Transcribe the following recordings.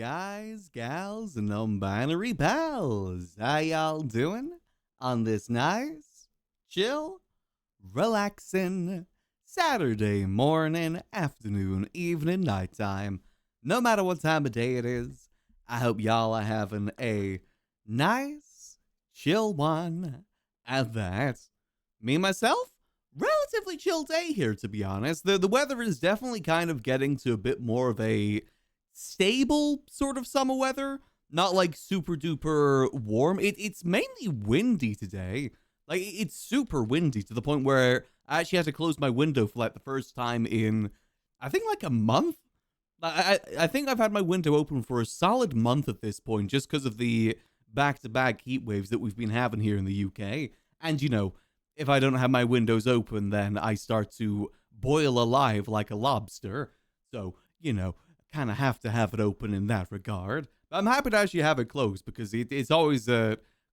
guys, gals, and non-binary pals? How y'all doing on this nice, chill, relaxing Saturday morning, afternoon, evening, nighttime? No matter what time of day it is, I hope y'all are having a nice, chill one. And that, me myself, relatively chill day here, to be honest. The weather is definitely kind of getting to a bit more of a stable sort of summer weather, not like super duper warm. It's mainly windy today. Like it's super windy to the point where I actually had to close my window for like the first time in I think like a month. I think I've had my window open for a solid month at this point just because of the back-to-back heat waves that we've been having here in the UK. And if I don't have my windows open, then I start to boil alive like a lobster. So, kind of have to have it open in that regard. But I'm happy to actually have it closed because it's always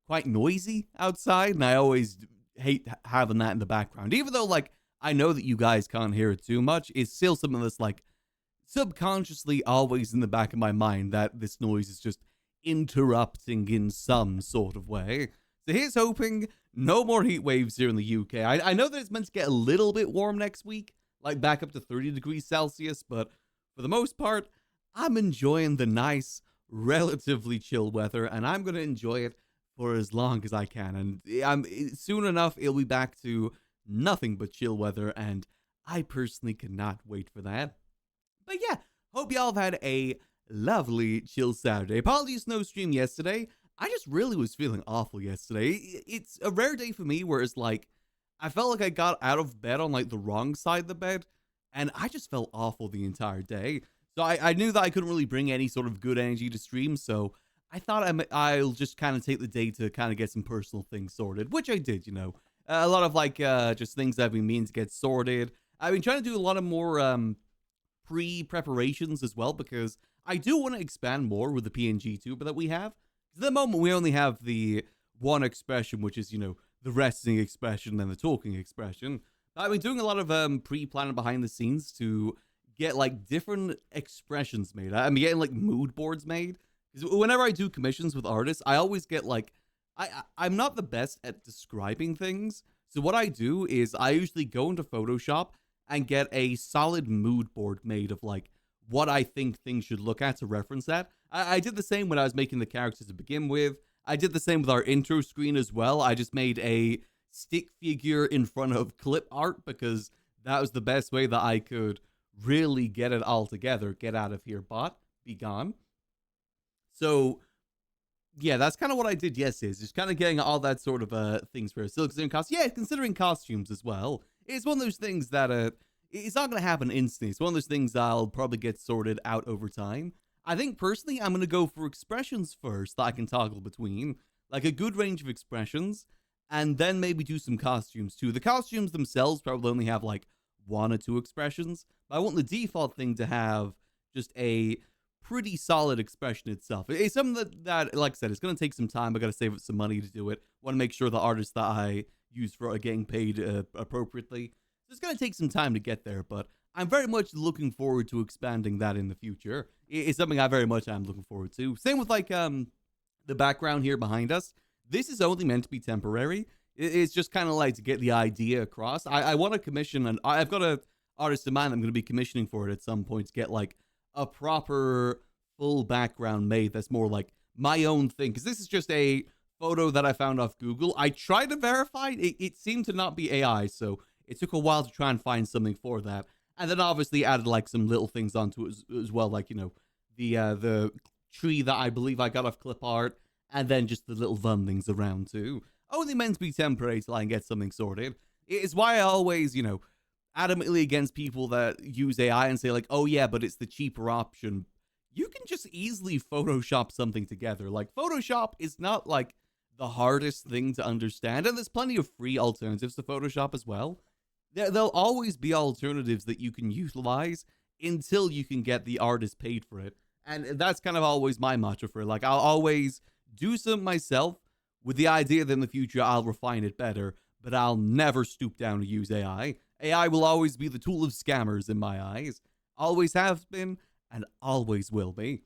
quite noisy outside, and I always hate having that in the background. Even though, like, I know that you guys can't hear it too much, it's still something that's, like, subconsciously always in the back of my mind that this noise is just interrupting in some sort of way. So here's hoping no more heat waves here in the UK. I know that it's meant to get a little bit warm next week, like back up to 30 degrees Celsius, but for the most part, I'm enjoying the nice, relatively chill weather, and I'm going to enjoy it for as long as I can. And soon enough, it'll be back to nothing but chill weather, and I personally cannot wait for that. But yeah, hope y'all have had a lovely chill Saturday. Apologies, no stream yesterday. I just really was feeling awful yesterday. It's a rare day for me where it's like, I felt like I got out of bed on like the wrong side of the bed, and I just felt awful the entire day. So I knew that I couldn't really bring any sort of good energy to stream, so I thought I'll just kind of take the day to kind of get some personal things sorted, which I did, A lot of like just things that I've been meaning to get sorted. I've been trying to do a lot of more pre-preparations as well, because I do want to expand more with the PNG tuber that we have. At the moment, we only have the one expression, which is, the resting expression and the talking expression. I've been doing a lot of pre-planning behind the scenes to get like different expressions made. I'm getting like mood boards made, because whenever I do commissions with artists, I always get like I'm not the best at describing things. So what I do is I usually go into Photoshop and get a solid mood board made of like what I think things should look at to reference that. I did the same when I was making the characters to begin with. I did the same with our intro screen as well. I just made a stick figure in front of clip art because that was the best way that I could really get it all together. Get out of here, bot. Be gone. So, yeah, that's kind of what I did yesterday. Just kind of getting all that sort of things for still considering costumes. Yeah, considering costumes as well. It's one of those things that it's not going to happen instantly. It's one of those things I'll probably get sorted out over time. I think personally, I'm going to go for expressions first that I can toggle between, like a good range of expressions, and then maybe do some costumes too. The costumes themselves probably only have like 1 or 2 expressions, but I want the default thing to have just a pretty solid expression itself. It's something that like I said, it's going to take some time. I got to save up some money to do it. Want to make sure the artists that I use for getting paid appropriately. So it's going to take some time to get there, but I'm very much looking forward to expanding that in the future. It's something I very much am looking forward to. Same with like the background here behind us. This is only meant to be temporary. It's just kind of like to get the idea across. I want to commission, and I've got a artist in mind I'm going to be commissioning for it at some point to get like a proper full background made that's more like my own thing. Because this is just a photo that I found off Google. I tried to verify it. It seemed to not be AI, so it took a while to try and find something for that. And then obviously added like some little things onto it as well, like, the tree that I believe I got off clip art, and then just the little fun things around too. Only meant to be temporary till I can get something sorted. It's why I always, adamantly against people that use AI and say like, oh yeah, but it's the cheaper option. You can just easily Photoshop something together. Like Photoshop is not like the hardest thing to understand, and there's plenty of free alternatives to Photoshop as well. There'll always be alternatives that you can utilize until you can get the artist paid for it. And that's kind of always my mantra for it. Like, I'll always do something myself with the idea that in the future I'll refine it better, but I'll never stoop down to use AI. AI will always be the tool of scammers in my eyes. Always has been, and always will be.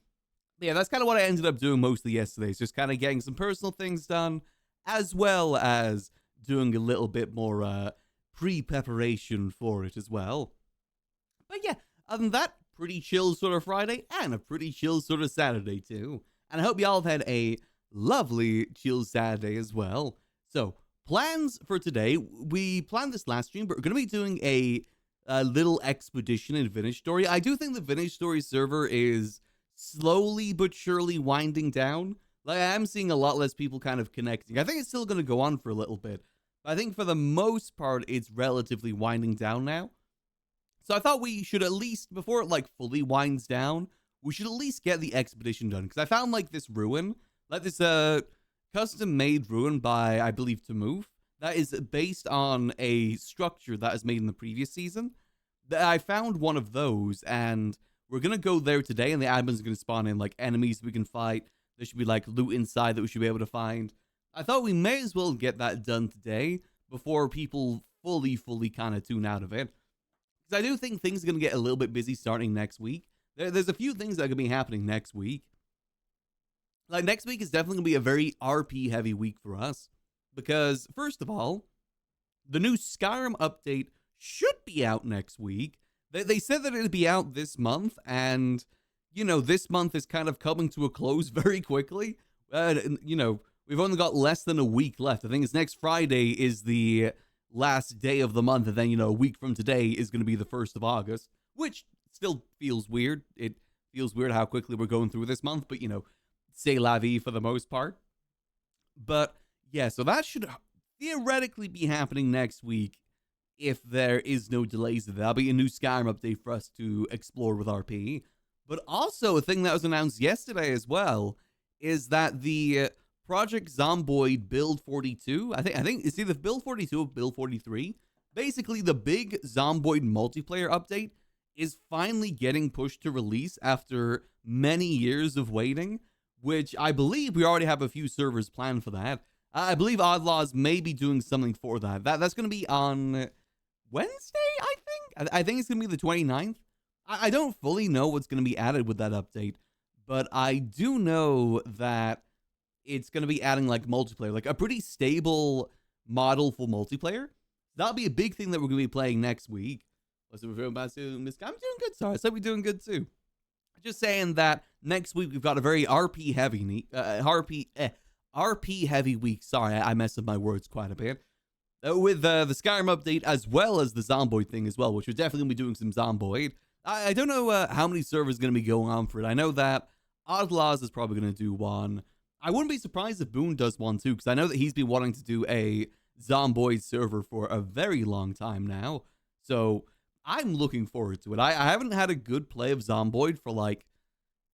Yeah, that's kind of what I ended up doing mostly yesterday. It's just kind of getting some personal things done, as well as doing a little bit more pre-preparation for it as well. But yeah, other than that, pretty chill sort of Friday and a pretty chill sort of Saturday too. And I hope y'all have had a lovely chill Saturday as well. So, plans for today. We planned this last stream, but we're going to be doing a little expedition in Vintage Story. I do think the Vintage Story server is slowly but surely winding down. Like, I am seeing a lot less people kind of connecting. I think it's still going to go on for a little bit. But I think for the most part, it's relatively winding down now. So I thought we should at least, before it like fully winds down, we should at least get the expedition done. Because I found like this ruin, like this custom made ruin by, I believe, Tamoof, that is based on a structure that is made in the previous season. I found one of those, and we're going to go there today, and the admin's going to spawn in like enemies we can fight. There should be like loot inside that we should be able to find. I thought we may as well get that done today before people fully kind of tune out of it. I do think things are going to get a little bit busy starting next week. There's a few things that are going to be happening next week. Like, next week is definitely going to be a very RP heavy week for us. Because, first of all, the new Skyrim update should be out next week. They said that it'd be out this month. And, you know, this month is kind of coming to a close very quickly. You know, we've only got less than a week left. I think it's next Friday is the last day of the month, and then, you know, a week from today is going to be the 1st of August, which still feels weird. It feels weird how quickly we're going through this month, but, you know, c'est la vie for the most part. But yeah, so that should theoretically be happening next week if there is no delays. That'll be a new Skyrim update for us to explore with RP. But also a thing that was announced yesterday as well is that the Project Zomboid Build 42. I think it's either Build 42 or Build 43. Basically, the big Zomboid multiplayer update is finally getting pushed to release after many years of waiting, which I believe we already have a few servers planned for that. I believe OddLaws may be doing something for that. That's going to be on Wednesday, I think? I think it's going to be the 29th. I don't fully know what's going to be added with that update, but I do know that it's going to be adding like multiplayer, like a pretty stable model for multiplayer. That'll be a big thing that we're going to be playing next week. What's I'm doing good, sorry. I said we're doing good too. Just saying that next week we've got a very RP heavy RP heavy week. Sorry, I messed up my words quite a bit. With the Skyrim update as well as the Zomboid thing as well, which we're definitely going to be doing some Zomboid. I don't know how many servers are going to be going on for it. I know that OddLaws is probably going to do one. I wouldn't be surprised if Boone does one too, because I know that he's been wanting to do a Zomboid server for a very long time now. So I'm looking forward to it. I haven't had a good play of Zomboid for like,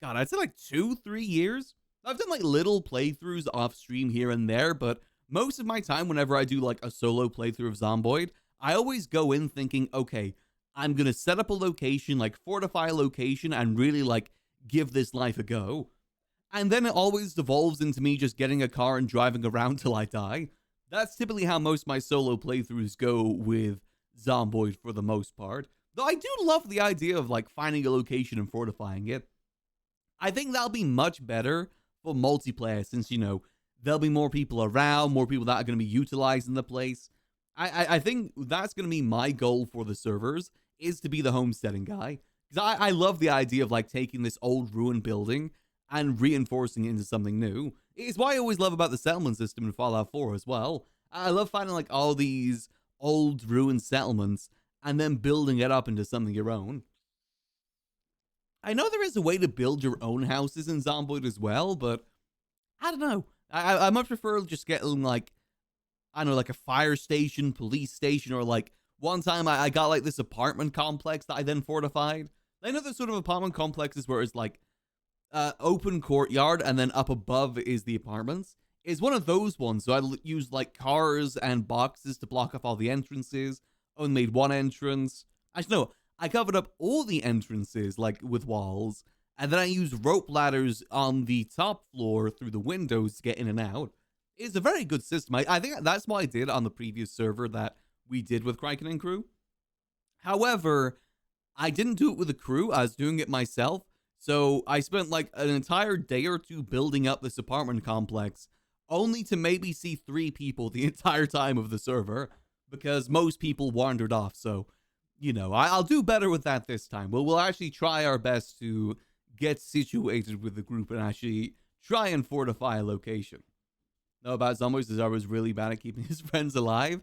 God, I'd say like 2-3 years. I've done like little playthroughs off stream here and there, but most of my time whenever I do like a solo playthrough of Zomboid, I always go in thinking, okay, I'm going to set up a location, like fortify a location and really like give this life a go. And then it always devolves into me just getting a car and driving around till I die. That's typically how most of my solo playthroughs go with Zomboid for the most part. Though I do love the idea of like finding a location and fortifying it. I think that'll be much better for multiplayer since, you know, there'll be more people around, more people that are going to be utilizing the place. I think that's going to be my goal for the servers, is to be the homesteading guy. Because I love the idea of like taking this old ruined building and reinforcing it into something new. It's why I always love about the settlement system in Fallout 4 as well. I love finding like all these old ruined settlements and then building it up into something your own. I know there is a way to build your own houses in Zomboid as well, but I don't know. I much prefer just getting like, I don't know, like a fire station, police station, or like one time I got like this apartment complex that I then fortified. I know there's sort of apartment complexes where it's like open courtyard and then up above is the apartments. Is one of those ones. So I used like cars and boxes to block off all the entrances. Only made one entrance. Actually, no, I covered up all the entrances like with walls. And then I used rope ladders on the top floor through the windows to get in and out. It's a very good system. I think that's what I did on the previous server that we did with Kraken and crew. However, I didn't do it with a crew. I was doing it myself. So I spent like an entire day or two building up this apartment complex, only to maybe see 3 people the entire time of the server because most people wandered off. So, I'll do better with that this time. We'll actually try our best to get situated with the group and actually try and fortify a location. Know about zombies is I was really bad at keeping his friends alive.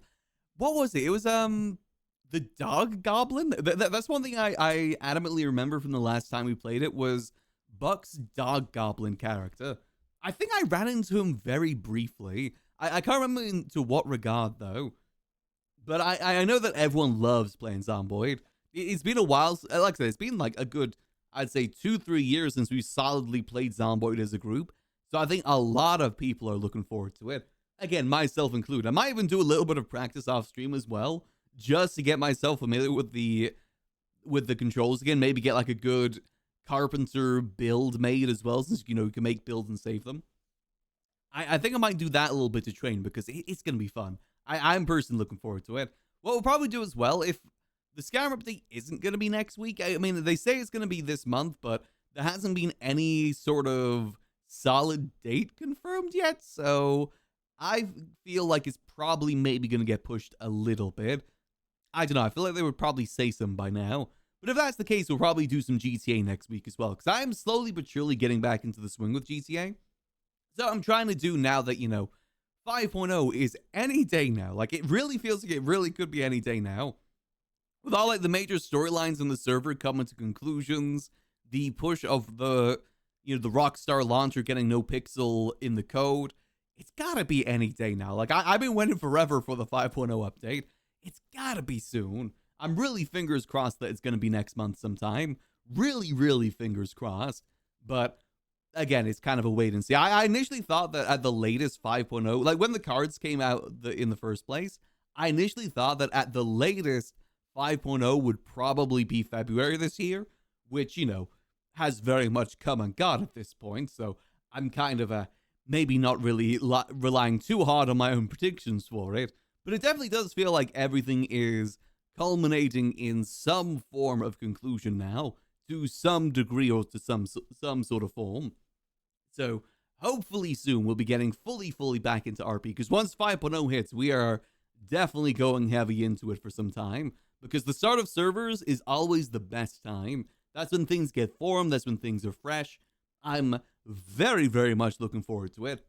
What was it? It was the dog goblin. That's one thing I adamantly remember from the last time we played it was Buck's dog goblin character. I think I ran into him very briefly. I can't remember into what regard though. But I know that everyone loves playing Zomboid. It's been a while. Like I said, it's been like a good, I'd say 2-3 years since we solidly played Zomboid as a group. So I think a lot of people are looking forward to it. Again, myself included. I might even do a little bit of practice off stream as well, just to get myself familiar with the controls again. Maybe get like a good carpenter build made as well, since you can make builds and save them. I think I might do that a little bit to train because it's gonna be fun. I'm personally looking forward to it. What we'll probably do as well, if the Skyrim update isn't gonna be next week, I mean they say it's gonna be this month, but there hasn't been any sort of solid date confirmed yet, so I feel like it's probably maybe gonna get pushed a little bit. I don't know, I feel like they would probably say some by now. But if that's the case, we'll probably do some GTA next week as well, because I am slowly but surely getting back into the swing with GTA. So I'm trying to do now that, 5.0 is any day now. Like, it really feels like it really could be any day now. With all, like, the major storylines in the server coming to conclusions, the push of the Rockstar launcher getting no pixel in the code, it's gotta be any day now. Like, I've been waiting forever for the 5.0 update. It's gotta be soon. I'm really fingers crossed that it's gonna be next month sometime. Really, really fingers crossed. But again, it's kind of a wait and see. I initially thought that at the latest 5.0, like when the cards came out in the first place, I initially thought that at the latest 5.0 would probably be February this year, which, has very much come and gone at this point. So I'm kind of maybe not really relying too hard on my own predictions for it. But it definitely does feel like everything is culminating in some form of conclusion now, to some degree or to some sort of form. So hopefully soon we'll be getting fully back into RP, because once 5.0 hits, we are definitely going heavy into it for some time, because the start of servers is always the best time. That's when things get formed, that's when things are fresh. I'm very, very much looking forward to it.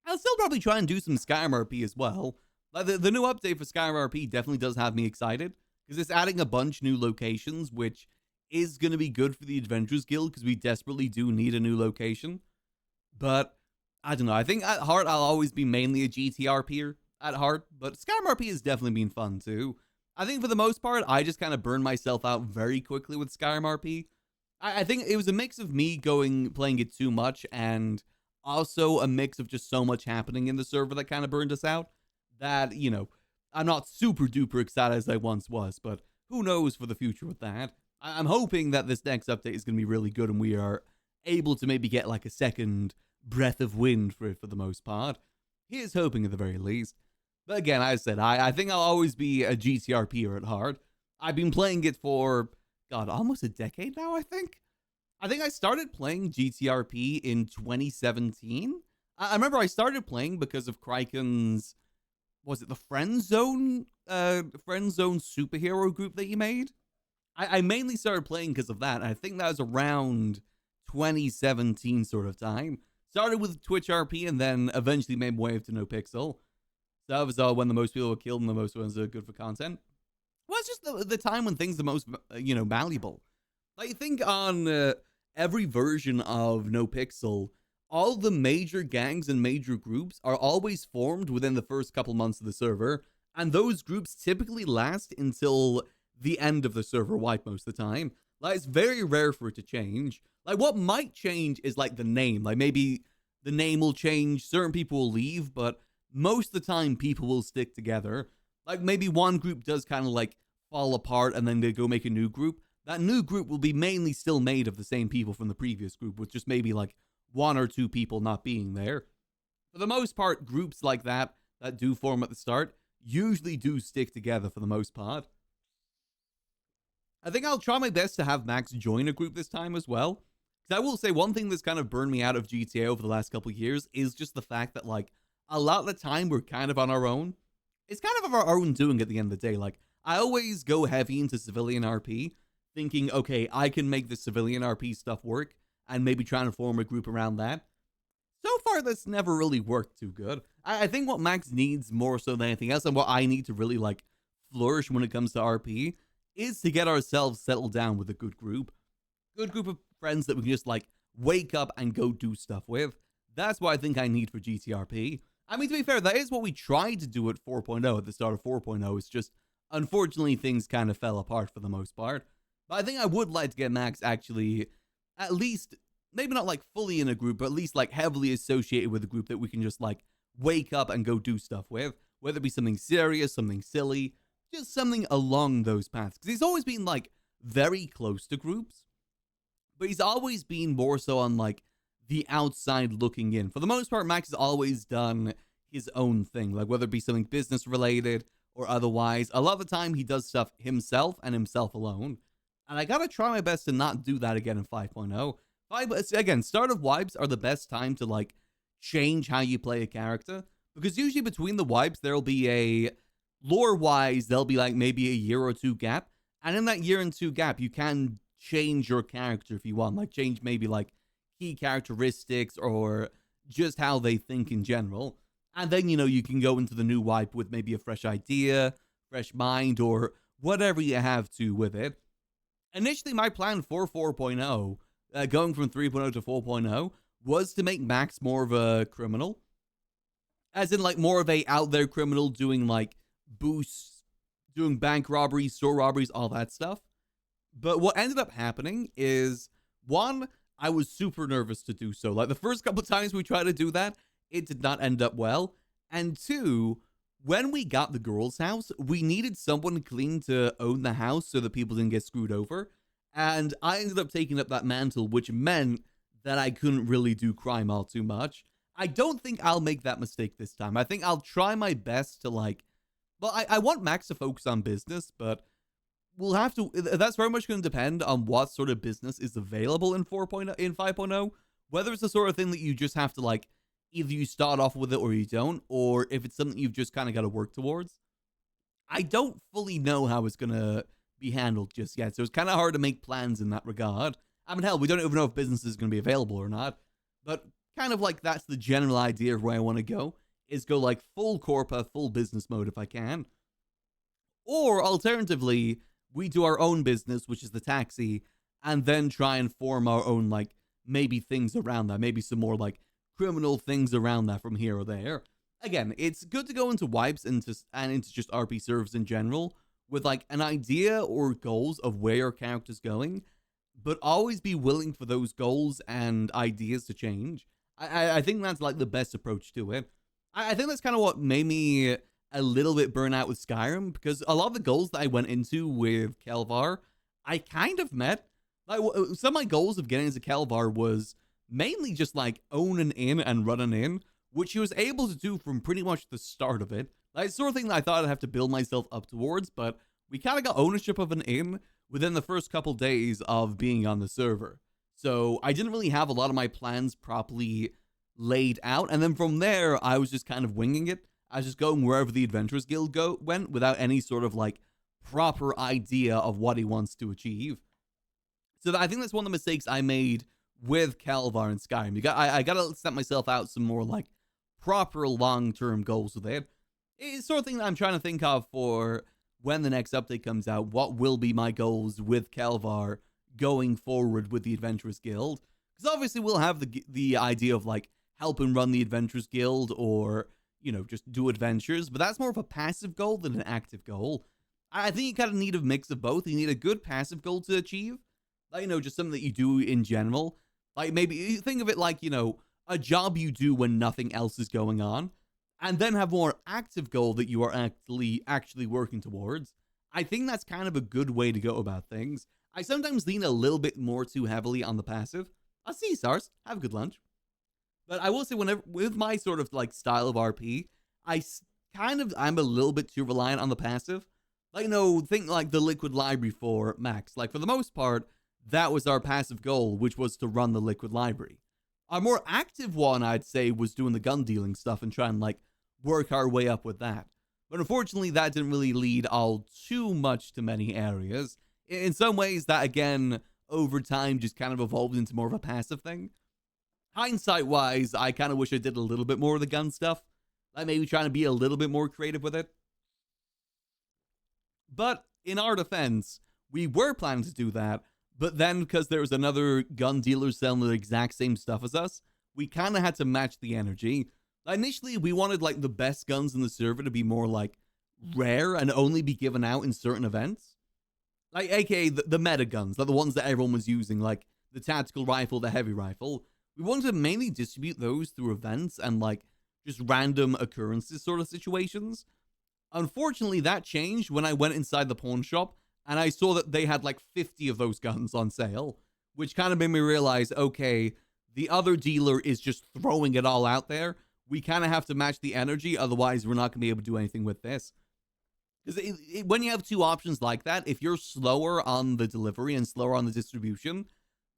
I'll still probably try and do some Skyrim RP as well. Like the new update for Skyrim RP definitely does have me excited, because it's adding a bunch new locations, which is going to be good for the Adventurers Guild, because we desperately do need a new location. But I don't know. I think at heart, I'll always be mainly a GTRPer at heart. But Skyrim RP has definitely been fun too. I think for the most part, I just kind of burned myself out very quickly with Skyrim RP. I think it was a mix of me playing it too much, and also a mix of just so much happening in the server that kind of burned us out. That, I'm not super duper excited as I once was. But who knows for the future with that. I'm hoping that this next update is going to be really good and we are able to maybe get like a second breath of wind for it for the most part. Here's hoping at the very least. But again, as I said, I think I'll always be a GTRPer at heart. I've been playing it for, God, almost a decade now, I think. I think I started playing GTRP in 2017. I remember I started playing because of Kraken's, was it the Friend Zone superhero group that you made? I mainly started playing because of that. I think that was around 2017 sort of time. Started with Twitch RP and then eventually made my way to No Pixel. So that was when the most people were killed and the most ones are good for content. Well, it's just the time when things are the most, malleable. Like, you think on every version of No Pixel, all the major gangs and major groups are always formed within the first couple months of the server. And those groups typically last until the end of the server wipe most of the time. Like, it's very rare for it to change. Like, what might change is, like, the name. Like, maybe the name will change, certain people will leave, but most of the time, people will stick together. Like, maybe one group does kind of, like, fall apart, and then they go make a new group. That new group will be mainly still made of the same people from the previous group, with just maybe, like, 1 or 2 people not being there. For the most part, groups like that do form at the start usually do stick together for the most part. I think I'll try my best to have Max join a group this time as well. Because I will say one thing that's kind of burned me out of GTA over the last couple of years is just the fact that, like, a lot of the time we're kind of on our own. It's kind of our own doing at the end of the day. Like, I always go heavy into civilian RP, thinking, okay, I can make the civilian RP stuff work, and maybe trying to form a group around that. So far, that's never really worked too good. I think what Max needs more so than anything else, and what I need to really, like, flourish when it comes to RP, is to get ourselves settled down with a good group of friends that we can just, like, wake up and go do stuff with. That's what I think I need for GTRP. I mean, to be fair, that is what we tried to do at 4.0, at the start of 4.0. It's just, unfortunately, things kind of fell apart for the most part. But I think I would like to get Max actually, at least, maybe not like fully in a group, but at least like heavily associated with a group that we can just like wake up and go do stuff with. Whether it be something serious, something silly, just something along those paths. Because he's always been like very close to groups, but he's always been more so on like the outside looking in. For the most part, Max has always done his own thing, like whether it be something business related or otherwise. A lot of the time he does stuff himself and himself alone. And I gotta try my best to not do that again in 5.0. Again, start of wipes are the best time to like change how you play a character. Because usually between the wipes, there'll be a lore-wise, there'll be like maybe a year or two gap. And in that year and two gap, you can change your character if you want. Like change maybe like key characteristics or just how they think in general. And then, you know, you can go into the new wipe with maybe a fresh idea, fresh mind, or whatever you have to with it. Initially, my plan for 4.0, going from 3.0 to 4.0, was to make Max more of a criminal. As in, like, more of a out there criminal doing, like, boosts, doing bank robberies, store robberies, all that stuff. But what ended up happening is, one, I was super nervous to do so. Like, the first couple times we tried to do that, it did not end up well. And two, when we got the girl's house, we needed someone clean to own the house so that people didn't get screwed over. And I ended up taking up that mantle, which meant that I couldn't really do crime all too much. I don't think I'll make that mistake this time. I think I'll try my best to like, well, I want Max to focus on business, but we'll have to, that's very much going to depend on what sort of business is available in 4.0, in 5.0, whether it's the sort of thing that you just have to like, either you start off with it or you don't, or if it's something you've just kind of got to work towards. I don't fully know how it's going to be handled just yet, so it's kind of hard to make plans in that regard. I mean, hell, we don't even know if business is going to be available or not, but kind of like that's the general idea of where I want to go, is go like full corpa, full business mode if I can. Or alternatively, we do our own business, which is the taxi, and then try and form our own like maybe things around that, maybe some more like criminal things around that from here or there. Again, it's good to go into wipes and into just RP servers in general with like an idea or goals of where your character's going, but always be willing for those goals and ideas to change. I think that's like the best approach to it. I think that's kind of what made me a little bit burnt out with Skyrim, because a lot of the goals that I went into with Kelvar, I kind of met. Like some of my goals of getting into Kelvar was mainly just like own an inn and run an inn, which he was able to do from pretty much the start of it. Like sort of thing that I thought I'd have to build myself up towards, but we kind of got ownership of an inn within the first couple days of being on the server. So I didn't really have a lot of my plans properly laid out, and then from there I was just kind of winging it. I was just going wherever the Adventurers Guild went without any sort of like proper idea of what he wants to achieve. So I think that's one of the mistakes I made with Kelvar and Skyrim. I gotta set myself out some more like proper long-term goals with it. It's sort of thing that I'm trying to think of for when the next update comes out. What will be my goals with Kelvar going forward with the Adventurers Guild? Because obviously we'll have the idea of like helping run the Adventurers Guild or, you know, just do adventures, but that's more of a passive goal than an active goal. I think you kind of need a mix of both. You need a good passive goal to achieve, like, you know, just something that you do in general. Like maybe think of it like, you know, a job you do when nothing else is going on, and then have more active goal that you are actually working towards. I think that's kind of a good way to go about things. I sometimes lean a little bit more too heavily on the passive. I'll see you, stars. Have a good lunch. But I will say, whenever with my sort of like style of RP, I'm a little bit too reliant on the passive. Like, you know, think like the Liquid Library for Max. Like for the most part, that was our passive goal, which was to run the liquid library. Our more active one, I'd say, was doing the gun dealing stuff and trying like work our way up with that. But unfortunately, that didn't really lead all too much to many areas. In some ways, that again, over time, just kind of evolved into more of a passive thing. Hindsight wise, I kind of wish I did a little bit more of the gun stuff. Like maybe trying to be a little bit more creative with it. But in our defense, we were planning to do that. But then, because there was another gun dealer selling the exact same stuff as us, we kind of had to match the energy. Initially, we wanted like the best guns in the server to be more like rare and only be given out in certain events. Like, aka the meta guns, like the ones that everyone was using, like the tactical rifle, the heavy rifle. We wanted to mainly distribute those through events and like just random occurrences sort of situations. Unfortunately, that changed when I went inside the pawn shop and I saw that they had like 50 of those guns on sale, which kind of made me realize, okay, the other dealer is just throwing it all out there. We kind of have to match the energy, otherwise we're not going to be able to do anything with this. Because when you have two options like that, if you're slower on the delivery and slower on the distribution,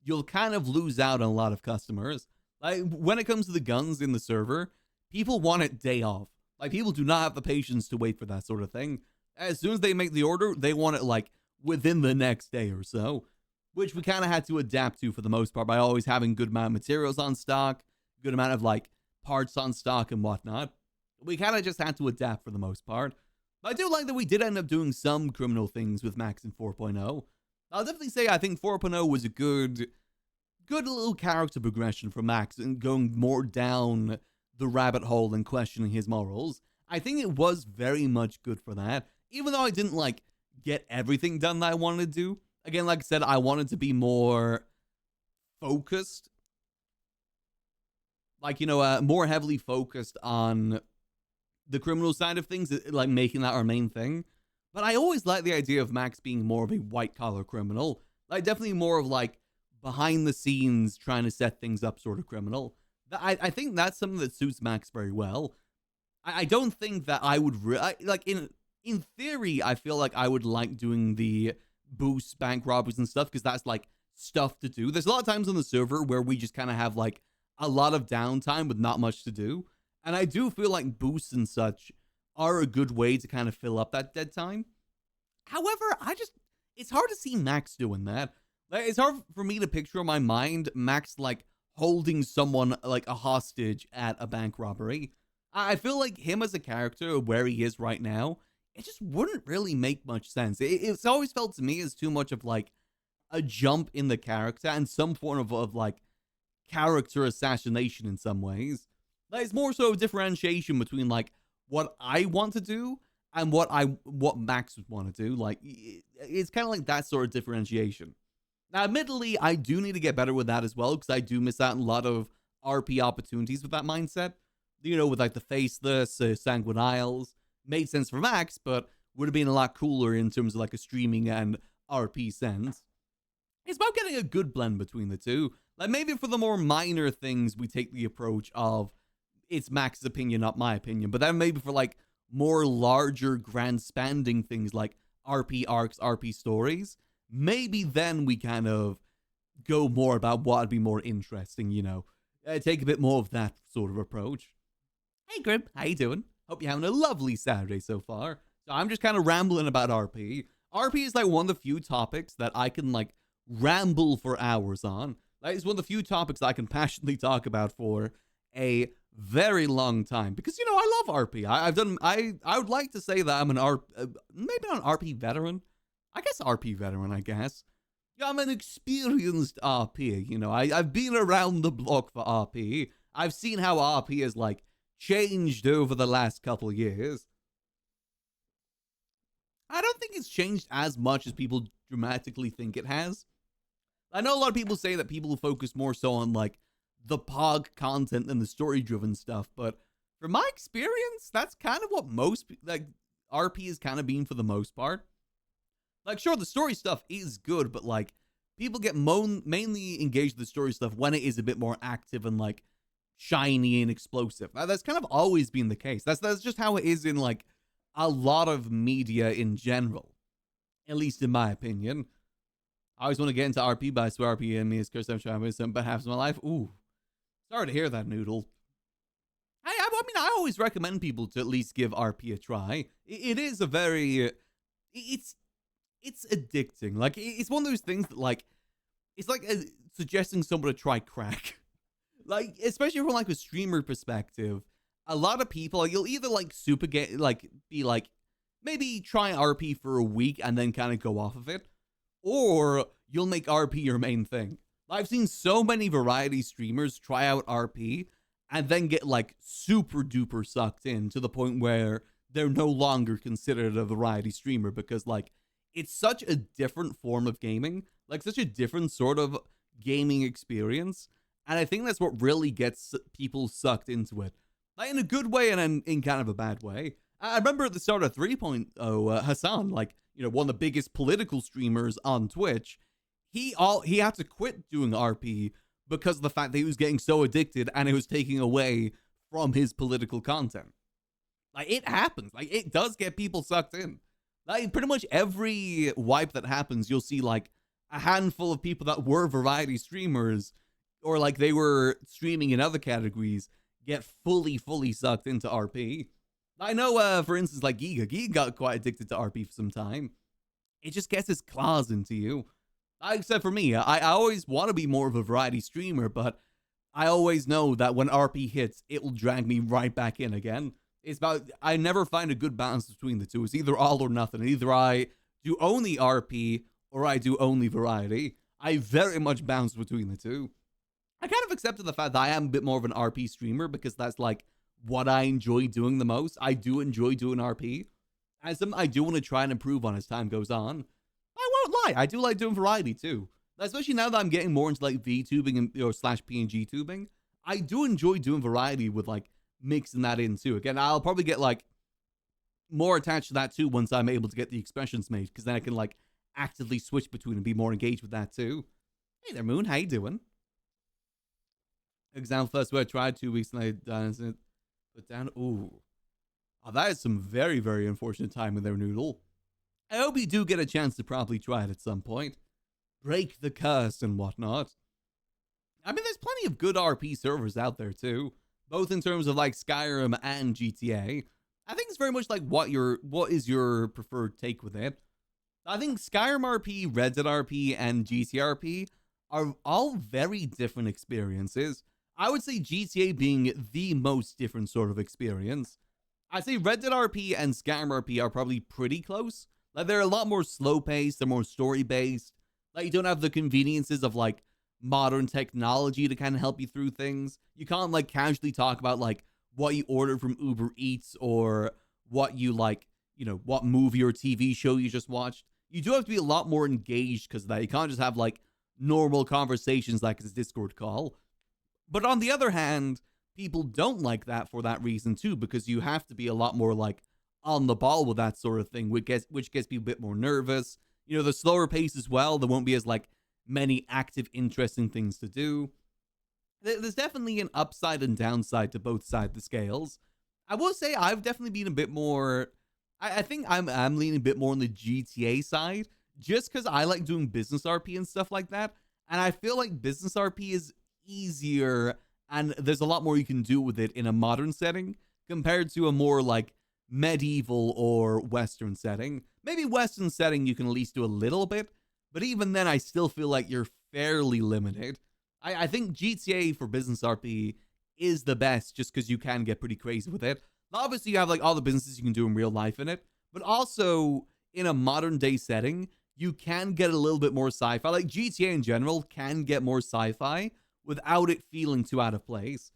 you'll kind of lose out on a lot of customers. Like when it comes to the guns in the server, people want it day off. Like people do not have the patience to wait for that sort of thing. As soon as they make the order, they want it like within the next day or so, which we kind of had to adapt to for the most part by always having good amount of materials on stock, good amount of like parts on stock and whatnot. We kind of just had to adapt for the most part. But I do like that we did end up doing some criminal things with Max in 4.0. I'll definitely say I think 4.0 was a good little character progression for Max and going more down the rabbit hole and questioning his morals. I think it was very much good for that. Even though I didn't like get everything done that I wanted to do. Again, like I said, I wanted to be more focused. Like, more heavily focused on the criminal side of things, like making that our main thing. But I always like the idea of Max being more of a white-collar criminal. Like, definitely more of, like, behind-the-scenes, trying to set things up sort of criminal. I think that's something that suits Max very well. I don't think that I would... like, in theory, I feel like I would like doing the boost bank robberies and stuff, because that's, like, stuff to do. There's a lot of times on the server where we just kind of have, like, a lot of downtime with not much to do. And I do feel like boosts and such are a good way to kind of fill up that dead time. However, it's hard to see Max doing that. Like, it's hard for me to picture in my mind Max, like, holding someone, like, a hostage at a bank robbery. I feel like him as a character, where he is right now, it just wouldn't really make much sense. It's always felt to me as too much of, like, a jump in the character and some form of like, character assassination in some ways. Like, it's more so a differentiation between, like, what I want to do and what Max would want to do. Like, it's kind of like that sort of differentiation. Now, admittedly, I do need to get better with that as well, because I do miss out on a lot of RP opportunities with that mindset. With, like, the Faceless, Sanguine Isles. Made sense for Max, but would have been a lot cooler in terms of, like, a streaming and RP sense. It's about getting a good blend between the two. Like, maybe for the more minor things, we take the approach of, it's Max's opinion, not my opinion. But then maybe for, like, more larger, grand-spanning things like RP arcs, RP stories, maybe then we kind of go more about what would be more interesting, take a bit more of that sort of approach. Hey, Grim, how you doing? Hope you're having a lovely Saturday so far. So I'm just kind of rambling about RP. RP is, like, one of the few topics that I can, like, ramble for hours on. Like, it's one of the few topics I can passionately talk about for a very long time, because I love RP. I would like to say that I'm maybe not an RP veteran. I guess RP veteran. I'm an experienced RP. I've been around the block for RP. I've seen how RP has, like, changed over the last couple years. I don't think it's changed as much as people dramatically think it has. I know a lot of people say that people focus more so on, like, the POG content than the story-driven stuff, but from my experience, that's kind of what most, like, RP is kind of been for the most part. Like, sure, the story stuff is good, but, like, people get mainly engaged with the story stuff when it is a bit more active and, like, shiny and explosive. That's kind of always been the case. That's just how it is in, like, a lot of media in general. At least in my opinion. I always want to get into RP, but I swear RP and me is cursed. I'm trying to some bad halves of my life. Ooh, sorry to hear that, Noodle. I mean, I always recommend people to at least give RP a try. It is a very, it's addicting. Like, it's one of those things that, like, it's like suggesting someone to try crack. Like, especially from, like, a streamer perspective, a lot of people, you'll either, like, super get, like, be like, maybe try RP for a week and then kind of go off of it, or you'll make RP your main thing. I've seen so many variety streamers try out RP and then get like super duper sucked in to the point where they're no longer considered a variety streamer because like it's such a different form of gaming, like such a different sort of gaming experience. And I think that's what really gets people sucked into it, like in a good way and in kind of a bad way. I remember at the start of 3.0, Hassan, like, you know, one of the biggest political streamers on Twitch, he had to quit doing RP because of the fact that he was getting so addicted and it was taking away from his political content. Like, it happens. Like, it does get people sucked in. Like, pretty much every wipe that happens, you'll see, like, a handful of people that were variety streamers or, like, they were streaming in other categories get fully sucked into RP. I know, for instance, like Giga got quite addicted to RP for some time. It just gets its claws into you. Except for me, I always want to be more of a variety streamer, but I always know that when RP hits, it will drag me right back in again. It's about, I never find a good balance between the two. It's either all or nothing. Either I do only RP or I do only variety. I very much bounce between the two. I kind of accepted the fact that I am a bit more of an RP streamer because that's like what I enjoy doing the most. I do enjoy doing RP. And something I do want to try and improve on as time goes on. I won't lie, I do like doing variety too. Especially now that I'm getting more into like VTubing and or slash PNG tubing. I do enjoy doing variety with like mixing that in too. Again, I'll probably get like more attached to that too once I'm able to get the expressions made, because then I can like actively switch between and be more engaged with that too. Hey there, Moon, how you doing? Example first where I tried 2 weeks and I put down. Ooh. Oh, that is some very unfortunate timing there, Noodle. I hope you do get a chance to probably try it at some point. Break the curse and whatnot. I mean, there's plenty of good RP servers out there too, both in terms of like Skyrim and GTA. I think it's very much like what is your preferred take with it. I think Skyrim RP, Red Dead RP, and GTA RP are all very different experiences. I would say GTA being the most different sort of experience. I'd say Red Dead RP and Skyrim RP are probably pretty close. Like, they're a lot more slow-paced, they're more story-based. Like, you don't have the conveniences of, like, modern technology to kind of help you through things. You can't, like, casually talk about, like, what you ordered from Uber Eats or what you, like, you know, what movie or TV show you just watched. You do have to be a lot more engaged because of that. You can't just have, like, normal conversations like it's a Discord call. But on the other hand, people don't like that for that reason too, because you have to be a lot more, like, on the ball with that sort of thing, which gets people a bit more nervous. You know, the slower pace as well, there won't be as, like, many active, interesting things to do. There's definitely an upside and downside to both sides of the scales. I will say I've definitely been a bit more, I think I'm leaning a bit more on the GTA side, just because I like doing business RP and stuff like that. And I feel like business RP is easier, and there's a lot more you can do with it in a modern setting compared to a more, like, medieval or Western setting. Maybe Western setting you can at least do a little bit, but even then I still feel like you're fairly limited. I think GTA for business RP is the best just because you can get pretty crazy with it. Obviously you have like all the businesses you can do in real life in it, but also in a modern day setting you can get a little bit more sci-fi. Like GTA in general can get more sci-fi without it feeling too out of place.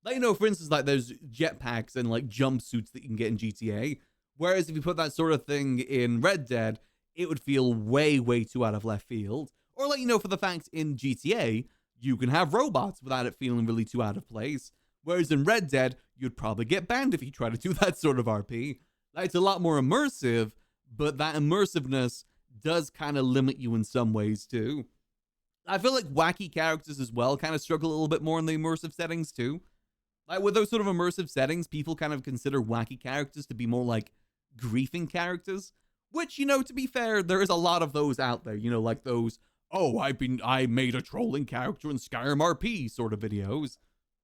Like, you know, for instance, like there's jetpacks and like jumpsuits that you can get in GTA. Whereas if you put that sort of thing in Red Dead, it would feel way too out of left field. Or like, you know, for the fact in GTA, you can have robots without it feeling really too out of place. Whereas in Red Dead, you'd probably get banned if you try to do that sort of RP. Like, it's a lot more immersive, but that immersiveness does kind of limit you in some ways too. I feel like wacky characters as well kind of struggle a little bit more in the immersive settings too. Like, with those sort of immersive settings, people kind of consider wacky characters to be more like griefing characters, which, you know, to be fair, there is a lot of those out there, you know, like those oh, I made a trolling character in Skyrim RP sort of videos.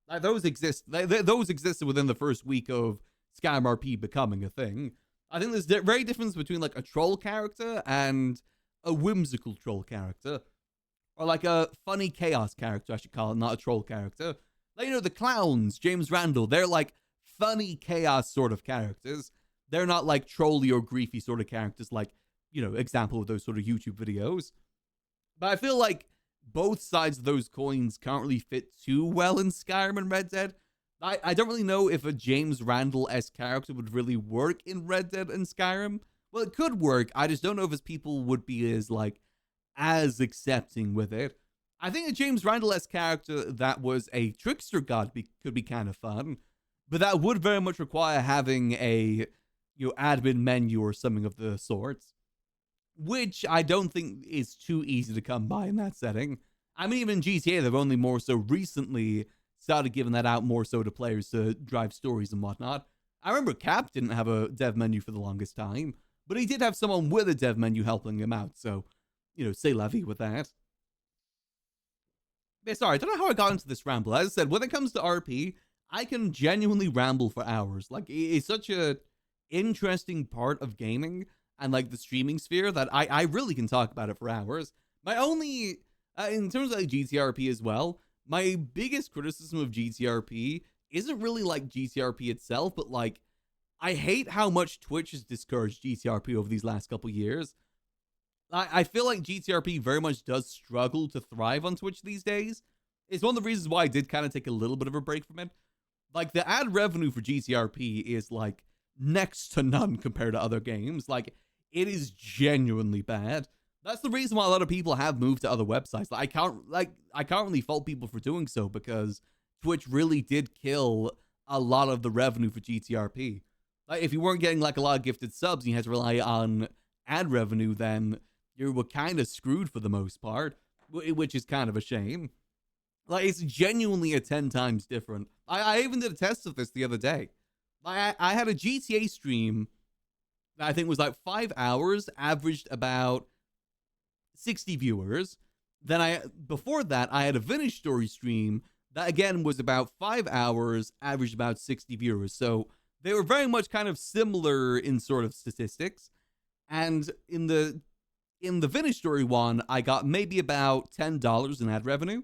Like, those exist. Those existed within the first week of Skyrim RP becoming a thing. I think there's very difference between like a troll character and a whimsical troll character, or like a funny chaos character, I should call it, not a troll character. Like, you know, the clowns, James Randall, they're like funny chaos sort of characters. They're not like trolly or griefy sort of characters, like, you know, example of those sort of YouTube videos. But I feel like both sides of those coins can't really fit too well in Skyrim and Red Dead. I don't really know if a James Randall-esque character would really work in Red Dead and Skyrim. Well, it could work. I just don't know if his people would be as accepting with it. I think a James Randall-esque character that was a trickster god could be kind of fun, but that would very much require having a, you know, admin menu or something of the sorts, which I don't think is too easy to come by in that setting. I mean, even in GTA, they've only more so recently started giving that out more so to players to drive stories and whatnot. I remember Cap didn't have a dev menu for the longest time, but he did have someone with a dev menu helping him out, so, you know, say la vie with that. Yeah, sorry, I don't know how I got into this ramble. As I said, when it comes to RP, I can genuinely ramble for hours. Like, it's such a interesting part of gaming and like the streaming sphere that I really can talk about it for hours. My only, in terms of like GTRP as well, my biggest criticism of GTRP isn't really like GTRP itself, but like, I hate how much Twitch has discouraged GTRP over these last couple years. I feel like GTRP very much does struggle to thrive on Twitch these days. It's one of the reasons why I did kind of take a little bit of a break from it. Like, the ad revenue for GTRP is like next to none compared to other games. Like, it is genuinely bad. That's the reason why a lot of people have moved to other websites. I can't really fault people for doing so, because Twitch really did kill a lot of the revenue for GTRP. Like, if you weren't getting like a lot of gifted subs and you had to rely on ad revenue, then you were kind of screwed for the most part, which is kind of a shame. Like, it's genuinely a 10 times different. I even did a test of this the other day. I had a GTA stream that I think was like 5 hours, averaged about 60 viewers. Then before that, I had a Vintage Story stream that again was about 5 hours, averaged about 60 viewers. So they were very much kind of similar in sort of statistics. And in the Vintage Story one, I got maybe about $10 in ad revenue.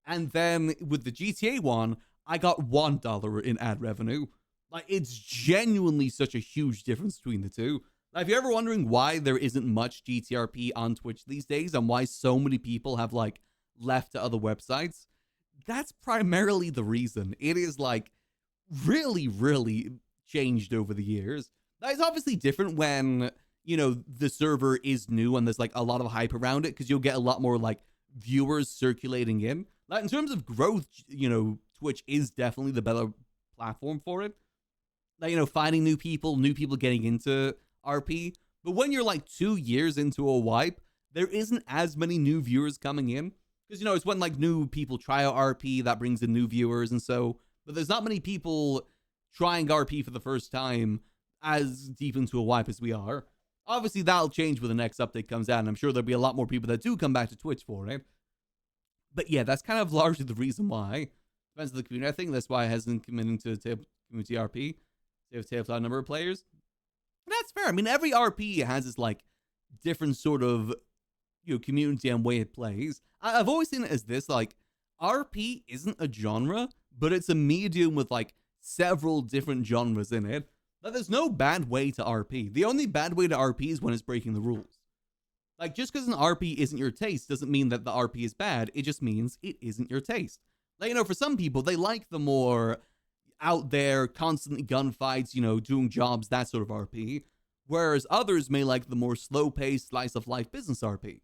And then with the GTA one, I got $1 in ad revenue. Like, it's genuinely such a huge difference between the two. Like, if you're ever wondering why there isn't much GTRP on Twitch these days and why so many people have like left to other websites, that's primarily the reason. It is like really, really changed over the years. That is obviously different when, you know, the server is new and there's like a lot of hype around it, because you'll get a lot more like viewers circulating in. Like, in terms of growth, you know, Twitch is definitely the better platform for it. Like, you know, finding new people getting into RP. But when you're like 2 years into a wipe, there isn't as many new viewers coming in. Because, you know, it's when like new people try out RP that brings in new viewers. And so, but there's not many people trying RP for the first time as deep into a wipe as we are. Obviously, that'll change when the next update comes out, and I'm sure there'll be a lot more people that do come back to Twitch for it. But yeah, that's kind of largely the reason why. Depends on the community. I think that's why it hasn't committed to community RP. They have a number of players. And that's fair. I mean, every RP has its like different sort of, you know, community and way it plays. I've always seen it as this, like, RP isn't a genre, but it's a medium with like several different genres in it. Like, there's no bad way to RP. The only bad way to RP is when it's breaking the rules. Like, just because an RP isn't your taste doesn't mean that the RP is bad. It just means it isn't your taste. Like, you know, for some people, they like the more out there, constantly gunfights, you know, doing jobs, that sort of RP. Whereas others may like the more slow-paced, slice-of-life business RP.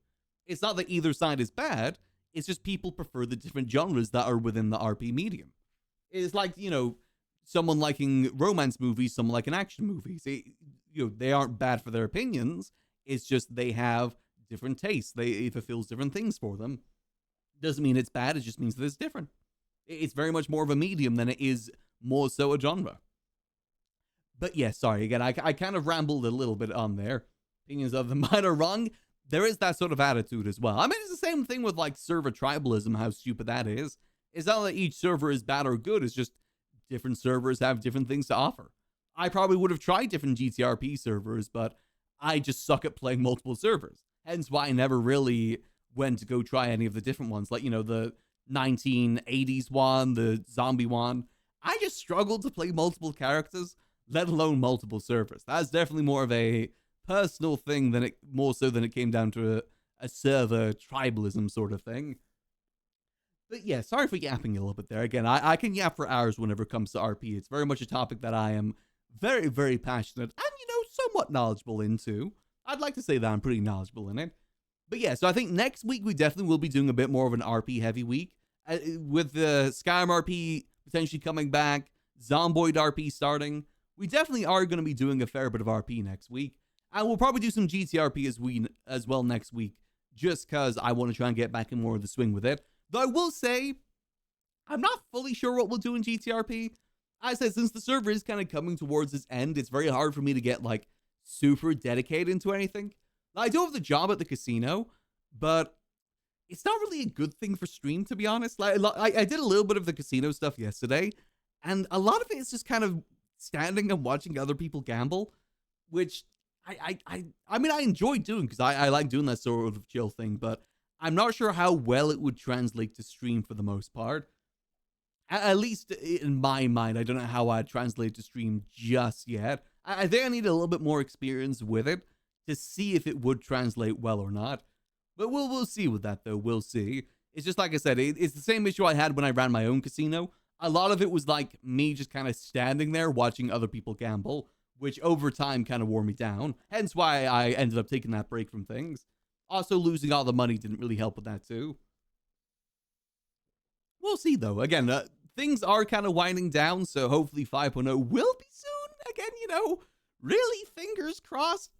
It's not that either side is bad. It's just people prefer the different genres that are within the RP medium. It's like, you know, someone liking romance movies, someone liking action movies. You know, they aren't bad for their opinions. It's just they have different tastes. It fulfills different things for them. Doesn't mean it's bad. It just means that it's different. It's very much more of a medium than it is more so a genre. But yeah, sorry, again, I kind of rambled a little bit on there. Opinions of the mine are wrong. there is that sort of attitude as well. I mean, it's the same thing with like server tribalism, how stupid that is. It's not that each server is bad or good, it's just different servers have different things to offer. I probably would have tried different GTRP servers, but I just suck at playing multiple servers. Hence why I never really went to go try any of the different ones, like, you know, the 1980s one, the zombie one. I just struggled to play multiple characters, let alone multiple servers. That's definitely more of a personal thing than more so than it came down to a server tribalism sort of thing. But yeah, sorry for yapping a little bit there. Again, I can yap for hours whenever it comes to RP. It's very much a topic that I am very, very passionate and, you know, somewhat knowledgeable into. I'd like to say that I'm pretty knowledgeable in it. But yeah, so I think next week we definitely will be doing a bit more of an RP heavy week. With the Skyrim RP potentially coming back, Zomboid RP starting, we definitely are going to be doing a fair bit of RP next week. And we'll probably do some GTRP as well next week, just because I want to try and get back in more of the swing with it. Though I will say, I'm not fully sure what we'll do in GTRP. As I said, since the server is kind of coming towards its end, it's very hard for me to get, like, super dedicated into anything. I do have the job at the casino, but it's not really a good thing for stream, to be honest. Like, I did a little bit of the casino stuff yesterday, and a lot of it is just kind of standing and watching other people gamble, which I mean, I enjoy doing because I like doing that sort of chill thing, but I'm not sure how well it would translate to stream for the most part. At least in my mind, I don't know how I'd translate to stream just yet. I think I need a little bit more experience with it to see if it would translate well or not. But we'll see with that, though. We'll see. It's just like I said, it's the same issue I had when I ran my own casino. A lot of it was like me just kind of standing there watching other people gamble, which over time kind of wore me down. Hence why I ended up taking that break from things. Also, losing all the money didn't really help with that, too. We'll see, though. Again, things are kind of winding down, so hopefully 5.0 will be soon. Again, you know, really, fingers crossed.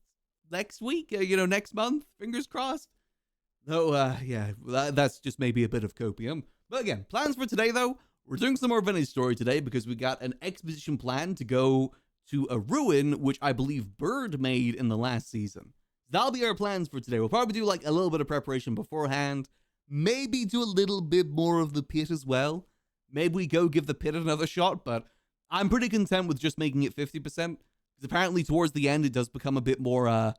Next week, you know, next month, fingers crossed. No, yeah, that's just maybe a bit of copium. But again, plans for today, though. We're doing some more vintage story today because we got an exposition plan to go to a ruin, which I believe Bird made in the last season. That'll be our plans for today. We'll probably do like a little bit of preparation beforehand. Maybe do a little bit more of the pit as well. Maybe we go give the pit another shot, but I'm pretty content with just making it 50%. Because apparently towards the end, it does become a bit more,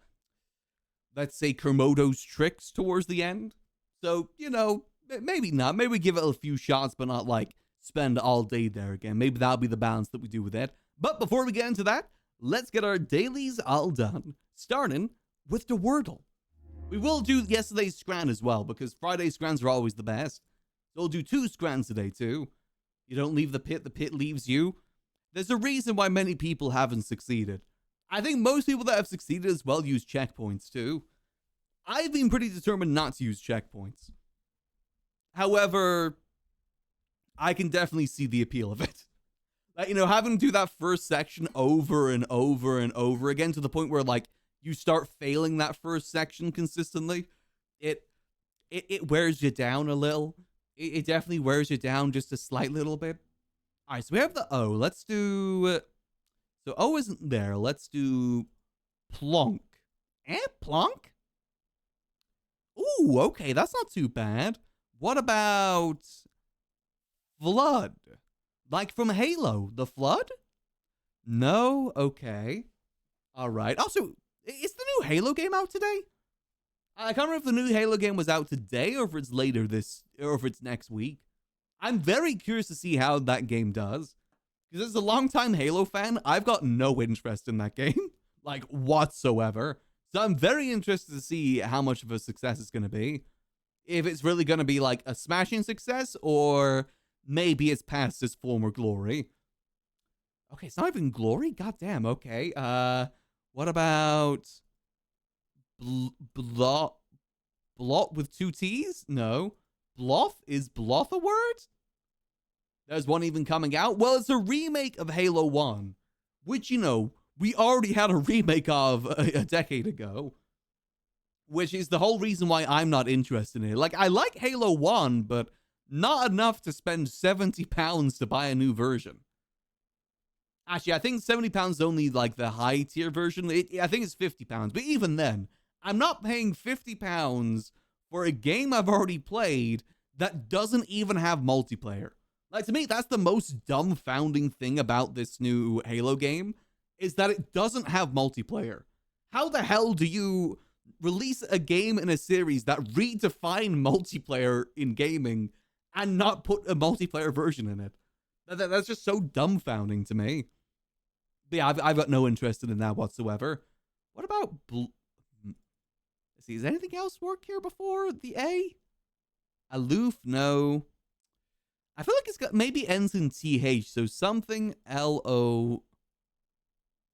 let's say, Kermodo's tricks towards the end. So, you know, maybe not. Maybe we give it a few shots, but not like spend all day there again. Maybe that'll be the balance that we do with it. But before we get into that, let's get our dailies all done. Starting with the Wordle. We will do yesterday's scran as well, because Friday's scrans are always the best. So we'll do 2 scrans today too. You don't leave the pit leaves you. There's a reason why many people haven't succeeded. I think most people that have succeeded as well use checkpoints too. I've been pretty determined not to use checkpoints. However, I can definitely see the appeal of it. Like, you know, having to do that first section over and over and over again to the point where, like, you start failing that first section consistently, it wears you down a little. It definitely wears you down just a slight little bit. All right, so we have the O. Let's do... So O isn't there. Let's do plonk. Plonk? Ooh, okay, that's not too bad. What about flood? Like from Halo, the flood? No? Okay. All right. Also, is the new Halo game out today? I can't remember if the new Halo game was out today or if it's later or if it's next week. I'm very curious to see how that game does. Because as a longtime Halo fan, I've got no interest in that game. Like, whatsoever. So I'm very interested to see how much of a success it's going to be. If it's really going to be like a smashing success, or maybe it's past its former glory. Okay, it's not even glory? Goddamn, okay. What about... Blot with 2 T's? No. Bloth? Is Bloth a word? There's one even coming out? Well, it's a remake of Halo 1, which, you know, we already had a remake of a decade ago, which is the whole reason why I'm not interested in it. Like, I like Halo 1, but not enough to spend £70 to buy a new version. Actually, I think £70 is only, like, the high-tier version. I think it's £50, but even then, I'm not paying £50 for a game I've already played that doesn't even have multiplayer. Like, to me, that's the most dumbfounding thing about this new Halo game, is that it doesn't have multiplayer. How the hell do you release a game in a series that redefine multiplayer in gaming and not put a multiplayer version in it? That's just so dumbfounding to me. But yeah, I've got no interest in that whatsoever. What about... Let's see, is anything else work here before the A? Aloof, no. I feel like it's got maybe ends in TH, so something L-O...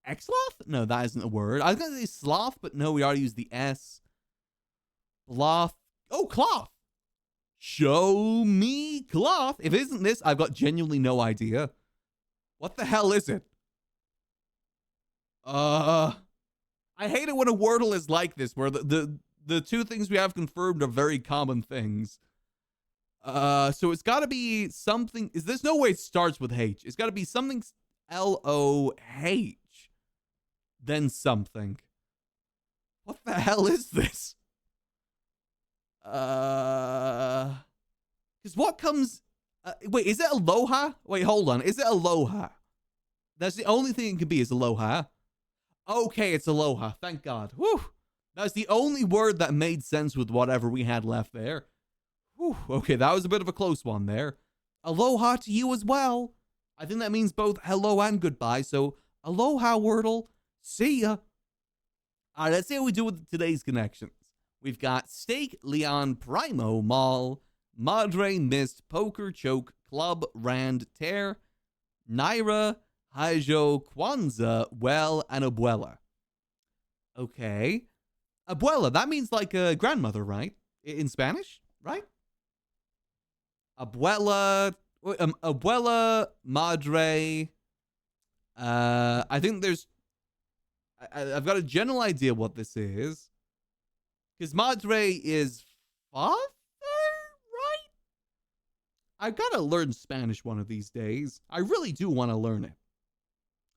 Xloth? No, that isn't a word. I was going to say sloth, but no, we already used the S. Bloth. Oh, cloth. Show me cloth. If it isn't this, I've got genuinely no idea. What the hell is it? I hate it when a Wordle is like this, where the two things we have confirmed are very common things. So it's got to be something. There's no way it starts with H. It's got to be something L-O-H. Then something. What the hell is this? Because what comes... wait, is it aloha? Wait, hold on. Is it aloha? That's the only thing it could be is aloha. Okay, it's aloha. Thank God. Whew. That's the only word that made sense with whatever we had left there. Whew. Okay, that was a bit of a close one there. Aloha to you as well. I think that means both hello and goodbye. So, aloha, Wordle. See ya. All right, let's see how we do with today's connections. We've got Steak, Leon, Primo, Mall, Madre, Mist, Poker, Choke, Club, Rand, Tear, Naira, Haijo, Kwanzaa, Well, and Abuela. Okay. Abuela, that means like a grandmother, right? In Spanish, right? Abuela, Abuela, Madre. I think there's... I've got a general idea what this is. Because Madre is father, right? I've got to learn Spanish one of these days. I really do want to learn it.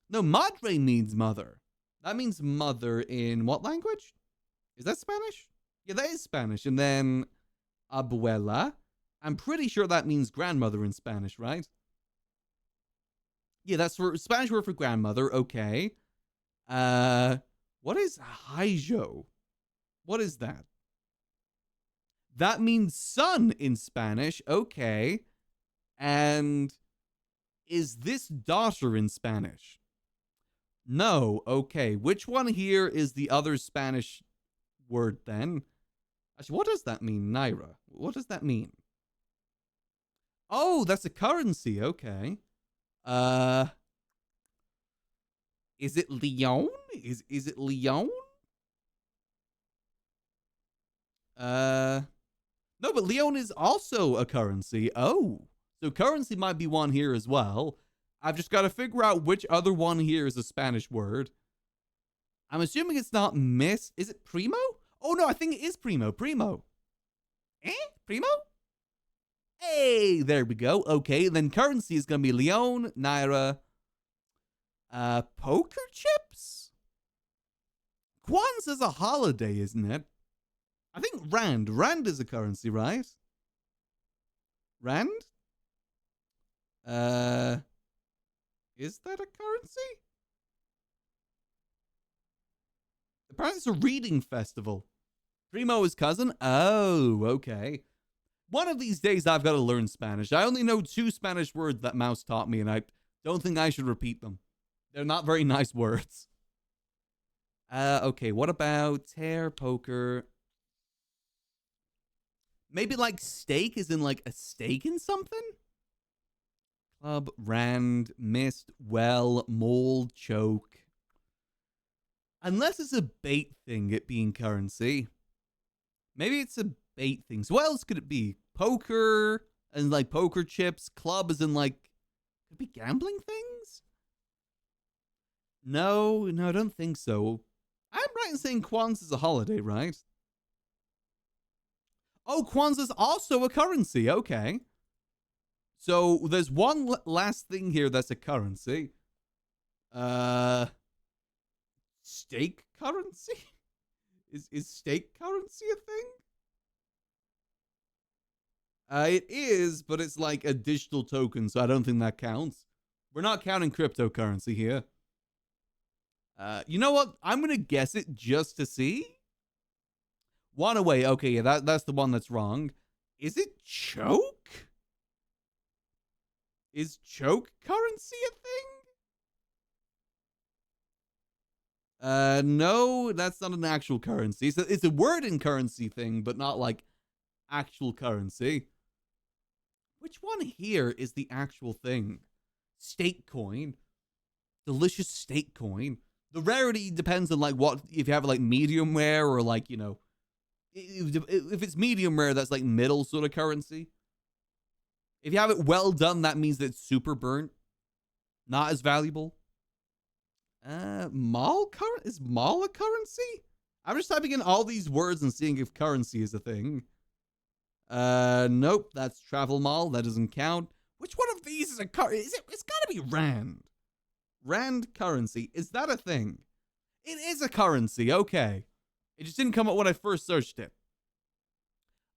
No, Madre means mother. That means mother in what language? Is that Spanish? Yeah, that is Spanish. And then Abuela. I'm pretty sure that means grandmother in Spanish, right? Yeah, that's for Spanish word for grandmother. Okay. What is Haijo? What is that? That means son in Spanish. Okay. And is this daughter in Spanish? No. Okay. Which one here is the other Spanish word then? Actually, what does that mean, Naira? What does that mean? Oh, that's a currency. Okay. Is it Leon? Is it Leon? No, but Leon is also a currency. Oh, so currency might be one here as well. I've just got to figure out which other one here is a Spanish word. I'm assuming it's not Miss. Is it Primo? Oh, no, I think it is Primo. Primo. Primo? Hey, there we go. Okay, then currency is going to be Leon, Naira, poker chips? Kwanzaa's a holiday, isn't it? I think Rand. Rand is a currency, right? Rand? Is that a currency? Apparently it's a reading festival. Primo is cousin? Oh, okay. One of these days I've got to learn Spanish. I only know 2 Spanish words that Mouse taught me, and I don't think I should repeat them. They're not very nice words. Okay, what about tear, poker? Maybe like steak is in like a steak in something? Club, Rand, Mist, Well, Mold, Choke. Unless it's a bait thing, it being currency. Maybe it's a bait thing. So what else could it be? Poker and like poker chips. Club is in like, could it be gambling things? No, I don't think so. I'm right in saying Kwanzaa's a holiday, right? Oh, Kwanzaa's also a currency. Okay. So there's one last thing here that's a currency. Steak currency? Is stake currency a thing? It is, but it's like a digital token, so I don't think that counts. We're not counting cryptocurrency here. You know what? I'm gonna guess it just to see. One away. Okay, yeah, that's the one that's wrong. Is it choke? Is choke currency a thing? No, that's not an actual currency. It's a word in currency thing, but not like actual currency. Which one here is the actual thing? Stake coin. Delicious stake coin. The rarity depends on like what, if you have like medium rare or like, you know, if it's medium rare, that's like middle sort of currency. If you have it well done, that means that it's super burnt. Not as valuable. Is mall a currency? I'm just typing in all these words and seeing if currency is a thing. Nope, that's travel mall. That doesn't count. Which one of these is a currency? It's gotta be Rand. Rand currency. Is that a thing? It is a currency. Okay. It just didn't come up when I first searched it.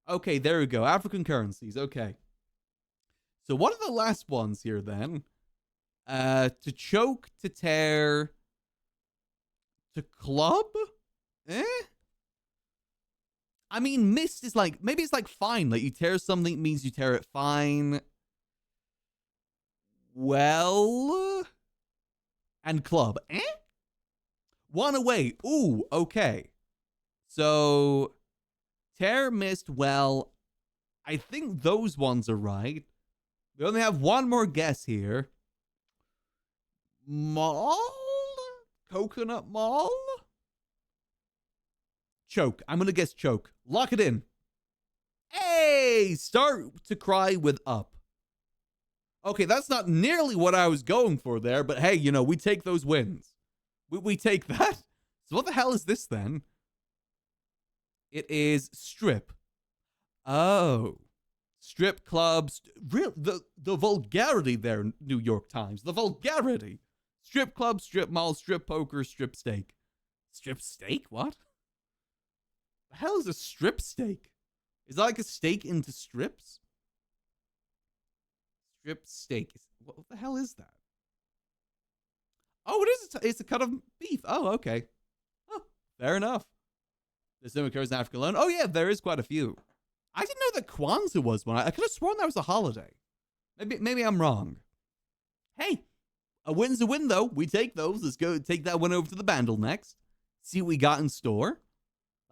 Okay, there we go. African currencies. Okay. So what are the last ones here then? To choke, to tear, to club? I mean, mist is like, maybe it's like fine. Like you tear something means you tear it fine. Well, and club. One away. Ooh, okay. So, tear, mist, well, I think those ones are right. We only have one more guess here. Mall? Coconut mall? Choke. I'm going to guess choke. Lock it in. Hey, start to cry with up. Okay, that's not nearly what I was going for there, but hey, you know, we take those wins. We take that. So what the hell is this then? It is strip. Oh. Strip clubs. Real the vulgarity there, New York Times. The vulgarity. Strip club, strip mall, strip poker, strip steak. Strip steak? What? The hell is a strip steak? Is that like a steak into strips? Strip steak. What the hell is that? Oh, it is. It's a cut of beef. Oh, okay. Oh, fair enough. This no occurs in Africa alone. Oh, yeah, there is quite a few. I didn't know that Kwanzaa was one. I could have sworn that was a holiday. Maybe I'm wrong. Hey, a win's a win, though. We take those. Let's go take that one over to the Bandle next. See what we got in store.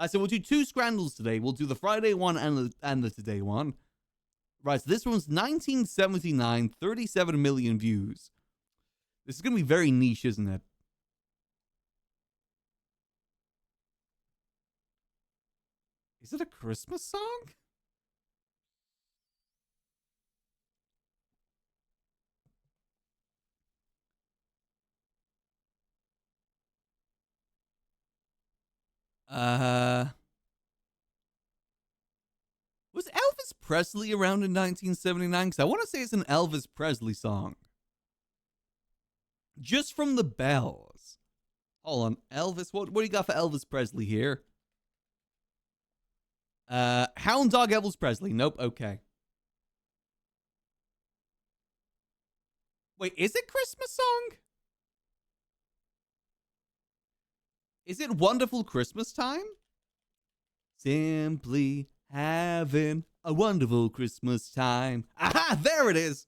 So we'll do 2 scrandles today. We'll do the Friday one and the today one. Right, so this one's 1979, 37 million views. This is going to be very niche, isn't it? Is it a Christmas song? Was Elvis Presley around in 1979? Because I want to say it's an Elvis Presley song. Just from the bells. Hold on, Elvis. What do you got for Elvis Presley here? Hound Dog Elvis Presley. Nope. Okay. Wait, is it Christmas song? Is it Wonderful Christmas Time? Simply having a wonderful Christmas time. Aha, there it is.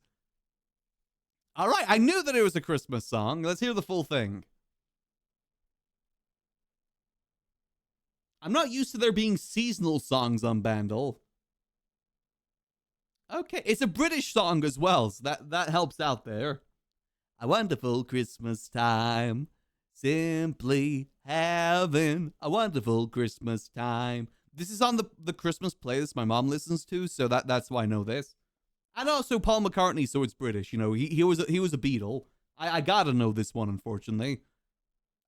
All right, I knew that it was a Christmas song. Let's hear the full thing. I'm not used to there being seasonal songs on Bandle. Okay, it's a British song as well, so that helps out there. A wonderful Christmas time. Simply having a wonderful Christmas time. This is on the Christmas playlist my mom listens to, so that's why I know this. And also Paul McCartney, so it's British. You know, he was a Beatle. I gotta know this one, unfortunately.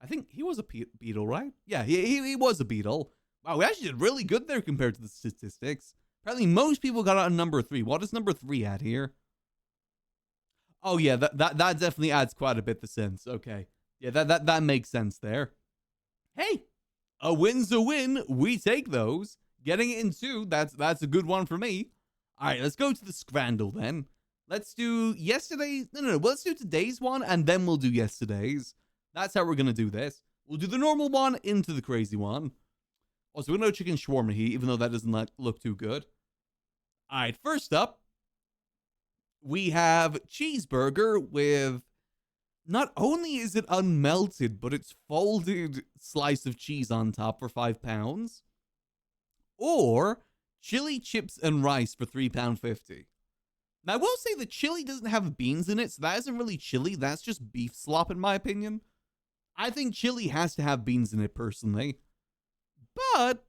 I think he was a Beatle, right? Yeah, he was a Beatle. Wow, we actually did really good there compared to the statistics. Apparently, most people got on number 3. What is number 3 at here? Oh yeah, that definitely adds quite a bit of sense. Okay, yeah, that makes sense there. Hey, A win's a win. We take those. Getting it in 2, that's a good one for me. All right, let's go to the scrandle then. Let's do yesterday's. No. Let's do today's one, and then we'll do yesterday's. That's how we're going to do this. We'll do the normal one into the crazy one. Also, we're going to chicken shawarma here, even though that doesn't look too good. All right, first up, we have cheeseburger with... Not only is it unmelted, but it's folded slice of cheese on top for £5. Or chili chips and rice for £3.50. Now, I will say the chili doesn't have beans in it, so that isn't really chili. That's just beef slop, in my opinion. I think chili has to have beans in it, personally. But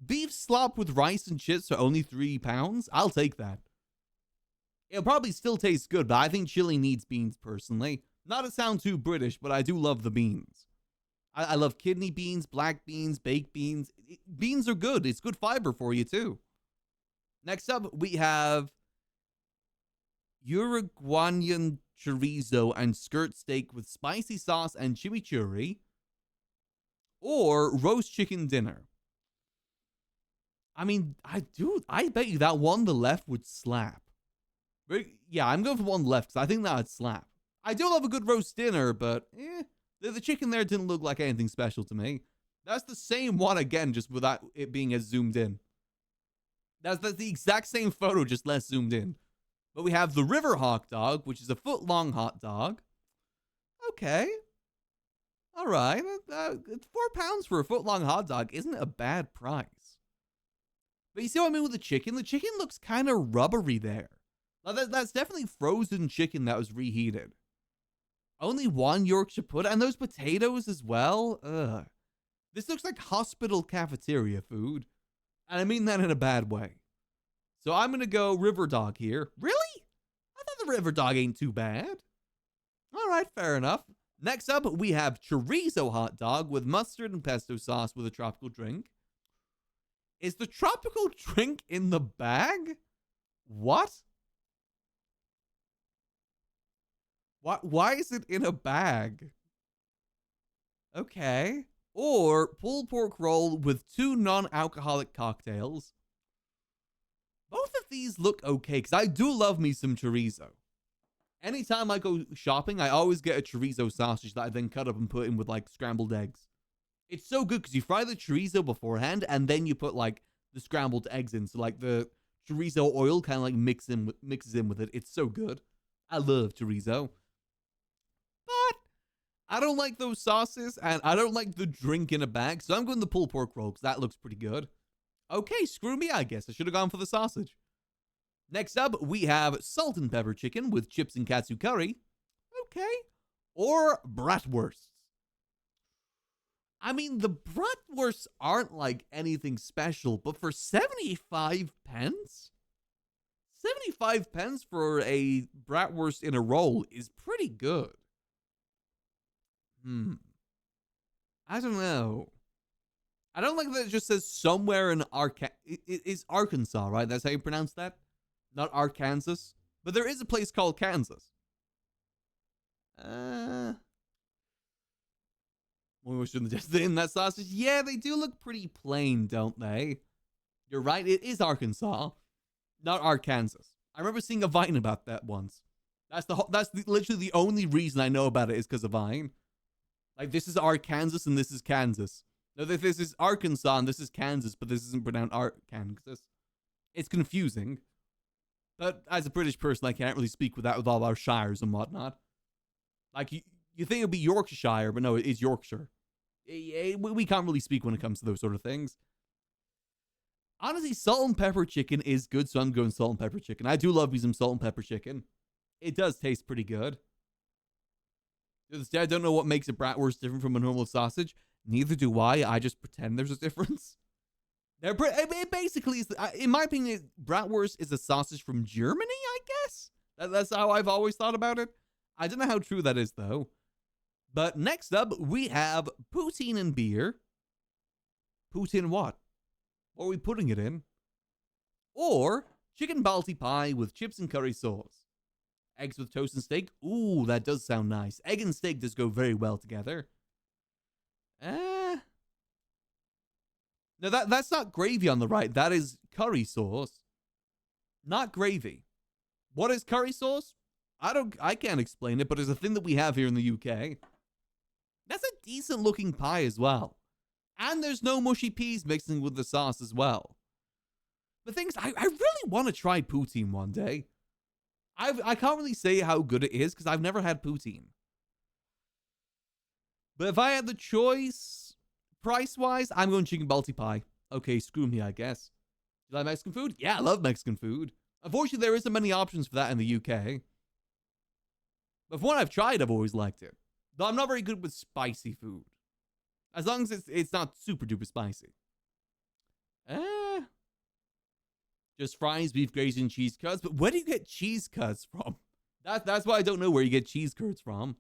beef slop with rice and chips for only £3? I'll take that. It'll probably still taste good, but I think chili needs beans, personally. Not to sound too British, but I do love the beans. I love kidney beans, black beans, baked beans. Beans are good. It's good fiber for you, too. Next up, we have Uruguayan chorizo and skirt steak with spicy sauce and chimichurri. Or roast chicken dinner. I mean, I bet you that one on the left would slap. Yeah, I'm going for one left because I think that would slap. I do love a good roast dinner, but the chicken there didn't look like anything special to me. That's the same one again, just without it being as zoomed in. That's the exact same photo, just less zoomed in. But we have the River Hawk dog, which is a foot-long hot dog. Okay. All right. £4 for a foot-long hot dog isn't a bad price. But you see what I mean with the chicken? The chicken looks kind of rubbery there. Now, that's definitely frozen chicken that was reheated. Only one Yorkshire pudding, and those potatoes as well. Ugh. This looks like hospital cafeteria food. And I mean that in a bad way. So I'm going to go River Dog here. Really? I thought the River Dog ain't too bad. All right, fair enough. Next up, we have chorizo hot dog with mustard and pesto sauce with a tropical drink. Is the tropical drink in the bag? What? Why is it in a bag? Okay. Or pulled pork roll with 2 non-alcoholic cocktails. Both of these look okay, because I do love me some chorizo. Anytime I go shopping, I always get a chorizo sausage that I then cut up and put in with, like, scrambled eggs. It's so good, because you fry the chorizo beforehand, and then you put, like, the scrambled eggs in. So, like, the chorizo oil kind of, like, mixes in with it. It's so good. I love chorizo. But I don't like those sauces, and I don't like the drink in a bag, so I'm going the pulled pork roll, because that looks pretty good. Okay, screw me, I guess. I should have gone for the sausage. Next up, we have salt and pepper chicken with chips and katsu curry. Okay. Or bratwursts. I mean, the bratwursts aren't like anything special, but for 75 pence? 75 pence for a bratwurst in a roll is pretty good. I don't know. I don't like that it just says somewhere in it's Arkansas, right? That's how you pronounce that? Not Arkansas. But there is a place called Kansas. What was in that sausage? Yeah, they do look pretty plain, don't they? You're right, it is Arkansas, not Arkansas. I remember seeing a Vine about that once. That's literally the only reason I know about it is because of Vine. Like, this is Arkansas and this is Kansas. No, this is Arkansas and this is Kansas, but this isn't pronounced Arkansas. It's confusing. But as a British person, I can't really speak with that with all our shires and whatnot. Like, you think it would be Yorkshire, but no, it's Yorkshire. We can't really speak when it comes to those sort of things. Honestly, salt and pepper chicken is good, so I'm going salt and pepper chicken. I do love me some salt and pepper chicken. It does taste pretty good. To this day, I don't know what makes a bratwurst different from a normal sausage. Neither do I. I just pretend there's a difference. It basically is, in my opinion, bratwurst is a sausage from Germany, I guess? That's how I've always thought about it. I don't know how true that is, though. But next up, we have poutine and beer. Poutine what? What are we putting it in? Or chicken balti pie with chips and curry sauce. Eggs with toast and steak. Ooh, that does sound nice. Egg and steak does go very well together. No, that's not gravy on the right. That is curry sauce, not gravy. What is curry sauce? I can't explain it, but it's a thing that we have here in the UK. That's a decent looking pie as well. And there's no mushy peas mixing with the sauce as well. The thing is, I really want to try poutine one day. I can't really say how good it is because I've never had poutine. But if I had the choice, price-wise, I'm going chicken balti pie. Okay, screw me, I guess. You like Mexican food? Yeah, I love Mexican food. Unfortunately, there isn't many options for that in the UK. But from what I've tried, I've always liked it. Though I'm not very good with spicy food. As long as it's not super duper spicy. Just fries, beef gravy, and cheese curds. But where do you get cheese curds from? That's why I don't know where you get cheese curds from.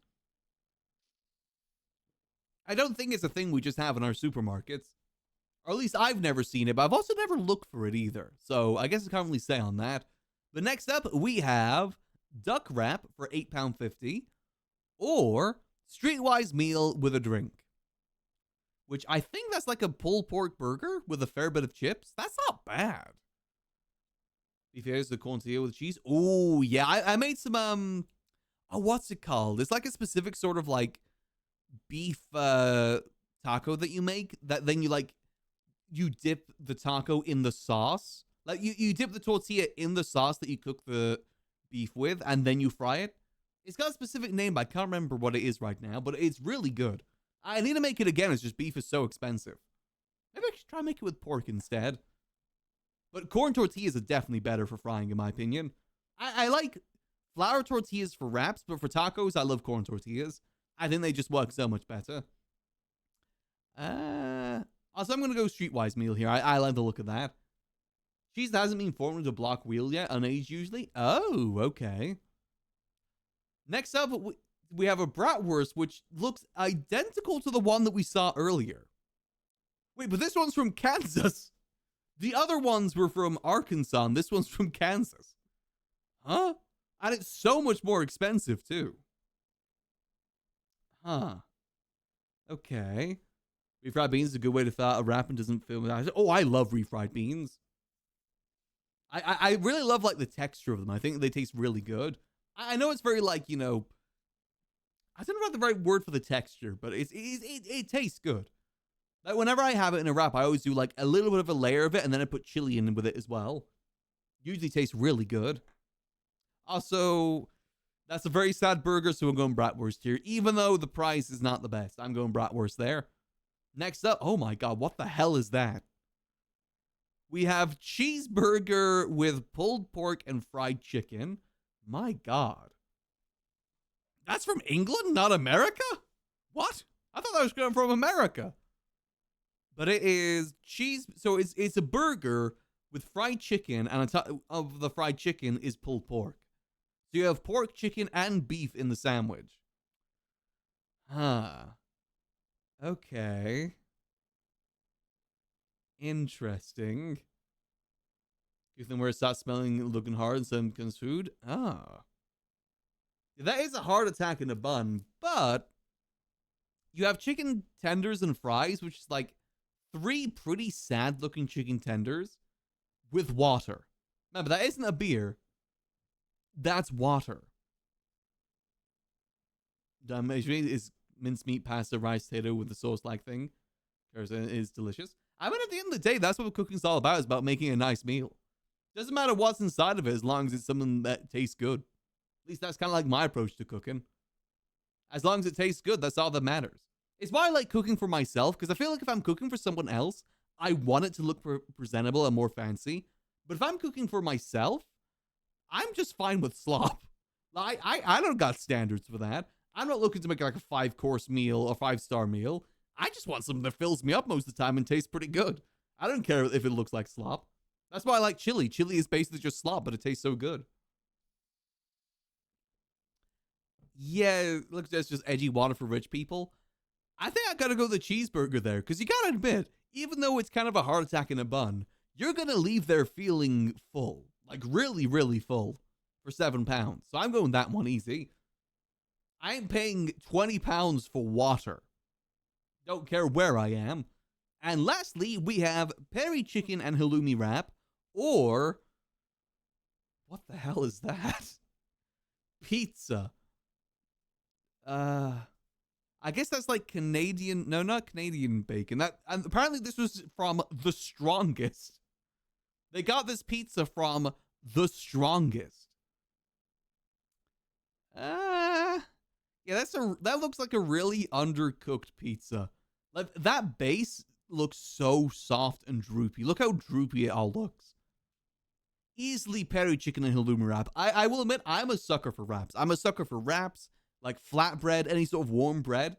I don't think it's a thing we just have in our supermarkets. Or at least I've never seen it, but I've also never looked for it either. So I guess I can't really say on that. But next up, we have duck wrap for £8.50. Or streetwise meal with a drink. Which I think that's like a pulled pork burger with a fair bit of chips. That's not bad. Beef ears, the corn tortilla with cheese. Oh, yeah. I made some, what's it called? It's like a specific sort of like beef taco that you make. That then you dip the taco in the sauce. Like you dip the tortilla in the sauce that you cook the beef with, and then you fry it. It's got a specific name, but I can't remember what it is right now, but it's really good. I need to make it again. It's just beef is so expensive. Maybe I should try and make it with pork instead. But corn tortillas are definitely better for frying, in my opinion. I like flour tortillas for wraps, but for tacos, I love corn tortillas. I think they just work so much better. Also, I'm going to go streetwise meal here. I like the look of that. Cheese hasn't been formed into a block wheel yet, unaged usually. Oh, okay. Next up, we have a bratwurst, which looks identical to the one that we saw earlier. Wait, but this one's from Kansas. The other ones were from Arkansas, and this one's from Kansas. Huh? And it's so much more expensive, too. Huh. Okay. Refried beans is a good way to thaw a wrap and doesn't feel... Oh, I love refried beans. I really love, like, the texture of them. I think they taste really good. I know it's very, like, you know... I don't know about the right word for the texture, but it tastes good. Like, whenever I have it in a wrap, I always do, like, a little bit of a layer of it, and then I put chili in with it as well. Usually tastes really good. Also, that's a very sad burger, so I'm going bratwurst here. Even though the price is not the best, I'm going bratwurst there. Next up, oh my god, what the hell is that? We have cheeseburger with pulled pork and fried chicken. My god. That's from England, not America? What? I thought that was coming from America. But it is cheese. So it's a burger with fried chicken, and on top of the fried chicken is pulled pork. So you have pork, chicken, and beef in the sandwich. Huh. Okay. Interesting. You think where it starts smelling, looking hard, and some comes food? Ah. That is a heart attack in a bun, but you have chicken tenders and fries, which is like 3 pretty sad looking chicken tenders with water. Remember, that isn't a beer. That's water. Is mincemeat, pasta, rice, potato with the sauce-like thing. It is delicious. I mean, at the end of the day, that's what cooking's all about. Is about making a nice meal. Doesn't matter what's inside of it, as long as it's something that tastes good. At least that's kind of like my approach to cooking. As long as it tastes good, that's all that matters. It's why I like cooking for myself, because I feel like if I'm cooking for someone else, I want it to look presentable and more fancy. But if I'm cooking for myself, I'm just fine with slop. I don't got standards for that. I'm not looking to make like a 5-course meal or 5-star meal. I just want something that fills me up most of the time and tastes pretty good. I don't care if it looks like slop. That's why I like chili. Chili is basically just slop, but it tastes so good. Yeah, look, that's just edgy water for rich people. I think I gotta go the cheeseburger there, because you gotta admit, even though it's kind of a heart attack in a bun, you're gonna leave there feeling full. Like really, really full for £7. So I'm going that one easy. I ain't paying £20 for water. Don't care where I am. And lastly, we have peri chicken and halloumi wrap, or what the hell is that? Pizza. I guess that's like Canadian. No, not Canadian bacon. And apparently this was from The Strongest. They got this pizza from The Strongest. Yeah, that looks like a really undercooked pizza. Like that base looks so soft and droopy. Look how droopy it all looks. Easily peri chicken and halloumi wrap. I will admit, I'm a sucker for wraps. I'm a sucker for wraps, like flatbread, any sort of warm bread.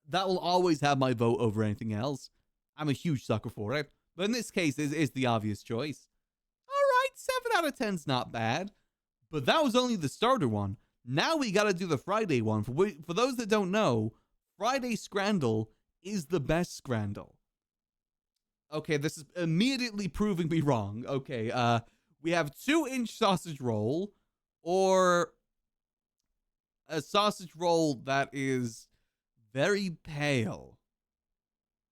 That will always have my vote over anything else. I'm a huge sucker for it. But in this case, is the obvious choice. All right, 7 out of 10's not bad. But that was only the starter one. Now we got to do the Friday one. For those that don't know, Friday Scrandle is the best Scrandle. Okay, this is immediately proving me wrong. Okay, we have 2-inch sausage roll, or a sausage roll that is very pale.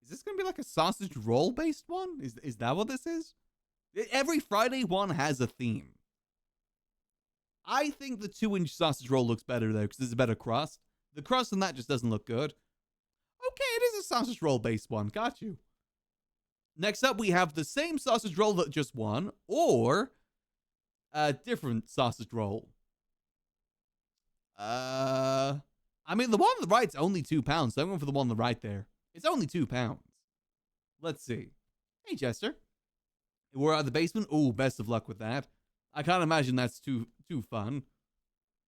Is this going to be like a sausage roll based one? Is that what this is? Every Friday one has a theme. I think the 2-inch sausage roll looks better there because there's a better crust. The crust on that just doesn't look good. Okay, it is a sausage roll based one. Got you. Next up, we have the same sausage roll that just won, or a different sausage roll. I mean, the one on the right's only £2, so I'm going for the one on the right there. It's only £2. Let's see. Hey, Jester. We're out of the basement. Oh, best of luck with that. I can't imagine that's too fun.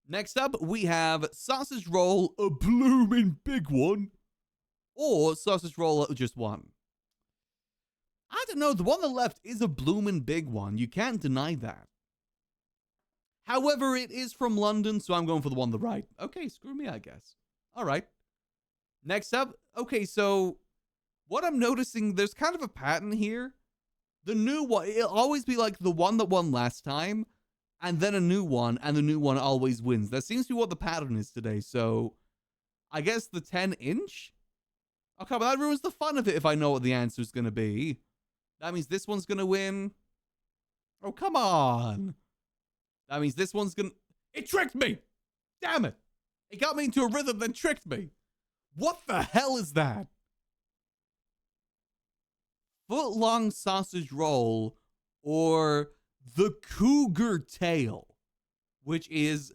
Next up, we have sausage roll, a bloomin' big one, or sausage roll just one. I don't know. The one on the left is a bloomin' big one. You can't deny that. However, it is from London, so I'm going for the one on the right. Okay, screw me, I guess. All right. Next up, okay, so what I'm noticing, there's kind of a pattern here. The new one, it'll always be like the one that won last time, and then a new one, and the new one always wins. That seems to be what the pattern is today, so I guess the 10-inch? Okay, but that ruins the fun of it if I know what the answer is going to be. That means this one's going to win. Oh, come on. That means this one's going to... It tricked me! Damn it! It got me into a rhythm, then tricked me. What the hell is that? Foot-long sausage roll, or the cougar tail, which is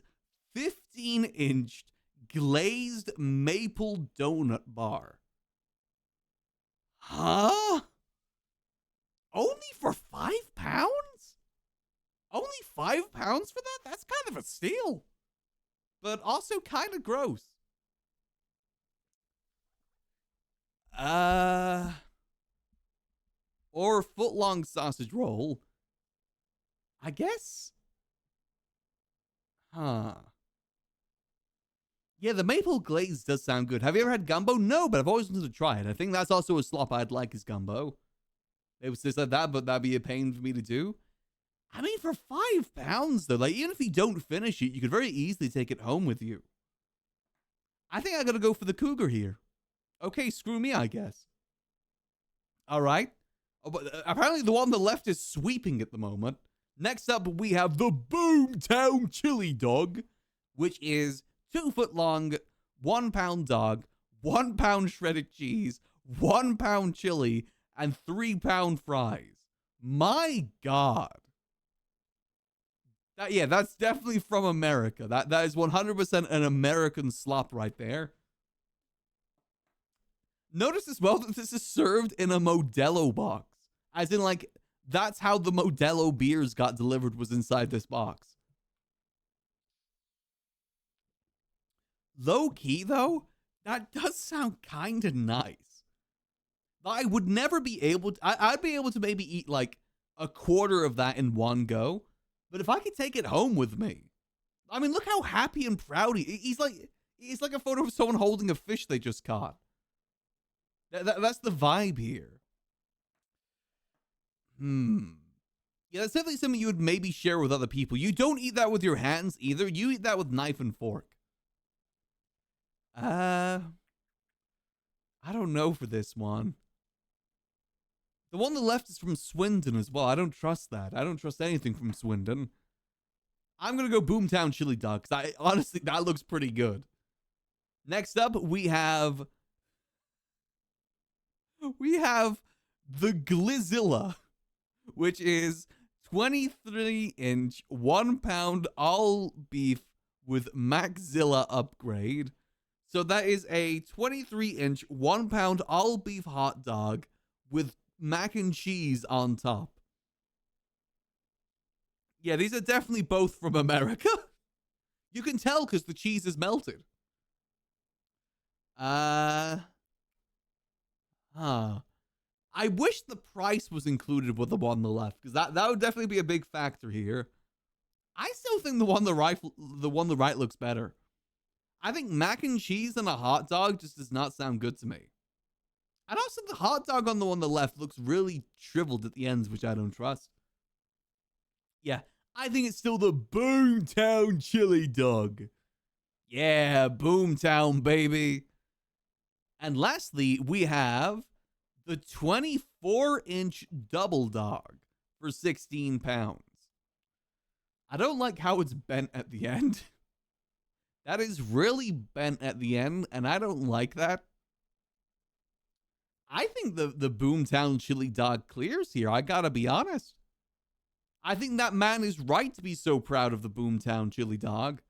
15-inch glazed maple donut bar. Huh? Only for £5? Only £5 for that? That's kind of a steal. But also kind of gross. Or foot-long sausage roll. I guess. Huh. Yeah, the maple glaze does sound good. Have you ever had gumbo? No, but I've always wanted to try it. I think that's also a slop I'd like is gumbo. It was just like that, but that'd be a pain for me to do. I mean, for £5 though, like even if you don't finish it, you could very easily take it home with you. I think I gotta go for the cougar here. Okay, screw me, I guess. All right. Oh, but apparently the one on the left is sweeping at the moment. Next up, we have the Boomtown Chili Dog, which is 2 foot long, £1 dog, £1 shredded cheese, £1 chili, and £3 fries. My God. Yeah, that's definitely from America. That is 100% an American slop right there. Notice as well that this is served in a Modelo box. As in, like, that's how the Modelo beers got delivered, was inside this box. Low key, though, that does sound kind of nice. I would never be able to... I'd be able to maybe eat, like, a quarter of that in one go. But if I could take it home with me... I mean, look how happy and proud he's like a photo of someone holding a fish they just caught. That's the vibe here. Yeah, that's definitely something you would maybe share with other people. You don't eat that with your hands either. You eat that with knife and fork. I don't know for this one. The one on the left is from Swindon as well. I don't trust that. I don't trust anything from Swindon. I'm going to go Boomtown Chili Dog because honestly, that looks pretty good. Next up, we have the Glizilla, which is 23-inch, 1 pound all beef with Maxilla upgrade. So that is a 23-inch, 1 pound all beef hot dog with mac and cheese on top. Yeah, these are definitely both from America. You can tell because the cheese is melted. I wish the price was included with the one on the left, because that would definitely be a big factor here. I still think the one on the right looks better. I think mac and cheese and a hot dog just does not sound good to me. And also the hot dog on the one on the left looks really shriveled at the ends, which I don't trust. Yeah, I think it's still the Boomtown Chili Dog. Yeah, Boomtown, baby. And lastly, we have the 24-inch double dog for 16 pounds. I don't like how it's bent at the end. That is really bent at the end, and I don't like that. I think the Boomtown Chili Dog clears here. I gotta be honest. I think that man is right to be so proud of the Boomtown Chili Dog.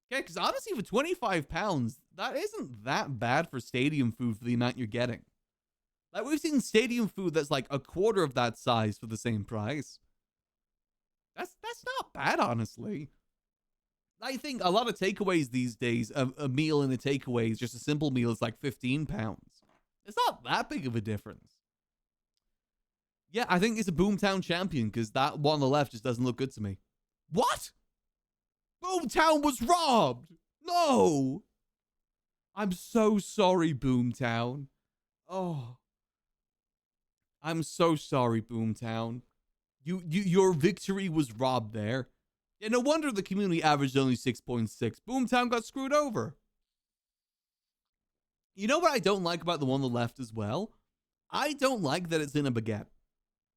Okay, because honestly, for 25 pounds, that isn't that bad for stadium food for the amount you're getting. Like, we've seen stadium food that's like a quarter of that size for the same price. That's not bad, honestly. I think a lot of takeaways these days, a meal in a takeaway is just a simple meal, is like 15 pounds. It's not that big of a difference. Yeah, I think it's a Boomtown champion because that one on the left just doesn't look good to me. What? Boomtown was robbed! No! I'm so sorry, Boomtown. Oh. I'm so sorry, Boomtown. Your victory was robbed there. Yeah, no wonder the community averaged only 6.6. Boomtown got screwed over. You know what I don't like about the one on the left as well? I don't like that it's in a baguette.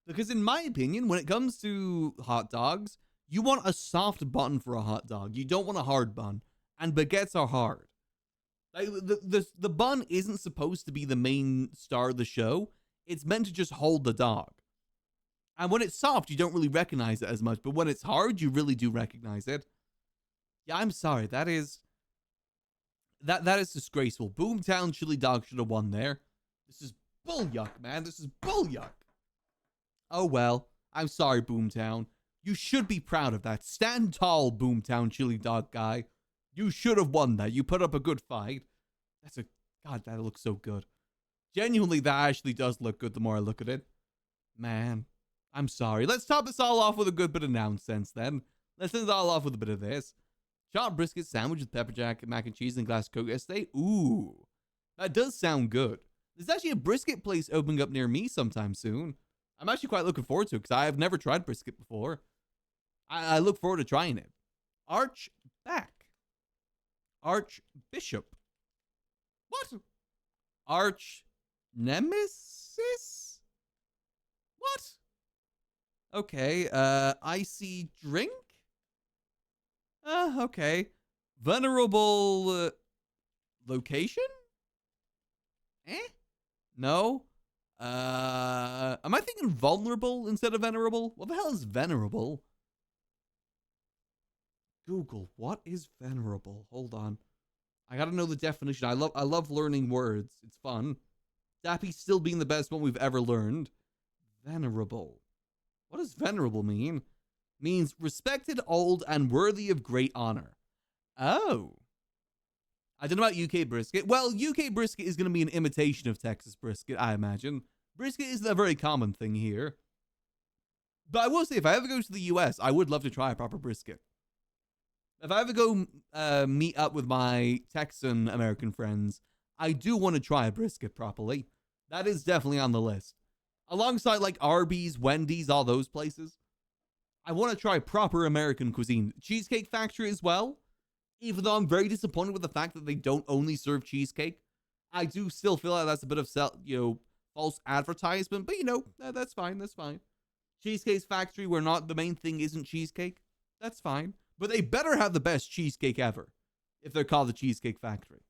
Because in my opinion, when it comes to hot dogs, you want a soft bun for a hot dog. You don't want a hard bun. And baguettes are hard. Like, the bun isn't supposed to be the main star of the show. It's meant to just hold the dog. And when it's soft, you don't really recognize it as much. But when it's hard, you really do recognize it. Yeah, I'm sorry. That is disgraceful. Boomtown Chili Dog should have won there. This is bull yuck, man. This is bull yuck. Oh, well. I'm sorry, Boomtown. You should be proud of that. Stand tall, Boomtown Chili Dog guy. You should have won that. You put up a good fight. God, that looks so good. Genuinely, that actually does look good the more I look at it. Man, I'm sorry. Let's top this all off with a good bit of nonsense then. Let's end it all off with a bit of this. Chopped brisket sandwich with pepper jack, mac and cheese, and glass Coke yesterday. Ooh, that does sound good. There's actually a brisket place opening up near me sometime soon. I'm actually quite looking forward to it because I have never tried brisket before. I look forward to trying it. Archbishop. What? Nemesis? What? Okay, icy drink? Okay. Venerable, location? No? Am I thinking vulnerable instead of venerable? What the hell is venerable? Google, what is venerable? Hold on. I gotta know the definition. I love learning words. It's fun. Dappy still being the best one we've ever learned. Venerable. What does venerable mean? Means respected, old, and worthy of great honor. Oh. I don't know about UK brisket. Well, UK brisket is going to be an imitation of Texas brisket, I imagine. Brisket isn't a very common thing here. But I will say, if I ever go to the US, I would love to try a proper brisket. If I ever go meet up with my Texan American friends, I do want to try a brisket properly. That is definitely on the list. Alongside like Arby's, Wendy's, all those places. I want to try proper American cuisine. Cheesecake Factory as well. Even though I'm very disappointed with the fact that they don't only serve cheesecake. I do still feel like that's a bit of false false advertisement, but that's fine. That's fine. Cheesecake Factory, where not the main thing isn't cheesecake. That's fine. But they better have the best cheesecake ever if they're called the Cheesecake Factory.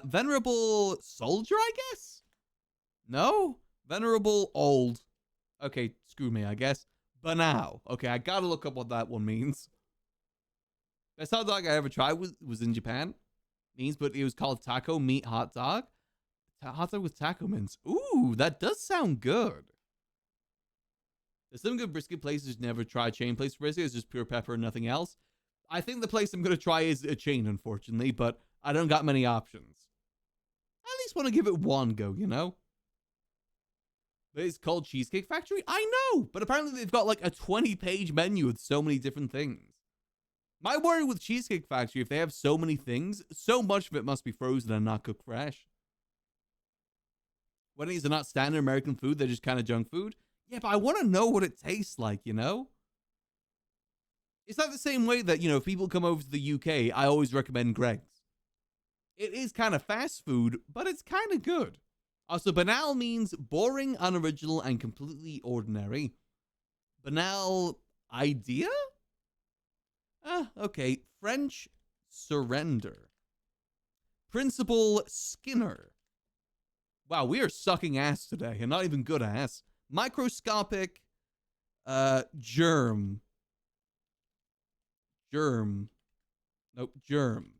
Venerable Soldier, I guess? No? Venerable Old. Okay, screw me, I guess. Banao. Okay, I gotta look up what that one means. Best hot dog I ever tried was in Japan. But it was called taco meat hot dog. Hot dog with taco mints. Ooh, that does sound good. There's some good brisket places. Never tried chain place brisket. It's just pure pepper and nothing else. I think the place I'm going to try is a chain, unfortunately, but I don't got many options. I at least want to give it one go, But it's called Cheesecake Factory? I know, but apparently they've got like a 20-page menu with so many different things. My worry with Cheesecake Factory, if they have so many things, so much of it must be frozen and not cooked fresh. Weddings are not standard American food, they're just kind of junk food. Yeah, but I want to know what it tastes like, It's not the same way that, if people come over to the UK, I always recommend Greg's. It is kind of fast food, but it's kind of good. Also, banal means boring, unoriginal, and completely ordinary. Banal idea? Okay. French surrender. Principal Skinner. Wow, we are sucking ass today, and not even good ass. Microscopic germ. Nope, germ.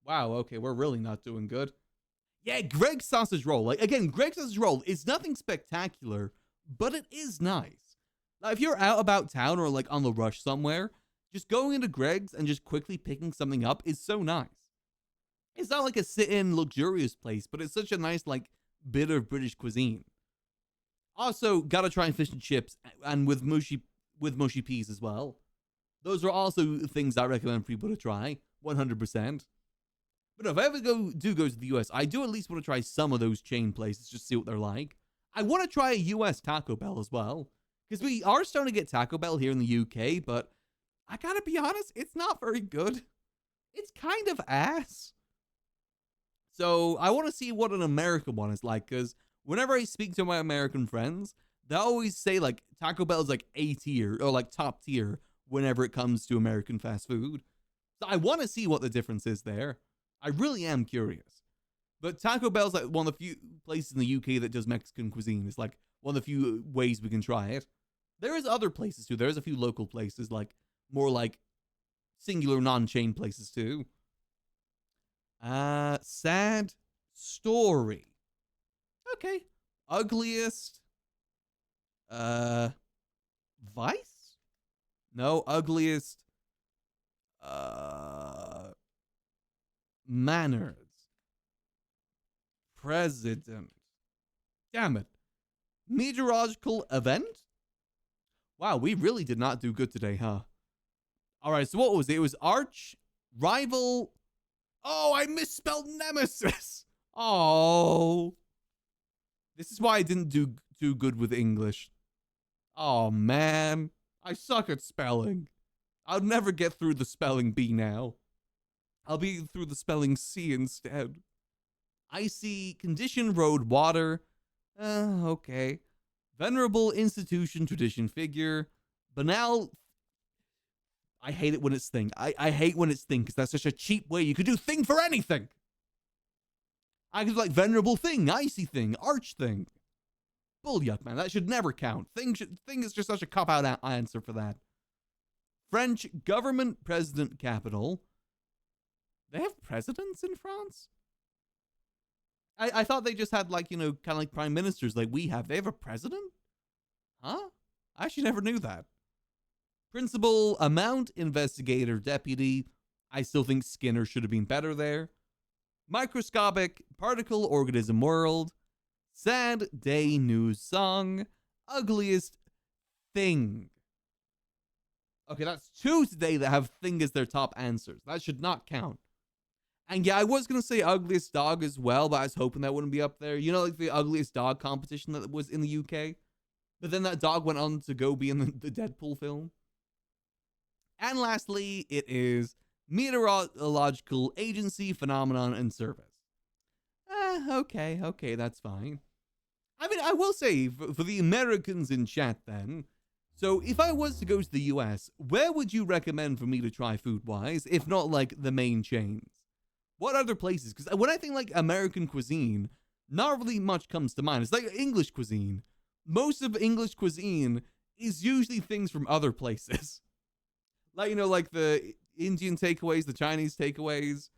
Wow, okay, we're really not doing good. Yeah, Greg's sausage roll. Again, Greg's sausage roll is nothing spectacular, but it is nice. If you're out about town or on the rush somewhere, just going into Greg's and just quickly picking something up is so nice. It's not like a sit-in luxurious place, but it's such a nice, bit of British cuisine. Also, gotta try fish and chips, and with mushy peas as well. Those are also things I recommend for people to try, 100%. But if I ever go to the US, I do at least want to try some of those chain places, just see what they're like. I want to try a US Taco Bell as well, because we are starting to get Taco Bell here in the UK, but I gotta be honest, it's not very good. It's kind of ass. So I want to see what an American one is like, because whenever I speak to my American friends, they always say Taco Bell is A tier or top tier whenever it comes to American fast food. So I want to see what the difference is there. I really am curious. But Taco Bell's one of the few places in the UK that does Mexican cuisine. It's one of the few ways we can try it. There is other places too. There's a few local places, more singular non-chain places too. Sad story. Okay. Ugliest. Vice? No, ugliest. Manners. President. Damn it. Meteorological event? Wow, we really did not do good today, huh? Alright, so what was it? It was arch, rival. Oh, I misspelled nemesis. Oh. This is why I didn't do too good with English. Oh, man. I suck at spelling. I'll never get through the spelling bee now. I'll be through the spelling C instead. Icy condition road water. Okay. Venerable institution tradition figure. Banal. I hate it when it's thing. I hate when it's thing because that's such a cheap way. You could do thing for anything. I could venerable thing, icy thing, arch thing. Bullyuck, man. That should never count. Thing is just such a cop-out answer for that. French government president capital. They have presidents in France? I thought they just had kind of like prime ministers like we have. They have a president? Huh? I actually never knew that. Principal amount investigator deputy. I still think Skinner should have been better there. Microscopic particle organism world. Sad day news song. Ugliest thing. Okay, that's two today that have thing as their top answers. That should not count. And yeah, I was going to say ugliest dog as well, but I was hoping that wouldn't be up there. The ugliest dog competition that was in the UK. But then that dog went on to go be in the Deadpool film. And lastly, it is meteorological agency, phenomenon, and service. Okay, that's fine. I mean, I will say, for the Americans in chat then, so if I was to go to the US, where would you recommend for me to try food-wise, if not, like, the main chains? What other places? Because when I think, like, American cuisine, not really much comes to mind. It's like English cuisine. Most of English cuisine is usually things from other places. Like, you know, like the Indian takeaways, the Chinese takeaways.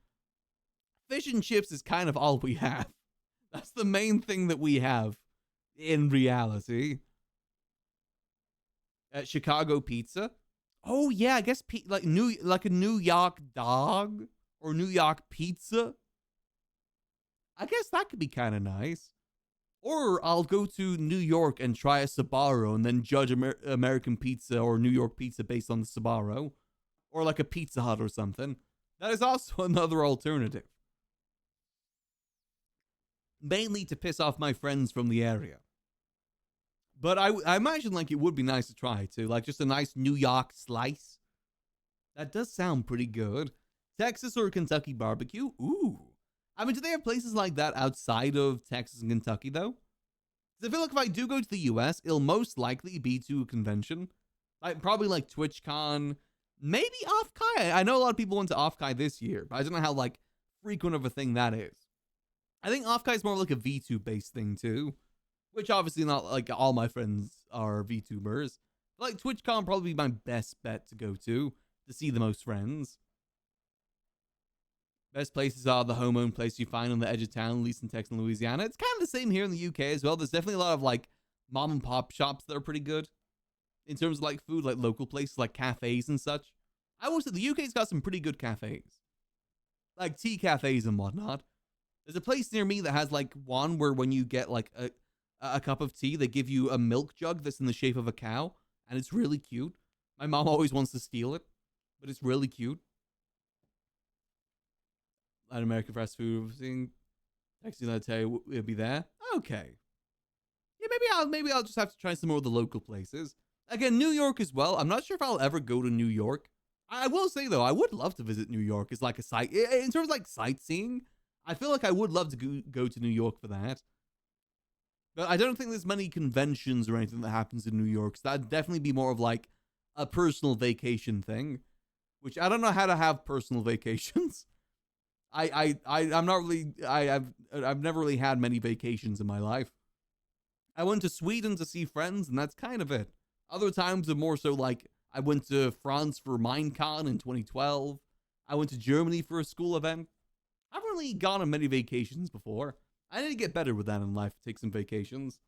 Fish and chips is kind of all we have. That's the main thing that we have in reality. Chicago pizza. Oh yeah, I guess like a New York dog or New York pizza. I guess that could be kind of nice. Or I'll go to New York and try a Sbarro and then judge American pizza or New York pizza based on the Sbarro. Or like a Pizza Hut or something. That is also another alternative. Mainly to piss off my friends from the area. But I imagine like it would be nice to try too. Like just a nice New York slice. That does sound pretty good. Texas or Kentucky barbecue? Ooh. I mean, do they have places like that outside of Texas and Kentucky, though? Because I feel like if I do go to the US, it'll most likely be to a convention. Like, probably like TwitchCon, maybe OffKai. I know a lot of people went to OffKai this year, but I don't know how, like, frequent of a thing that is. I think OffKai is more like a VTube-based thing, too. Which, obviously, not, like, all my friends are VTubers. But, like, TwitchCon probably be my best bet to go to see the most friends. Best places are the home-owned place you find on the edge of town, at least in Texas and Louisiana. It's kind of the same here in the UK as well. There's definitely a lot of, like, mom-and-pop shops that are pretty good. In terms of, like, food, like, local places, like cafes and such. I will say the UK's got some pretty good cafes. Like, tea cafes and whatnot. There's a place near me that has, like, one where when you get, like, a cup of tea, they give you a milk jug that's in the shape of a cow. And it's really cute. My mom always wants to steal it. But it's really cute. An American fast food thing. Texting, I'll tell you, it'll be there. Okay. Yeah, maybe I'll just have to try some more of the local places. Again, New York as well. I'm not sure if I'll ever go to New York. I will say though, I would love to visit New York as like a site in terms of like sightseeing. I feel like I would love to go to New York for that. But I don't think there's many conventions or anything that happens in New York. So that'd definitely be more of like a personal vacation thing, which I don't know how to have personal vacations. I'm not really, I've never really had many vacations in my life. I went to Sweden to see friends, and that's kind of it. Other times are more so like, I went to France for Minecon in 2012. I went to Germany for a school event. I haven't really gone on many vacations before. I need to get better with that in life, take some vacations.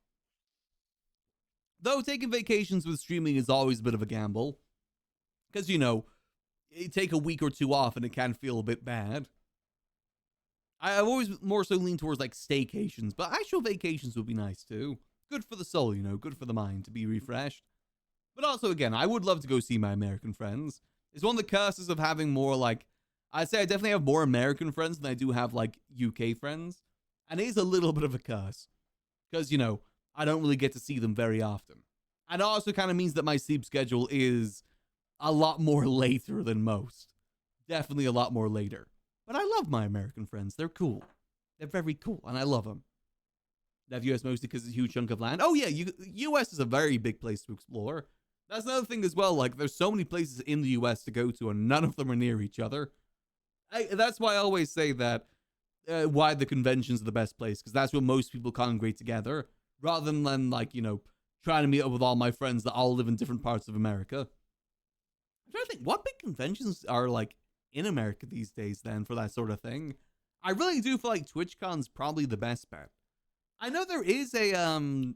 Though taking vacations with streaming is always a bit of a gamble. Because, you know, you take a week or two off and it can feel a bit bad. I've always more so leaned towards like staycations, but actual vacations would be nice too. Good for the soul, you know, good for the mind to be refreshed. But also, again, I would love to go see my American friends. It's one of the curses of having more like, I'd say I definitely have more American friends than I do have like UK friends. And it is a little bit of a curse. Because, you know, I don't really get to see them very often. And it also kind of means that my sleep schedule is a lot more later than most. Definitely a lot more later. But I love my American friends. They're cool. They're very cool, and I love them. They have US mostly because it's a huge chunk of land. Oh, yeah, US is a very big place to explore. That's another thing as well. Like, there's so many places in the US to go to, and none of them are near each other. That's why I always say that why the conventions are the best place, because that's where most people congregate together, rather than, like, you know, trying to meet up with all my friends that all live in different parts of America. I'm trying to think, what big conventions are, like, in America these days then for that sort of thing? I really do feel like TwitchCon's probably the best bet. I know there is a in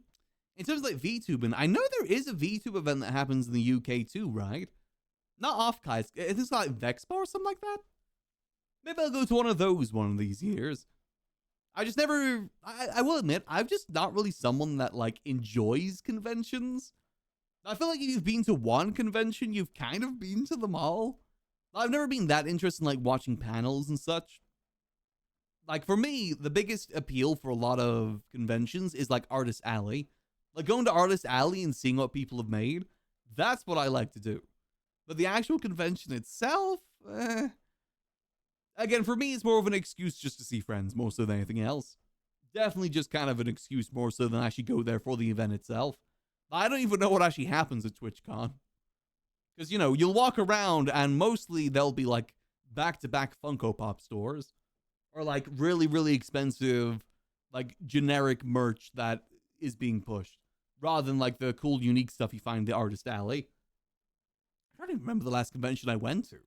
terms of like VTubing, I know there is a VTube event that happens in the UK too, right? Not OffKai, I think it's like Vexpo or something like that. Maybe I'll go to one of those one of these years. I just never, I will admit, I'm just not really someone that like enjoys conventions. I feel like if you've been to one convention, you've kind of been to them all. I've never been that interested in like watching panels and such. Like for me, the biggest appeal for a lot of conventions is like Artist Alley. Like going to Artist Alley and seeing what people have made. That's what I like to do. But the actual convention itself, again, for me, it's more of an excuse just to see friends more so than anything else. definitely just kind of an excuse more so than actually go there for the event itself. I don't even know what actually happens at TwitchCon. Because, you'll walk around and mostly they'll be like back-to-back Funko Pop stores or like really, really expensive, like generic merch that is being pushed rather than like the cool, unique stuff you find in the Artist Alley. I don't even remember the last convention I went to.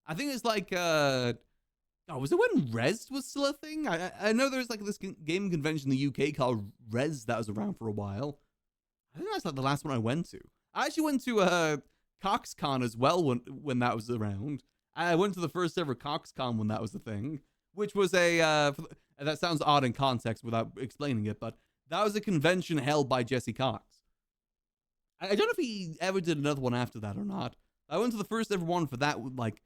I think it's like, was it when Res was still a thing? I know there's like this game convention in the UK called Res that was around for a while. I think that's like the last one I went to. I actually went to CoxCon as well when that was around. I went to the first ever CoxCon when that was a thing, which was that sounds odd in context without explaining it, but that was a convention held by Jesse Cox. I don't know if he ever did another one after that or not. I went to the first ever one for that, like,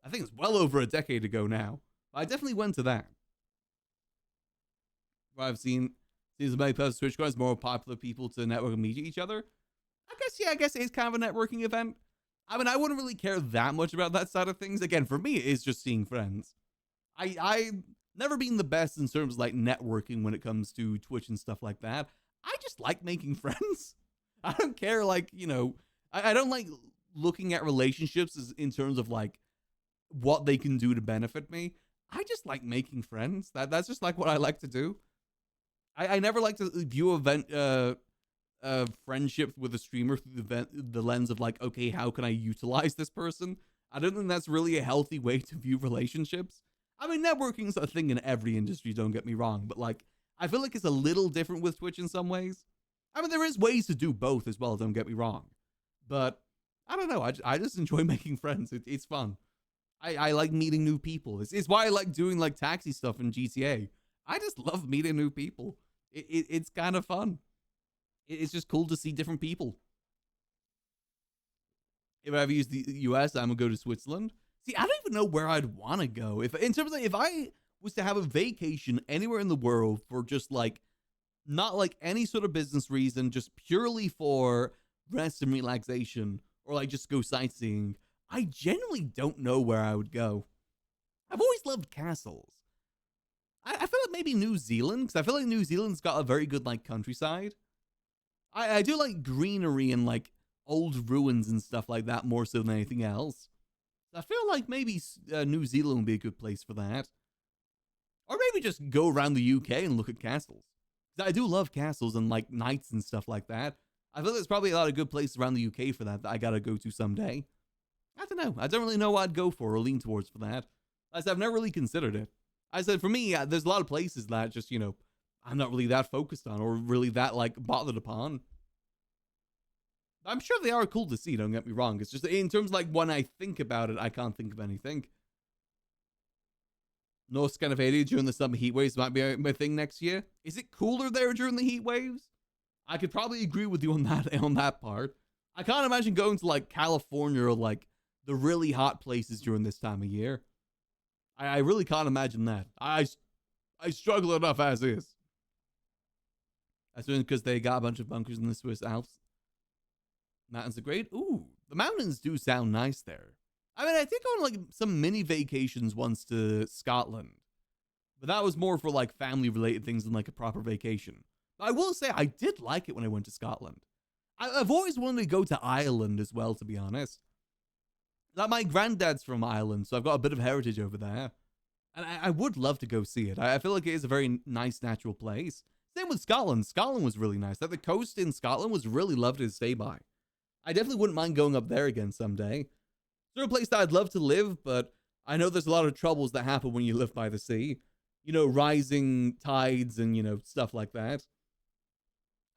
I think it's well over a decade ago now. But I definitely went to that. Where I've seen as many people Twitch guys, more popular people to network and meet each other. I guess it's kind of a networking event. I mean, I wouldn't really care that much about that side of things. Again, for me, it's just seeing friends. I've never been the best in terms of like networking when it comes to Twitch and stuff like that. I just like making friends. I don't care, like, I don't like looking at relationships as in terms of like what they can do to benefit me. I just like making friends. That's just like what I like to do. I never like to view friendship with a streamer through the lens of like, okay, how can I utilize this person? I don't think that's really a healthy way to view relationships. I mean, networking's a thing in every industry, don't get me wrong, but like, I feel like it's a little different with Twitch in some ways. I mean, there is ways to do both as well, don't get me wrong. But, I don't know, I just enjoy making friends. It's fun. I like meeting new people. It's why I like doing like taxi stuff in GTA. I just love meeting new people. It's kind of fun. It's just cool to see different people. If I ever use the US, I'm gonna go to Switzerland. See, I don't even know where I'd want to go. If I was to have a vacation anywhere in the world for just like, not like any sort of business reason, just purely for rest and relaxation, or like just go sightseeing, I genuinely don't know where I would go. I've always loved castles. I feel like maybe New Zealand, because I feel like New Zealand's got a very good like countryside. I do like greenery and like old ruins and stuff like that more so than anything else. I feel like maybe New Zealand would be a good place for that. Or maybe just go around the UK and look at castles. Because I do love castles and like knights and stuff like that. I feel there's probably a lot of good places around the UK for that I gotta go to someday. I don't know. I don't really know what I'd go for or lean towards for that. As I've never really considered it. I said, for me, there's a lot of places that just, I'm not really that focused on or really that, like, bothered upon. I'm sure they are cool to see, don't get me wrong. It's just, in terms of, like, when I think about it, I can't think of anything. North Scandinavia during the summer heat waves might be my thing next year. Is it cooler there during the heat waves? I could probably agree with you on that part. I can't imagine going to, like, California or, like, the really hot places during this time of year. I really can't imagine that. I struggle enough as is. That's because they got a bunch of bunkers in the Swiss Alps. Mountains are great. Ooh, the mountains do sound nice there. I mean, I think I went on like some mini vacations once to Scotland. But that was more for like family related things than like a proper vacation. But I will say I did like it when I went to Scotland. I've always wanted to go to Ireland as well, to be honest. Like my granddad's from Ireland, so I've got a bit of heritage over there. And I would love to go see it. I feel like it is a very nice, natural place. Same with Scotland. Scotland was really nice. Like the coast in Scotland was really lovely to stay by. I definitely wouldn't mind going up there again someday. It's a place that I'd love to live, but I know there's a lot of troubles that happen when you live by the sea. Rising tides and, stuff like that.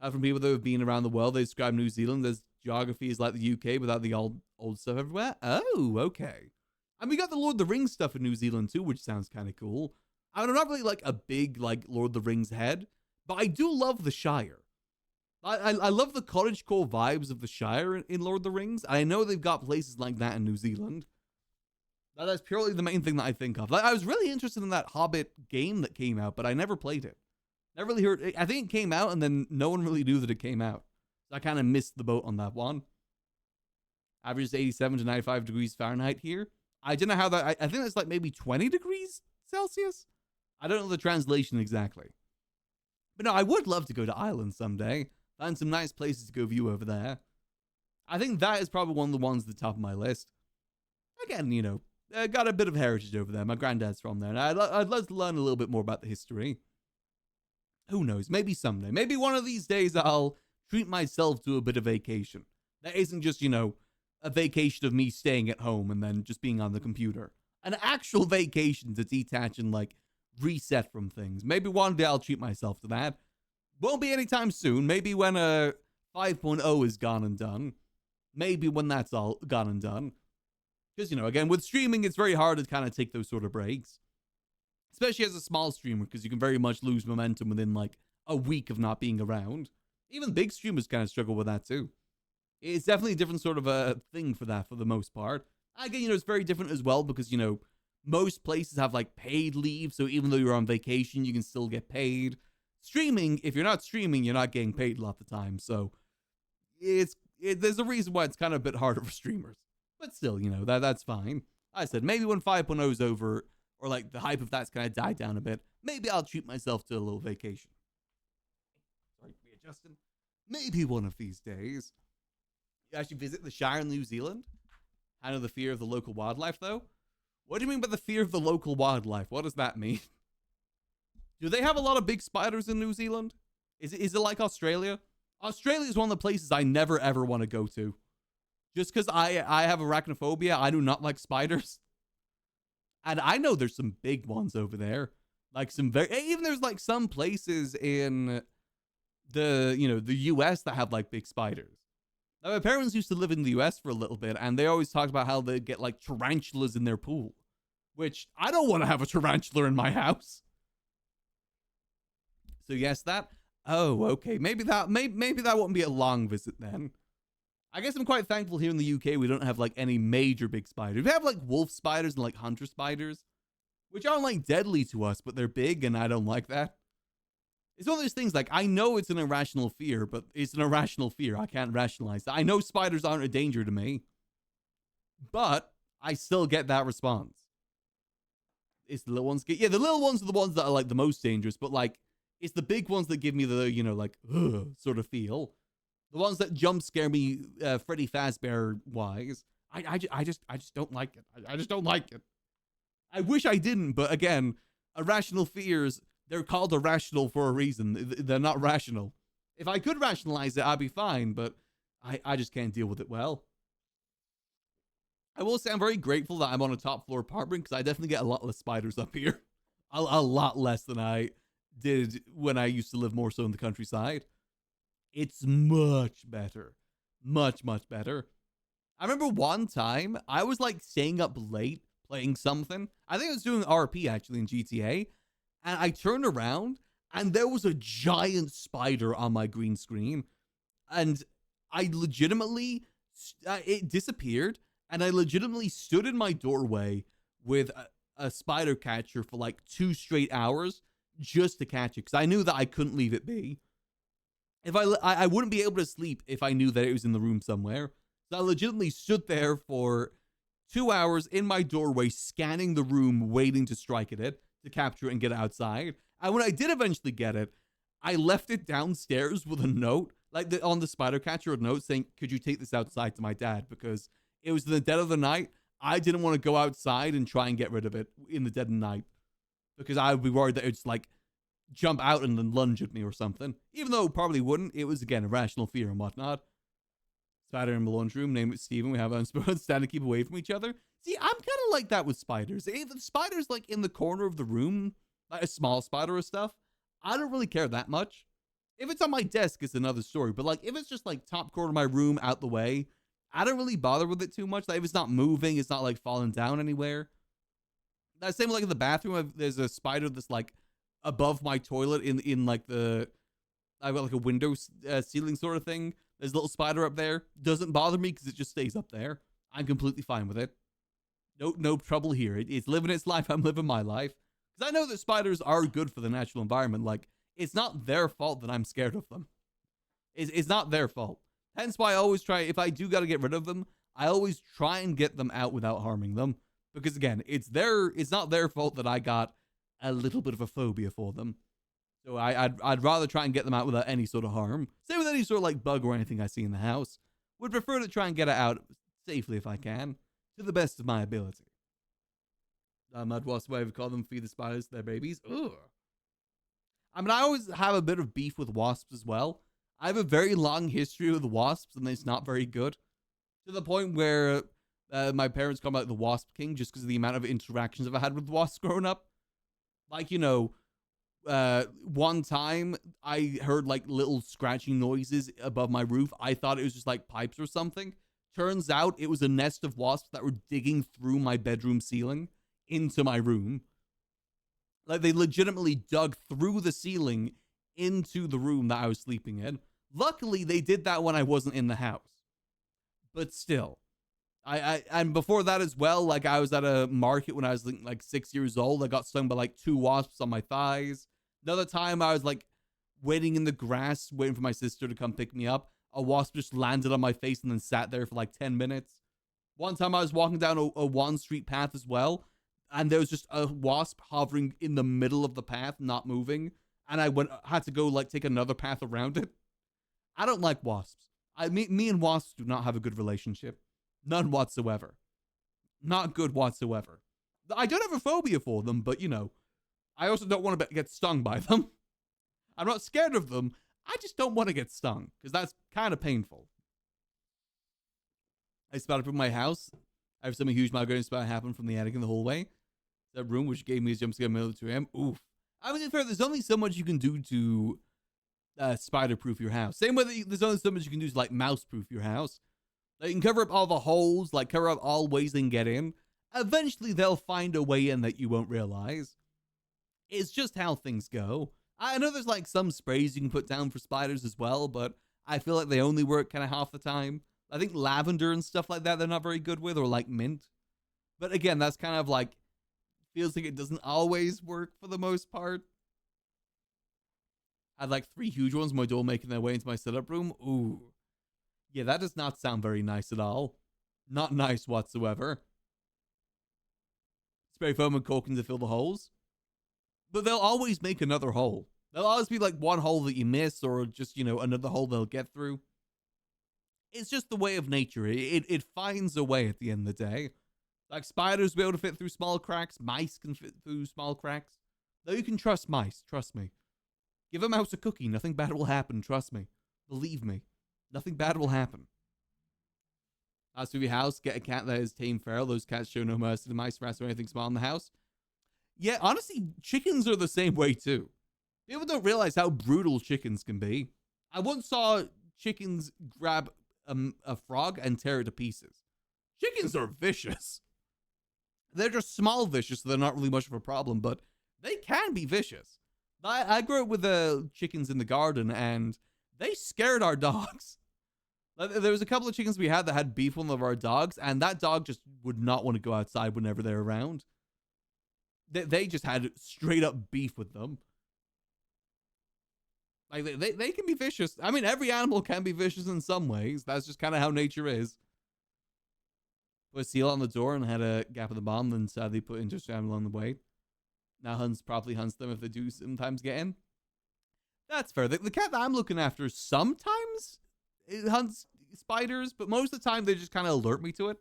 From people that have been around the world, they describe New Zealand as geography is like the UK without the old stuff everywhere. Oh, okay. And we got the Lord of the Rings stuff in New Zealand too, which sounds kind of cool. I'm not really like a big like Lord of the Rings head, but I do love the Shire. I love the cottagecore vibes of the Shire in Lord of the Rings. I know they've got places like that in New Zealand. That's purely the main thing that I think of. I was really interested in that Hobbit game that came out, but I never played it. Never really heard. I think it came out, and then no one really knew that it came out. So I kind of missed the boat on that one. Average is 87 to 95 degrees Fahrenheit here. I don't know how that. I think that's like maybe 20 degrees Celsius. I don't know the translation exactly. But no, I would love to go to Ireland someday. Find some nice places to go view over there. I think that is probably one of the ones at the top of my list. Again, got a bit of heritage over there. My granddad's from there, and I'd love to learn a little bit more about the history. Who knows? Maybe someday. Maybe one of these days I'll treat myself to a bit of vacation. That isn't just, a vacation of me staying at home and then just being on the computer. An actual vacation to detach and, reset from things. Maybe one day I'll treat myself to that. Won't be anytime soon. Maybe when 5.0 is gone and done. Maybe when that's all gone and done. Because, again, with streaming, it's very hard to kind of take those sort of breaks. Especially as a small streamer, because you can very much lose momentum within, a week of not being around. Even big streamers kind of struggle with that, too. It's definitely a different sort of a thing for that, for the most part. Again, it's very different as well, because, most places have, paid leave, so even though you're on vacation, you can still get paid. Streaming, if you're not streaming, you're not getting paid a lot of the time, so there's a reason why it's kind of a bit harder for streamers. But still, that's fine. I said, maybe when 5.0 is over, or the hype of that's kind of died down a bit, maybe I'll treat myself to a little vacation. Sorry, readjusting. Maybe one of these days. You actually visit the Shire in New Zealand? Handle the fear of the local wildlife, though? What do you mean by the fear of the local wildlife? What does that mean? Do they have a lot of big spiders in New Zealand? Is it like Australia? Australia is one of the places I never ever want to go to. Just because I have arachnophobia, I do not like spiders. And I know there's some big ones over there. Even there's some places in the US that have big spiders. Now, my parents used to live in the US for a little bit, and they always talked about how they get tarantulas in their pool. Which, I don't want to have a tarantula in my house. So yes, that. Oh, okay. Maybe that won't be a long visit then. I guess I'm quite thankful here in the UK we don't have any major big spiders. We have wolf spiders and hunter spiders, which aren't deadly to us, but they're big and I don't like that. It's one of those things I know it's an irrational fear, but it's an irrational fear. I can't rationalize that. I know spiders aren't a danger to me, but I still get that response. It's the little ones. The little ones are the ones that are the most dangerous, but it's the big ones that give me the, ugh, sort of feel. The ones that jump scare me, Freddy Fazbear wise. I just don't like it. I just don't like it. I wish I didn't, but again, irrational fears, they're called irrational for a reason. They're not rational. If I could rationalize it, I'd be fine, but I just can't deal with it well. I will say I'm very grateful that I'm on a top floor apartment because I definitely get a lot less spiders up here. A lot less than I did when I used to live more so in the countryside. It's much better. Much, much better. I remember one time I was staying up late playing something. I think I was doing RP actually in GTA. And I turned around and there was a giant spider on my green screen. And I legitimately, it disappeared. And I legitimately stood in my doorway with a spider catcher for 2 straight hours just to catch it. Because I knew that I couldn't leave it be. If I wouldn't be able to sleep if I knew that it was in the room somewhere. So I legitimately stood there for 2 hours in my doorway, scanning the room, waiting to strike at it, to capture it and get it outside. And when I did eventually get it, I left it downstairs with a note, on the spider catcher, a note saying, could you take this outside to my dad? Because it was in the dead of the night. I didn't want to go outside and try and get rid of it in the dead of night. Because I would be worried that it'd just jump out and then lunge at me or something. Even though it probably wouldn't. It was, again, a rational fear and whatnot. Spider in the lunchroom, name it Steven. We have unspoken stand to keep away from each other. See, I'm kind of like that with spiders. If the spider's in the corner of the room, a small spider or stuff, I don't really care that much. If it's on my desk, it's another story. But if it's just top corner of my room out the way, I don't really bother with it too much. If it's not moving, it's not falling down anywhere. That same in the bathroom. There's a spider that's above my toilet in the, I've got a window ceiling sort of thing. There's a little spider up there. Doesn't bother me because it just stays up there. I'm completely fine with it. No trouble here. It's living its life. I'm living my life. Because I know that spiders are good for the natural environment. It's not their fault that I'm scared of them. It's not their fault. Hence why I always try, if I do got to get rid of them, I always try and get them out without harming them. Because again, it's not their fault that I got a little bit of a phobia for them. So I'd rather try and get them out without any sort of harm. Same with any sort of like bug or anything I see in the house. Would prefer to try and get it out safely if I can, to the best of my ability. Mud wasp, whatever you call them, feed the spiders their babies. Ugh. I mean, I always have a bit of beef with wasps as well. I have a very long history with wasps, and it's not very good. To the point where my parents call me like the Wasp King just because of the amount of interactions I've had with wasps growing up. Like, you know, one time I heard like little scratching noises above my roof. I thought it was just like pipes or something. Turns out it was a nest of wasps that were digging through my bedroom ceiling into my room. Like, they legitimately dug through the ceiling into the room that I was sleeping in. Luckily, they did that when I wasn't in the house. But still, and before that as well, like, I was at a market when I was like 6 years old. I got stung by like 2 wasps on my thighs. Another time I was like waiting in the grass, waiting for my sister to come pick me up. A wasp just landed on my face and then sat there for like 10 minutes. One time I was walking down a one street path as well, and there was just a wasp hovering in the middle of the path, not moving. And I had to go like take another path around it. I don't like wasps. Me and wasps do not have a good relationship. None whatsoever. Not good whatsoever. I don't have a phobia for them, but you know, I also don't want to get stung by them. I'm not scared of them. I just don't want to get stung because that's kind of painful. I spotted from my house. I have something huge migraine spot happen from the attic in the hallway. That room, which gave me a jump scare in the middle of 2 a.m. Oof. I mean, in fair, there's only so much you can do to spider-proof your house. Same way there's only so much you can do to like mouse-proof your house. Like, you can cover up all the holes, like cover up all ways they can get in. Eventually, they'll find a way in that you won't realize. It's just how things go. I know there's like some sprays you can put down for spiders as well, but I feel like they only work kind of half the time. I think lavender and stuff like that they're not very good with, or like mint. But again, that's kind of like, feels like it doesn't always work for the most part. I had like 3 huge ones, my door making their way into my setup room. Ooh. Yeah, that does not sound very nice at all. Not nice whatsoever. Spray foam and caulking to fill the holes. But they'll always make another hole. There'll always be like one hole that you miss, or just, you know, another hole they'll get through. It's just the way of nature. It finds a way at the end of the day. Like, spiders will be able to fit through small cracks. Mice can fit through small cracks. Though you can trust mice. Trust me. Give a mouse a cookie. Nothing bad will happen. Trust me. Believe me. Nothing bad will happen. As for your house, get a cat that is tame feral. Those cats show no mercy to mice, rats, or anything small in the house. Yeah, honestly, chickens are the same way too. People don't realize how brutal chickens can be. I once saw chickens grab a frog and tear it to pieces. Chickens are vicious. They're just small vicious, so they're not really much of a problem, but they can be vicious. I grew up with chickens in the garden, and they scared our dogs. There was a couple of chickens we had that had beef with one of our dogs, and that dog just would not want to go outside whenever they're around. They just had straight up beef with them. Like, they can be vicious. I mean, every animal can be vicious in some ways. That's just kind of how nature is. Put a seal on the door and had a gap in the bottom, then sadly put interest along the way. Now hunts properly hunts them if they do sometimes get in. That's fair. The cat that I'm looking after sometimes it hunts spiders, but most of the time they just kind of alert me to it.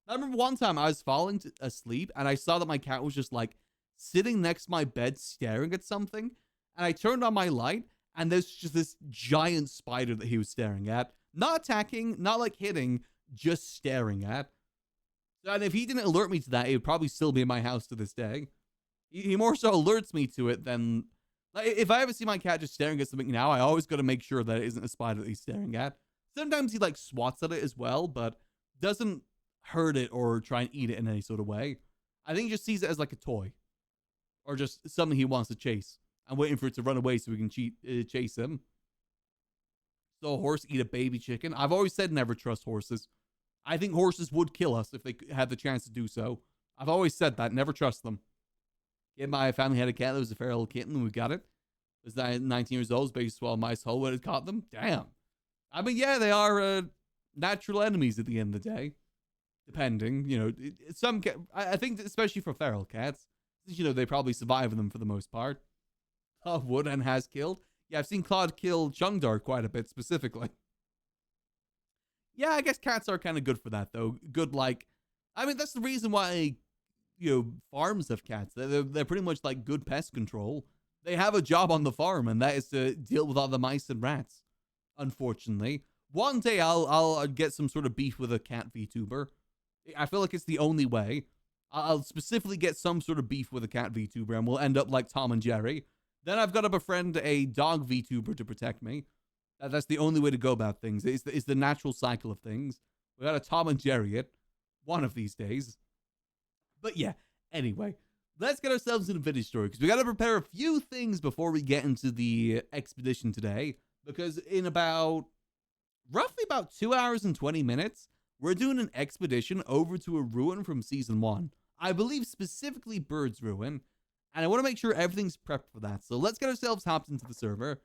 I remember one time I was falling asleep and I saw that my cat was just like sitting next to my bed staring at something, and I turned on my light and there's just this giant spider that he was staring at. Not attacking, not like hitting, just staring at. And if he didn't alert me to that, it would probably still be in my house to this day. He more so alerts me to it than... Like, if I ever see my cat just staring at something now, I always got to make sure that it isn't a spider that he's staring at. Sometimes he like swats at it as well, but doesn't hurt it or try and eat it in any sort of way. I think he just sees it as like a toy. Or just something he wants to chase. I'm waiting for it to run away so we can chase him. So a horse eat a baby chicken. I've always said never trust horses. I think horses would kill us if they had the chance to do so. I've always said that. Never trust them. Yeah, my family had a cat that was a feral kitten, and we got it. It was 19 years old. It was basically swallowed mice whole when it caught them. Damn. I mean, yeah, they are natural enemies at the end of the day. Depending, you know, I think especially for feral cats, you know, they probably survive them for the most part. would and has killed. Yeah, I've seen Claude kill Chungdar quite a bit specifically. Yeah, I guess cats are kind of good for that, though. Good, like, I mean, that's the reason why, farms have cats. They're pretty much like good pest control. They have a job on the farm, and that is to deal with all the mice and rats. Unfortunately, one day I'll get some sort of beef with a cat VTuber. I feel like it's the only way. I'll specifically get some sort of beef with a cat VTuber, and we'll end up like Tom and Jerry. Then I've got to befriend a dog VTuber to protect me. That's the only way to go about things. It's the natural cycle of things. We got to Tom and Jerry it one of these days. But yeah, anyway, let's get ourselves into vintage story, because we got to prepare a few things before we get into the expedition today. Because in roughly about 2 hours and 20 minutes, we're doing an expedition over to a ruin from season 1. I believe specifically Bird's Ruin. And I want to make sure everything's prepped for that. So let's get ourselves hopped into the server.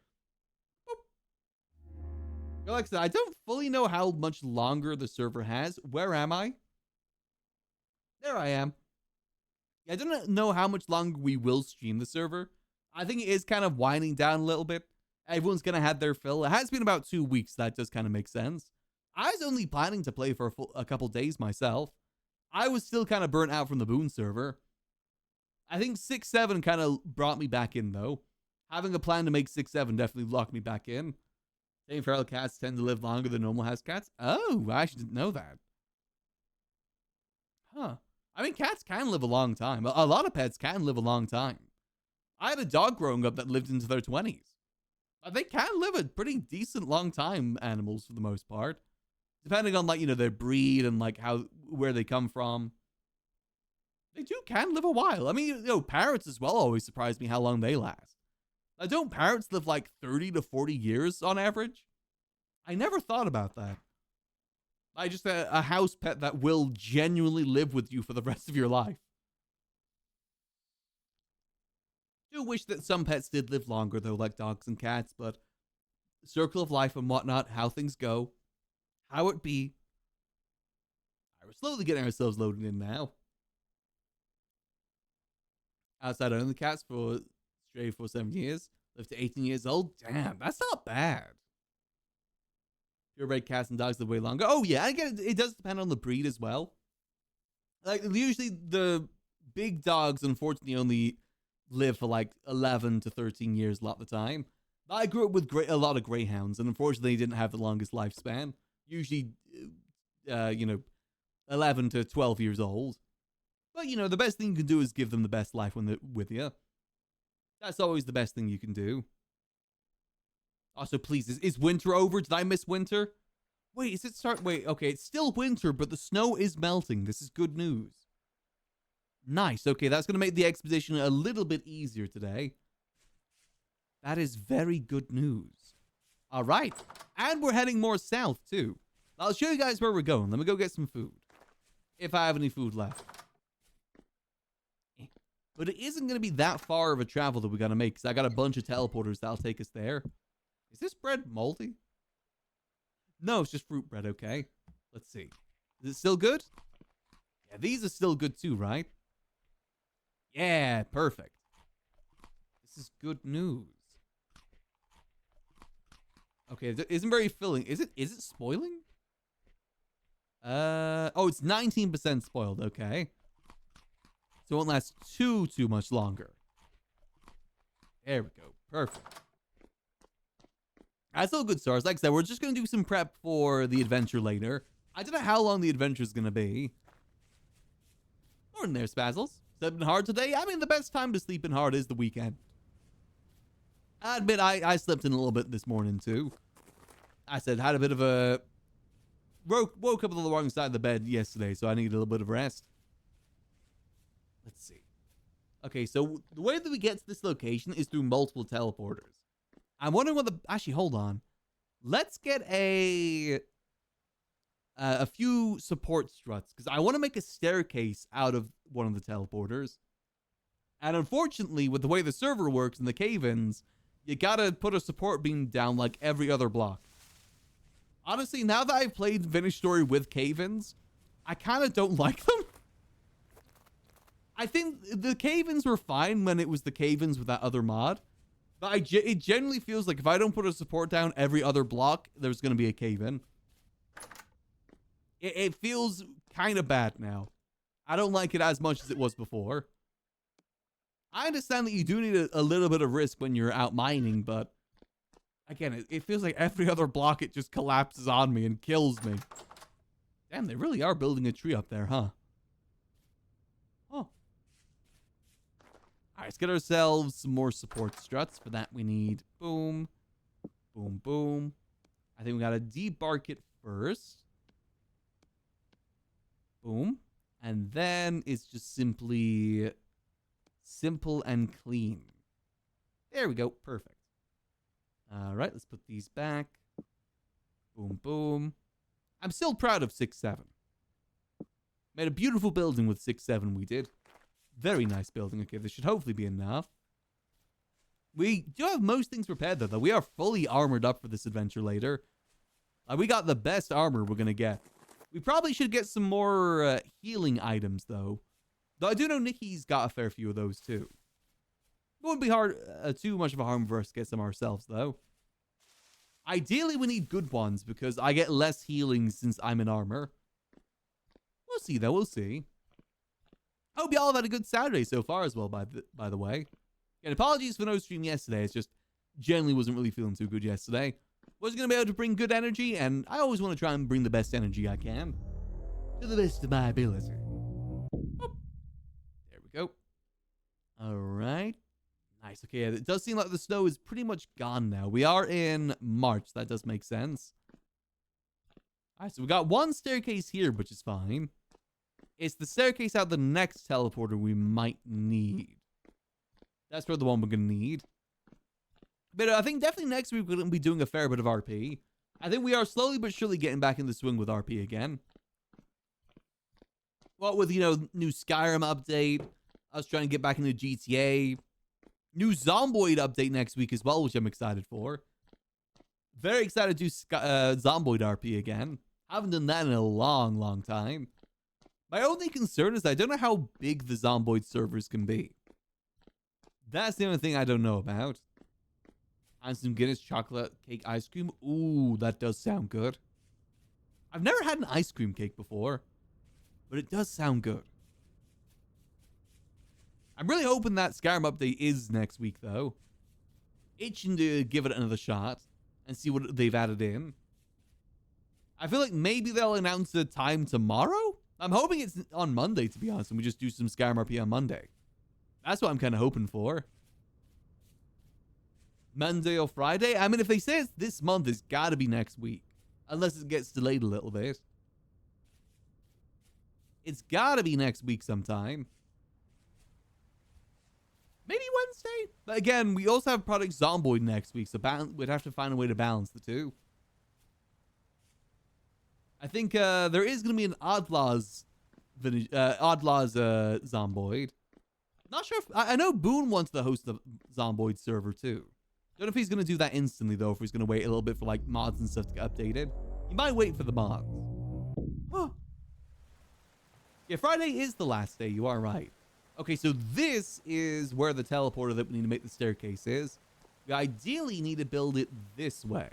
Boop. Like I said, I don't fully know how much longer the server has. Where am I? There I am. I don't know how much longer we will stream the server. I think it is kind of winding down a little bit. Everyone's going to have their fill. It has been about 2 weeks. That does kind of make sense. I was only planning to play for a couple days myself. I was still kind of burnt out from the Boon server. I think 6-7 kind of brought me back in, though. Having a plan to make 6-7 definitely locked me back in. Tame feral cats tend to live longer than normal house cats. Oh, I actually didn't know that. Huh. I mean, cats can live a long time. A lot of pets can live a long time. I had a dog growing up that lived into their 20s. They can live a pretty decent long time, animals, for the most part. Depending on, like, their breed and, like, where they come from. They can live a while. I mean, parrots as well always surprise me how long they last. Now, don't parrots live like 30 to 40 years on average? I never thought about that. I just a house pet that will genuinely live with you for the rest of your life. I do wish that some pets did live longer, though, like dogs and cats, but circle of life and whatnot, how things go, how it be. We're slowly getting ourselves loaded in now. Outside owning the cats for straight for 7 years. Lived to 18 years old. Damn, that's not bad. Purebred cats and dogs live way longer. Oh, yeah, I get it. It does depend on the breed as well. Like, usually the big dogs, unfortunately, only live for like 11 to 13 years a lot of the time. I grew up with a lot of greyhounds, and unfortunately, they didn't have the longest lifespan. Usually, 11 to 12 years old. But, the best thing you can do is give them the best life when they're with you. That's always the best thing you can do. Also, please, is winter over? Did I miss winter? Wait, is it Wait, okay, it's still winter, but the snow is melting. This is good news. Nice. Okay, that's going to make the expedition a little bit easier today. That is very good news. All right. And we're heading more south, too. I'll show you guys where we're going. Let me go get some food. If I have any food left. But it isn't going to be that far of a travel that we got to make, because I got a bunch of teleporters that'll take us there. Is this bread moldy? No, it's just fruit bread, okay. Let's see. Is it still good? Yeah, these are still good too, right? Yeah, perfect. This is good news. Okay, it isn't very filling. Is it spoiling? Oh, it's 19% spoiled, okay. So it won't last too much longer. There we go. Perfect. That's all good stars. Like I said, we're just going to do some prep for the adventure later. I don't know how long the adventure is going to be. Morning there, Spazzles. Sleeping hard today? I mean, the best time to sleep in hard is the weekend. I admit, I slept in a little bit this morning, too. I said, had a bit of a... Woke up on the wrong side of the bed yesterday, so I needed a little bit of rest. Let's see. Okay, so the way that we get to this location is through multiple teleporters. I'm wondering what the... Actually, hold on. Let's get a few support struts, because I want to make a staircase out of one of the teleporters. And unfortunately, with the way the server works and the cave-ins, you gotta put a support beam down like every other block. Honestly, now that I've played Vintage Story with cave-ins, I kind of don't like them. I think the cave-ins were fine when it was the cave-ins with that other mod. But it generally feels like if I don't put a support down every other block, there's going to be a cave-in. It feels kind of bad now. I don't like it as much as it was before. I understand that you do need a little bit of risk when you're out mining, but again, it feels like every other block it just collapses on me and kills me. Damn, they really are building a tree up there, huh? Oh. All right, let's get ourselves some more support struts. For that, we need boom, boom, boom. I think we got to debark it first. Boom. And then it's just simply simple and clean. There we go. Perfect. All right, let's put these back. Boom, boom. I'm still proud of 6-7. Made a beautiful building with 6-7 we did. Very nice building. Okay, this should hopefully be enough. We do have most things prepared, though. We are fully armored up for this adventure later. We got the best armor we're going to get. We probably should get some more healing items, though. Though I do know Nikki's got a fair few of those, too. It wouldn't be hard, too much of a harm for us to get some ourselves, though. Ideally, we need good ones, because I get less healing since I'm in armor. We'll see, though. We'll see. Hope y'all have had a good Saturday so far as well, by the way. And apologies for no stream yesterday. It's just generally wasn't really feeling too good yesterday. Wasn't going to be able to bring good energy, and I always want to try and bring the best energy I can. To the best of my ability. Oh. There we go. All right. Nice. Okay, it does seem like the snow is pretty much gone now. We are in March. That does make sense. All right, so we got one staircase here, which is fine. It's the staircase out the next teleporter we might need. That's probably the one we're going to need. But I think definitely next week we're going to be doing a fair bit of RP. I think we are slowly but surely getting back in the swing with RP again. What with, you know, new Skyrim update, us trying to get back into GTA, new Zomboid update next week as well, which I'm excited for. Very excited to do Zomboid RP again. Haven't done that in a long, long time. My only concern is I don't know how big the Zomboid servers can be. That's the only thing I don't know about. And some Guinness chocolate cake ice cream. Ooh, that does sound good. I've never had an ice cream cake before, but it does sound good. I'm really hoping that Skyrim update is next week, though. Itching to give it another shot and see what they've added in. I feel like maybe they'll announce the time tomorrow. I'm hoping it's on Monday, to be honest, and we just do some Skyrim RP on Monday. That's what I'm kind of hoping for. Monday or Friday? I mean, if they say it's this month, it's got to be next week. Unless it gets delayed a little bit. It's got to be next week sometime. Maybe Wednesday? But again, we also have Project Zomboid next week, so we'd have to find a way to balance the two. I think there is going to be an OddLaws Zomboid. Not sure if... I know Boone wants to host the Zomboid server, too. Don't know if he's going to do that instantly, though, if he's going to wait a little bit for, like, mods and stuff to get updated. He might wait for the mods. Huh. Yeah, Friday is the last day. You are right. Okay, so this is where the teleporter that we need to make the staircase is. We ideally need to build it this way.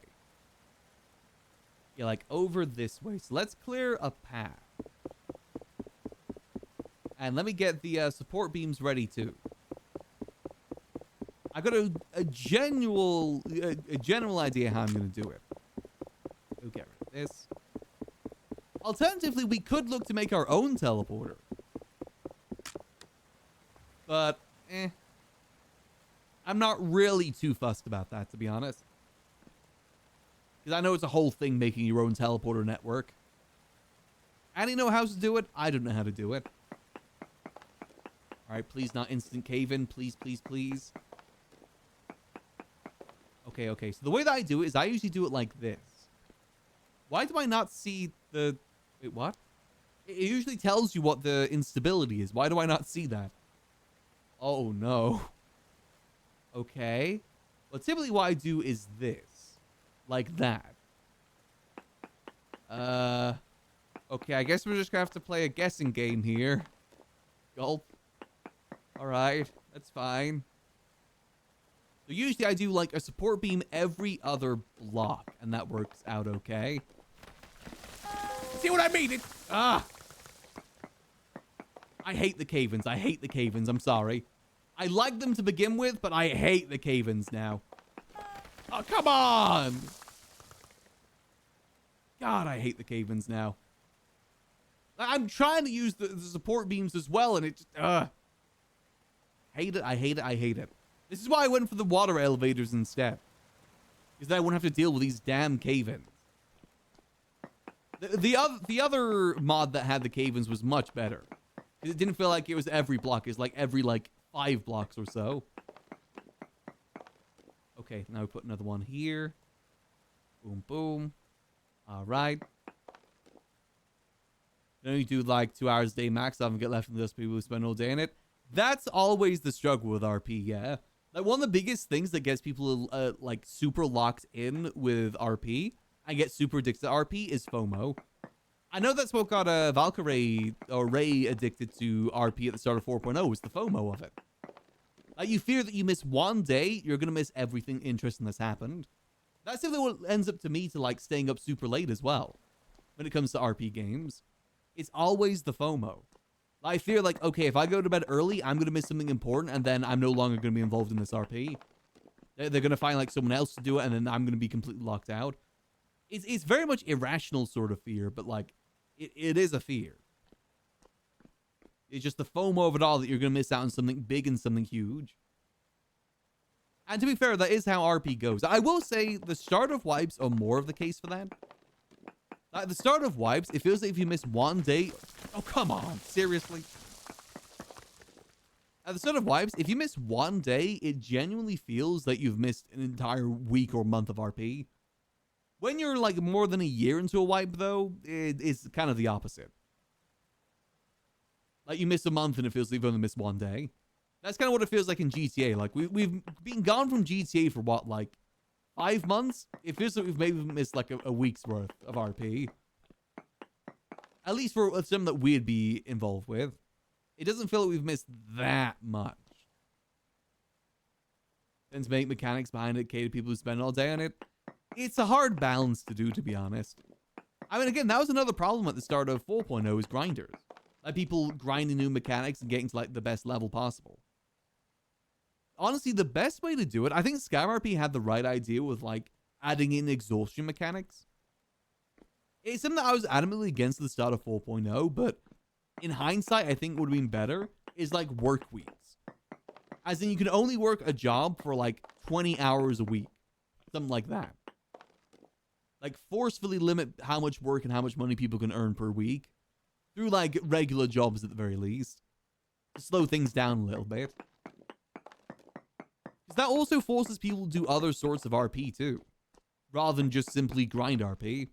Yeah, like over this way. So let's clear a path. And let me get the support beams ready, too. I got a general idea how I'm going to do it. We'll get rid of this. Alternatively, we could look to make our own teleporter. But, I'm not really too fussed about that, to be honest. Because I know it's a whole thing making your own teleporter network. Annie know how to do it. I don't know how to do it. Alright, please not instant cave-in. Please, please, please. Okay, okay. So the way that I do it is I usually do it like this. Why do I not see the... Wait, what? It usually tells you what the instability is. Why do I not see that? Oh, no. Okay. Well, typically what I do is this. Like that. Okay, I guess we're just gonna have to play a guessing game here. Gulp. Alright, that's fine. So usually I do like a support beam every other block, and that works out okay. See what I mean? I hate the cave-ins. I hate the cave-ins. I'm sorry. I like them to begin with, but I hate the cave-ins now. Oh, come on! God, I hate the cave-ins now. I'm trying to use the support beams as well, and it just, hate it, I hate it, I hate it. This is why I went for the water elevators instead. Because then I wouldn't have to deal with these damn cave-ins. The other mod that had the cave-ins was much better. It didn't feel like it was every block. It was like every, 5 blocks or so. Okay, now we put another one here. Boom, boom. All right. Then you do 2 hours a day max. I haven't get left in those people who spend all day in it. That's always the struggle with RP, yeah. One of the biggest things that gets people super locked in with RP and get super addicted to RP is FOMO. I know that's what got Valkyrie or Ray addicted to RP at the start of 4.0 was the FOMO of it. You fear that you miss one day, you're gonna miss everything interesting that's happened. That's simply what ends up to me to staying up super late as well. When it comes to RP games, it's always the FOMO. I fear okay, if I go to bed early, I'm gonna miss something important, and then I'm no longer gonna be involved in this RP. They're gonna find someone else to do it, and then I'm gonna be completely locked out. It's very much irrational sort of fear, but it is a fear. It's just the FOMO of it all that you're gonna miss out on something big and something huge. And to be fair, that is how RP goes. I will say the start of wipes are more of the case for that. At the start of wipes, it feels like if you miss one day... Oh, come on. Seriously? At the start of wipes, if you miss one day, it genuinely feels like you've missed an entire week or month of RP. When you're more than a year into a wipe, though, it's kind of the opposite. You miss a month and it feels like you've only missed one day. That's kind of what it feels like in GTA. We've been gone from GTA for what, 5 months? It feels like we've maybe missed a week's worth of RP. At least for some that we'd be involved with. It doesn't feel like we've missed that much. Then to make mechanics behind it cater to people who spend all day on it. It's a hard balance to do, to be honest. I mean, again, that was another problem at the start of 4.0 is grinders. People grinding new mechanics and getting to the best level possible. Honestly, the best way to do it, I think ScamRP had the right idea with adding in exhaustion mechanics. It's something that I was adamantly against at the start of 4.0, but in hindsight, I think would have been better is work weeks. As in, you can only work a job for 20 hours a week. Something like that. Forcefully limit how much work and how much money people can earn per week. Through regular jobs at the very least. To slow things down a little bit. Because that also forces people to do other sorts of RP too. Rather than just simply grind RP.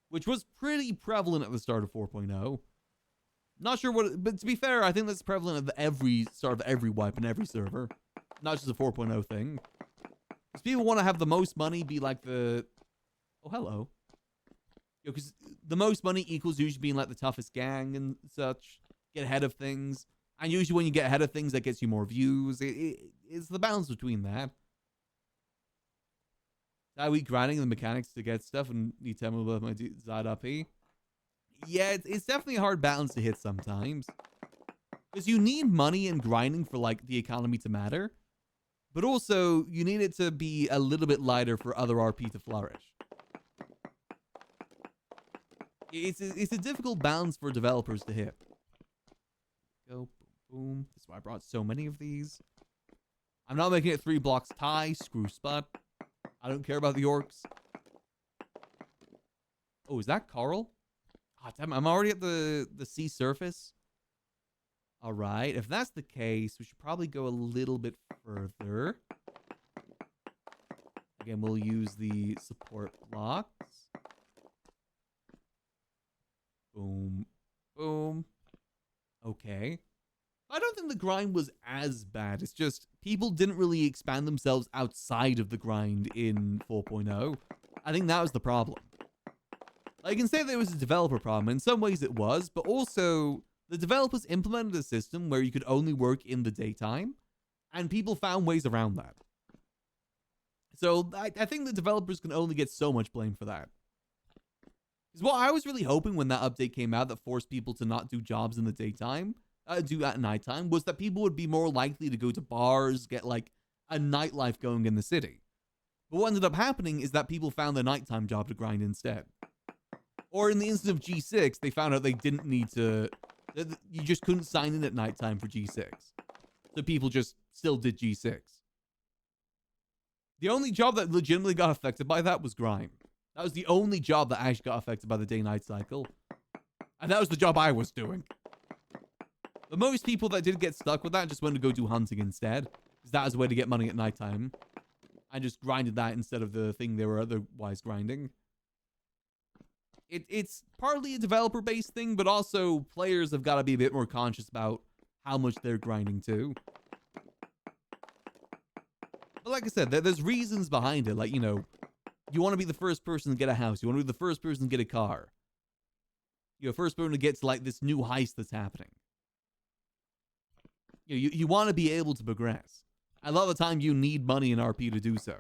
Which was pretty prevalent at the start of 4.0. Not sure what, but to be fair, I think that's prevalent at every start of every wipe in every server. Not just a 4.0 thing. Because people want to have the most money be the... Oh, hello. Because the most money equals usually being the toughest gang and such. Get ahead of things. And usually when you get ahead of things, that gets you more views. It's the balance between that. Are we grinding the mechanics to get stuff and you tell me about my desired RP? Yeah, it's definitely a hard balance to hit sometimes. Because you need money and grinding for the economy to matter. But also, you need it to be a little bit lighter for other RP to flourish. It's a difficult balance for developers to hit. Go, boom, boom. That's why I brought so many of these. I'm not making it 3 blocks tie. Screw Spot. I don't care about the orcs. Oh, is that coral? Oh, damn, I'm already at the sea surface. All right. If that's the case, we should probably go a little bit further. Again, we'll use the support blocks. Boom. Boom. Okay. I don't think the grind was as bad. It's just people didn't really expand themselves outside of the grind in 4.0. I think that was the problem. I can say that it was a developer problem. In some ways it was, but also the developers implemented a system where you could only work in the daytime. And people found ways around that. So I think the developers can only get so much blame for that. Because what I was really hoping when that update came out that forced people to not do jobs in the daytime, do at nighttime, was that people would be more likely to go to bars, get like a nightlife going in the city. But what ended up happening is that people found the nighttime job to grind instead. Or in the instance of G6, they found out they didn't need to, you just couldn't sign in at nighttime for G6. So people just still did G6. The only job that legitimately got affected by that was grind. That was the only job that actually got affected by the day-night cycle. And that was the job I was doing. But most people that did get stuck with that just went to go do hunting instead. Because that was a way to get money at nighttime. I just grinded that instead of the thing they were otherwise grinding. It's partly a developer-based thing, but also players have got to be a bit more conscious about how much they're grinding too. But like I said, there's reasons behind it. Like, you know, you want to be the first person to get a house. You want to be the first person to get a car. You're the first person to get to, like, this new heist that's happening. You want to be able to progress. A lot of the time, you need money in RP to do so.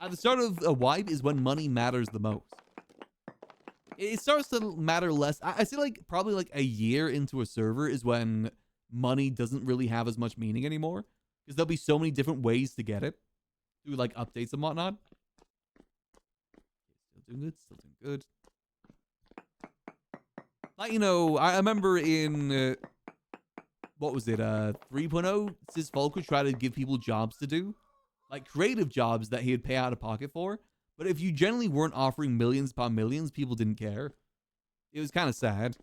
At the start of a wipe is when money matters the most. It starts to matter less. I say, like, probably, like, a year into a server is when money doesn't really have as much meaning anymore. Because there'll be so many different ways to get it. Through, like, updates and whatnot. Still doing good. Still doing good. Like, you know, I remember in... what was it? 3.0? Sis Volker tried to give people jobs to do. Like, creative jobs that he would pay out of pocket for. But if you generally weren't offering millions upon millions, people didn't care. It was kind of sad.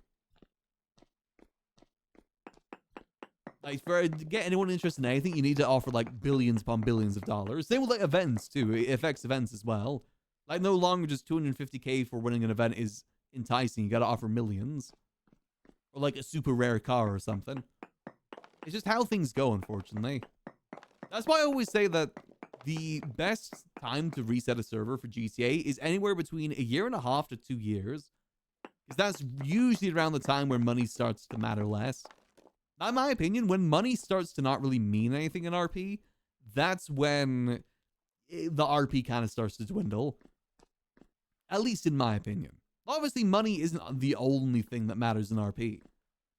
Like, to get anyone interested in anything, you need to offer, like, billions upon billions of dollars. Same with, like, events, too. It affects events as well. Like, no longer just 250k for winning an event is enticing. You gotta offer millions. Or, like, a super rare car or something. It's just how things go, unfortunately. That's why I always say that the best time to reset a server for GTA is anywhere between a year and a half to 2 years. Because that's usually around the time where money starts to matter less. Now, in my opinion, when money starts to not really mean anything in RP, that's when the RP kind of starts to dwindle. At least in my opinion. Obviously, money isn't the only thing that matters in RP.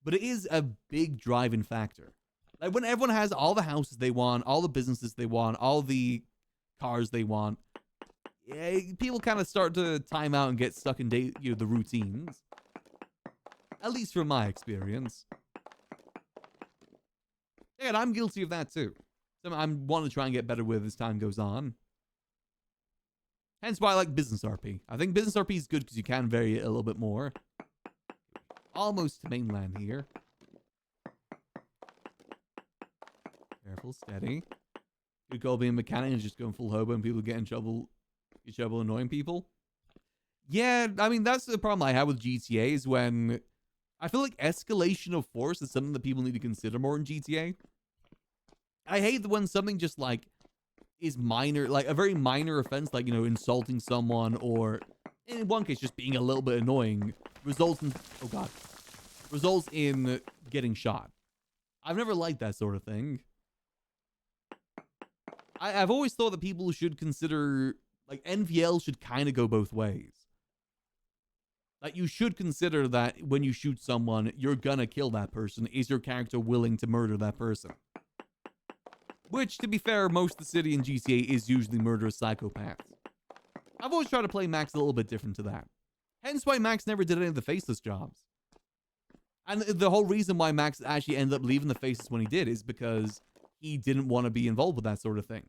But it is a big driving factor. Like, when everyone has all the houses they want, all the businesses they want, all the cars they want, people kind of start to time out and get stuck in the routines. At least from my experience. Yeah, and I'm guilty of that too. So I'm wanting to try and get better with as time goes on. Hence why I like business RP. I think business RP is good because you can vary it a little bit more. Almost to mainland here. Careful, steady. Good call being a mechanic and just going full hobo and people get in trouble annoying people. Yeah, I mean, that's the problem I have with GTA is when I feel like escalation of force is something that people need to consider more in GTA. I hate when something just, like, is minor, like a very minor offense, like, you know, insulting someone or, in one case, just being a little bit annoying, results in getting shot. I've never liked that sort of thing. I've always thought that people should consider, like, NVL should kind of go both ways. Like, you should consider that when you shoot someone, you're gonna kill that person. Is your character willing to murder that person? Which, to be fair, most of the city in GTA is usually murderous psychopaths. I've always tried to play Max a little bit different to that. Hence why Max never did any of the faceless jobs. And the whole reason why Max actually ended up leaving the faces when he did is because he didn't want to be involved with that sort of thing.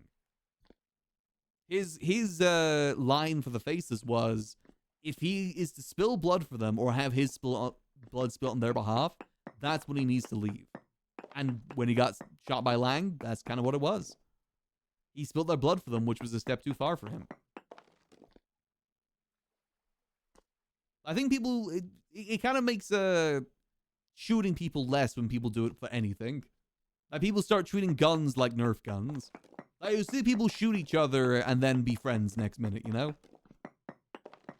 His line for the faces was, if he is to spill blood for them or have his blood spilt on their behalf, that's when he needs to leave. And when he got shot by Lang, that's kind of what it was. He spilled their blood for them, which was a step too far for him. I think people, it kind of makes shooting people less when people do it for anything. Like, people start treating guns like Nerf guns. Like, you see people shoot each other and then be friends next minute, you know?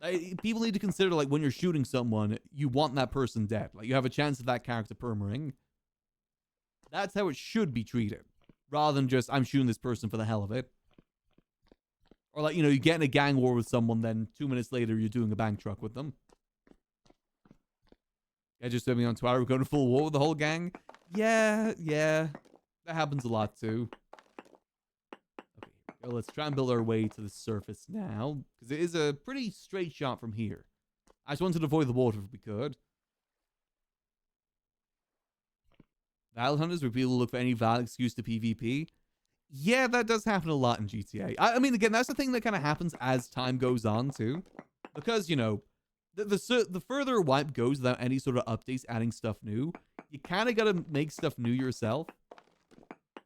Like, people need to consider, like, when you're shooting someone, you want that person dead. Like, you have a chance of that character permering. That's how it should be treated. rather than just, I'm shooting this person for the hell of it. Or like, you know, you get in a gang war with someone, then 2 minutes later, you're doing a bank truck with them. Yeah, just me on Twitter, we're going to full war with the whole gang. Yeah. That happens a lot too. Okay, here we go. Let's try and build our way to the surface now, because it is a pretty straight shot from here. I just wanted to avoid the water if we could. Valid hunters, where people look for any valid excuse to PvP. Yeah, that does happen a lot in GTA. I mean, again, that's the thing that kind of happens as time goes on, too. Because, you know, the further a wipe goes without any sort of updates adding stuff new, you kind of got to make stuff new yourself.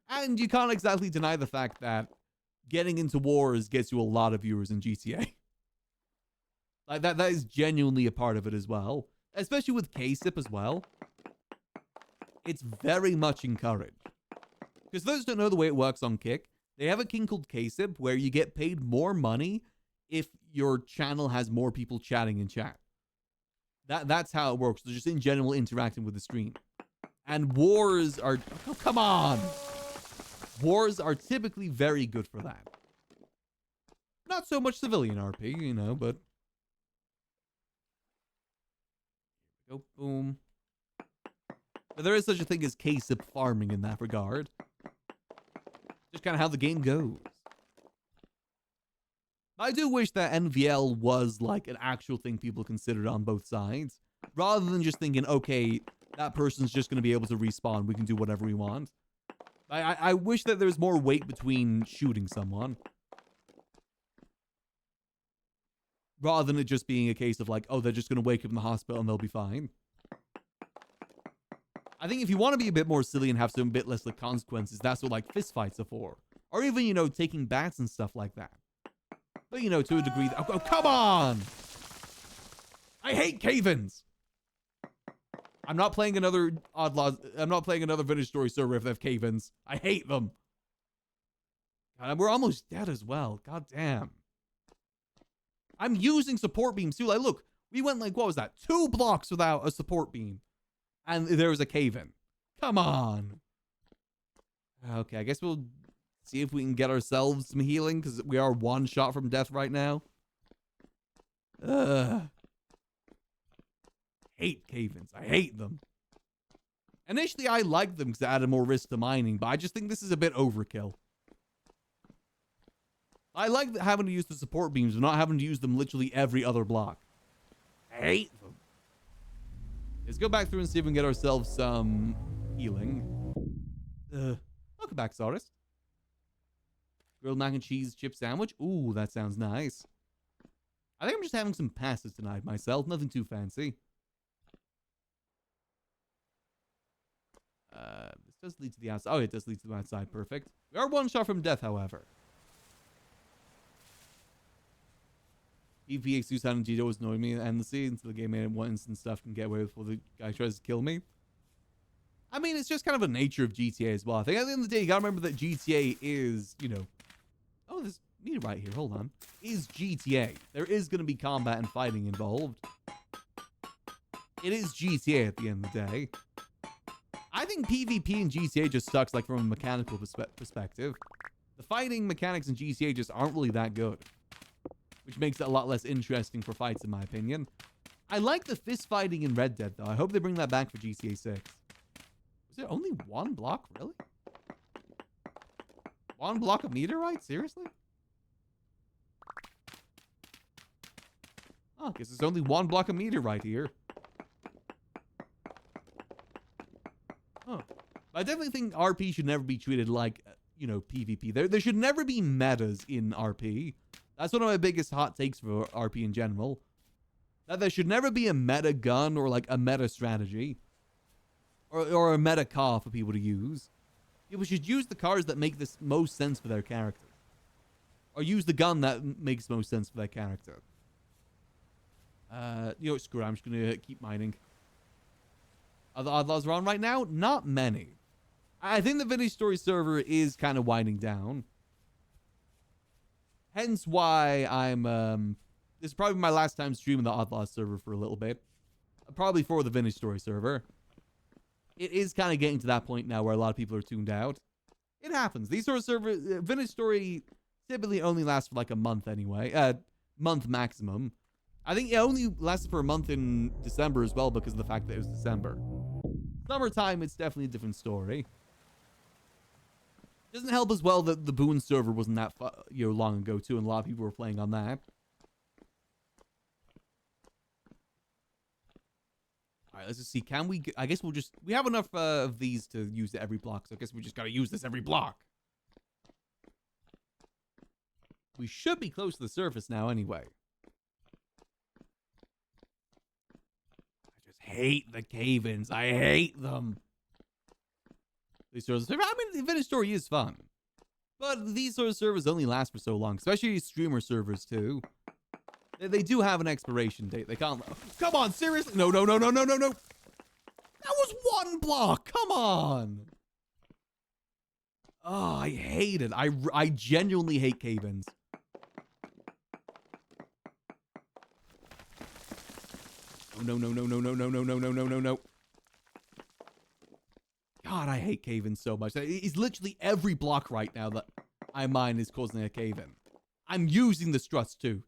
And you can't exactly deny the fact that getting into wars gets you a lot of viewers in GTA. Like, that is genuinely a part of it as well. Especially with KSIP as well. It's very much encouraged. Because those who don't know the way it works on Kick, they have a thing called KSIP where you get paid more money if your channel has more people chatting in chat. That's how it works. They're just in general interacting with the stream. And wars are... Oh, come on! Wars are typically very good for that. Not so much civilian RP, you know, but... Go, boom. But there is such a thing as KSIP farming in that regard. Just kind of how the game goes. I do wish that NVL was like an actual thing people considered on both sides. Rather than just thinking, okay, that person's just going to be able to respawn. We can do whatever we want. I wish that there's more weight between shooting someone. Rather than it just being a case of like, oh, they're just going to wake up in the hospital and they'll be fine. I think if you want to be a bit more silly and have some bit less like consequences, that's what like fistfights are for. Or even, you know, taking bats and stuff like that. But, you know, to a degree... Oh, come on! I hate cave-ins! I'm not playing another OddLaws... I'm not playing another Vintage Story server if they have cave-ins. I hate them. God, we're almost dead as well. God damn. I'm using support beams too. Like, look, we went like, what was that? 2 blocks without a support beam. And there was a cave-in. Come on. Okay, I guess we'll see if we can get ourselves some healing, because we are 1 shot from death right now. Hate cave-ins. I hate them. Initially, I liked them because they added more risk to mining, but I just think this is a bit overkill. I like having to use the support beams, but not having to use them literally every other block. I hate them. Let's go back through and see if we can get ourselves some healing. Welcome back, Sawdust. Grilled mac and cheese chip sandwich. Ooh, that sounds nice. I think I'm just having some pastas tonight myself. Nothing too fancy. This does lead to the outside. Oh, it does lead to the outside. Perfect. We are 1 shot from death, however. PvP excuse having Gito was annoying me endlessly until the game made it once and stuff can get away with before the guy tries to kill me. I mean, it's just kind of a nature of GTA as well. I think at the end of the day, you gotta remember that GTA is, you know... Oh, there's meteorite here. Hold on. Is GTA. There is going to be combat and fighting involved. It is GTA at the end of the day. I think PvP in GTA just sucks, like, from a mechanical perspective. The fighting mechanics in GTA just aren't really that good. Which makes it a lot less interesting for fights, in my opinion. I like the fist fighting in Red Dead, though. I hope they bring that back for GTA 6. Was there only 1 block? Really? 1 block of meteorite? Seriously? Oh, I guess there's only 1 block of meteorite here. Huh. I definitely think RP should never be treated like, you know, PvP. There should never be metas in RP. That's one of my biggest hot takes for RP in general. That there should never be a meta gun or like a meta strategy. Or a meta car for people to use. People should use the cars that make this most sense for their character. Or use the gun that makes most sense for their character. You know what, screw it, I'm just going to keep mining. Are the OddLaws around right now? Not many. I think the Vintage Story server is kind of winding down. Hence why I'm, this is probably my last time streaming the OddLaws server for a little bit. Probably for the Vintage Story server. It is kind of getting to that point now where a lot of people are tuned out. It happens. These sort of servers, Vintage Story typically only lasts for like a month anyway. Month maximum. I think it only lasted for a month in December as well because of the fact that it was December. Summertime, it's definitely a different story. Doesn't help as well that the Boon server wasn't that long ago too, and a lot of people were playing on that. All right, let's just see. Can we? I guess we'll just. We have enough of these to use every block, so I guess we just gotta use this every block. We should be close to the surface now, anyway. I just hate the cave-ins. I hate them. These sort of servers. I mean, the Vintage Story is fun, but these sort of servers only last for so long, especially streamer servers too. They do have an expiration date. They can't. Come on, seriously? No, no, no, no, no, no, no. That was one block. Come on. Oh, I hate it. I genuinely hate cave-ins. Oh, no, no, no, no, no, no, no, no, no, no, no, no. God, I hate cave-ins so much. It's literally every block right now that I mine is causing a cave-in. I'm using the struts too.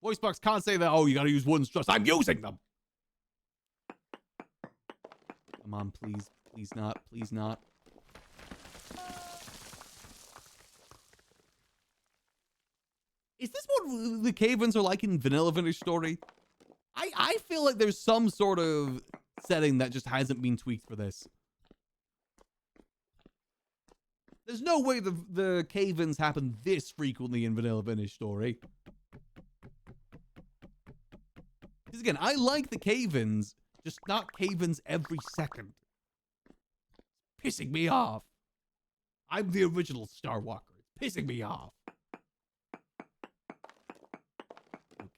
Voice box can't say that, oh, you gotta use wooden struts. I'm using them. Come on, please. Please not. Please not. Is this what the cave-ins are like in vanilla Vintage Story? I feel like there's some sort of setting that just hasn't been tweaked for this. There's no way the cave-ins happen this frequently in vanilla Vintage Story. Because again, I like the cave-ins, just not cave-ins every second. It's pissing me off. I'm the original Star Walker. It's pissing me off.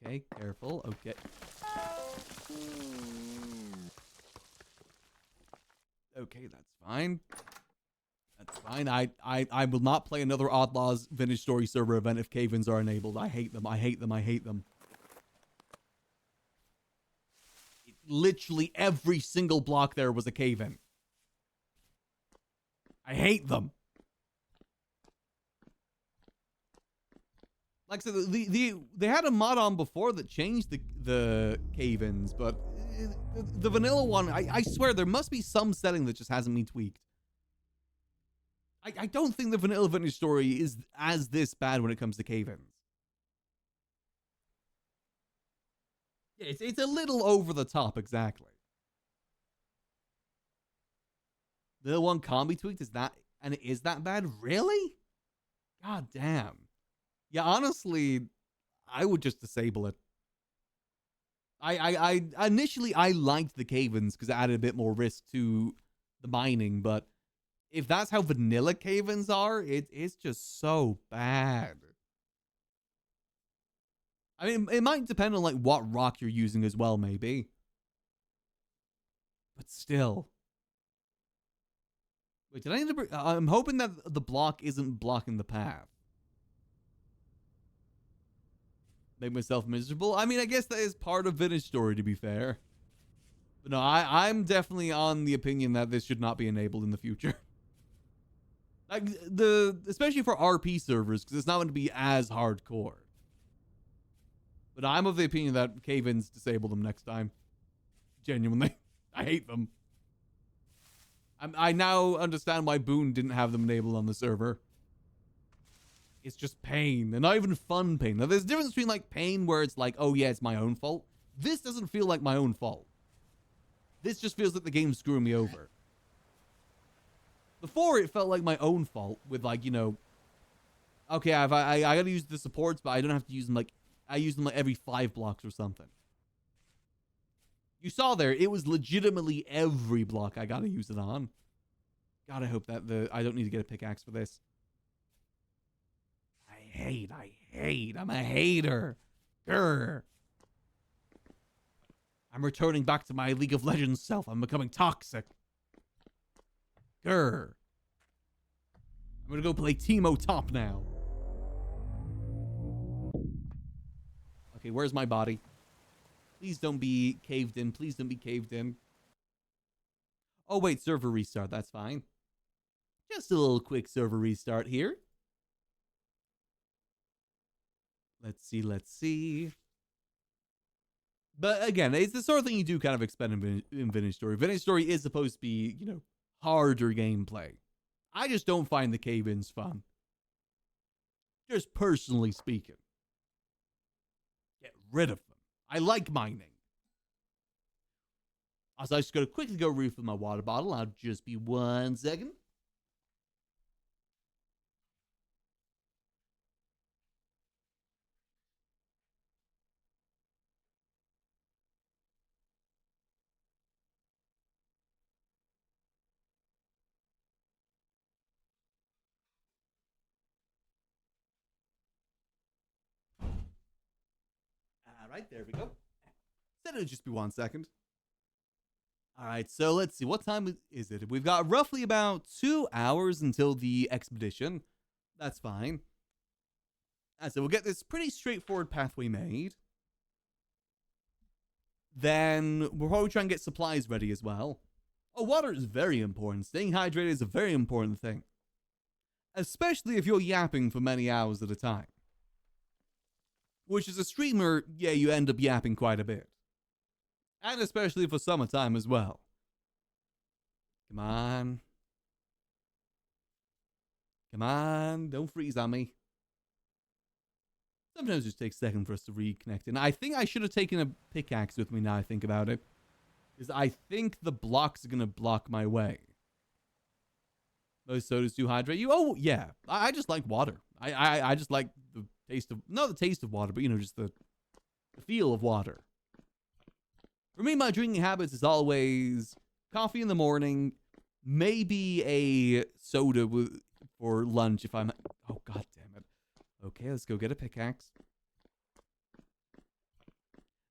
Okay, careful. Okay. Okay, that's fine. That's fine. I will not play another OddLaws Vintage Story server event if cave-ins are enabled. I hate them. I hate them. I hate them. Literally every single block there was a cave-in. I hate them. Like I said, they had a mod on before that changed the cave-ins, but the vanilla one, I swear there must be some setting that just hasn't been tweaked. I don't think the vanilla Vintage Story is as this bad when it comes to cave-ins. Yeah, it's a little over the top, exactly. The one can't be tweaked, is that, and it is that bad? Really? God damn. Yeah, honestly, I would just disable it. I initially I liked the cave-ins because it added a bit more risk to the mining, but if that's how vanilla cave-ins are, it's just so bad. I mean, it might depend on like what rock you're using as well, maybe. But still. Wait, did I end up? I'm hoping that the block isn't blocking the path. Make myself miserable. I mean, I guess that is part of Vintage Story, to be fair. But no, I'm definitely on the opinion that this should not be enabled in the future. Like especially for RP servers, because it's not going to be as hardcore. But I'm of the opinion that cave-ins disable them next time. Genuinely, I hate them. I now understand why Boon didn't have them enabled on the server. It's just pain, and not even fun pain. Now, there's a difference between like pain where it's like, oh yeah, it's my own fault. This doesn't feel like my own fault. This just feels like the game's screwing me over. Before, it felt like my own fault with like, you know, okay, I gotta use the supports, but I don't have to use them like, I use them like every 5 blocks or something. You saw there, it was legitimately every block I gotta use it on. God, I hope that I don't need to get a pickaxe for this. I hate. I'm a hater. Grr. I'm returning back to my League of Legends self. I'm becoming toxic. Grr. I'm gonna go play Teemo top now. Okay, where's my body? Please don't be caved in. Please don't be caved in. Oh, wait, server restart. That's fine. Just a little quick server restart here. Let's see. But again, it's the sort of thing you do kind of expect in Vintage Story. Vintage Story is supposed to be, harder gameplay. I just don't find the cave-ins fun. Just personally speaking. Get rid of them. I like mining. Also, I just gotta quickly go refill my water bottle. I'll just be 1 second. All right, there we go. Said it would just be 1 second. All right, so let's see. What time is it? We've got roughly about 2 hours until the expedition. That's fine. So we'll get this pretty straightforward pathway made. Then we'll probably try and get supplies ready as well. Oh, water is very important. Staying hydrated is a very important thing. Especially if you're yapping for many hours at a time. Which, as a streamer, yeah, you end up yapping quite a bit. And especially for summertime as well. Come on. Come on, don't freeze on me. Sometimes it just takes a second for us to reconnect. And I think I should have taken a pickaxe with me now I think about it. Because I think the blocks are going to block my way. Those sodas do hydrate you? Oh, yeah. I just like water. I just like the taste of... Not the taste of water, but, just the feel of water. For me, my drinking habits is always coffee in the morning, maybe a soda for lunch if I'm... Oh, god damn it. Okay, let's go get a pickaxe.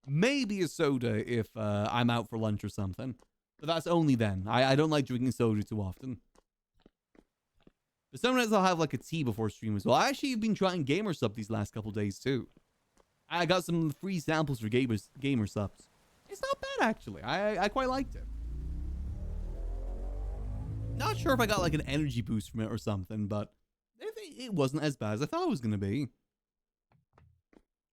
Maybe a soda if I'm out for lunch or something. But that's only then. I don't like drinking soda too often. But sometimes I'll have like a tea before stream as well. I actually have been trying GamerSup these last couple days too. I got some free samples for GamerSups. It's not bad, actually. I quite liked it. Not sure if I got like an energy boost from it or something, but it wasn't as bad as I thought it was going to be.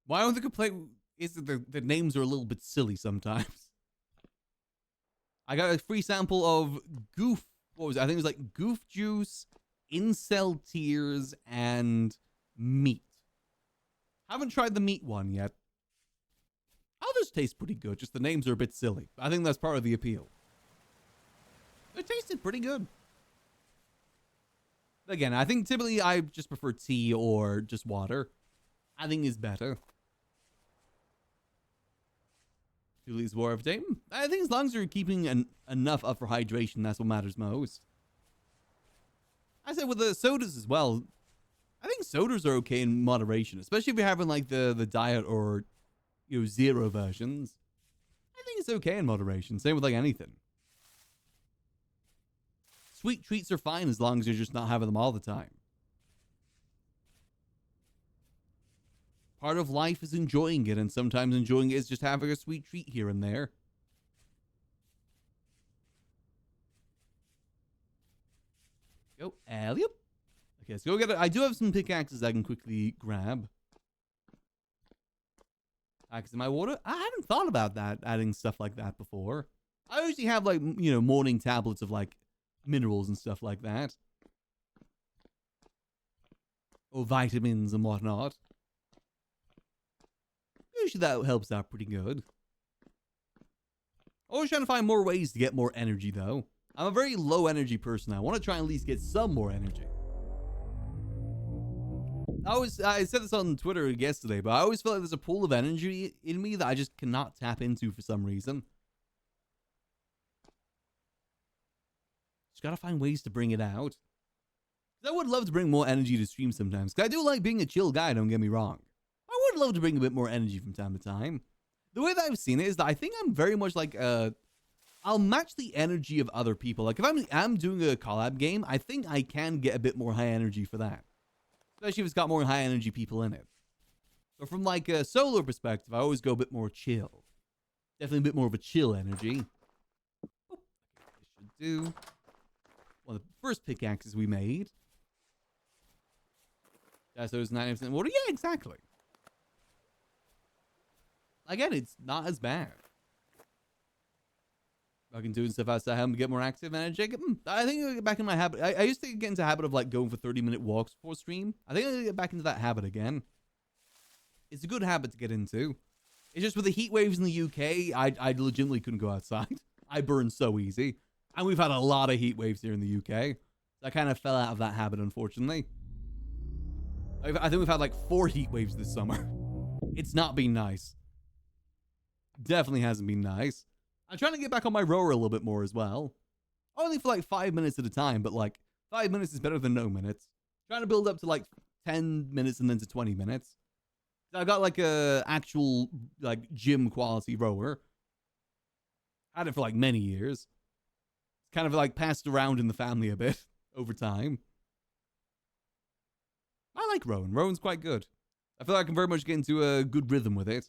My only complaint is that the names are a little bit silly sometimes. I got a free sample of Goof. What was it? I think it was like Goof Juice, Incel Tears, and Meat. Haven't tried the meat one yet. Others taste pretty good, just the names are a bit silly. I think that's part of the appeal. It tasted pretty good. Again, I think typically I just prefer tea or just water. I think is better. 2 liters more of day. I think as long as you're keeping enough up for hydration, that's what matters most. I said with the sodas as well, I think sodas are okay in moderation, especially if you're having like the diet or zero versions. I think it's okay in moderation. Same with like anything. Sweet treats are fine as long as you're just not having them all the time. Part of life is enjoying it, and sometimes enjoying it is just having a sweet treat here and there. Go, alley-oop. Okay, let's go get it. I do have some pickaxes I can quickly grab. Packs in my water. I hadn't thought about that, adding stuff like that before. I usually have like, morning tablets of like minerals and stuff like that. Or vitamins and whatnot. Usually that helps out pretty good. Always trying to find more ways to get more energy though. I'm a very low energy person. I want to try and at least get some more energy. I said this on Twitter yesterday, but I always feel like there's a pool of energy in me that I just cannot tap into for some reason. Just gotta find ways to bring it out. I would love to bring more energy to stream sometimes, because I do like being a chill guy, don't get me wrong. I would love to bring a bit more energy from time to time. The way that I've seen it is that I think I'm very much like, I'll match the energy of other people. Like, if I'm doing a collab game, I think I can get a bit more high energy for that. Especially if it's got more high energy people in it. But from like a solo perspective, I always go a bit more chill. Definitely a bit more of a chill energy. Oh, okay, this should do. one of the first pickaxes we made. That's those 90% water. Yeah, exactly. Again, it's not as bad. I can do stuff outside home to get more active energy. I think I'll get back in my habit. I used to get into the habit of like going for 30-minute walks before stream. I think I'll get back into that habit again. It's a good habit to get into. It's just with the heat waves in the UK, I legitimately couldn't go outside. I burn so easy. And we've had a lot of heat waves here in the UK. So I kind of fell out of that habit, unfortunately. I think we've had like 4 heat waves this summer. It's not been nice. Definitely hasn't been nice. I'm trying to get back on my rower a little bit more as well. Only for like 5 minutes at a time, but like 5 minutes is better than no minutes. Trying to build up to like 10 minutes and then to 20 minutes. I've got like a actual like gym quality rower. Had it for like many years. It's kind of like passed around in the family a bit over time. I like rowing. Rowing's quite good. I feel like I can very much get into a good rhythm with it.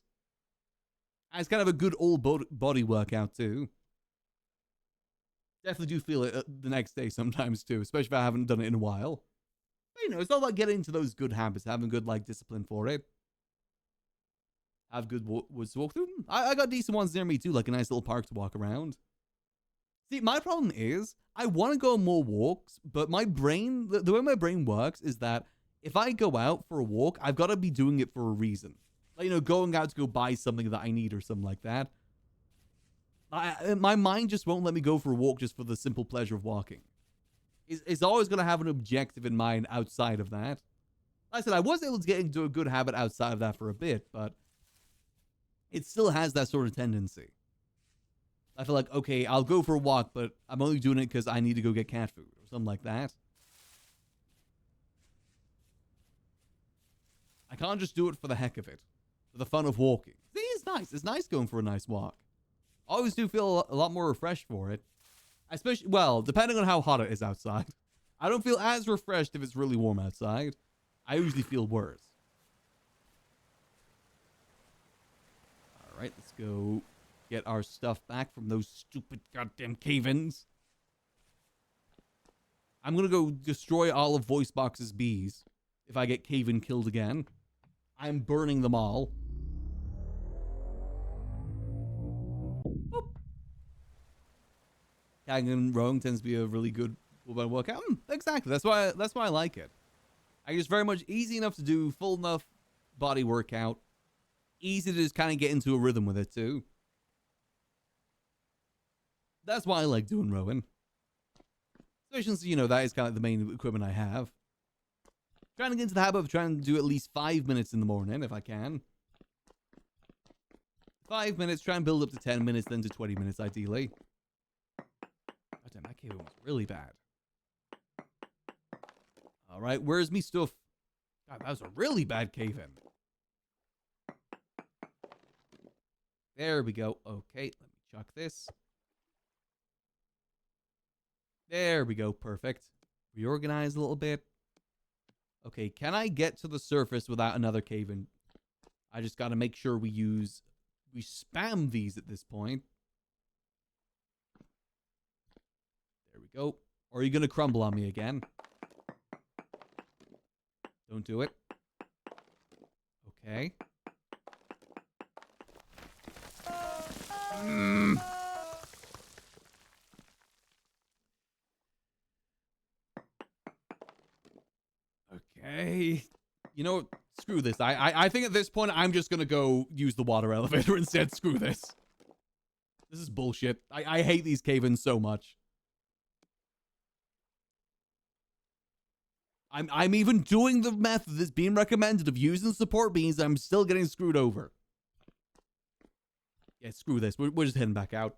And it's kind of a good old body workout too. Definitely do feel it the next day sometimes too, especially if I haven't done it in a while. But, you know, it's all about getting into those good habits, having good like discipline for it. Have good woods to walk through. I got decent ones near me too, like a nice little park to walk around. See, my problem is I want to go on more walks, but my brain, the way my brain works is that if I go out for a walk, I've got to be doing it for a reason. Like, you know, going out to go buy something that I need or something like that. My mind just won't let me go for a walk just for the simple pleasure of walking. It's always going to have an objective in mind outside of that. Like I said, I was able to get into a good habit outside of that for a bit, but it still has that sort of tendency. I feel like, okay, I'll go for a walk, but I'm only doing it because I need to go get cat food or something like that. I can't just do it for the heck of it, for the fun of walking. See, it's nice. It's nice going for a nice walk. I always do feel a lot more refreshed for it. Especially, well, depending on how hot it is outside. I don't feel as refreshed if it's really warm outside. I usually feel worse. All right, let's go get our stuff back from those stupid goddamn cave-ins. I'm going to go destroy all of VoiceBox's bees if I get cave-in killed again. I'm burning them all. Boop. Tagging and rowing tends to be a really good workout. Exactly. That's why I like it. It's very much easy enough to do, full enough body workout. Easy to just kind of get into a rhythm with it too. That's why I like doing rowing. Especially since, you know, that is kind of the main equipment I have. Trying to get into the habit of trying to do at least 5 minutes in the morning if I can. 5 minutes, try and build up to 10 minutes, then to 20 minutes ideally. God damn, that cave was really bad. Alright, where's me stuff? God, that was a really bad cave-in. There we go. Okay, let me chuck this. There we go. Perfect. Reorganize a little bit. Okay, can I get to the surface without another cave-in? I just got to make sure we spam these at this point. There we go. Or are you going to crumble on me again? Don't do it. Okay. Okay. You know what? Screw this. I think at this point, I'm just going to go use the water elevator instead. Screw this. This is bullshit. I hate these cave-ins so much. I'm even doing the method that's being recommended of using support beams. I'm still getting screwed over. Yeah, screw this. We're just heading back out.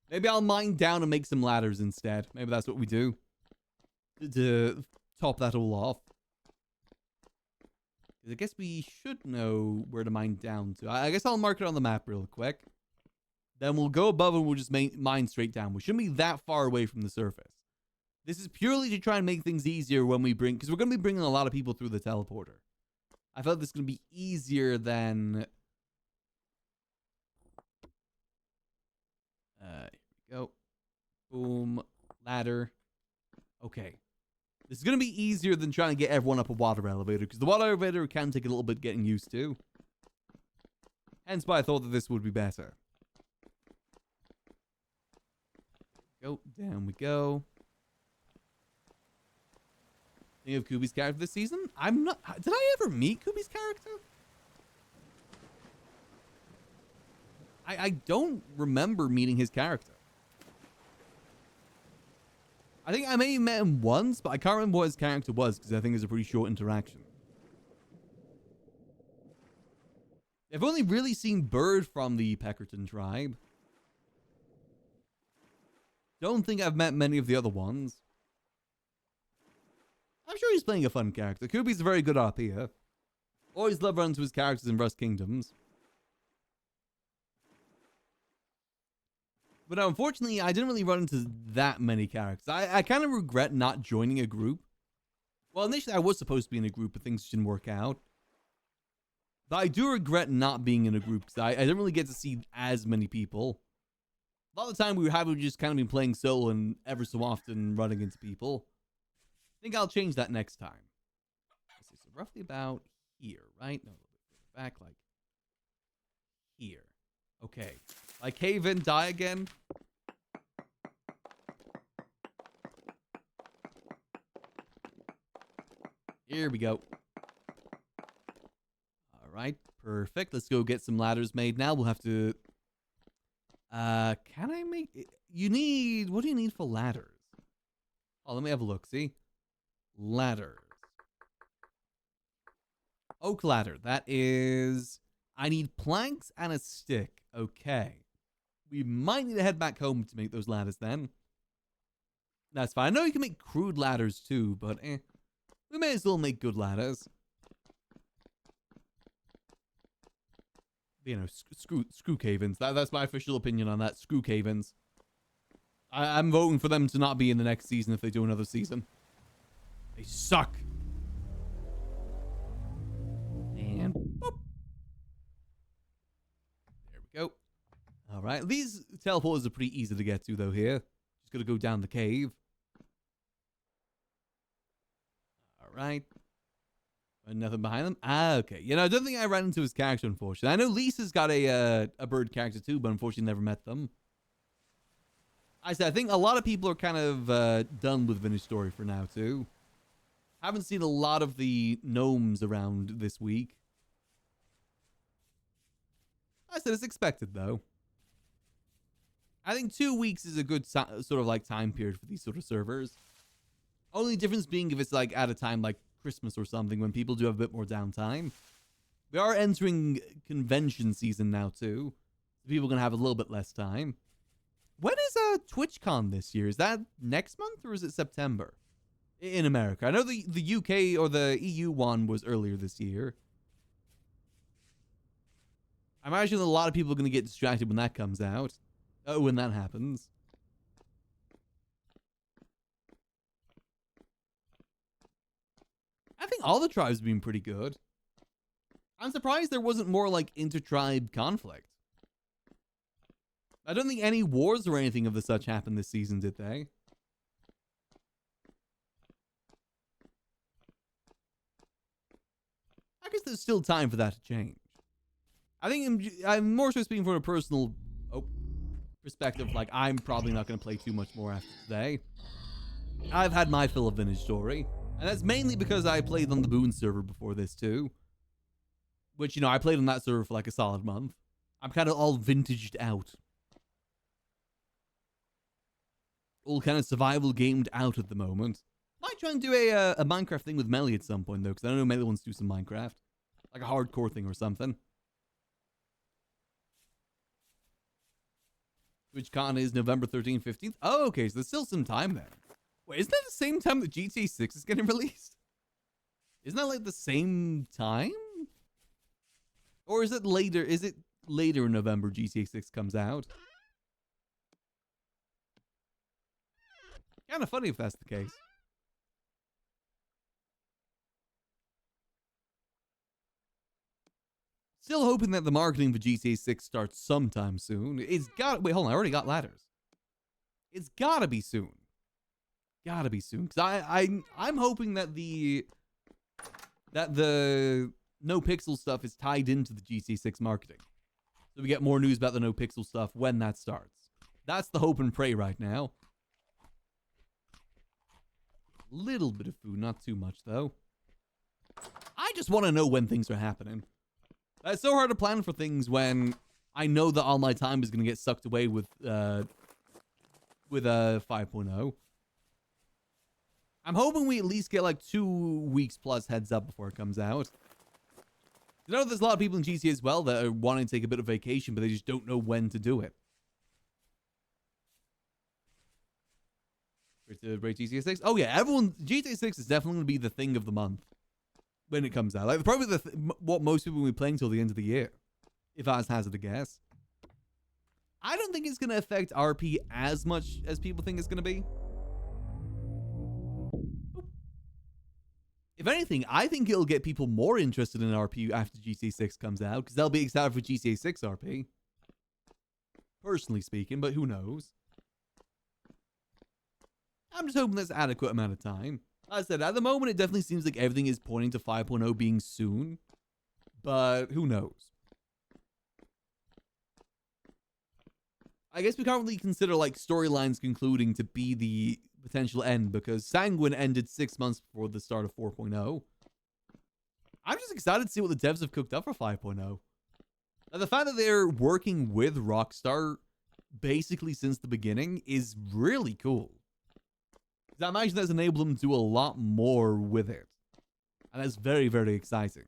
Maybe I'll mine down and make some ladders instead. Maybe that's what we do. To top that all off. I guess we should know where to mine down to. I guess I'll mark it on the map real quick. Then we'll go above and we'll just mine straight down. We shouldn't be that far away from the surface. This is purely to try and make things easier when we bring... Because we're going to be bringing a lot of people through the teleporter. I felt this is going to be easier than... Here we go. Boom. Ladder. Okay. This is going to be easier than trying to get everyone up a water elevator, because the water elevator can take a little bit getting used to. Hence why I thought that this would be better. Go, down we go. Think of Kubi's character this season? I'm not... Did I ever meet Kubi's character? I don't remember meeting his character. I think I may have met him once, but I can't remember what his character was, because I think it was a pretty short interaction. I've only really seen Bird from the Peckerton tribe. Don't think I've met many of the other ones. I'm sure he's playing a fun character. Kubi's a very good RP. Always love running to his characters in Rust Kingdoms. But unfortunately, I didn't really run into that many characters. I kind of regret not joining a group. Well, initially I was supposed to be in a group, but things didn't work out. But I do regret not being in a group, because I didn't really get to see as many people. A lot of the time we were just kind of been playing solo and ever so often running into people. I think I'll change that next time. So roughly about here, right? No, a little bit further back, like here. Okay. Like cave in, die again. Here we go. All right, perfect. Let's go get some ladders made now. We'll have to... can I make... You need... What do you need for ladders? Oh, let me have a look, see? Ladders. Oak ladder. That is... I need planks and a stick. Okay. We might need to head back home to make those ladders then. That's fine. I know you can make crude ladders too, but we may as well make good ladders. You know, screw cave-ins. That's my official opinion on that. Screw cave-ins. I'm voting for them to not be in the next season if they do another season. They suck. And boop. There we go. All right. These teleporters are pretty easy to get to, though, here. Just got to go down the cave. All right. And nothing behind them. Ah, okay. You know, I don't think I ran into his character, unfortunately. I know Lisa's got a bird character, too, but unfortunately never met them. I think a lot of people are kind of done with Vintage Story for now, too. Haven't seen a lot of the gnomes around this week. I said it's expected, though. I think 2 weeks is a good sort of like time period for these sort of servers. Only difference being if it's like at a time like Christmas or something when people do have a bit more downtime. We are entering convention season now too. So people are going to have a little bit less time. When is TwitchCon this year? Is that next month or is it September? In America. I know the UK or the EU one was earlier this year. I imagine a lot of people are going to get distracted when that comes out. Oh, when that happens. I think all the tribes have been pretty good. I'm surprised there wasn't more like inter-tribe conflict. I don't think any wars or anything of the such happened this season, did they? I guess there's still time for that to change. I think I'm more so speaking from a personal perspective. Like, I'm probably not going to play too much more after today. I've had my fill of Vintage Story. And that's mainly because I played on the Boon server before this too. Which, you know, I played on that server for like a solid month. I'm kind of all vintaged out. All kind of survival gamed out at the moment. Might try and do a Minecraft thing with Melly at some point though, because I know Melly wants to do some Minecraft. Like a hardcore thing or something. TwitchCon is November 13th, 15th. Oh, okay, so there's still some time there. Wait, isn't that the same time that GTA 6 is getting released? Isn't that like the same time? Or is it later? Is it later in November GTA 6 comes out? Kind of funny if that's the case. Still hoping that the marketing for GTA 6 starts sometime soon. It's got... Wait, hold on. I already got ladders. It's gotta be soon. Gotta be soon. Because I'm hoping that the no pixel stuff is tied into the GTA 6 marketing. So we get more news about the no pixel stuff when that starts. That's the hope and pray right now. Little bit of food, not too much though. I just want to know when things are happening. It's so hard to plan for things when I know that all my time is going to get sucked away with 5.0. I'm hoping we at least get like 2 weeks plus heads up before it comes out. You know, there's a lot of people in GTA as well that are wanting to take a bit of vacation, but they just don't know when to do it. Rate GTA 6? Oh yeah, GTA 6 is definitely going to be the thing of the month when it comes out. Like probably what most people will be playing till the end of the year, if I was to hazard a guess. I don't think it's going to affect RP as much as people think it's going to be. If anything, I think it'll get people more interested in RP after GTA 6 comes out, because they'll be excited for GTA 6 RP. Personally speaking, but who knows? I'm just hoping there's adequate amount of time. As I said, at the moment, it definitely seems like everything is pointing to 5.0 being soon, but who knows? I guess we can't really consider like storylines concluding to be the potential end, because Sanguine ended 6 months before the start of 4.0. I'm just excited to see what the devs have cooked up for 5.0. Now, the fact that they're working with Rockstar basically since the beginning is really cool. I imagine that's enabled them to do a lot more with it. And that's very, very exciting.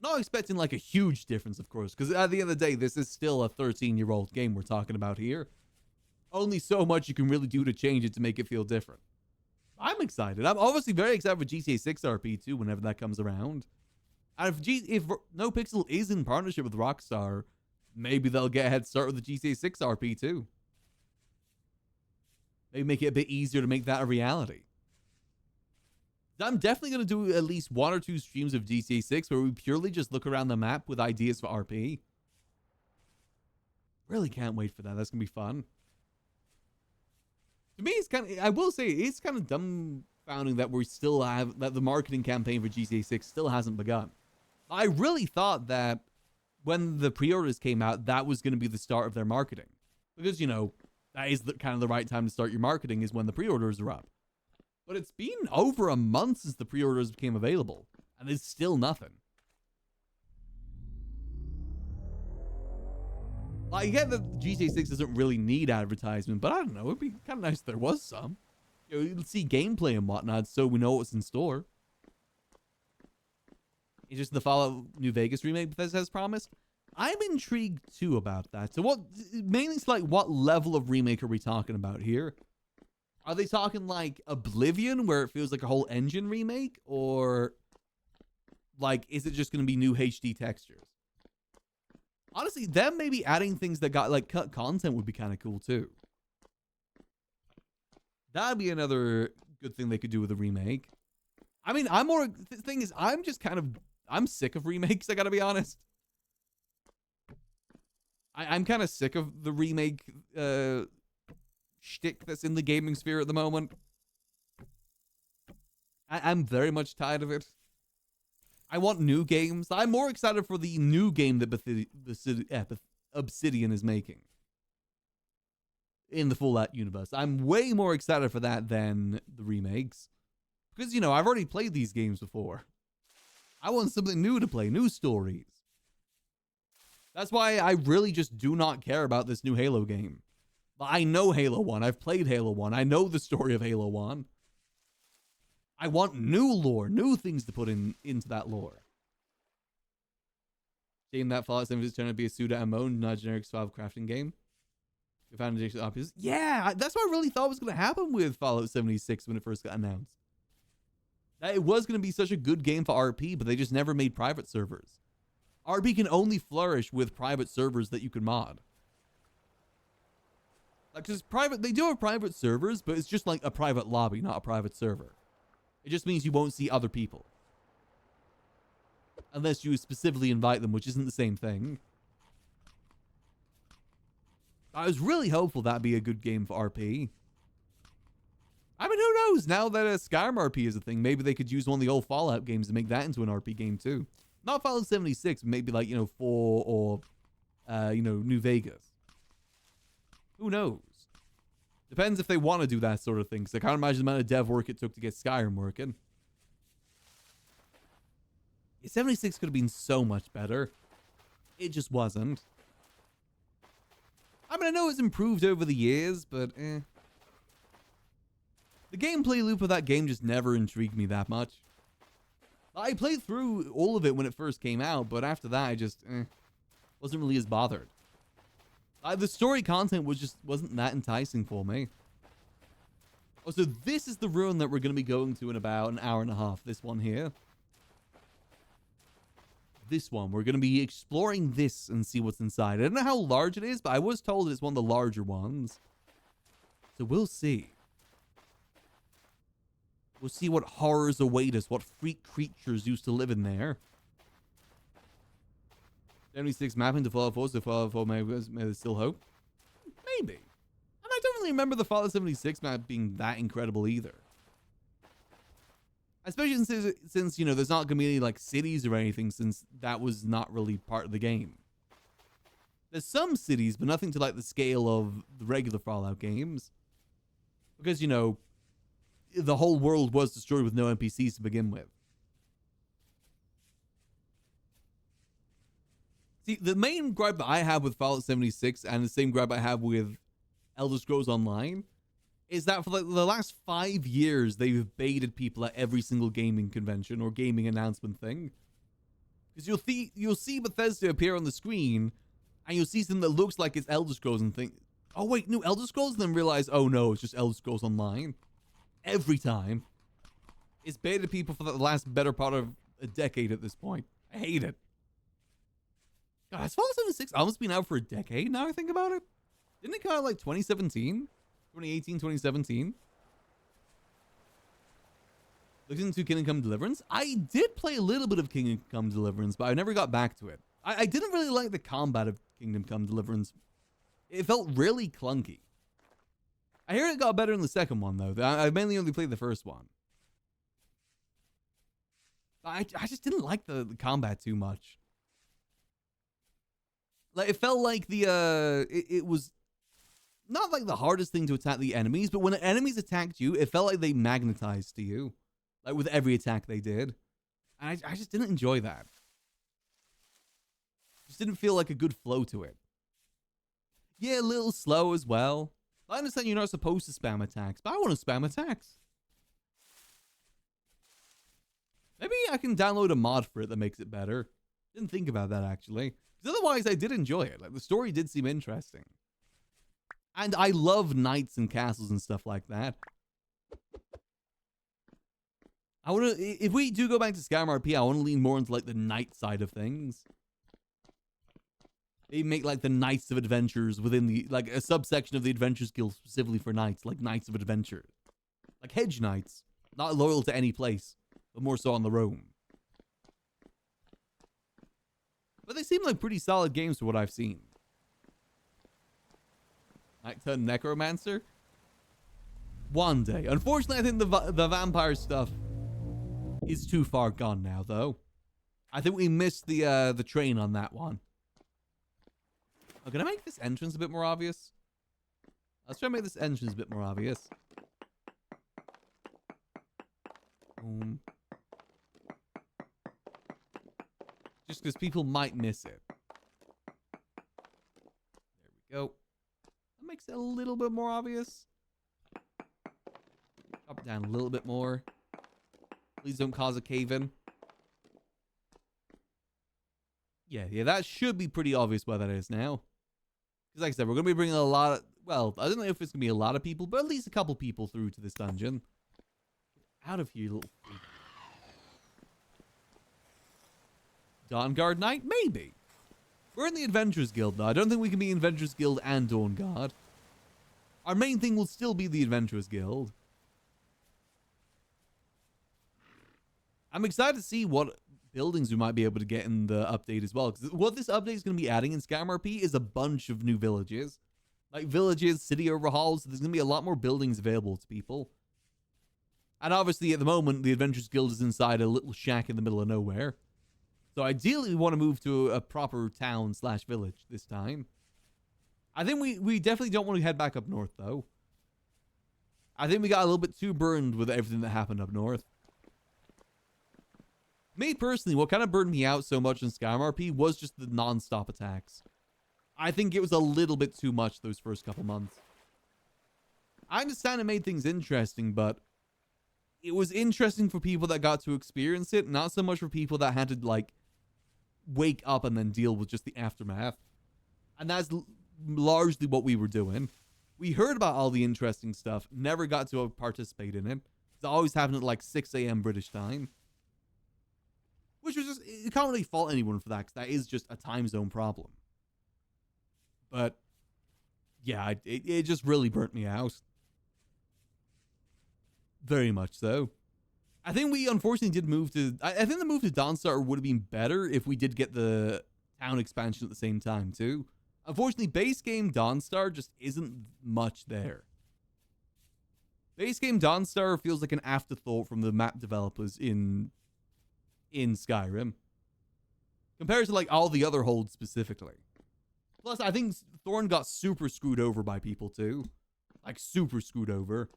Not expecting like a huge difference, of course, because at the end of the day, this is still a 13-year-old game we're talking about here. Only so much you can really do to change it to make it feel different. I'm excited. I'm obviously very excited for GTA 6 RP too, whenever that comes around. And if No Pixel is in partnership with Rockstar, maybe they'll get a head start with the GTA 6 RP too. Maybe make it a bit easier to make that a reality. I'm definitely going to do at least 1 or 2 streams of GTA 6 where we purely just look around the map with ideas for RP. Really can't wait for that. That's going to be fun. To me, I will say, it's kind of dumbfounding that that the marketing campaign for GTA 6 still hasn't begun. I really thought that when the pre-orders came out, that was going to be the start of their marketing. Because, you know, that is kind of the right time to start your marketing, is when the pre-orders are up. But it's been over a month since the pre-orders became available, and it's still nothing. I get that GTA 6 doesn't really need advertisement, but I don't know, it'd be kind of nice if there was some. You know, you'll see gameplay and whatnot, so we know what's in store. It's just the Fallout New Vegas remake Bethesda has promised. I'm intrigued too about that. So mainly it's like, what level of remake are we talking about here? Are they talking like Oblivion, where it feels like a whole engine remake? Or like, is it just going to be new HD textures? Honestly, them maybe adding things that got like cut content would be kind of cool too. That'd be another good thing they could do with a remake. I mean, the thing is, I'm sick of remakes, I gotta be honest. I'm kind of sick of the remake shtick that's in the gaming sphere at the moment. I'm very much tired of it. I want new games. I'm more excited for the new game that Obsidian is making in the Fallout universe. I'm way more excited for that than the remakes. Because, you know, I've already played these games before. I want something new to play, new stories. That's why I really just do not care about this new Halo game. I know Halo 1. I've played Halo 1. I know the story of Halo 1. I want new lore, new things to put into that lore. Saying that Fallout 7 is trying to be a pseudo MMO, not a generic survival crafting game. We found additional options. Yeah, that's what I really thought was going to happen with Fallout 76 when it first got announced. That it was going to be such a good game for RP, but they just never made private servers. RP can only flourish with private servers that you can mod. Like, because they do have private servers, but it's just like a private lobby, not a private server. It just means you won't see other people. Unless you specifically invite them, which isn't the same thing. I was really hopeful that'd be a good game for RP. I mean, who knows? Now that a Skyrim RP is a thing, maybe they could use one of the old Fallout games to make that into an RP game too. Not Fallout 76, maybe like, 4 or, New Vegas. Who knows? Depends if they want to do that sort of thing, because I can't imagine the amount of dev work it took to get Skyrim working. Yeah, 76 could have been so much better. It just wasn't. I mean, I know it's improved over the years, but The gameplay loop of that game just never intrigued me that much. I played through all of it when it first came out, but after that, I just wasn't really as bothered. The story content wasn't that enticing for me. Oh, so this is the ruin that we're going to be going to in about an hour and a half. This one here. This one. We're going to be exploring this and see what's inside. I don't know how large it is, but I was told it's one of the larger ones. So we'll see. We'll see what horrors await us, what freak creatures used to live in there. 76 mapping to Fallout 4, so Fallout 4 may there's still hope. Maybe. And I don't really remember the Fallout 76 map being that incredible either. Especially since there's not going to be any, like, cities or anything, since that was not really part of the game. There's some cities, but nothing to, like, the scale of the regular Fallout games. Because, the whole world was destroyed with no NPCs to begin with. See, the main gripe that I have with Fallout 76, and the same gripe I have with Elder Scrolls Online, is that for the last 5 years, they've baited people at every single gaming convention or gaming announcement thing. Because you'll see Bethesda appear on the screen, and you'll see something that looks like it's Elder Scrolls and think, oh wait, no, Elder Scrolls? And then realize, oh no, it's just Elder Scrolls Online. Every time. It's baited people for the last better part of a decade at this point. I hate it. God, has Fallout 76 almost been out for a decade now I think about it? Didn't it come out like 2017? 2018, 2017? Looking into Kingdom Come Deliverance? I did play a little bit of Kingdom Come Deliverance, but I never got back to it. I didn't really like the combat of Kingdom Come Deliverance. It felt really clunky. I hear it got better in the second one, though. I mainly only played the first one. I just didn't like the combat too much. Like, it felt like it was not like the hardest thing to attack the enemies, but when the enemies attacked you, it felt like they magnetized to you. Like, with every attack they did. And I just didn't enjoy that. Just didn't feel like a good flow to it. Yeah, a little slow as well. I understand you're not supposed to spam attacks, but I want to spam attacks. Maybe I can download a mod for it that makes it better. Didn't think about that, actually. Because otherwise, I did enjoy it. Like, the story did seem interesting. And I love knights and castles and stuff like that. I want to... If we do go back to Skyrim RP, I want to lean more into, like, the knight side of things. They make, like, the Knights of Adventures within the, like, a subsection of the Adventures Guild specifically for knights, like Knights of Adventure. Like hedge knights. Not loyal to any place, but more so on the roam. But they seem like pretty solid games for what I've seen. Knight-turned Necromancer? One day. Unfortunately, I think the vampire stuff is too far gone now, though. I think we missed the train on that one. Oh, can I make this entrance a bit more obvious? Let's try to make this entrance a bit more obvious. Just because people might miss it. There we go. That makes it a little bit more obvious. Drop it down a little bit more. Please don't cause a cave-in. Yeah, that should be pretty obvious where that is now. Because like I said, we're going to be bringing a lot of... Well, I don't know if it's going to be a lot of people, but at least a couple people through to this dungeon. Get out of here, you little... Dawnguard Knight? Maybe. We're in the Adventurers Guild, though. I don't think we can be Adventurers Guild and Dawnguard. Our main thing will still be the Adventurers Guild. I'm excited to see what buildings we might be able to get in the update as well. Because what this update is going to be adding in Skyrim RP is a bunch of new villages. like villages, city overhauls. There's going to be a lot more buildings available to people. And obviously, at the moment, the Adventurers Guild is inside a little shack in the middle of nowhere. So ideally, we want to move to a proper town / village this time. I think we definitely don't want to head back up north, though. I think we got a little bit too burned with everything that happened up north. Me, personally, what kind of burned me out so much in Skyrim RP was just the non-stop attacks. I think it was a little bit too much those first couple months. I understand it made things interesting, but it was interesting for people that got to experience it, not so much for people that had to, like, wake up and then deal with just the aftermath. And that's largely what we were doing. We heard about all the interesting stuff, never got to participate in it. It's always happening at like 6 a.m. British time. Which was just, you can't really fault anyone for that, because that is just a time zone problem. But, yeah, it just really burnt me out. Very much so. I think we unfortunately did move to... I think the move to Dawnstar would have been better if we did get the town expansion at the same time, too. Unfortunately, base game Dawnstar just isn't much there. Base game Dawnstar feels like an afterthought from the map developers in Skyrim. Compared to, like, all the other holds specifically. Plus, I think Thorn got super screwed over by people, too. Like, super screwed over.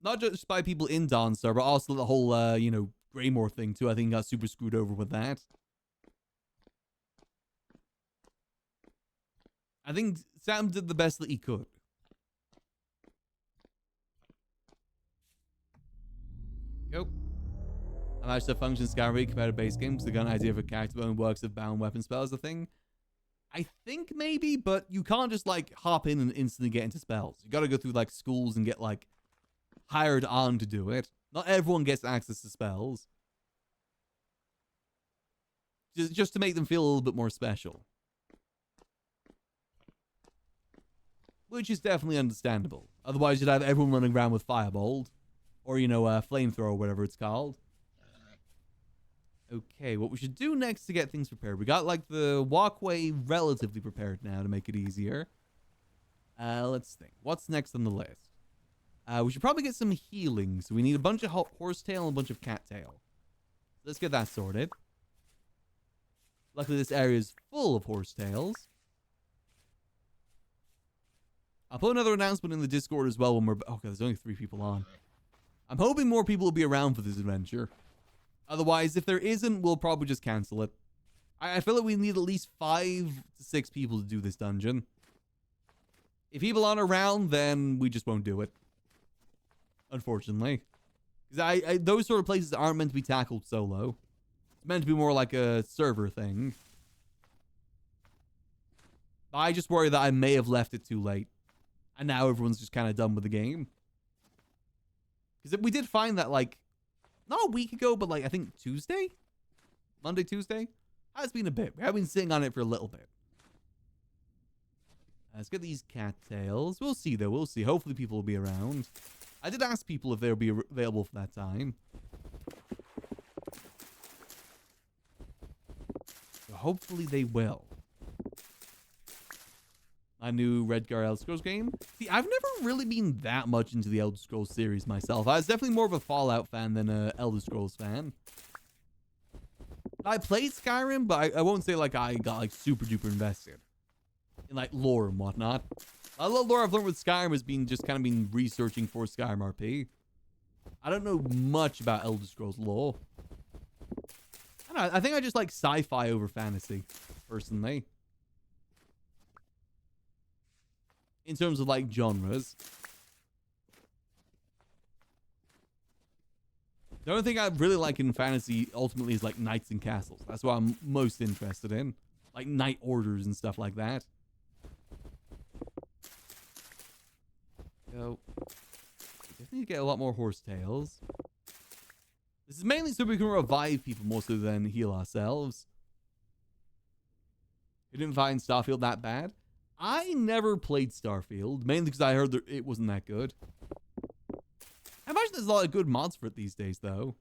Not just by people in Dawnstar, but also the whole, Greymore thing, too. I think got super screwed over with that. I think Sam did the best that he could. Go. I managed to function Skyrim compared to base games. The gun idea for character and works of bound weapon spells a thing. I think maybe, but you can't just, like, hop in and instantly get into spells. You gotta go through, like, schools and get, like, hired on to do it. Not everyone gets access to spells. Just to make them feel a little bit more special. Which is definitely understandable. Otherwise, you'd have everyone running around with Firebolt. Or, flamethrower, whatever it's called. Okay, what we should do next to get things prepared. We got, like, the walkway relatively prepared now to make it easier. Let's think. What's next on the list? We should probably get some healing. So we need a bunch of horsetail and a bunch of cattail. Let's get that sorted. Luckily, this area is full of horsetails. I'll put another announcement in the Discord as well when we're... Okay, there's only 3 people on. I'm hoping more people will be around for this adventure. Otherwise, if there isn't, we'll probably just cancel it. I feel like we need at least 5 to 6 people to do this dungeon. If people aren't around, then we just won't do it. Unfortunately. Because those sort of places aren't meant to be tackled solo. It's meant to be more like a server thing. I just worry that I may have left it too late. And now everyone's just kind of done with the game. Because we did find that, like, not a week ago, but, like, I think Tuesday? Monday, Tuesday? It's been a bit. We have been sitting on it for a little bit. Let's get these cattails. We'll see, though. We'll see. Hopefully people will be around. I did ask people if they'll be available for that time. So hopefully they will. A new Redgar Elder Scrolls game. See, I've never really been that much into the Elder Scrolls series myself. I was definitely more of a Fallout fan than a Elder Scrolls fan. I played Skyrim, but I won't say, like, I got, like, super duper invested in, like, lore and whatnot. A lot of lore I've learned with Skyrim has been just kind of been researching for Skyrim RP. I don't know much about Elder Scrolls lore. I don't know, I think I just like sci-fi over fantasy, personally. In terms of, like, genres. The only thing I really like in fantasy, ultimately, is, like, knights and castles. That's what I'm most interested in. Like, knight orders and stuff like that. Go. We definitely need to get a lot more horsetails. This is mainly so we can revive people more so than heal ourselves. You didn't find Starfield that bad? I never played Starfield, mainly because I heard that it wasn't that good. I imagine there's a lot of good mods for it these days, though.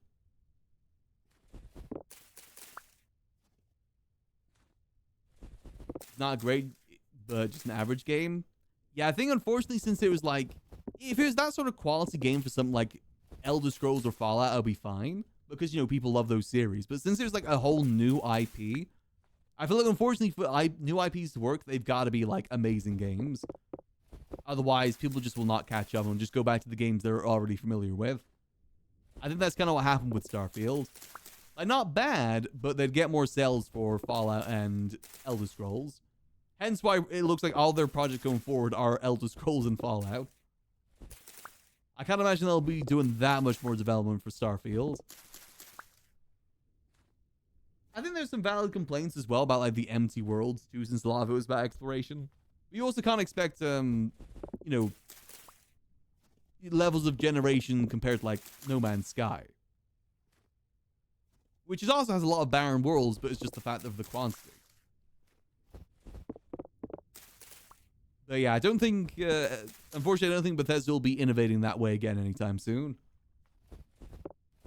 It's not great, but just an average game. Yeah, I think unfortunately, since it was like, if it was that sort of quality game for something like Elder Scrolls or Fallout, I'll be fine. Because, you know, people love those series. But since there's like a whole new IP, I feel like unfortunately for new IPs to work, they've got to be like amazing games. Otherwise, people just will not catch up and just go back to the games they're already familiar with. I think that's kind of what happened with Starfield. Like, not bad, but they'd get more sales for Fallout and Elder Scrolls. Hence why it looks like all their projects going forward are Elder Scrolls and Fallout. I can't imagine they'll be doing that much more development for Starfield. I think there's some valid complaints as well about like the empty worlds too, since a lot of it was about exploration. But you also can't expect, you know, levels of generation compared to like No Man's Sky. Which is also has a lot of barren worlds, but it's just the fact of the quantity. But yeah, I don't think, unfortunately, I don't think Bethesda will be innovating that way again anytime soon.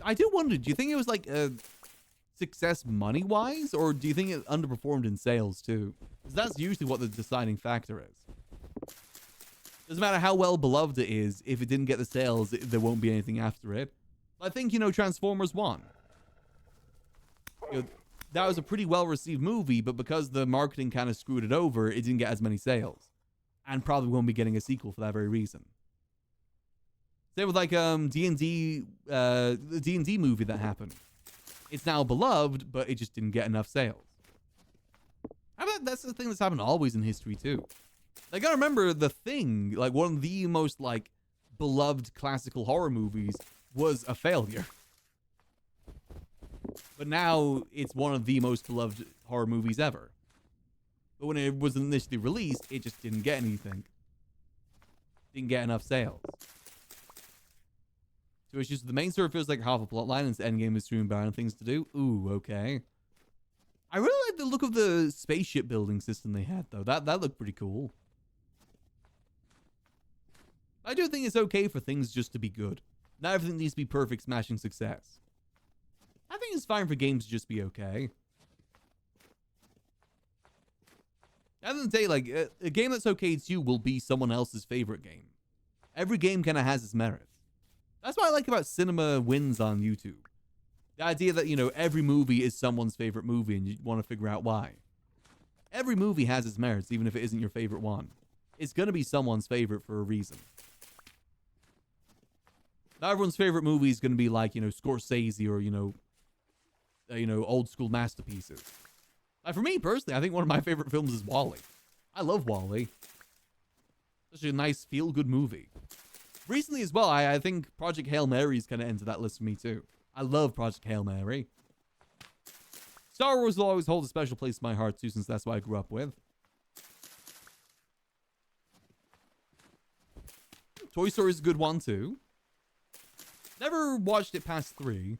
I do wonder, do you think it was like a success money-wise, or do you think it underperformed in sales too? Because that's usually what the deciding factor is. Doesn't matter how well beloved it is, if it didn't get the sales, there won't be anything after it. I think, you know, Transformers 1. You know, that was a pretty well-received movie, but because the marketing kind of screwed it over, it didn't get as many sales. And probably won't be getting a sequel for that very reason. Same with like D&D, the D&D movie that happened. It's now beloved, but it just didn't get enough sales. How about that's the thing that's happened always in history too. I gotta remember The Thing, like one of the most like beloved classical horror movies, was a failure. But now it's one of the most beloved horror movies ever. But when it was initially released, it just didn't get anything. Didn't get enough sales. So it's just the main story feels like half a plotline and its endgame is streaming barren things to do. Ooh, okay. I really like the look of the spaceship building system they had, though. That looked pretty cool. I do think it's okay for things just to be good. Not everything needs to be perfect, smashing success. I think it's fine for games to just be okay. At the end of the day, like, a game that's okay to you will be someone else's favorite game. Every game kind of has its merits. That's what I like about cinema wins on YouTube. The idea that, you know, every movie is someone's favorite movie and you want to figure out why. Every movie has its merits, even if it isn't your favorite one. It's going to be someone's favorite for a reason. Not everyone's favorite movie is going to be like, you know, Scorsese or, you know, old school masterpieces. Like for me personally, I think one of my favorite films is WALL-E. I love WALL-E. Such a nice feel-good movie. Recently as well, I think Project Hail Mary is kind of into that list for me too. I love Project Hail Mary. Star Wars will always hold a special place in my heart too, since that's what I grew up with. Toy Story is a good one too. Never watched it past 3.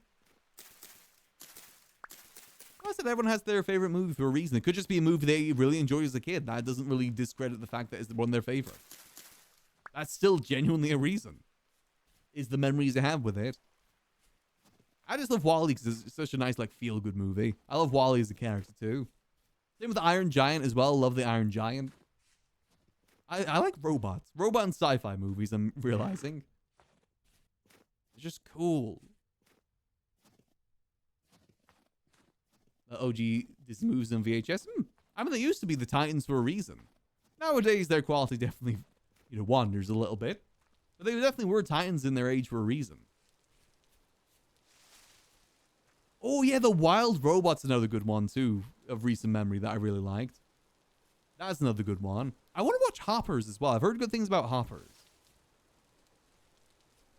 I said everyone has their favorite movie for a reason. It could just be a movie they really enjoyed as a kid. That doesn't really discredit the fact that it's one of their favorites. That's still genuinely a reason. Is the memories I have with it. I just love WALL-E because it's such a nice, like, feel-good movie. I love WALL-E as a character, too. Same with the Iron Giant as well. Love the Iron Giant. I like robots. Robot and sci-fi movies, I'm realizing. It's just cool. OG Disney movies on VHS. I mean, they used to be the Titans for a reason. Nowadays, their quality definitely, you know, wanders a little bit. But they definitely were Titans in their age for a reason. Oh, yeah, the Wild Robot's another good one, too, of recent memory that I really liked. That's another good one. I want to watch Hoppers as well. I've heard good things about Hoppers.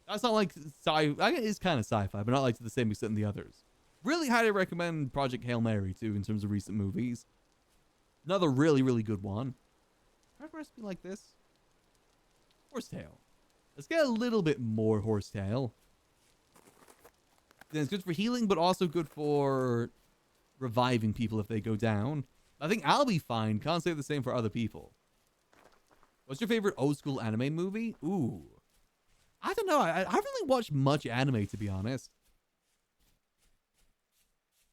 That's not like sci-fi. It's kind of sci-fi, but not like to the same extent the others. Really highly recommend Project Hail Mary, too, in terms of recent movies. Another really, really good one. Do I have a recipe like this? Horsetail. Let's get a little bit more horsetail. Then it's good for healing, but also good for reviving people if they go down. I think I'll be fine. Can't say the same for other people. What's your favorite old school anime movie? Ooh. I don't know. I haven't really watched much anime, to be honest.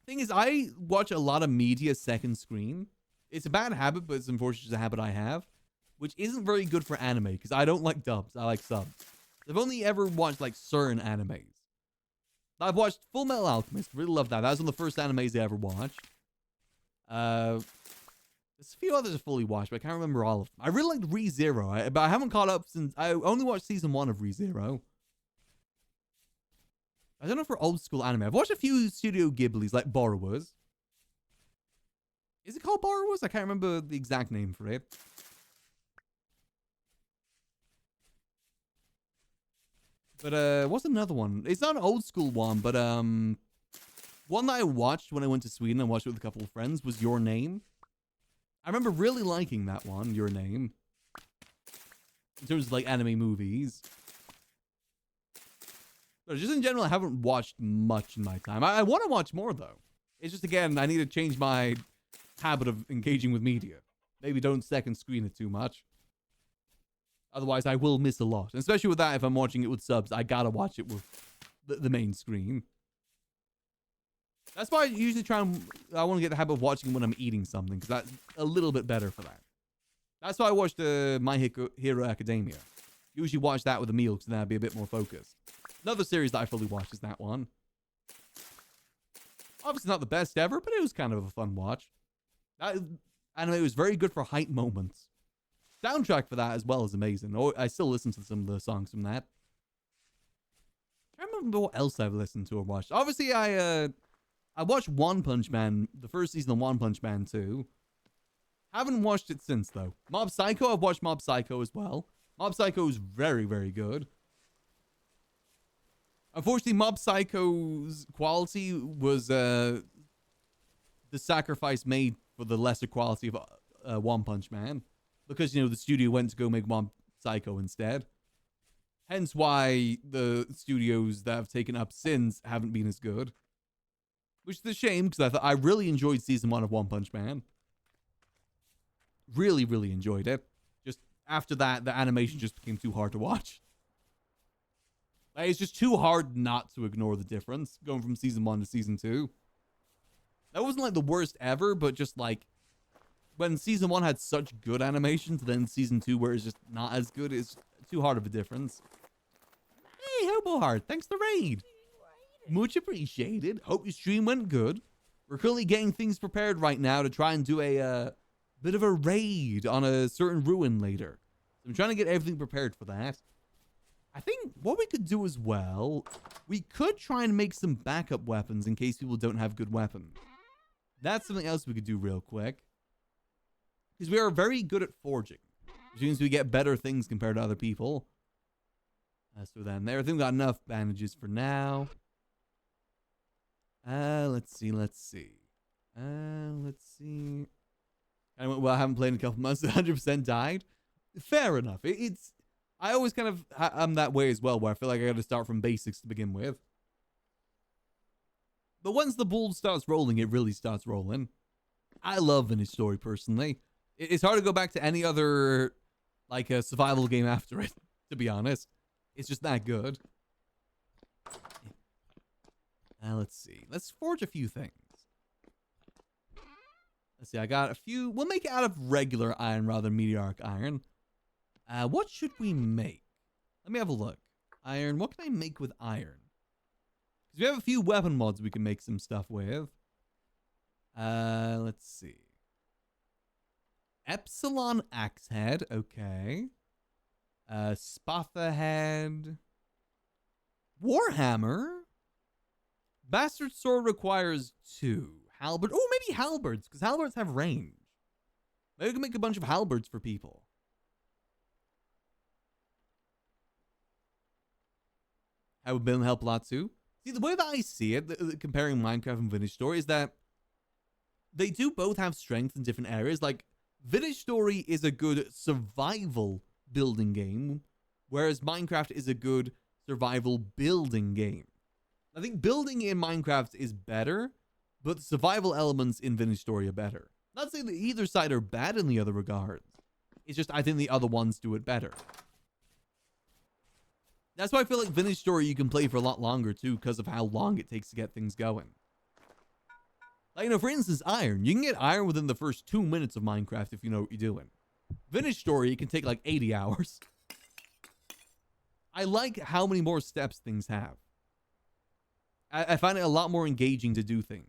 Thing is, I watch a lot of media second screen. It's a bad habit, but it's unfortunately a habit I have, which isn't very good for anime because I don't like dubs. I like subs. I've only ever watched like certain animes. I've watched Full Metal Alchemist. Really love that. That was one of the first animes I ever watched. There's a few others I fully watched, but I can't remember all of them. I really liked ReZero, but I haven't caught up since I only watched season 1 of ReZero. I don't know for old school anime. I've watched a few Studio Ghibli's like Borrowers. Is it called Borrowers? I can't remember the exact name for it. But what's another one? It's not an old school one, but one that I watched when I went to Sweden and watched it with a couple of friends was Your Name. I remember really liking that one, Your Name. In terms of like anime movies. But just in general, I haven't watched much in my time. I want to watch more though. It's just, again, I need to change my habit of engaging with media. Maybe don't second screen it too much. Otherwise, I will miss a lot. And especially with that, if I'm watching it with subs, I gotta watch it with the main screen. That's why I usually I want to get the habit of watching when I'm eating something, because that's a little bit better for that. That's why I watched My Hero Academia. Usually watch that with a meal, because then I'd be a bit more focused. Another series that I fully watched is that one. Obviously not the best ever, but it was kind of a fun watch. That anime was very good for hype moments. Soundtrack for that as well is amazing. Oh, I still listen to some of the songs from that. I can't remember what else I've listened to or watched. Obviously, I watched One Punch Man, the first season of One Punch Man 2. Haven't watched it since, though. Mob Psycho, I've watched Mob Psycho as well. Mob Psycho is very, very good. Unfortunately, Mob Psycho's quality was the sacrifice made for the lesser quality of One Punch Man. Because, you know, the studio went to go make Mob Psycho instead. Hence why the studios that have taken up since haven't been as good. Which is a shame, because I really enjoyed season 1 of One Punch Man. Really, really enjoyed it. Just after that, the animation just became too hard to watch. Like, it's just too hard not to ignore the difference, going from season 1 to season 2. That wasn't like the worst ever, but just like, when season 1 had such good animations, then season 2 where it's just not as good, is too hard of a difference. Hey, Hobo Heart, thanks for the raid. Much appreciated. Hope your stream went good. We're currently getting things prepared right now to try and do a bit of a raid on a certain ruin later. So I'm trying to get everything prepared for that. I think what we could do as well, we could try and make some backup weapons in case people don't have good weapons. That's something else we could do real quick. Because we are very good at forging, which means we get better things compared to other people. So then there, I think we got enough bandages for now. Let's see. Well, I haven't played in a couple months. 100% died. Fair enough. I always kind of I'm that way as well, where I feel like I got to start from basics to begin with. But once the ball starts rolling, it really starts rolling. I love Vintage Story personally. It's hard to go back to any other like a survival game after it, to be honest. It's just that good. Let's see. Let's forge a few things. Let's see. I got a few. We'll make it out of regular iron rather than meteoric iron. What should we make? Let me have a look. Iron. What can I make with iron? Because we have a few weapon mods we can make some stuff with. Let's see. Epsilon Axe Head. Okay. Spatha Head. Warhammer. Bastard Sword requires 2. Halberd. Oh, maybe halberds, because halberds have range. Maybe we can make a bunch of halberds for people. That would help a lot too. See, the way that I see it, comparing Minecraft and Vintage Story, is that they do both have strengths in different areas. Like, Vintage Story is a good survival building game, whereas Minecraft is a good survival building game. I think building in Minecraft is better, but the survival elements in Vintage Story are better. Not saying that either side are bad in the other regards. It's just I think the other ones do it better. That's why I feel like Vintage Story you can play for a lot longer too, because of how long it takes to get things going. Like, you know, for instance, iron. You can get iron within the first 2 minutes of Minecraft if you know what you're doing. Vintage Story, it can take like 80 hours. I like how many more steps things have. I find it a lot more engaging to do things.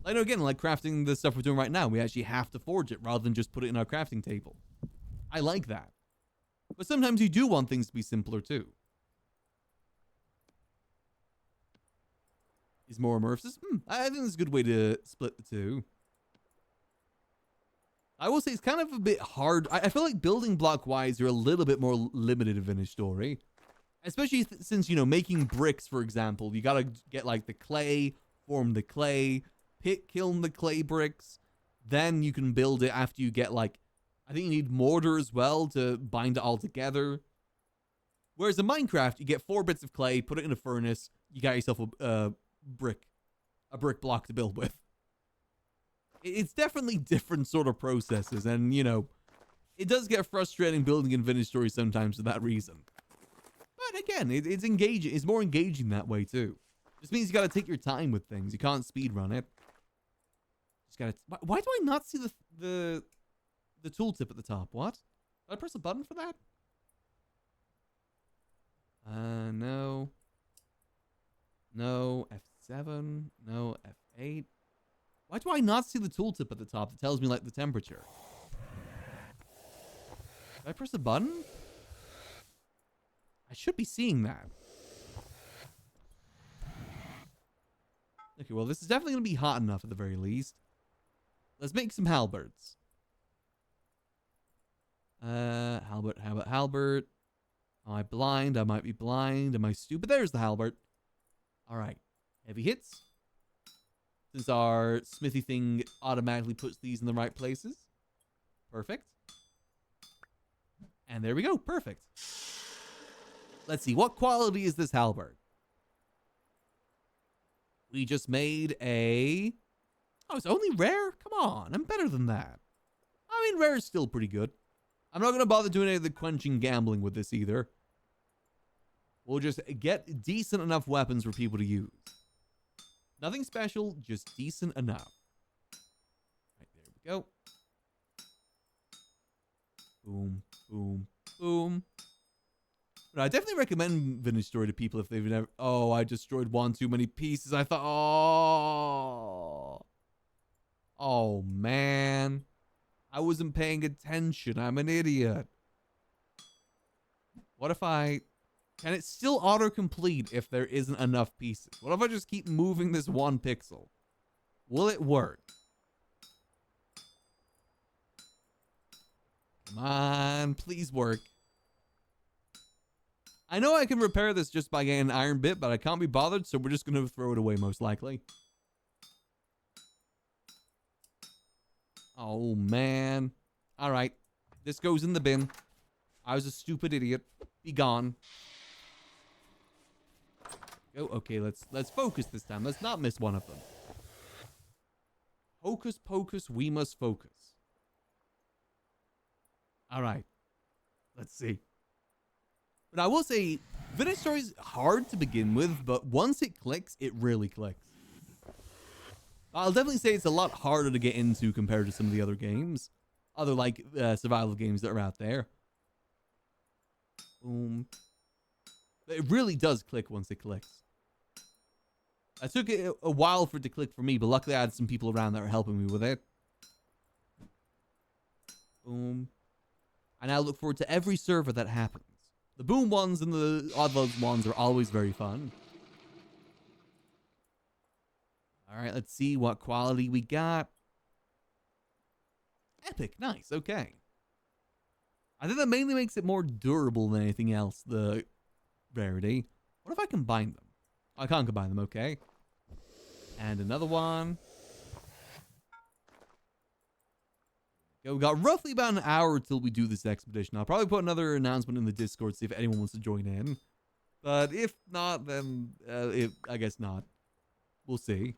Like, again, like crafting the stuff we're doing right now, we actually have to forge it rather than just put it in our crafting table. I like that. But sometimes you do want things to be simpler too. Is more immersive? I think it's a good way to split the two. I will say it's kind of a bit hard. I feel like building block wise, you're a little bit more limited in Vintage Story. Especially since, you know, making bricks, for example, you gotta get like the clay, form the clay, kiln the clay bricks. Then you can build it after you get like, I think you need mortar as well to bind it all together. Whereas in Minecraft, you get 4 bits of clay, put it in a furnace, you got yourself a brick block to build with. It's definitely different sort of processes, and you know, it does get frustrating building in Vintage Story sometimes for that reason. But again, it's engaging. It's more engaging that way too. Just means you got to take your time with things. You can't speed run it. Just gotta. Why do I not see the tooltip at the top? What? Did I press a button for that? No. No, F7. No, F8. Why do I not see the tooltip at the top that tells me, like, the temperature? Did I press a button? I should be seeing that. Okay, well, this is definitely going to be hot enough at the very least. Let's make some halberds. Halbert. Am I blind? I might be blind. Am I stupid? There's the halbert. All right. Heavy hits. Since our smithy thing automatically puts these in the right places. Perfect. And there we go. Perfect. Let's see. What quality is this halberd? We just made a... Oh, it's only rare? Come on. I'm better than that. I mean, rare is still pretty good. I'm not going to bother doing any of the quenching gambling with this either. We'll just get decent enough weapons for people to use. Nothing special, just decent enough. Right, there we go. Boom, boom, boom. But I definitely recommend Vintage Story to people if they've never... Oh, I destroyed one too many pieces. I thought... Oh. Oh, man. I wasn't paying attention. I'm an idiot. What if I... Can it still autocomplete if there isn't enough pieces? What if I just keep moving this 1 pixel? Will it work? Come on, please work. I know I can repair this just by getting an iron bit, but I can't be bothered, so we're just going to throw it away most likely. Oh, man. All right. This goes in the bin. I was a stupid idiot. Be gone. Oh, okay, let's focus this time. Let's not miss one of them. Hocus pocus, we must focus. All right. Let's see. But I will say, Vintage Story is hard to begin with, but once it clicks, it really clicks. I'll definitely say it's a lot harder to get into compared to some of the other games. Other, like, survival games that are out there. Boom. It really does click once it clicks. It took a while for it to click for me, but luckily I had some people around that were helping me with it. Boom. And I look forward to every server that happens. The boom ones and the OddLaws ones are always very fun. Alright, let's see what quality we got. Epic, nice, okay. I think that mainly makes it more durable than anything else, the rarity. What if I combine them? I can't combine them, okay. And another one. Okay, we got roughly about an hour till we do this expedition. I'll probably put another announcement in the Discord, see if anyone wants to join in. But if not, then I guess not. We'll see.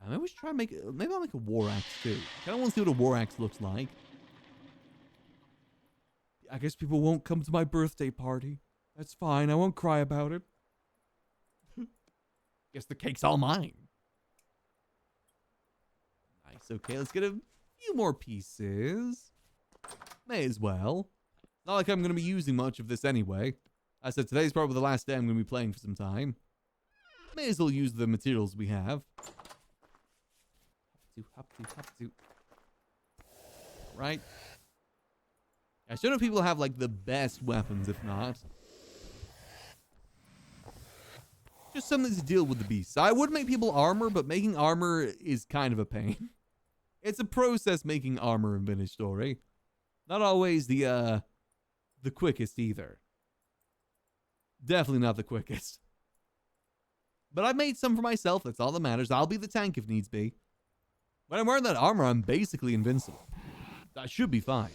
Maybe we should try and maybe I'll make a war axe too. I kind of want to see what a war axe looks like. I guess people won't come to my birthday party. That's fine. I won't cry about it. Guess the cake's all mine. Nice. Okay, let's get a few more pieces. May as well. Not like I'm going to be using much of this anyway. I said today's probably the last day I'm going to be playing for some time. May as well use the materials we have. Hop to. Right. I should know if people have like the best weapons, if not. Just something to deal with the beasts. I would make people armor, but making armor is kind of a pain. It's a process making armor in Vintage Story. Not always the quickest either. Definitely not the quickest. But I've made some for myself. That's all that matters. I'll be the tank if needs be. When I'm wearing that armor, I'm basically invincible. That should be fine.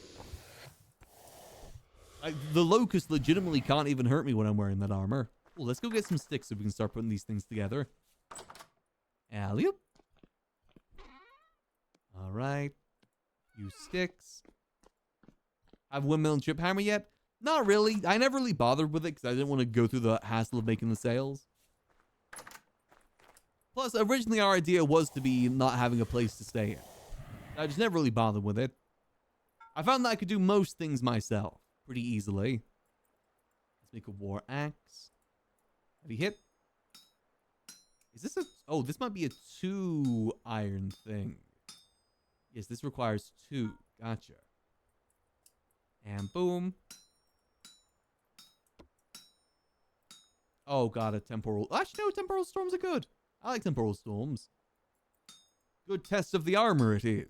The locust legitimately can't even hurt me when I'm wearing that armor. Well, let's go get some sticks so we can start putting these things together. Alley-oop. All right. Use sticks. Have windmill and chip hammer yet? Not really. I never really bothered with it because I didn't want to go through the hassle of making the sails. Plus, originally our idea was to be not having a place to stay in. I just never really bothered with it. I found that I could do most things myself pretty easily. Let's make a war axe. Heavy hit. Is this a... Oh, this might be a 2 iron thing. Yes, this requires 2. Gotcha. And boom. Oh, God, a temporal... Actually, no, temporal storms are good. I like temporal storms. Good test of the armor it is.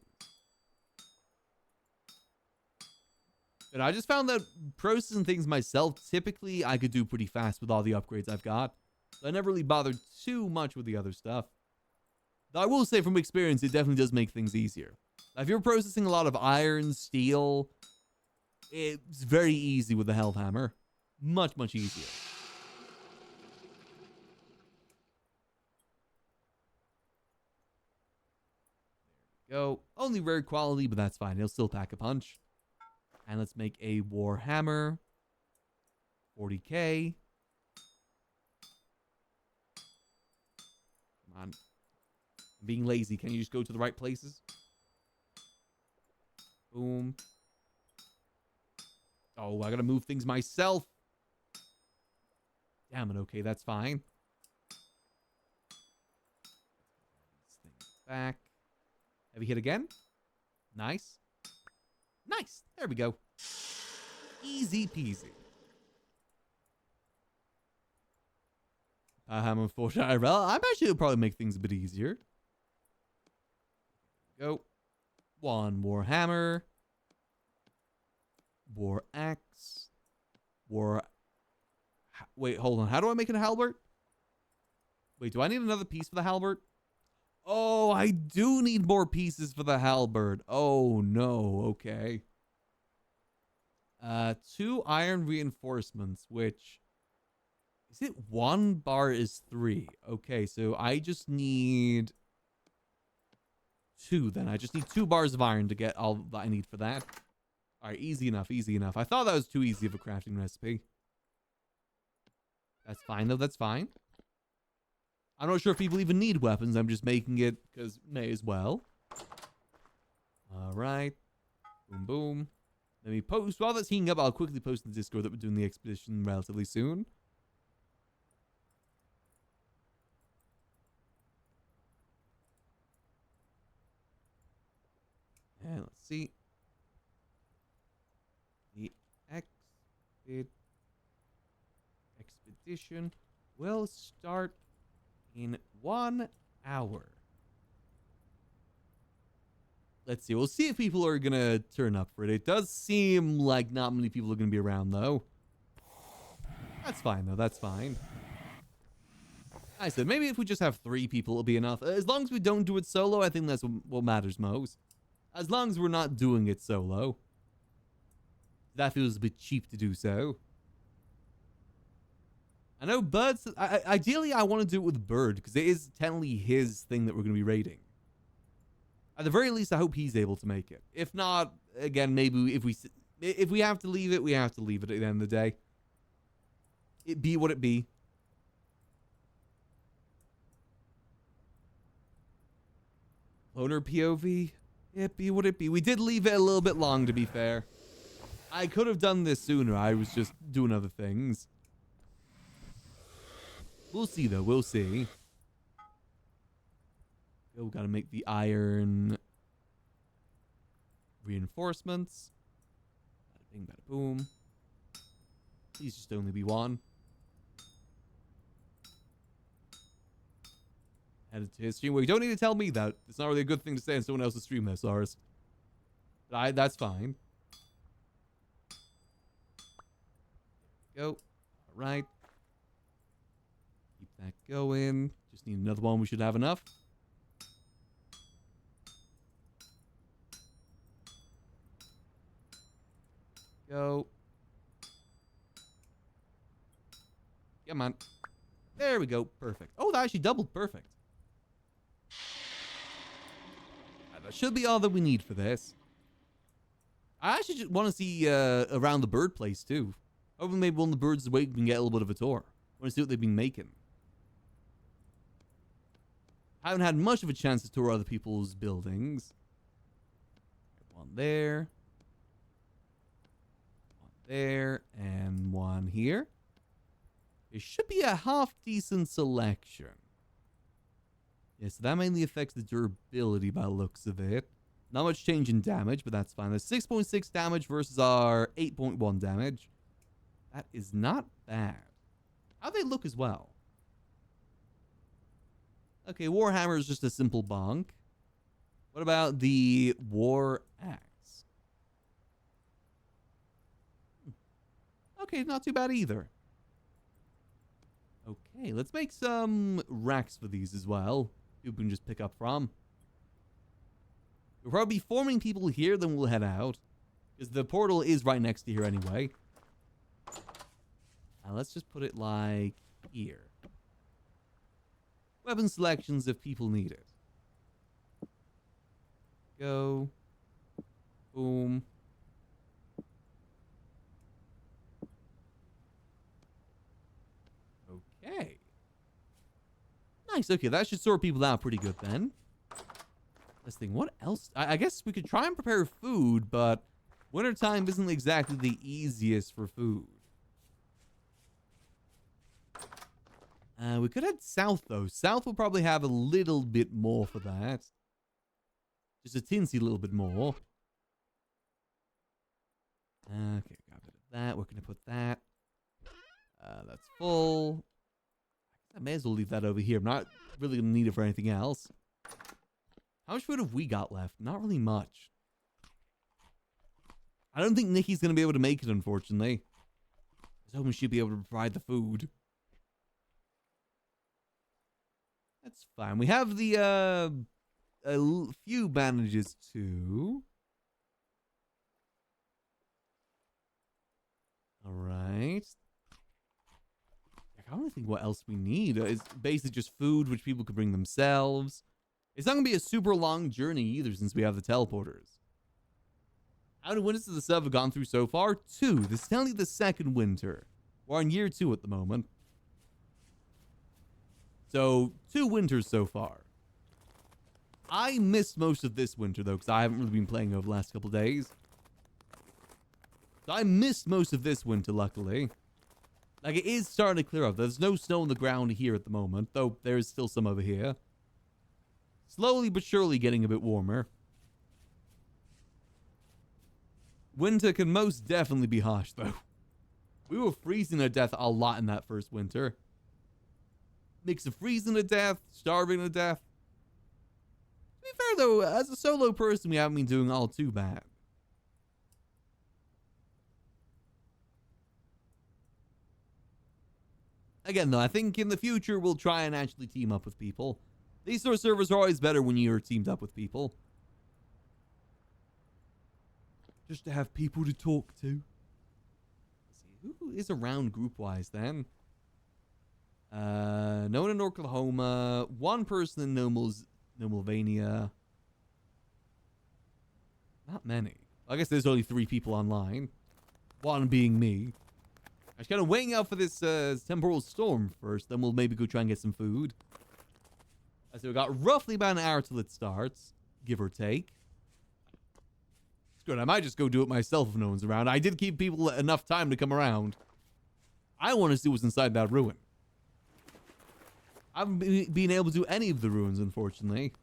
And I just found that processing things myself, typically I could do pretty fast with all the upgrades I've got. So I never really bothered too much with the other stuff. Though I will say from experience, it definitely does make things easier. Now, if you're processing a lot of iron, steel, it's very easy with the Helve Hammer. Much, much easier. There we go. Only rare quality, but that's fine. It'll still pack a punch. And let's make a war hammer. 40k. Come on. I'm being lazy. Can you just go to the right places? Boom. Oh, I gotta move things myself. Damn it. Okay, that's fine. These things back. Heavy hit again. Nice. Nice. There we go. Easy peasy. Unfortunately, I'm actually will probably make things a bit easier. Go. 1 war hammer. War axe. War... Wait, hold on. How do I make it a halberd? Wait, do I need another piece for the halberd? Oh, I do need more pieces for the halberd. Oh, no. Okay. 2 iron reinforcements, which... Is it 1 bar is 3? Okay, so I just need 2 then. I just need 2 bars of iron to get all that I need for that. All right, easy enough, easy enough. I thought that was too easy of a crafting recipe. That's fine, though. That's fine. I'm not sure if people even need weapons. I'm just making it because may as well. All right. Boom, boom. Let me post. While that's heating up, I'll quickly post in the Discord that we're doing the expedition relatively soon. And let's see. The expedition will start in 1 hour. Let's see. We'll see if people are going to turn up for it. It does seem like not many people are going to be around, though. That's fine, though. That's fine. I said, maybe if we just have 3 people, it'll be enough. As long as we don't do it solo, I think that's what matters most. As long as we're not doing it solo. That feels a bit cheap to do so. I know Bird's... ideally, I want to do it with Bird, because it is technically his thing that we're going to be raiding. At the very least, I hope he's able to make it. If not, again, maybe if we have to leave it, we have to leave it at the end of the day. It be what it be. Owner POV? Would it be? We did leave it a little bit long, to be fair. I could have done this sooner. I was just doing other things. We'll see, though. We'll see. Oh, gotta make the iron reinforcements. Bada bing, bada boom. Please just only be one. Headed to his stream. Well, you don't need to tell me that. It's not really a good thing to say on someone else's stream, though, Sars. But that's fine. Go. All right. Keep that going. Just need another one. We should have enough. Go. Come on. There we go. Perfect. Oh, that actually doubled. Perfect. That should be all that we need for this. I actually just want to see around the bird place, too. Hopefully maybe one of the birds awake we can get a little bit of a tour. I want to see what they've been making. I haven't had much of a chance to tour other people's buildings. One there. One there. And one here. It should be a half-decent selection. Yeah, so that mainly affects the durability by the looks of it. Not much change in damage, but that's fine. There's 6.6 damage versus our 8.1 damage. That is not bad. How they look as well. Okay, Warhammer is just a simple bonk. What about the War Axe? Okay, not too bad either. Okay, let's make some racks for these as well. People can just pick up from. We'll probably be forming people here, then we'll head out. Because the portal is right next to here anyway. Now let's just put it like here. Weapon selections if people need it. Go. Boom. Okay. Nice. Okay, that should sort people out pretty good then. Let's think. What else? I guess we could try and prepare food, but wintertime isn't exactly the easiest for food. We could head south, though. South will probably have a little bit more for that. Just a teensy little bit more. Okay, got a bit of that. We're going to put that. That's full. I may as well leave that over here. I'm not really going to need it for anything else. How much food have we got left? Not really much. I don't think Nikki's going to be able to make it, unfortunately. I was hoping she'd be able to provide the food. That's fine. We have the, a few bandages, too. All right. I don't think what else we need. It's basically just food, which people could bring themselves. It's not going to be a super long journey either, since we have the teleporters. How many winters has the sub have gone through so far? 2. This is only the second winter. We're on year 2 at the moment. So, 2 winters so far. I missed most of this winter, though, because I haven't really been playing over the last couple days. So I missed most of this winter, luckily. Like, it is starting to clear up. There's no snow on the ground here at the moment, though there's still some over here. Slowly but surely getting a bit warmer. Winter can most definitely be harsh, though. We were freezing to death a lot in that first winter. Mix of freezing to death, starving to death. To be fair, though, as a solo person, we haven't been doing all too bad. Again, though, I think in the future, we'll try and actually team up with people. These sort of servers are always better when you're teamed up with people. Just to have people to talk to. Let's see, who is around group-wise, then? No one in Oklahoma. 1 person in Nomulvania. Not many. I guess there's only 3 people online. 1 being me. I was kind of waiting out for this temporal storm first. Then we'll maybe go try and get some food. So we got roughly about an hour till it starts. give or take. It's good. I might just go do it myself if no one's around. I did keep people enough time to come around. I want to see what's inside that ruin. I haven't been able to do any of the ruins, unfortunately.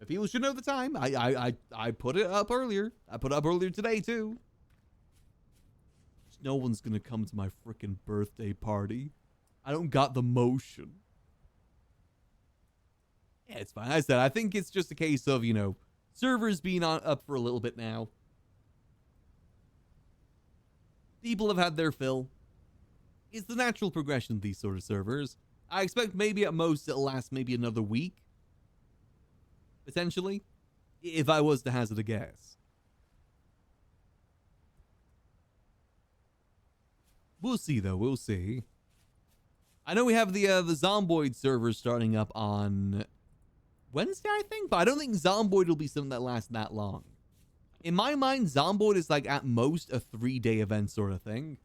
If people should know the time, I put it up earlier. I put it up earlier today, too. No one's gonna come to my frickin' birthday party. I don't got the motion. Yeah, it's fine. I said, I think it's just a case of, you know, servers being up for a little bit now. People have had their fill. It's the natural progression of these sort of servers. I expect maybe at most it'll last maybe another week. Potentially. If I was to hazard a guess. We'll see, though. We'll see. I know we have the Zomboid server starting up on Wednesday, I think. But I don't think Zomboid will be something that lasts that long. In my mind, Zomboid is like at most a 3-day event sort of thing.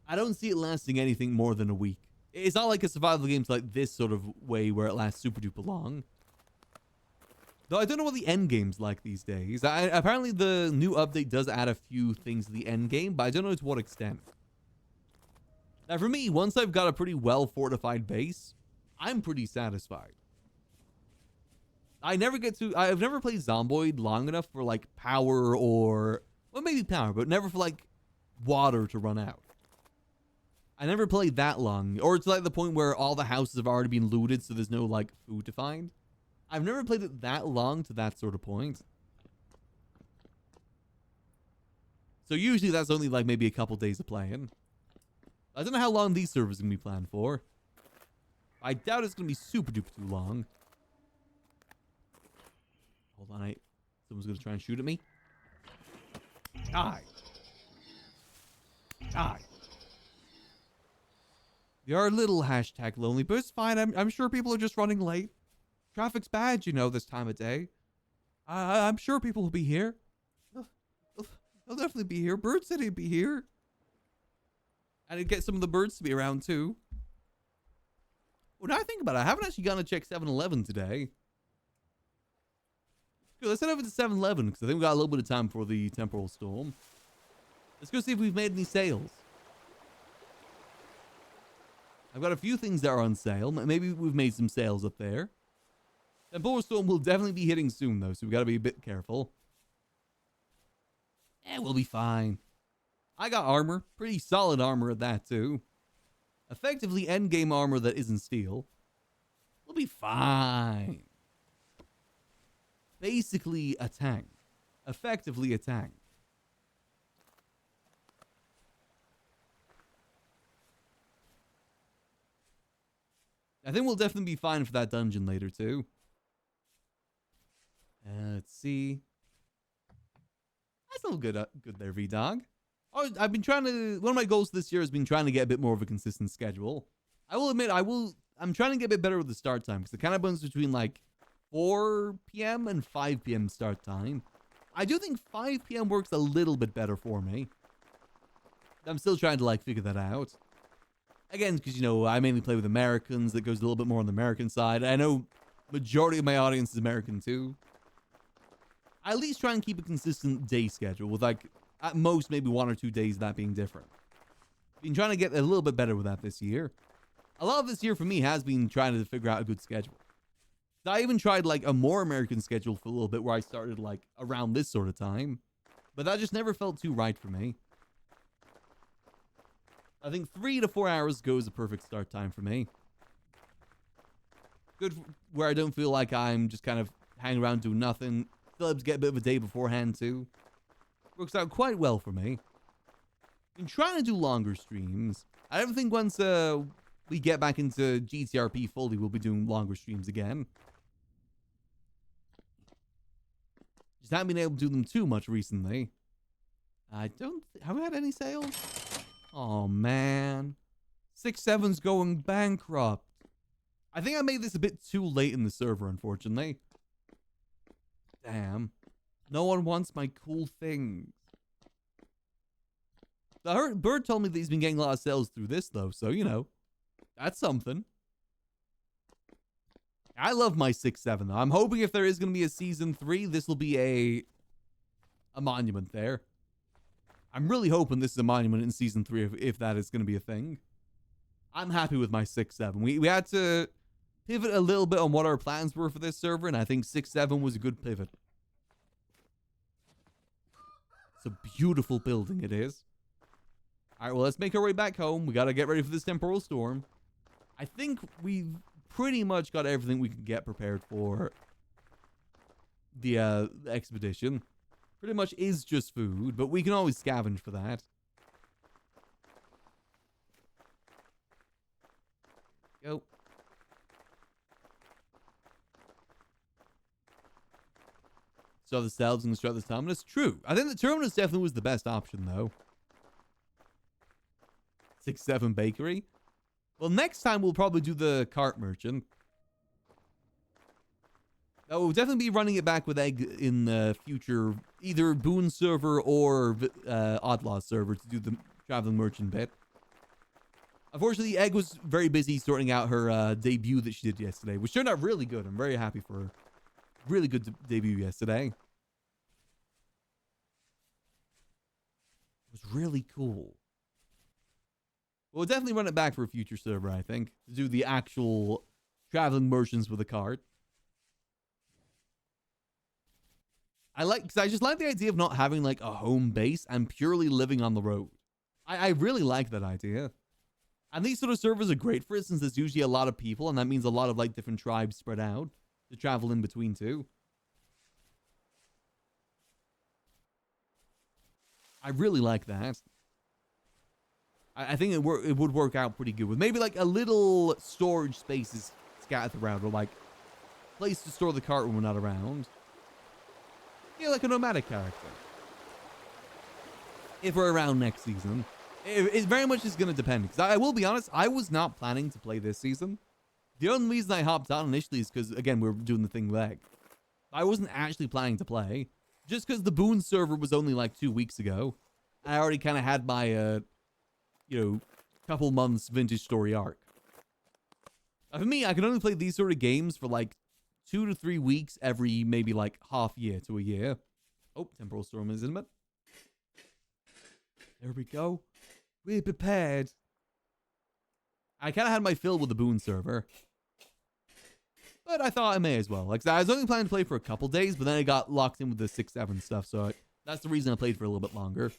I don't see it lasting anything more than a week. It's not like a survival game's like this sort of way where it lasts super duper long. Though I don't know what the end game's like these days. Apparently the new update does add a few things to the end game, but I don't know to what extent. Now for me, once I've got a pretty well fortified base, I'm pretty satisfied. I've never played Zomboid long enough for like power or, well, maybe power, but never for like water to run out. I never played that long, or it's like the point where all the houses have already been looted, so there's no like food to find. I've never played it that long to that sort of point. So usually that's only like maybe a couple days of playing. I don't know how long these servers are going to be planned for. I doubt it's going to be super duper too long. Hold on, someone's going to try and shoot at me. Die. Die. You're a little hashtag lonely, but it's fine. I'm sure people are just running late. Traffic's bad, you know, this time of day. I'm sure people will be here. They'll definitely be here. Bird said he'd be here. And I'd get some of the birds to be around, too. Well, now I think about it, I haven't actually gone to check 7-Eleven today. Good, let's head over to 7-Eleven, because I think we got a little bit of time before the temporal storm. Let's go see if we've made any sales. I've got a few things that are on sale. Maybe we've made some sales up there. Temporal storm will definitely be hitting soon, though, so we got to be a bit careful. Yeah, we'll be fine. I got armor. Pretty solid armor at that, too. Effectively endgame armor that isn't steel. We'll be fine. Basically a tank. Effectively a tank. I think we'll definitely be fine for that dungeon later, too. Let's see. That's a little good there, V-Dog. Oh, I've been trying to... One of my goals this year has been trying to get a bit more of a consistent schedule. I will admit, I'm trying to get a bit better with the start time, because it kind of runs between, like, 4 p.m. and 5 p.m. start time. I do think 5 p.m. works a little bit better for me. I'm still trying to, like, figure that out. Again, because, you know, I mainly play with Americans. That goes a little bit more on the American side. I know majority of my audience is American, too. I at least try and keep a consistent day schedule with, like, at most, maybe 1 or 2 days of that being different. Been trying to get a little bit better with that this year. A lot of this year for me has been trying to figure out a good schedule. I even tried, like, a more American schedule for a little bit where I started, like, around this sort of time. But that just never felt too right for me. I think 3 to 4 hours goes a perfect start time for me. Good where I don't feel like I'm just kind of hanging around doing nothing. Still able to get a bit of a day beforehand too. Works out quite well for me. Been trying to do longer streams. I don't think once we get back into GTRP fully, we'll be doing longer streams again. Just haven't been able to do them too much recently. Have we had any sales? Oh, man. 6-7's going bankrupt. I think I made this a bit too late in the server, unfortunately. Damn. No one wants my cool things. I heard Bird told me that he's been getting a lot of sales through this, though. So, you know, that's something. I love my 6-7 though. I'm hoping if there is going to be a season 3, this will be a monument there. I'm really hoping this is a monument in season 3 if that is going to be a thing. I'm happy with my 6-7. We had to pivot a little bit on what our plans were for this server, and I think 6-7 was a good pivot. It's a beautiful building, it is. All right, well, let's make our way back home. We got to get ready for this temporal storm. I think we've pretty much got everything we can get prepared for the expedition. Pretty much is just food, but we can always scavenge for that. Go. So the cells and construct the terminus. True. I think the terminus definitely was the best option, though. 6-7 bakery. Well, next time we'll probably do the cart merchant. We'll definitely be running it back with egg in the future, either Boon server or OddLaws server to do the traveling merchant bit. Unfortunately, Egg was very busy sorting out her debut that she did yesterday, which turned out really good. I'm very happy for her. Really good debut yesterday. It was really cool. We'll definitely run it back for a future server, I think, to do the actual traveling merchants with a cart. Because I just like the idea of not having like a home base and purely living on the road. I really like that idea. And these sort of servers are great for it since there's usually a lot of people, and that means a lot of like different tribes spread out to travel in between too. I really like that. I think it would work out pretty good with maybe like a little storage spaces scattered around, or like place to store the cart when we're not around. Yeah, like a nomadic character. If we're around next season. It very much is going to depend. Because I will be honest, I was not planning to play this season. The only reason I hopped on initially is because, again, we were doing the thing leg. I wasn't actually planning to play. Just because the Boon server was only like 2 weeks ago. I already kind of had my, couple months vintage story arc. For me, I can only play these sort of games for like 2 to 3 weeks every maybe like half year to a year. Oh, temporal storm is in it. There we go. We're prepared. I kind of had my fill with the Boon server. But I thought I may as well. Like, I was only planning to play for a couple days, but then I got locked in with the 6-7 stuff, so that's the reason I played for a little bit longer.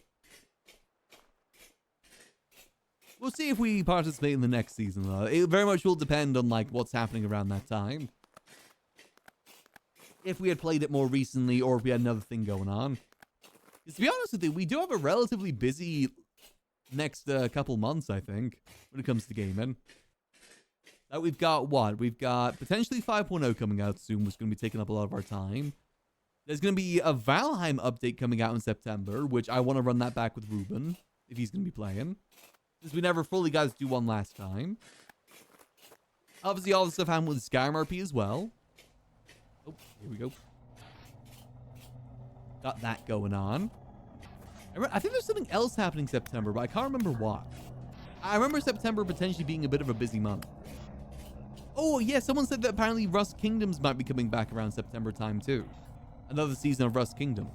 We'll see if we participate in the next season, though. It very much will depend on, like, what's happening around that time. If we had played it more recently, or if we had another thing going on. To be honest with you, we do have a relatively busy next couple months, I think, when it comes to gaming. We've got what? We've got potentially 5.0 coming out soon, which is going to be taking up a lot of our time. There's going to be a Valheim update coming out in September, which I want to run that back with Ruben, if he's going to be playing. Since we never fully got to do one last time. Obviously, all the stuff happened with Skyrim RP as well. Oh, here we go. Got that going on. I think there's something else happening September, but I can't remember what. I remember September potentially being a bit of a busy month. Oh, yeah, someone said that apparently Rust Kingdoms might be coming back around September time, too. Another season of Rust Kingdoms.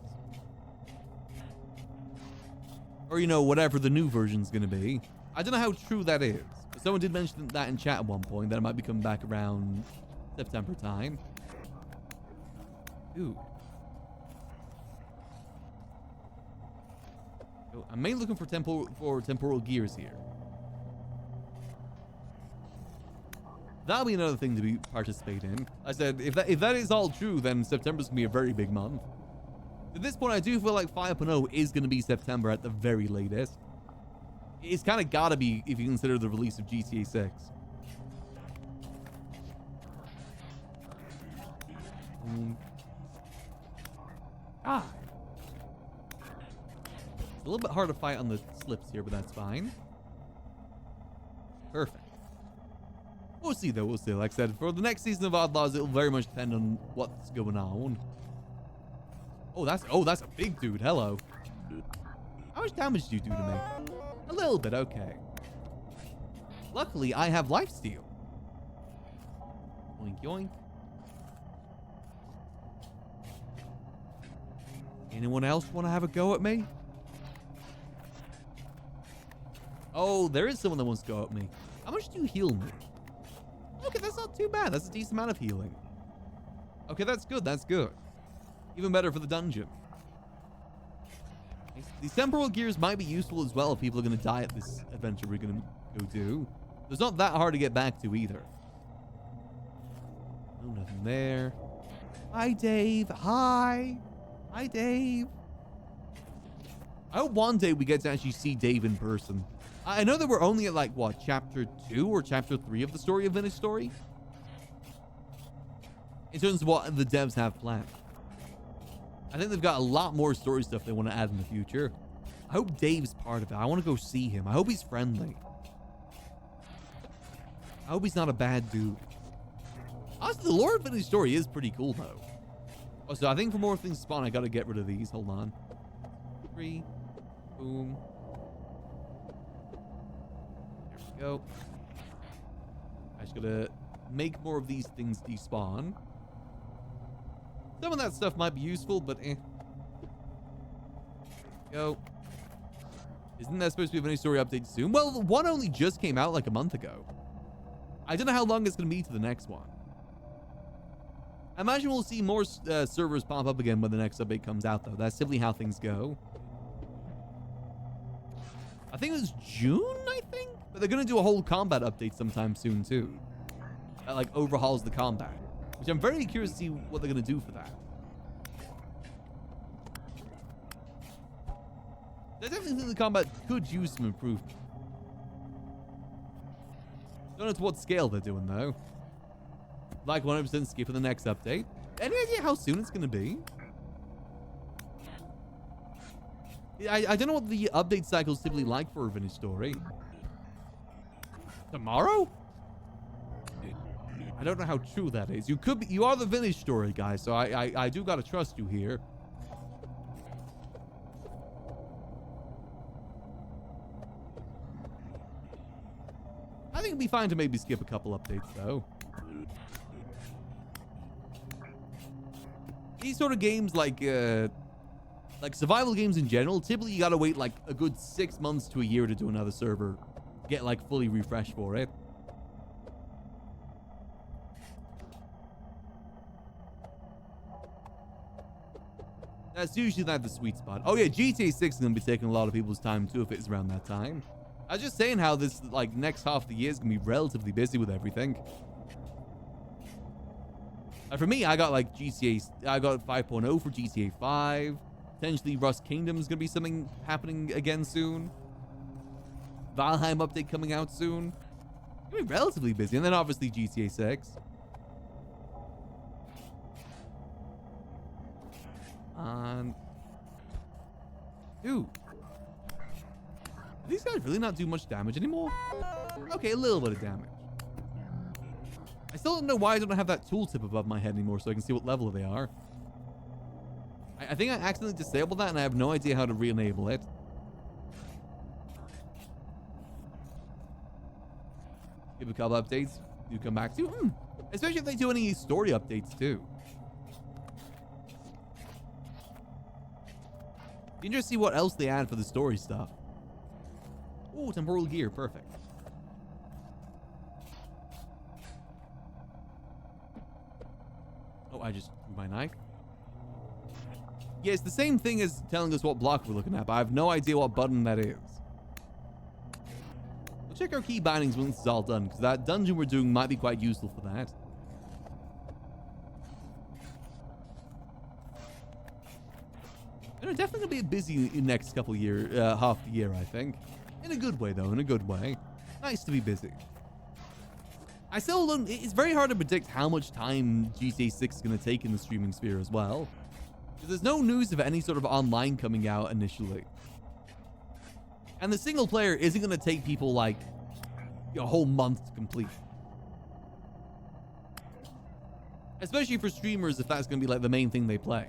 Or, whatever the new version's going to be. I don't know how true that is. But someone did mention that in chat at one point, that it might be coming back around September time. Ooh. Oh, I'm mainly looking for temporal gears here. That'll be another thing to participate in. I said, if that is all true, then September's going to be a very big month. At this point, I do feel like 5.0 is going to be September at the very latest. It's kind of got to be if you consider the release of GTA 6. It's a little bit hard to fight on the slips here, but that's fine. Perfect. We'll see, though. We'll see. Like I said, for the next season of OddLaws, it'll very much depend on what's going on. Oh, that's a big dude. Hello. How much damage do you do to me? A little bit. Okay. Luckily, I have lifesteal. Yoink, yoink. Anyone else want to have a go at me? Oh, there is someone that wants to go at me. How much do you heal me? Okay, that's not too bad. That's a decent amount of healing. Okay, that's good. That's good. Even better for the dungeon. These temporal gears might be useful as well if people are going to die at this adventure we're going to go do. It's not that hard to get back to either. Oh, nothing there. Hi, Dave. Hi. Hi, Dave. I hope one day we get to actually see Dave in person. I know that we're only at, like, what, chapter 2 or chapter 3 of the story of Vintage Story? In terms of what the devs have planned. I think they've got a lot more story stuff they want to add in the future. I hope Dave's part of it. I want to go see him. I hope he's friendly. I hope he's not a bad dude. Honestly, the lore of Vintage Story is pretty cool, though. Oh, so I think for more things to spawn, I got to get rid of these. Hold on. 3. Boom. There we go. I just got to make more of these things despawn. Some of that stuff might be useful, but eh. Go. Isn't that supposed to be a Vintage Story update soon? Well, the one only just came out like a month ago. I don't know how long it's going to be to the next one. I imagine we'll see more servers pop up again when the next update comes out, though. That's simply how things go. I think it was June, I think? But they're going to do a whole combat update sometime soon, too. That, like, overhauls the combat. Which I'm very curious to see what they're going to do for that. I definitely think the combat could use some improvement. Don't know to what scale they're doing, though. Like 100% skip for the next update. Any idea how soon it's going to be? I don't know what the update cycle is typically like for a Vintage Story. Tomorrow? I don't know how true that is. You are the Vintage Story guy, so I do gotta trust you here. I think it'd be fine to maybe skip a couple updates, though. These sort of games, like survival games in general, typically you gotta wait like a good 6 months to a year to do another server. Get like fully refreshed for it. That's usually not the sweet spot. Oh yeah, GTA 6 is gonna be taking a lot of people's time too if it's around that time. I was just saying how this like next half of the year is gonna be relatively busy with everything. For me, I got like I got 5.0 for GTA 5. Potentially Rust Kingdom is gonna be something happening again soon. Valheim update coming out soon. It's gonna be relatively busy, and then obviously GTA 6. Dude. Do these guys really not do much damage anymore? Okay, a little bit of damage. I still don't know why I don't have that tooltip above my head anymore so I can see what level they are. I think I accidentally disabled that and I have no idea how to re-enable it. Give a couple updates you come back to. Especially if they do any story updates too. Be interested to see what else they add for the story stuff. Oh, temporal gear, perfect. Oh, I just threw my knife. Yeah, it's the same thing as telling us what block we're looking at, but I have no idea what button that is. We'll check our key bindings when this is all done, because that dungeon we're doing might be quite useful for that. They're definitely going to be busy in the next couple year, half the year, I think. In a good way, though, in a good way. Nice to be busy. I still don't... It's very hard to predict how much time GTA 6 is going to take in the streaming sphere as well. There's no news of any sort of online coming out initially. And the single player isn't going to take people, like, a whole month to complete. Especially for streamers, if that's going to be, like, the main thing they play.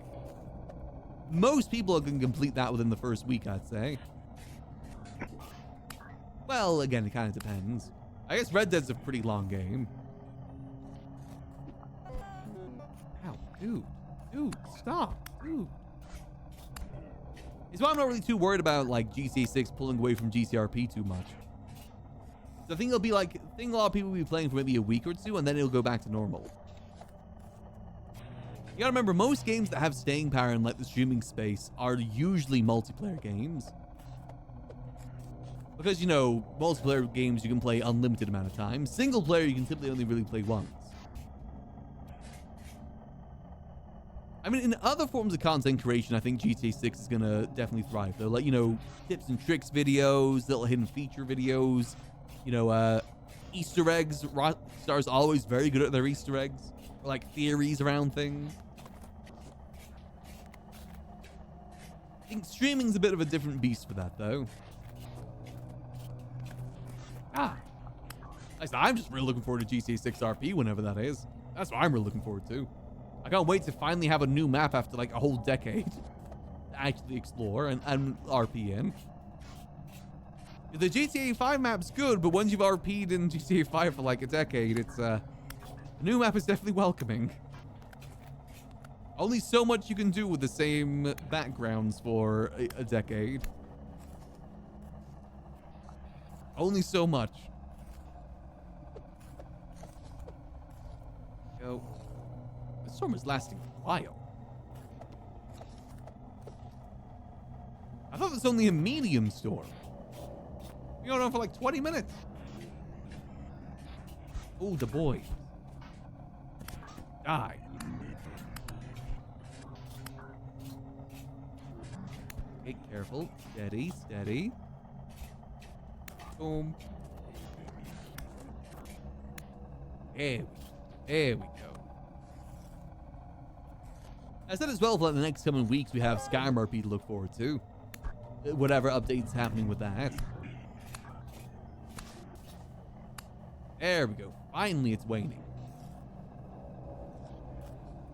Most people are going to complete that within the first week, I'd say. Well, again, it kind of depends. I guess Red Dead's a pretty long game. Ow, dude. Dude, stop. Dude. It's why I'm not really too worried about like GTA 6 pulling away from GCRP too much. So I think it'll be like, I think a lot of people will be playing for maybe a week or two, and then it'll go back to normal. You gotta remember, most games that have staying power in like the streaming space are usually multiplayer games. Because, you know, multiplayer games you can play unlimited amount of time. Single player you can typically only really play once. I mean, in other forms of content creation, I think GTA 6 is gonna definitely thrive. Though, like, you know, tips and tricks videos, little hidden feature videos, you know, Easter eggs. Rockstar's always very good at their Easter eggs. Or, like, theories around things. I think streaming's a bit of a different beast for that, though. I'm just really looking forward to GTA 6 RP whenever that is. That's what I'm really looking forward to. I can't wait to finally have a new map after like a whole decade to actually explore and RP in. The GTA 5 map's good, but once you've RP'd in GTA 5 for like a decade, it's the new map is definitely welcoming. Only so much you can do with the same backgrounds for a decade. Only so much. Go. The storm is lasting for a while. I thought it was only a medium storm. We going on for like 20 minutes. Oh, the boy. Die. Okay, careful. Steady, steady. Boom. There we go. I said as well, for like the next coming weeks, we have Skyrim RP to look forward to. Whatever updates happening with that. There we go. Finally, it's waning.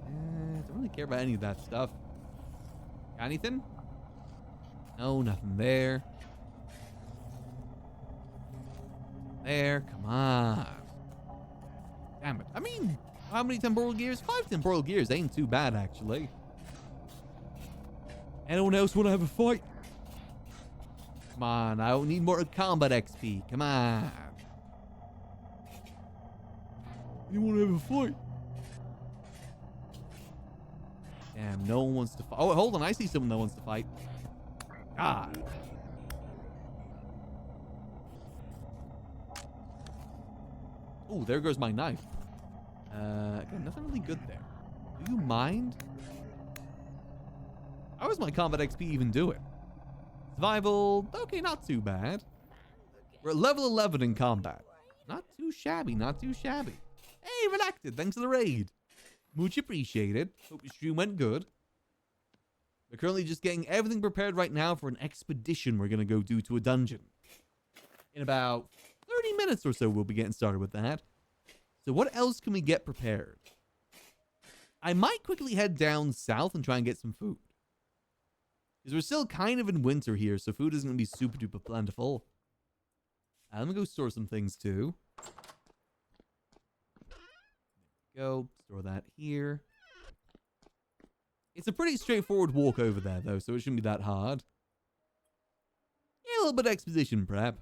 Don't really care about any of that stuff. Got anything? No, nothing there. There, come on. Damn it. I mean, how many temporal gears? 5 temporal gears ain't too bad, actually. Anyone else want to have a fight? Come on, I don't need more combat XP. Come on. You want to have a fight? Damn, no one wants to fight. Oh, hold on. I see someone that wants to fight. God. Oh, there goes my knife. Again, nothing really good there. Do you mind? How is my combat XP even doing? Survival, okay, not too bad. We're at level 11 in combat. Not too shabby, not too shabby. Hey, Redacted, thanks for the raid. Much appreciated. Hope your stream went good. We're currently just getting everything prepared right now for an expedition we're going to go do to a dungeon. In about 30 minutes or so, we'll be getting started with that. So what else can we get prepared? I might quickly head down south and try and get some food. Because we're still kind of in winter here, so food isn't going to be super duper plentiful. I'm going to go store some things too. Go, store that here. It's a pretty straightforward walk over there though, so it shouldn't be that hard. Yeah, a little bit of exposition prep.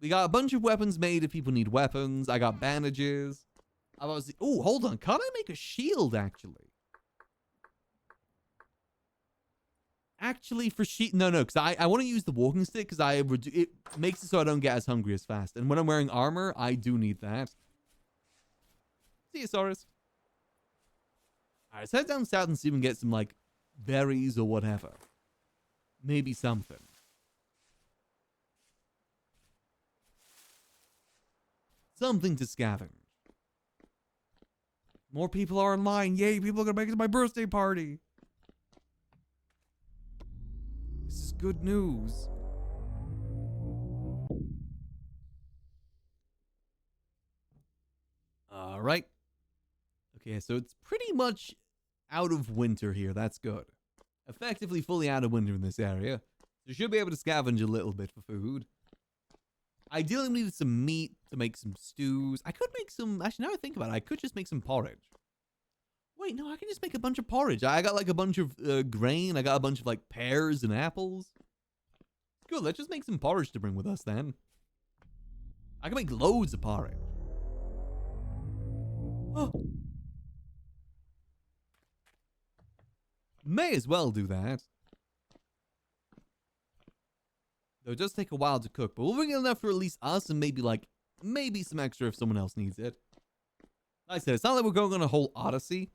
We got a bunch of weapons made if people need weapons. I got bandages. Oh, hold on. Can't I make a shield, actually? Actually, for shield... No, because I want to use the walking stick because it makes it so I don't get as hungry as fast. And when I'm wearing armor, I do need that. See you, Saurus. Alright, let's head down south and see if we can get some, like, berries or whatever. Maybe something. Something to scavenge. More people are in line. Yay, people are going to make it to my birthday party. This is good news. All right. Okay, so it's pretty much out of winter here. That's good. Effectively fully out of winter in this area. So you should be able to scavenge a little bit for food. Ideally, we needed some meat to make some stews. I could make some... Actually, now I think about it, I could just make some porridge. Wait, no, I can just make a bunch of porridge. I got like a bunch of grain. I got a bunch of like pears and apples. Good, let's just make some porridge to bring with us then. I can make loads of porridge. Oh. May as well do that. Though it does take a while to cook, but we'll bring enough for at least us and maybe some extra if someone else needs it. Like I said, it's not like we're going on a whole odyssey.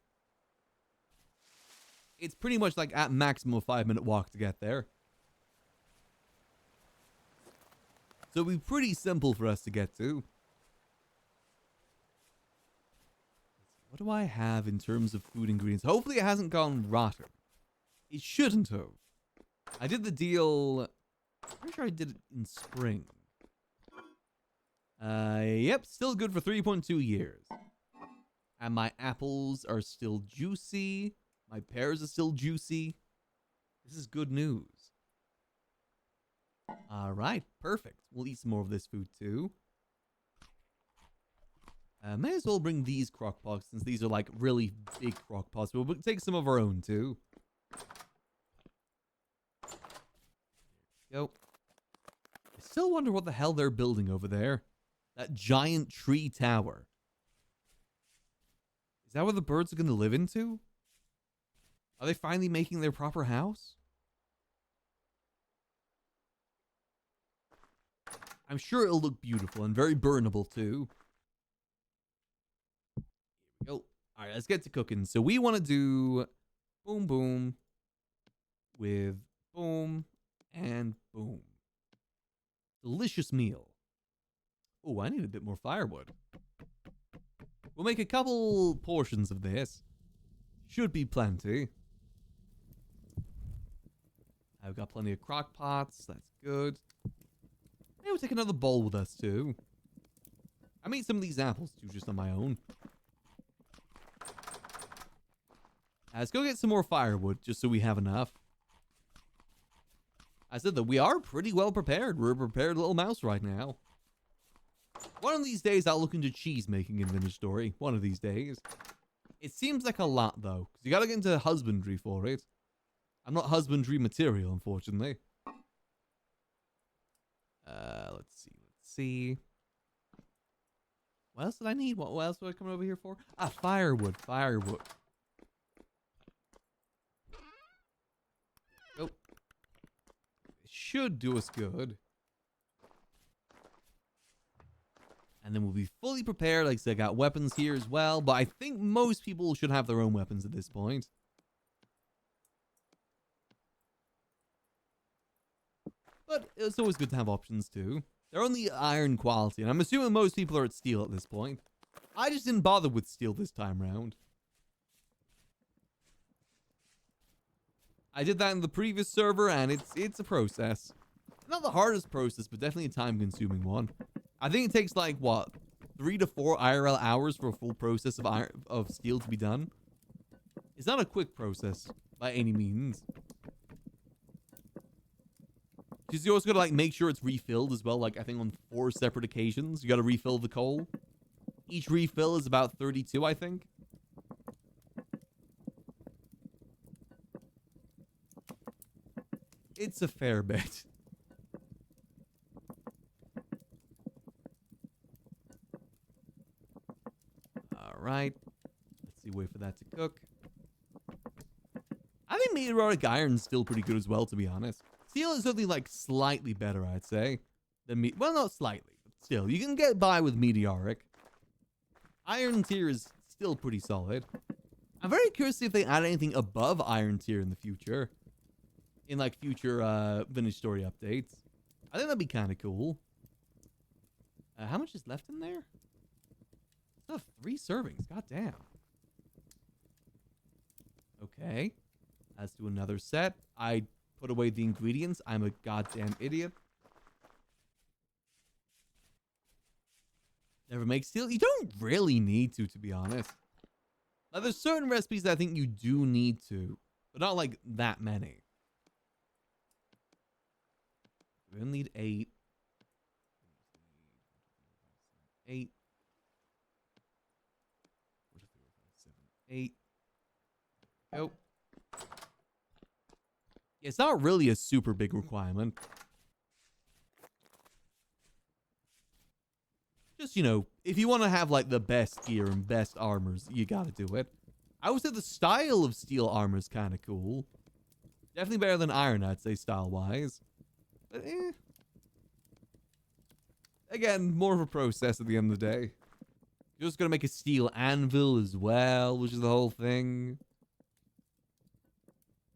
It's pretty much like at maximum a 5-minute walk to get there. So it'll be pretty simple for us to get to. What do I have in terms of food ingredients? Hopefully it hasn't gone rotten. It shouldn't have. I did the deal... I'm pretty sure I did it in spring. Yep, still good for 3.2 years. And my apples are still juicy. My pears are still juicy. This is good news. All right, perfect. We'll eat some more of this food too. May as well bring these crock pots since these are like really big crock pots. We'll take some of our own too. Go. I still wonder what the hell they're building over there. That giant tree tower. Is that what the birds are going to live into? Are they finally making their proper house? I'm sure it'll look beautiful and very burnable too. Here we go. All right, let's get to cooking. So we want to do boom, boom with boom and boom. Delicious meal. Oh, I need a bit more firewood. We'll make a couple portions of this. Should be plenty. I've got plenty of crock pots. That's good. Maybe we'll take another bowl with us too. I made some of these apples too, just on my own. Let's go get some more firewood, just so we have enough. I said that we are pretty well prepared. We're a prepared little mouse right now. One of these days, I'll look into cheese making in Vintage Story. One of these days. It seems like a lot, though, because you gotta get into husbandry for it. I'm not husbandry material, unfortunately. Let's see. What else did I need? What else was I coming over here for? Ah, firewood. Oh. It should do us good. And then we'll be fully prepared. Like I said, I got weapons here as well. But I think most people should have their own weapons at this point. But it's always good to have options too. They're only iron quality. And I'm assuming most people are at steel at this point. I just didn't bother with steel this time round. I did that in the previous server and it's a process. Not the hardest process, but definitely a time-consuming one. I think it takes like, what, 3 to 4 IRL hours for a full process of steel to be done. It's not a quick process by any means. Because you also gotta like make sure it's refilled as well. Like I think on 4 separate occasions, you gotta refill the coal. Each refill is about 32, I think. It's a fair bit. Alright. Let's see, wait for that to cook. I think meteoric iron's still pretty good as well, to be honest. Steel is something like slightly better, I'd say. Than well, not slightly, but still. You can get by with meteoric. Iron tier is still pretty solid. I'm very curious to see if they add anything above iron tier in the future. In like future Vintage Story updates. I think that'd be kind of cool. How much is left in there? Still have 3 servings. God damn. Okay. Let's do another set. I put away the ingredients. I'm a goddamn idiot. Never make steel. You don't really need to be honest. Now, there's certain recipes that I think you do need to, but not like that many. We only need 8. 8. 8. go. It's not really a super big requirement. Just, you know, if you want to have, like, the best gear and best armors, you gotta do it. I would say the style of steel armor is kind of cool. Definitely better than iron, I'd say, style-wise. But, again, more of a process at the end of the day. You're just gonna make a steel anvil as well, which is the whole thing.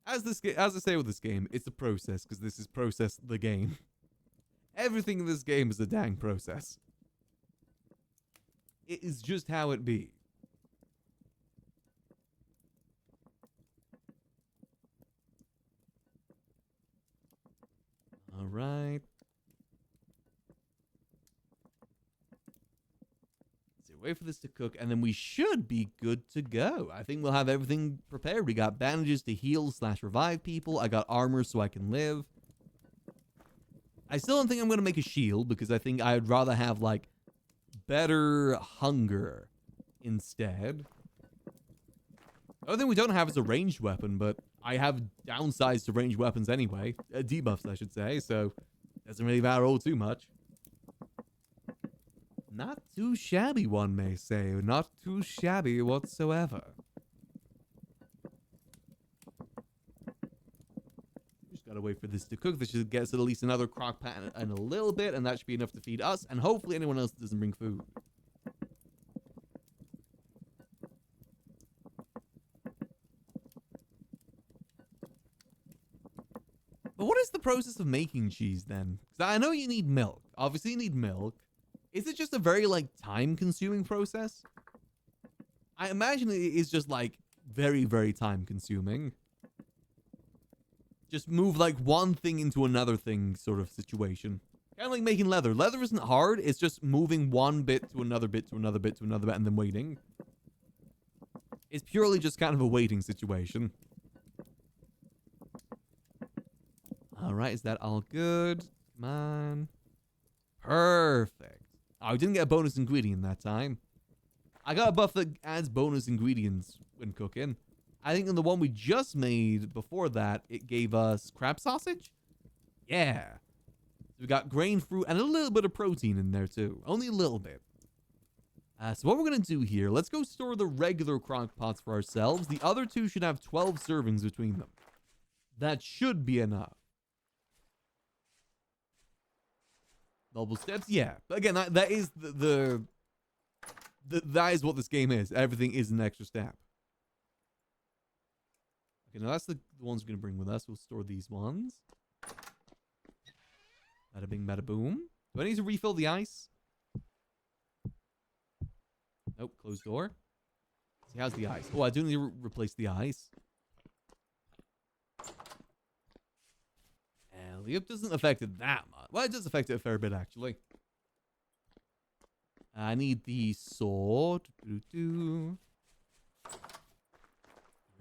As I say with this game, it's a process, because this is process the game. Everything in this game is a dang process. It is just how it be. All right. So wait for this to cook, and then we should be good to go. I think we'll have everything prepared. We got bandages to heal / revive people. I got armor so I can live. I still don't think I'm going to make a shield, because I think I'd rather have, like, better hunger instead. The other thing we don't have is a ranged weapon, but I have downsides to ranged weapons anyway. Debuffs, I should say, so doesn't really matter all too much. Not too shabby, one may say. Not too shabby whatsoever. Just gotta wait for this to cook. This should get us at least another crock pot in a little bit, and that should be enough to feed us, and hopefully anyone else doesn't bring food. But what is the process of making cheese then? Because I know you need milk. Obviously you need milk. Is it just a very, like, time-consuming process? I imagine it is just, like, very, very time-consuming. Just move, like, one thing into another thing sort of situation. Kind of like making leather. Leather isn't hard. It's just moving one bit to another bit to another bit to another bit and then waiting. It's purely just kind of a waiting situation. All right, is that all good? Come on. Perfect. Oh, we didn't get a bonus ingredient that time. I got a buff that adds bonus ingredients when cooking. I think in the one we just made before that, it gave us crab sausage? Yeah. So we got grain fruit and a little bit of protein in there too. Only a little bit. So what we're going to do here, let's go store the regular crock pots for ourselves. The other two should have 12 servings between them. That should be enough. Double steps, yeah. But again, that is that is what this game is. Everything is an extra step. Okay, now that's the ones we're gonna bring with us. We'll store these ones. Bada bing, bada boom. Do I need to refill the ice? Nope, closed door. See, how's the ice? Oh, I do need to replace the ice. Yep, doesn't affect it that much. Well, it does affect it a fair bit, actually. I need the sword. Here we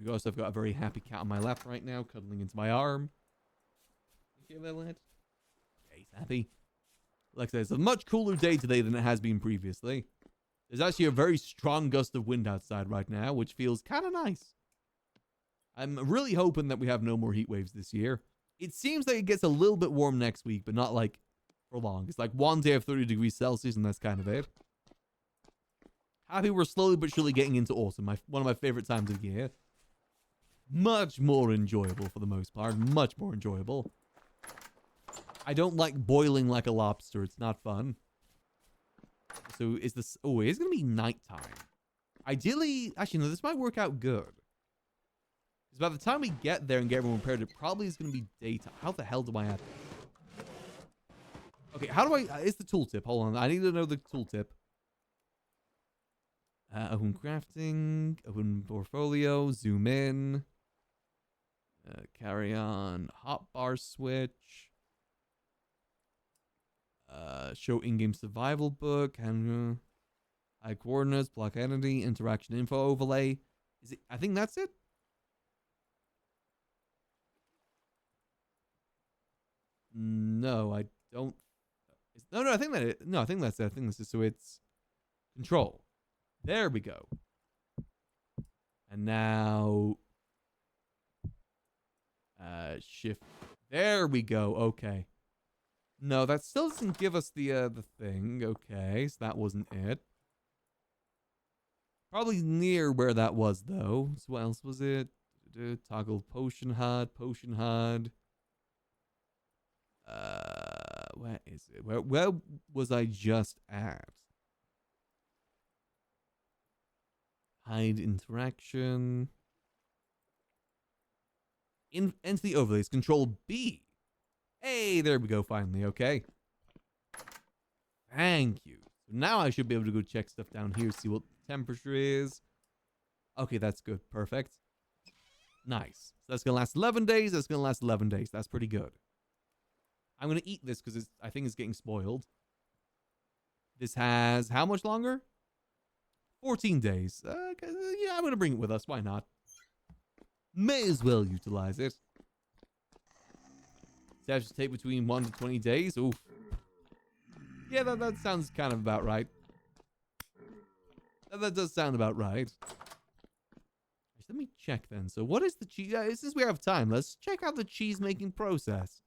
go. So I've got a very happy cat on my lap right now, cuddling into my arm. You hear that, lad? Yeah, he's happy. Like I said, it's a much cooler day today than it has been previously. There's actually a very strong gust of wind outside right now, which feels kind of nice. I'm really hoping that we have no more heat waves this year. It seems like it gets a little bit warm next week, but not like for long. It's like one day of 30 degrees Celsius, and that's kind of it. Happy we're slowly but surely getting into autumn. One of my favorite times of the year. Much more enjoyable for the most part. Much more enjoyable. I don't like boiling like a lobster. It's not fun. So is this... Oh, it's going to be nighttime. Ideally... Actually, no, this might work out good. Because by the time we get there and get everyone prepared, it probably is going to be daytime. How the hell do I add it? Okay, how do I... It's the tooltip. Hold on. I need to know the tooltip. Open crafting. Open portfolio. Zoom in. Carry on. Hotbar switch. Show in-game survival book. High coordinates. Block entity. Interaction info overlay. Is it? I think that's it. No, I don't. No, I think that it. No, I think that's it. I think this is so it's control. There we go. And now Shift. There we go. Okay. No, that still doesn't give us the thing. Okay, so that wasn't it. Probably near where that was, though. So what else was it? Toggle potion hard, potion hard. Where is it? Where was I just at? Hide interaction. Enter the overlays. Control B. Hey, there we go. Finally, okay. Thank you. So now I should be able to go check stuff down here, see what the temperature is. Okay, that's good. Perfect. Nice. So that's gonna last 11 days. That's gonna last 11 days. That's pretty good. I'm gonna eat this because I think it's getting spoiled. This has how much longer? 14 days. Yeah, I'm gonna bring it with us. Why not? May as well utilize it. Steps to take between 1 to 20 days. Oof. Yeah, that sounds kind of about right. That does sound about right. Let me check then. So what is the cheese? Since we have time, let's check out the cheese making process.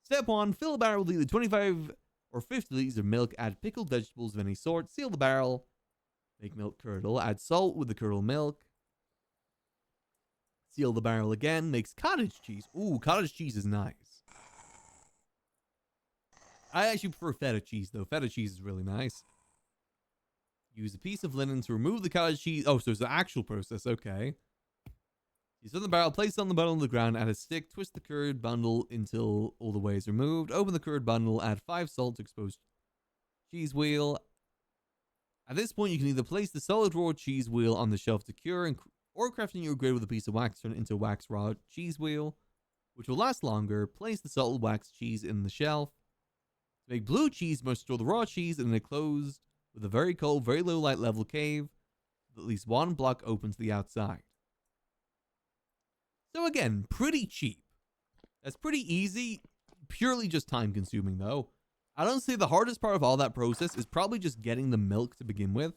Step 1, fill a barrel with either 25 or 50 liters of milk. Add pickled vegetables of any sort. Seal the barrel. Make milk curdle. Add salt with the curdled milk. Seal the barrel again. Makes cottage cheese. Ooh, cottage cheese is nice. I actually prefer feta cheese, though. Feta cheese is really nice. Use a piece of linen to remove the cottage cheese. Oh, so it's the actual process. Okay. Use on the barrel, place it on the bottom of the ground, add a stick, twist the curd bundle until all the way is removed. Open the curd bundle, add 5 salt to exposed cheese wheel. At this point, you can either place the solid raw cheese wheel on the shelf to cure, or crafting your grid with a piece of wax, turn it into a wax raw cheese wheel, which will last longer. Place the salted wax cheese in the shelf. To make blue cheese, you must store the raw cheese in a closed, with a very cold, very low light level cave, with at least 1 block open to the outside. So again, pretty cheap. That's pretty easy, purely just time consuming though. I don't say the hardest part of all that process is probably just getting the milk to begin with.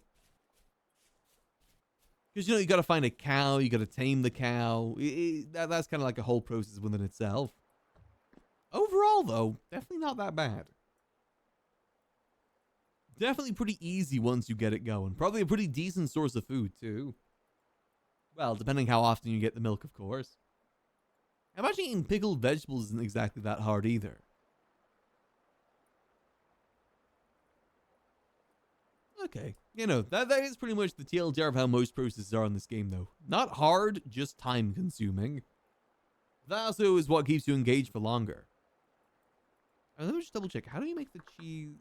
Because, you got to find a cow, you got to tame the cow. That's kind of like a whole process within itself. Overall though, definitely not that bad. Definitely pretty easy once you get it going. Probably a pretty decent source of food too. Well, depending how often you get the milk, of course. I imagine eating pickled vegetables isn't exactly that hard either. Okay, that is pretty much the TLDR of how most processes are in this game, though. Not hard, just time consuming. That also is what keeps you engaged for longer. Let me just double check. How do you make the cheese?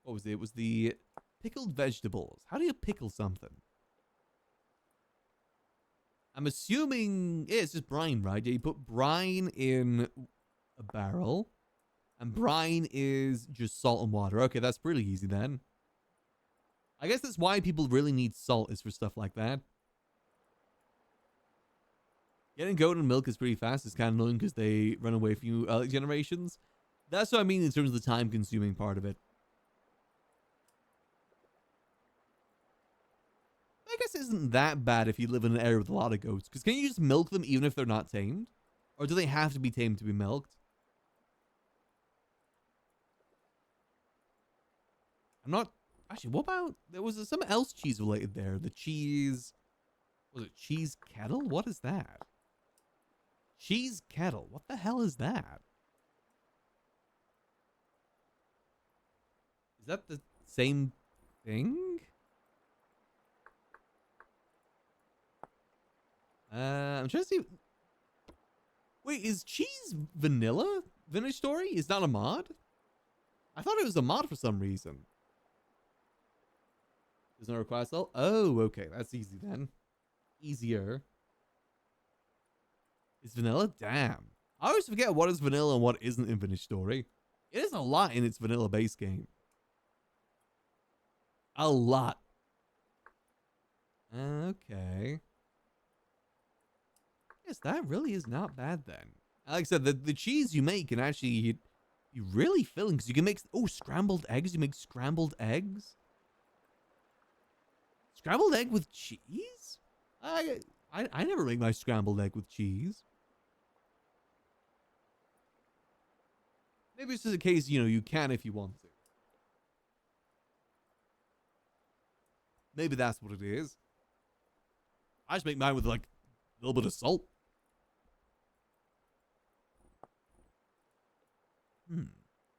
What was it? It was the pickled vegetables. How do you pickle something? I'm assuming it's just brine, right? Yeah, you put brine in a barrel, and brine is just salt and water. Okay, that's pretty easy then. I guess that's why people really need salt, is for stuff like that. Getting goat and milk is pretty fast. It's kind of annoying because they run away from you early generations. That's what I mean in terms of the time-consuming part of it. I guess it isn't that bad if you live in an area with a lot of goats. Because can you just milk them even if they're not tamed? Or do they have to be tamed to be milked? I'm not... Actually, what about... There was some else cheese related there. The cheese... Was it cheese kettle? What is that? Cheese kettle. What the hell is that? Is that the same thing? I'm trying to see... Wait, is cheese vanilla? Vintage Story? Is that a mod? I thought it was a mod for some reason. There's no request. Oh, okay. That's easy then. Easier. Is vanilla? Damn. I always forget what is vanilla and what isn't in Vintage Story. It is a lot in its vanilla base game. A lot. Okay. Yes, that really is not bad then. Like I said, the cheese you make can actually be really filling because you can make scrambled eggs. You make scrambled eggs. Scrambled egg with cheese? I never make my scrambled egg with cheese. Maybe it's just a case, you know, you can if you want to. Maybe that's what it is. I just make mine with like a little bit of salt.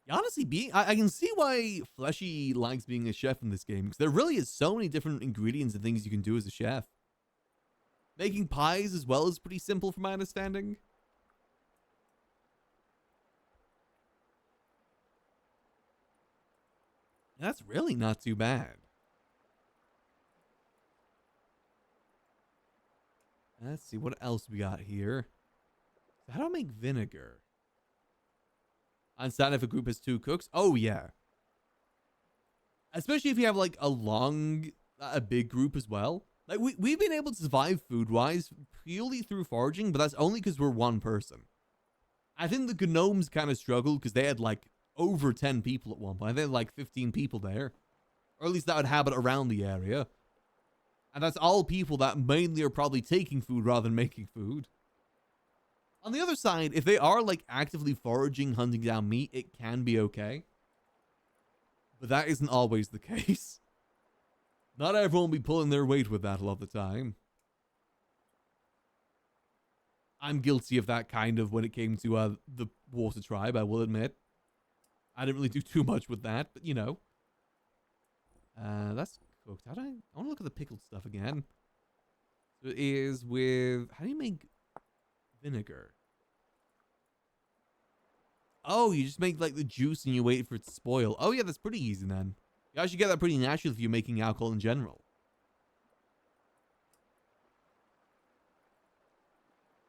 Honestly, I can see why Fleshy likes being a chef in this game, because there really is so many different ingredients and things you can do as a chef. Making pies as well is pretty simple from my understanding. That's really not too bad. Let's see, what else we got here? How do I make vinegar? Unstand if a group has 2 cooks? Oh, yeah. Especially if you have, like, a big group as well. Like, we've been able to survive food-wise purely through foraging, but that's only because we're one person. I think the gnomes kind of struggled because they had, like, over 10 people at one point. They had, like, 15 people there. Or at least that would habit around the area. And that's all people that mainly are probably taking food rather than making food. On the other side, if they are like actively foraging, hunting down meat, it can be okay. But that isn't always the case. Not everyone will be pulling their weight with that a lot of the time. I'm guilty of that kind of when it came to the water tribe, I will admit. I didn't really do too much with that, but you know. That's cooked. I want to look at the pickled stuff again. So it is with, how do you make vinegar? Oh, you just make like the juice and you wait for it to spoil. Oh yeah, that's pretty easy then. You actually get that pretty naturally if you're making alcohol in general.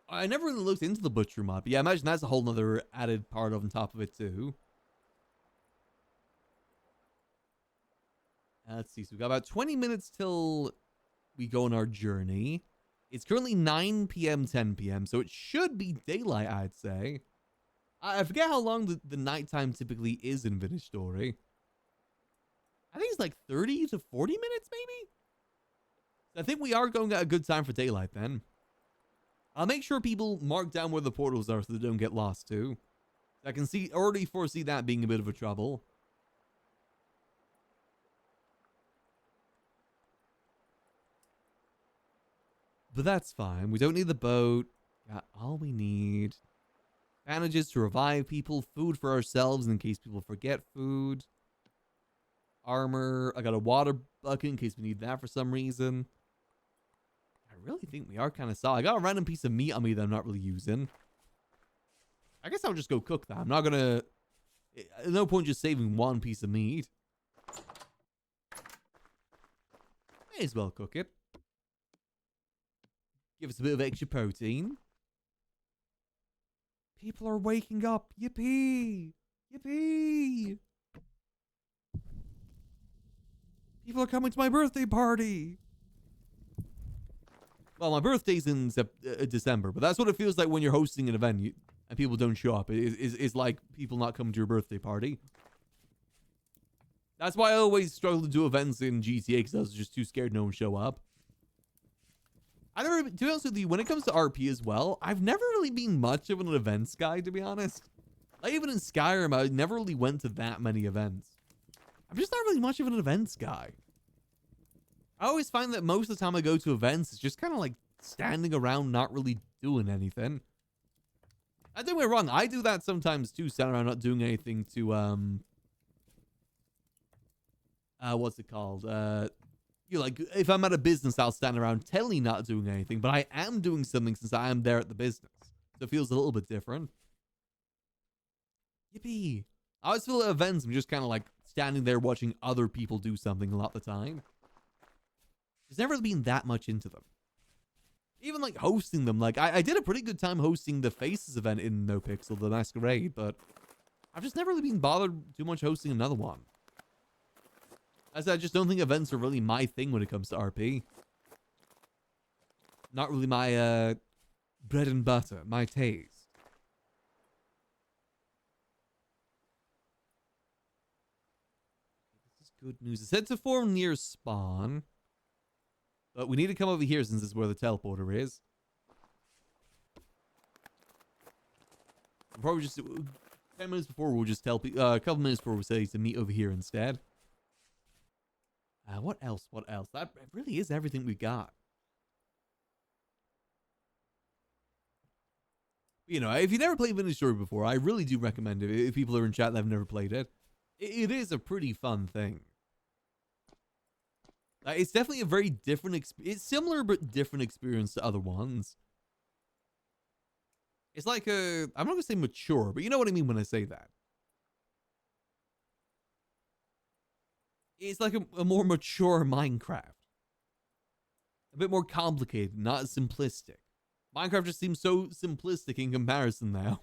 I never really looked into the butcher mod, but yeah, imagine that's a whole nother added part on top of it too. Let's see. So we've got about 20 minutes till we go on our journey. It's currently 9 p.m., 10 p.m., so it should be daylight, I'd say. I forget how long the nighttime typically is in Vintage Story. I think it's like 30 to 40 minutes, maybe? I think we are going at a good time for daylight then. I'll make sure people mark down where the portals are so they don't get lost too. I can already foresee that being a bit of a trouble. But that's fine. We don't need the boat. Got all we need. Bandages to revive people. Food for ourselves in case people forget food. Armor. I got a water bucket in case we need that for some reason. I really think we are kind of solid. I got a random piece of meat on me that I'm not really using. I guess I'll just go cook that. I'm not going to... There's no point just saving one piece of meat. May as well cook it. Give us a bit of extra protein. People are waking up. Yippee! Yippee! People are coming to my birthday party. Well, my birthday's in December, but that's what it feels like when you're hosting an event and people don't show up. It's like people not coming to your birthday party. That's why I always struggle to do events in GTA, because I was just too scared no one show up. To be honest with you, when it comes to RP as well, I've never really been much of an events guy, to be honest. Like, even in Skyrim, I never really went to that many events. I'm just not really much of an events guy. I always find that most of the time I go to events, it's just kind of like standing around, not really doing anything. Don't get me wrong, I do that sometimes too, standing around not doing anything to, what's it called? You know, like, if I'm at a business, I'll stand around totally not doing anything, but I am doing something since I am there at the business. So it feels a little bit different. Yippee. I always feel at events, I'm just kind of like standing there watching other people do something a lot of the time. There's never been that much into them. Even like hosting them, like I did a pretty good time hosting the Faces event in No Pixel, the Masquerade, but I've just never really been bothered too much hosting another one. As I just don't think events are really my thing when it comes to RP. Not really my bread and butter, my taste. This is good news. It said to form near spawn. But we need to come over here since this is where the teleporter is. We'll probably just 10 minutes before, we'll just tell people, a couple minutes before, we'll say to meet over here instead. What else? What else? That really is everything we got. You know, if you never played Vintage Story before, I really do recommend it. If people are in chat that have never played it, it is a pretty fun thing. It's definitely a very different experience. It's similar but different experience to other ones. It's like a, I'm not going to say mature, but you know what I mean when I say that. It's like a more mature Minecraft. A bit more complicated, not as simplistic. Minecraft just seems so simplistic in comparison now.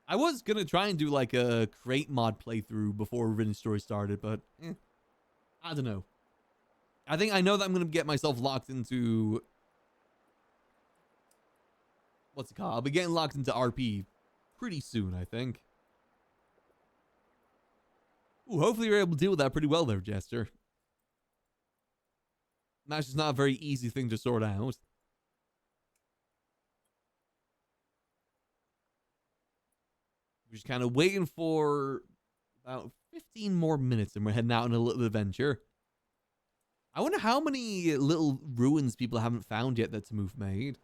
I was going to try and do like a create mod playthrough before Vintage Story started, but I don't know. I know that I'm going to get myself locked into... What's it called? I'll be getting locked into RP pretty soon, I think. Ooh, hopefully you're able to deal with that pretty well there, Jester. That's just not a very easy thing to sort out. We're just kind of waiting for about 15 more minutes and we're heading out on a little adventure. I wonder how many little ruins people haven't found yet that Tamoof made.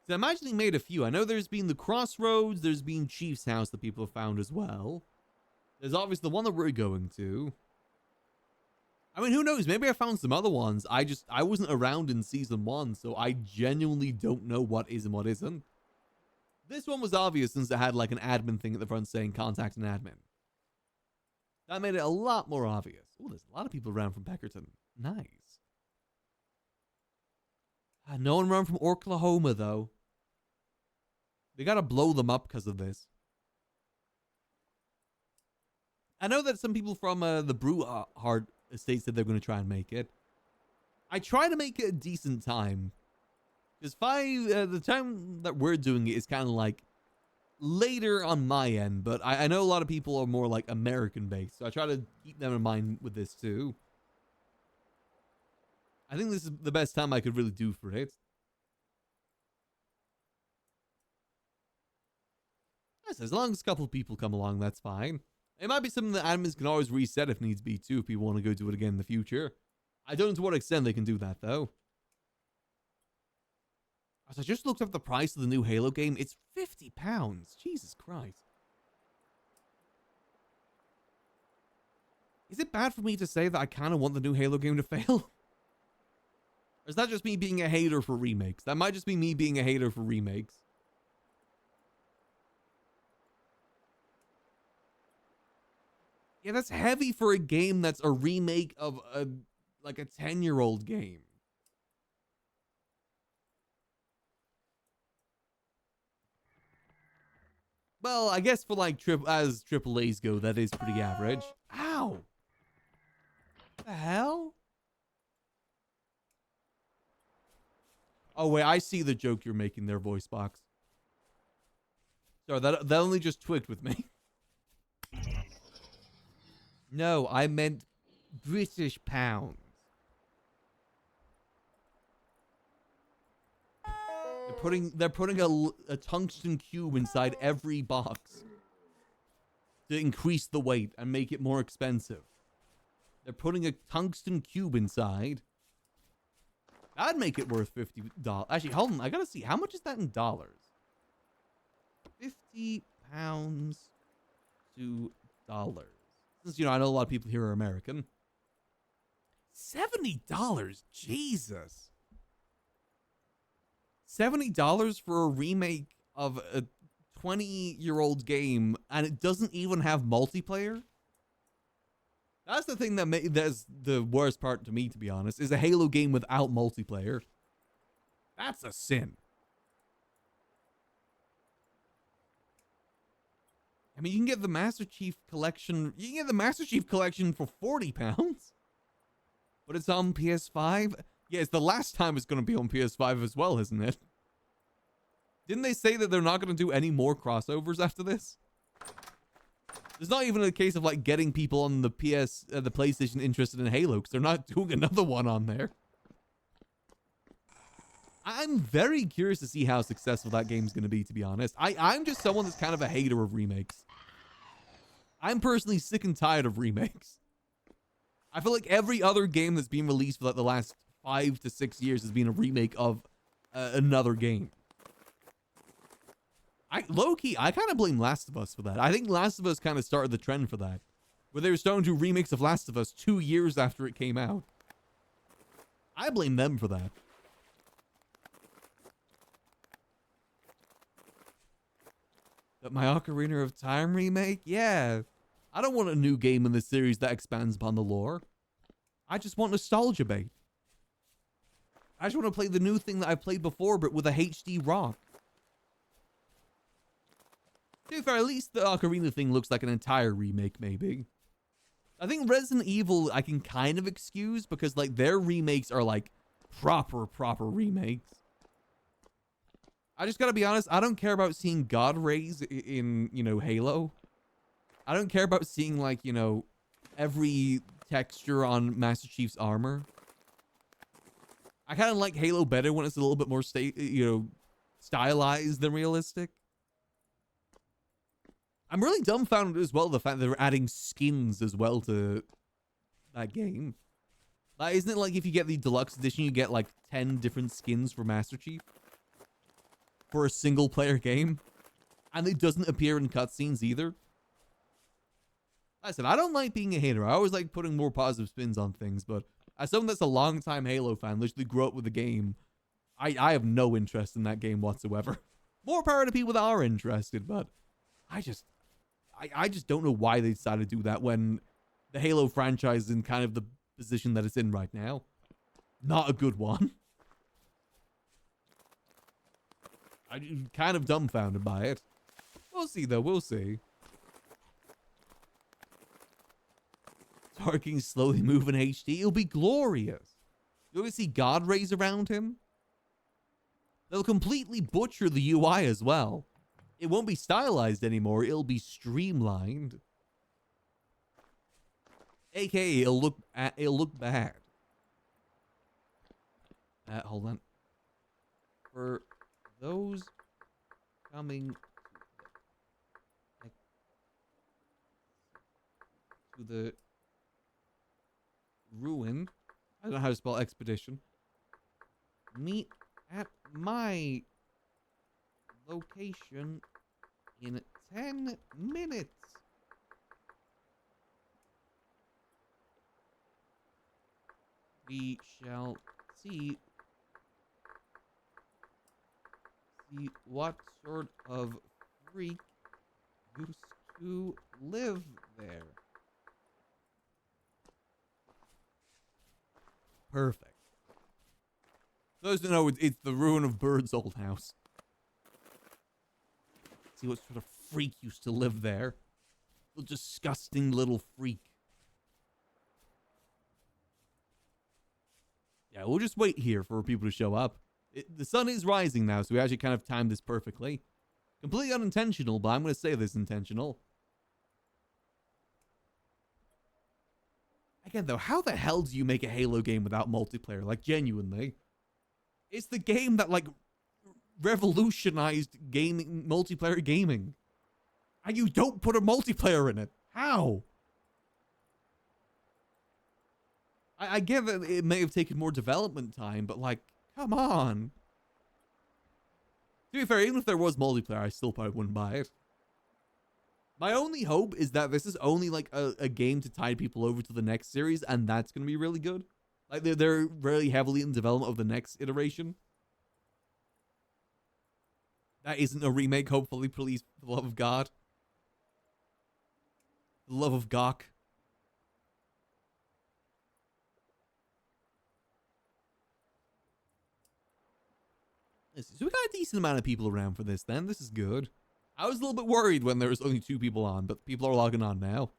So I imagine he made a few. I know there's been the Crossroads, there's been Chief's House that people have found as well. There's obviously the one that we're going to. I mean, who knows? Maybe I found some other ones. I wasn't around in season 1, so I genuinely don't know what is and what isn't. This one was obvious since it had like an admin thing at the front saying contact an admin. That made it a lot more obvious. Oh, there's a lot of people around from Peckerton. Nice. No one around from Oklahoma, though. They gotta blow them up because of this. I know that some people from the Brew Hard Estate said they're going to try and make it. I try to make it a decent time. Because the time that we're doing it is kind of like later on my end. But I know a lot of people are more like American based. So I try to keep them in mind with this too. I think this is the best time I could really do for it. Yes, as long as a couple of people come along, that's fine. It might be something that admins can always reset if needs be too, if people want to go do it again in the future. I don't know to what extent they can do that though. As I just looked up the price of the new Halo game, it's £50. Jesus Christ. Is it bad for me to say that I kind of want the new Halo game to fail? Or is that just me being a hater for remakes? That might just be me being a hater for remakes. Yeah, that's heavy for a game that's a remake of a 10-year-old game. Well, I guess for like as AAAs go, that is pretty average. Ow! What the hell? Oh wait, I see the joke you're making there, voice box. Sorry, that only just twigged with me. No, I meant British pounds. They're putting a tungsten cube inside every box to increase the weight and make it more expensive. They're putting a tungsten cube inside. That'd make it worth $50. Actually, hold on. I gotta see. How much is that in dollars? 50 pounds to dollars. Since, you know, I know a lot of people here are American. $70? Jesus. $70 for a remake of a 20-year-old game, and it doesn't even have multiplayer? That's the thing that's the worst part to me, to be honest, is a Halo game without multiplayer. That's a sin. I mean, you can get the Master Chief Collection. You can get the Master Chief Collection for £40. But it's on PS5. Yeah, it's the last time it's going to be on PS5 as well, isn't it? Didn't they say that they're not going to do any more crossovers after this? There's not even a case of like getting people on the the PlayStation interested in Halo, because they're not doing another one on there. I'm very curious to see how successful that game's going to be, to be honest. I'm just someone that's kind of a hater of remakes. I'm personally sick and tired of remakes. I feel like every other game that's been released for like the last 5 to 6 years has been a remake of another game. Low-key, I kind of blame Last of Us for that. I think Last of Us kind of started the trend for that, where they were starting to do remakes of Last of Us 2 years after it came out. I blame them for that. But my Ocarina of Time remake? Yeah. I don't want a new game in the series that expands upon the lore. I just want nostalgia bait. I just want to play the new thing that I played before, but with a HD rock. To be fair, at least the Ocarina thing looks like an entire remake, maybe. I think Resident Evil I can kind of excuse because like their remakes are like proper remakes. I just gotta be honest, I don't care about seeing God rays in, you know, Halo. I don't care about seeing like, you know, every texture on Master Chief's armor. I kind of like Halo better when it's a little bit more stylized than realistic. I'm really dumbfounded as well the fact that they're adding skins as well to that game. Like, isn't it like if you get the deluxe edition, you get like 10 different skins for Master Chief for a single player game, and it doesn't appear in cutscenes either? Like I said, I don't like being a hater. I always like putting more positive spins on things, but as someone that's a long-time Halo fan, literally grew up with the game, I have no interest in that game whatsoever. More power to people that are interested, but I just don't know why they decided to do that when the Halo franchise is in kind of the position that it's in right now. Not a good one. I'm kind of dumbfounded by it. We'll see, though. We'll see. Tarkin slowly moving HD. It'll be glorious. You're going to see God rays around him. They'll completely butcher the UI as well. It won't be stylized anymore. It'll be streamlined. AKA, it'll look bad. Hold on. For those coming to the ruin, I don't know how to spell expedition. Meet at my location in 10 minutes. We shall see what sort of freak used to live there. Perfect. Those who know, it's the ruin of Bird's old house. See what sort of freak used to live there. A disgusting little freak. Yeah, we'll just wait here for people to show up. The sun is rising now, so we actually kind of timed this perfectly. Completely unintentional, but I'm going to say this intentional. Again, though, how the hell do you make a Halo game without multiplayer? Like, genuinely. It's the game that, like, revolutionized gaming, multiplayer gaming. And you don't put a multiplayer in it. How? I get that it may have taken more development time, but like, come on. To be fair, even if there was multiplayer, I still probably wouldn't buy it. My only hope is that this is only like a game to tide people over to the next series, and that's going to be really good. Like, they're really heavily in development of the next iteration. That isn't a remake, hopefully, please, for the love of God. The love of Gawk. So we got a decent amount of people around for this then. This is good. I was a little bit worried when there was only 2 people on, but people are logging on now.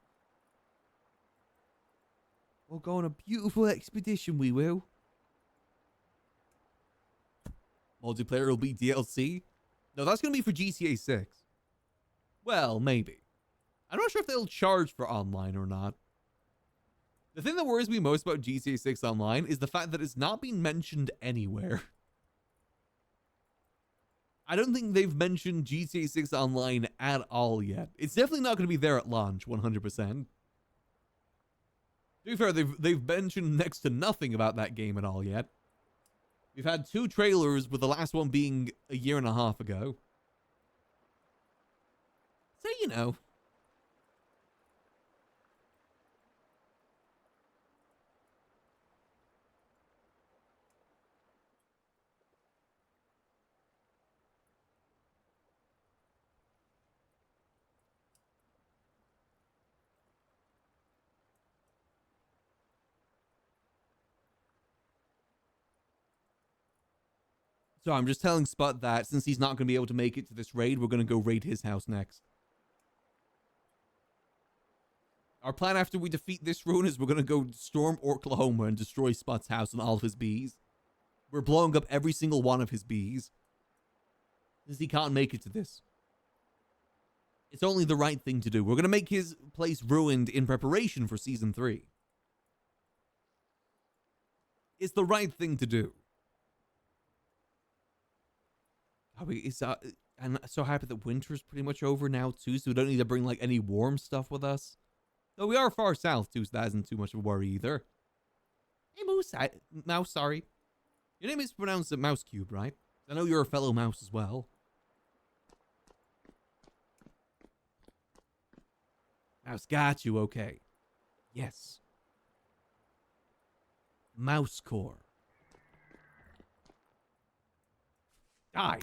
We'll go on a beautiful expedition, we will. Multiplayer will be DLC. No, that's going to be for GTA 6. Well, maybe. I'm not sure if they'll charge for online or not. The thing that worries me most about GTA 6 Online is the fact that it's not being mentioned anywhere. I don't think they've mentioned GTA 6 Online at all yet. It's definitely not going to be there at launch, 100%. To be fair, they've mentioned next to nothing about that game at all yet. We've had 2 trailers, with the last one being a year and a half ago. So, you know. So I'm just telling Spot that since he's not going to be able to make it to this raid, we're going to go raid his house next. Our plan after we defeat this ruin is we're going to go storm Oklahoma and destroy Spot's house and all of his bees. We're blowing up every single one of his bees. Since he can't make it to this. It's only the right thing to do. We're going to make his place ruined in preparation for Season 3. It's the right thing to do. I'm so happy that winter's pretty much over now, too, so we don't need to bring, like, any warm stuff with us. Though we are far south, too, so that isn't too much of a worry, either. Hey, Mouse, sorry. Your name is pronounced Mouse Cube, right? I know you're a fellow mouse as well. Mouse got you, okay. Yes. Mouse core. Die.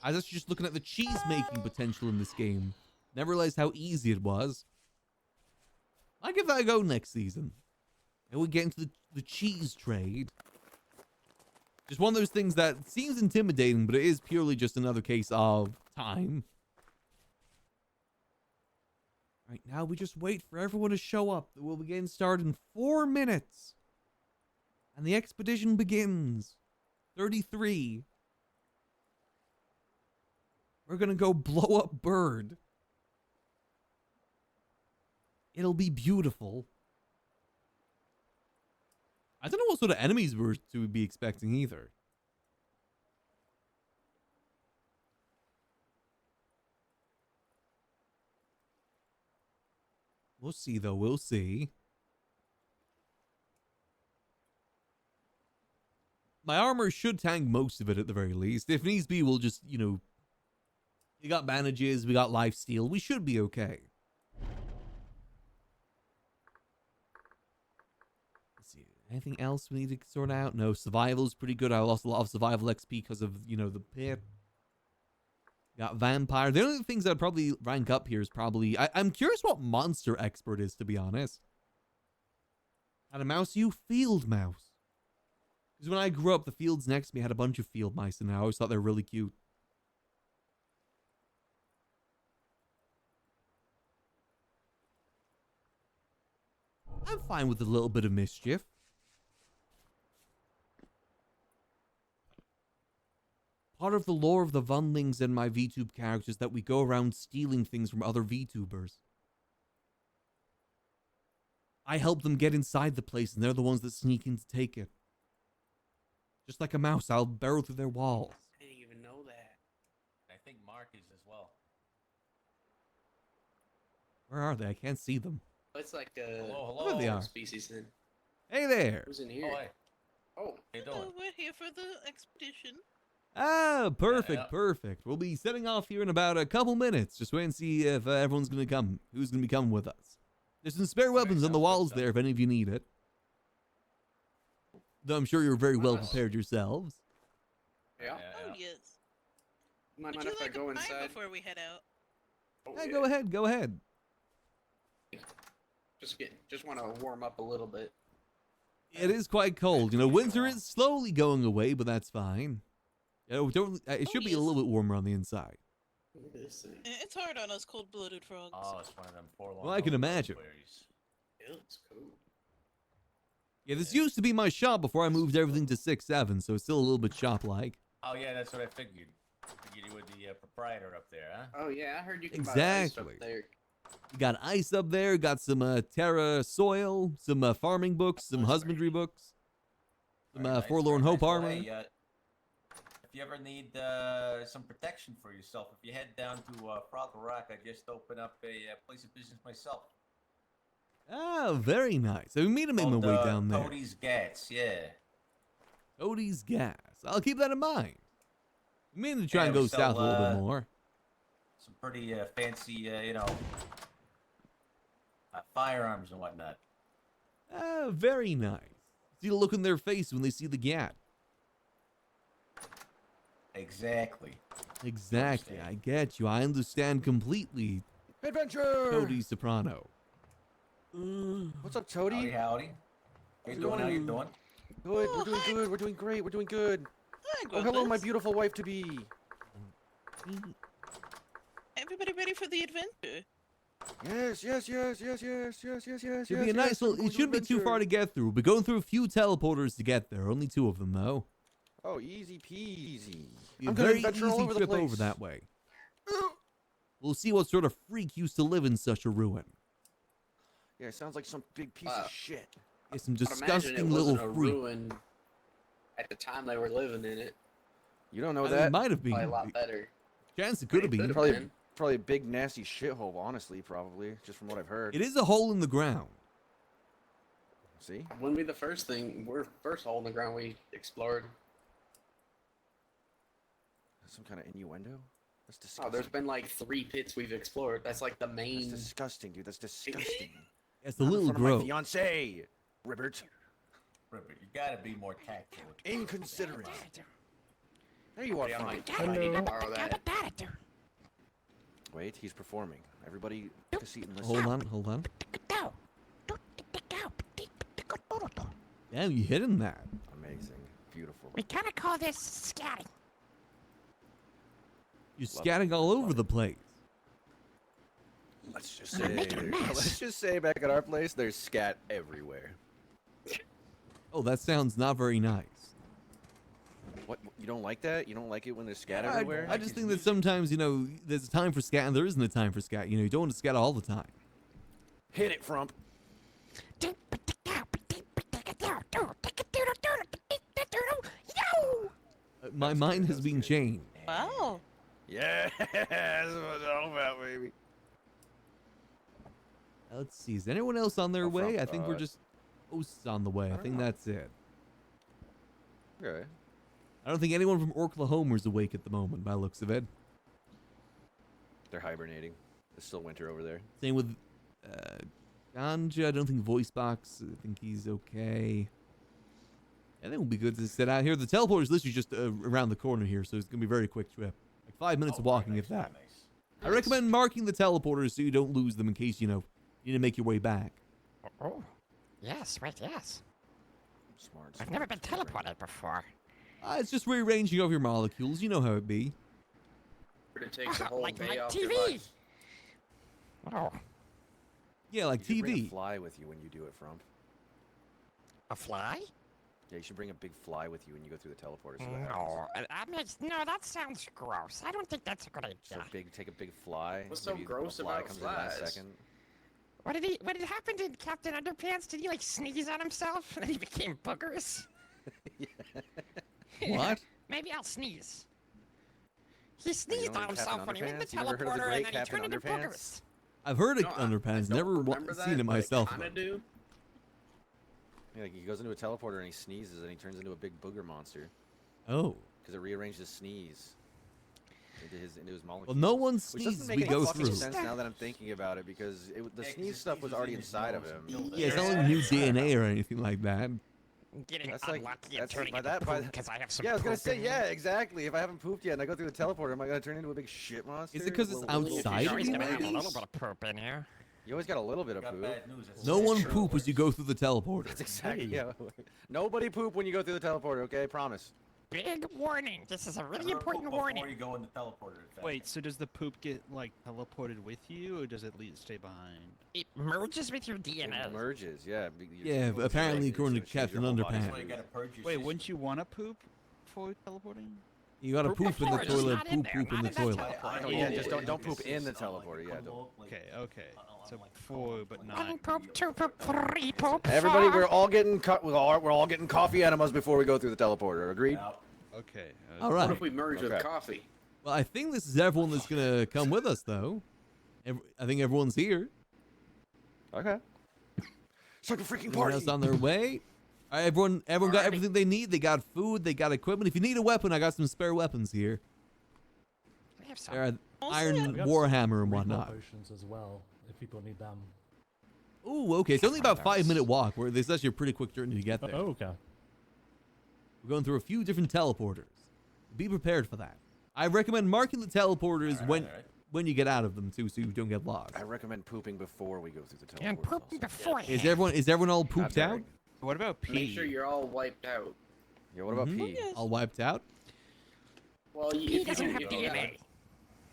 I was actually just looking at the cheese making potential in this game. Never realized how easy it was. I'll give that a go next season. And we get into the cheese trade. Just one of those things that seems intimidating, but it is purely just another case of time. Right now, we just wait for everyone to show up. We'll be getting started in 4 minutes. And the expedition begins. 33. We're gonna go blow up Bird. It'll be beautiful. I don't know what sort of enemies we're to be expecting either. We'll see, though. We'll see. My armor should tank most of it at the very least. If needs be, we'll just, you know... We got bandages, we got lifesteal. We should be okay. Let's see. Anything else we need to sort out? No, survival's pretty good. I lost a lot of survival XP because of, you know, the pit. Got vampire. The only things I'd probably rank up here is probably... I'm curious what monster expert is, to be honest. Had a mouse, you field mouse. Because when I grew up, the fields next to me had a bunch of field mice, and I always thought they were really cute. I'm fine with a little bit of mischief. Part of the lore of the Vunlings and my VTube characters is that we go around stealing things from other VTubers. I help them get inside the place, and they're the ones that sneak in to take it. Just like a mouse, I'll burrow through their walls. I didn't even know that. I think Mark is as well. Where are they? I can't see them. It's like a Hello. There they are. species then. Hey there. Who's in here? Oh, hey. Oh, How you doing? We're here for the expedition. Ah, perfect, Yeah. perfect. We'll be setting off here in about a couple minutes. Just wait and see if everyone's going to come. Who's going to be coming with us? There's some spare weapons on the sounds good walls stuff. there if any of you need it. Though I'm sure you're very well Nice. prepared yourselves. yeah. Oh, yes. Mind Would you if like I go a pie inside? before we head out? Oh, Yeah, go ahead, go ahead. Just want to warm up a little bit. It is quite cold. You know, winter is slowly going away, but that's fine. You know, it should be a yes. little bit warmer on the inside. Look at this thing. It's hard on us cold-blooded frogs. Oh, it's one of them forlorn. Well, I can imagine. queries. It looks cool. Yeah, this used to be my shop before I moved everything to 6-7, so it's still a little bit shop-like. Oh yeah, that's what I figured. Figured you were the proprietor up there, huh? Oh yeah, I heard you can buy ice up Exactly. there. You got ice up there, got some Terra soil, some farming books, some husbandry books, some Very nice, Forlorn very Hope nice. Well, armor. hey, if you ever need some protection for yourself, if you head down to Frog Rock, I just opened up a place of business myself. Ah, very nice. I've been meaning to make my way down there. Cody's Gats, yeah. Cody's Gas. I'll keep that in mind. I'm meaning to try and we go sell, south a little bit more. Some pretty fancy, firearms and whatnot. Ah, very nice. See the look on their face when they see the Gat. Exactly. Exactly. I get you. I understand completely. Adventure! Cody Soprano. What's up, Toady? Howdy. How you doing? How you doing? Good, we're doing good, we're doing great, we're doing good. Hi, Oh, hello, my Goodlas. beautiful wife-to-be. Everybody ready for the adventure? Yes. Should be a nice little. It shouldn't be too far to get through. We're going through a few teleporters to get there. Only 2 of them, though. Oh, easy peasy. Be a I'm gonna very adventure all easy over the trip place. over that way. We'll see what sort of freak used to live in such a ruin. Yeah, it sounds like some big piece of shit. Yeah, some I'd imagine disgusting it little wasn't a freak. ruin at the time they were living in it. You don't know It that? might have been. Probably a lot better. Chance it could have It been. could've Probably, been. probably a big nasty shithole, honestly, probably, just from what I've heard. It is a hole in the ground. See? Wouldn't be the first hole in the ground we explored. Some kind of innuendo? That's Oh, disgusting. there's been like 3 pits we've explored. That's like the That's main. disgusting, dude. That's disgusting. It's a Not in little front of my gross. fiance, Ribbert. Rupert, you gotta be more tactful. Inconsiderate. There you are, I'm Frank. like, I need to borrow that. Wait, he's performing. Everybody, take a seat and listen. Hold on. Damn, you hitting that. Amazing. Beautiful. We kind of call this scatting. You're Love scatting all over the place. Let's just I'm gonna make a mess. let's just say back at our place, there's scat everywhere. Oh, that sounds not very nice. What? You don't like that? You don't like it when there's scat everywhere? I just think that sometimes, there's a time for scat and there isn't a time for scat. You don't want to scat all the time. Hit it, Frump. My mind has been changed. Wow. Yeah, that's what it's all about, baby. Let's see. Is anyone else on their Oh, way? fuck, I think we're just hosts on the way. I don't think know. that's it. Okay. I don't think anyone from Oklahoma's awake at the moment, by the looks of it. They're hibernating. It's still winter over there. Same with Ganja. I don't think Voicebox. I think he's okay. I think it will be good to sit out here. The teleporter's literally just around the corner here, so it's going to be a very quick trip. Like 5 minutes of walking, if that. I recommend marking the teleporters so you don't lose them in case, you need to make your way back. Oh, yes, right, yes. Smart. I've never been teleported before. It's just rearranging of your molecules. You know how it be. It takes a whole Like day my off your TV. life. Oh, You Yeah, like should bring a TV. fly with you when you do it, Frump. a fly? Yeah, you should bring a big fly with you when you go through the teleporter. So No, that sounds gross. I don't think that's a good So idea. take a big fly. What's so maybe a gross fly about comes in last flies? second. What did happen to Captain Underpants? Did he like sneeze on himself and then he became boogers? What? Maybe I'll sneeze. He you sneezed don't on know Captain himself when he went in the Underpants? You never heard of the teleporter great and then he Captain turned into Underpants? boogers. I've heard of No, I Underpants. don't Never remember that, seen it but myself. Kinda though. do. Yeah, like he goes into a teleporter and he sneezes and he turns into a big booger monster Oh. because it rearranged his sneeze into his molecules. Well, no one Which sneezes. doesn't make We any go fucking through. sense now that I'm thinking about it because the Yeah, 'cause sneeze it stuff was sneezes already in his inside of nose him. and killed it. Yeah, it's not like new DNA or anything like that. Getting That's like- unlucky and that's- turning by into that- by poop that- because I have some Yeah, I was gonna poop say, in yeah, me. exactly. If I haven't pooped yet and I go through the teleporter, am I gonna turn into a big shit monster? Is it 'cause it's Little- outside You're of always you, gonna have a maybe? little bit of poop in here. You always got a little bit of Got poop. bad news. It's No one sexual poop as you worse. go through the teleporter. That's exactly. Yeah. Nobody poop when you go through the teleporter. Okay, promise. Big warning. This is a really Never important poop warning. Before you go in the teleporter. in fact. Wait, so does the poop get like teleported with you, or does it stay behind? It merges with your It DNA. merges. Yeah. Yeah, apparently according to Captain Underpants. That's why you gotta purge your Wait, system. wouldn't you want to poop before teleporting? You gotta Poop poop in the before, just toilet, not in poop there, in the not in that toilet. teleporter. Yeah, just don't poop in the teleporter, yeah, don't. Okay, okay. So four, but One not. poop, two poop, three poop. Everybody, four. we're all getting we're all getting coffee enemas before we go through the teleporter. Agreed? Yep. Okay. All What right. if we merge with Okay. coffee? Well, I think this is everyone that's gonna come with us, though. I think everyone's here. Okay. Start a freaking Everyone else party. on their way. All right, everyone got Alrighty. everything they need. They got food. They got equipment. If you need a weapon, I got some spare weapons here. I have some. There are Also, Iron We got Warhammer and recall whatnot. potions as well, if people need them. Ooh, okay. It's only about a 5-minute walk. Where this is actually a pretty quick journey to get there. Oh, okay. We're going through a few different teleporters. Be prepared for that. I recommend marking the teleporters when you get out of them too, so you don't get lost. I recommend pooping before we go through the teleporters. And pooping before. Is everyone all pooped out? What about pee? Make sure you're all wiped out. Yeah, what about Mhm. pee? Yes. All wiped out? Well, Pee if doesn't have you DNA.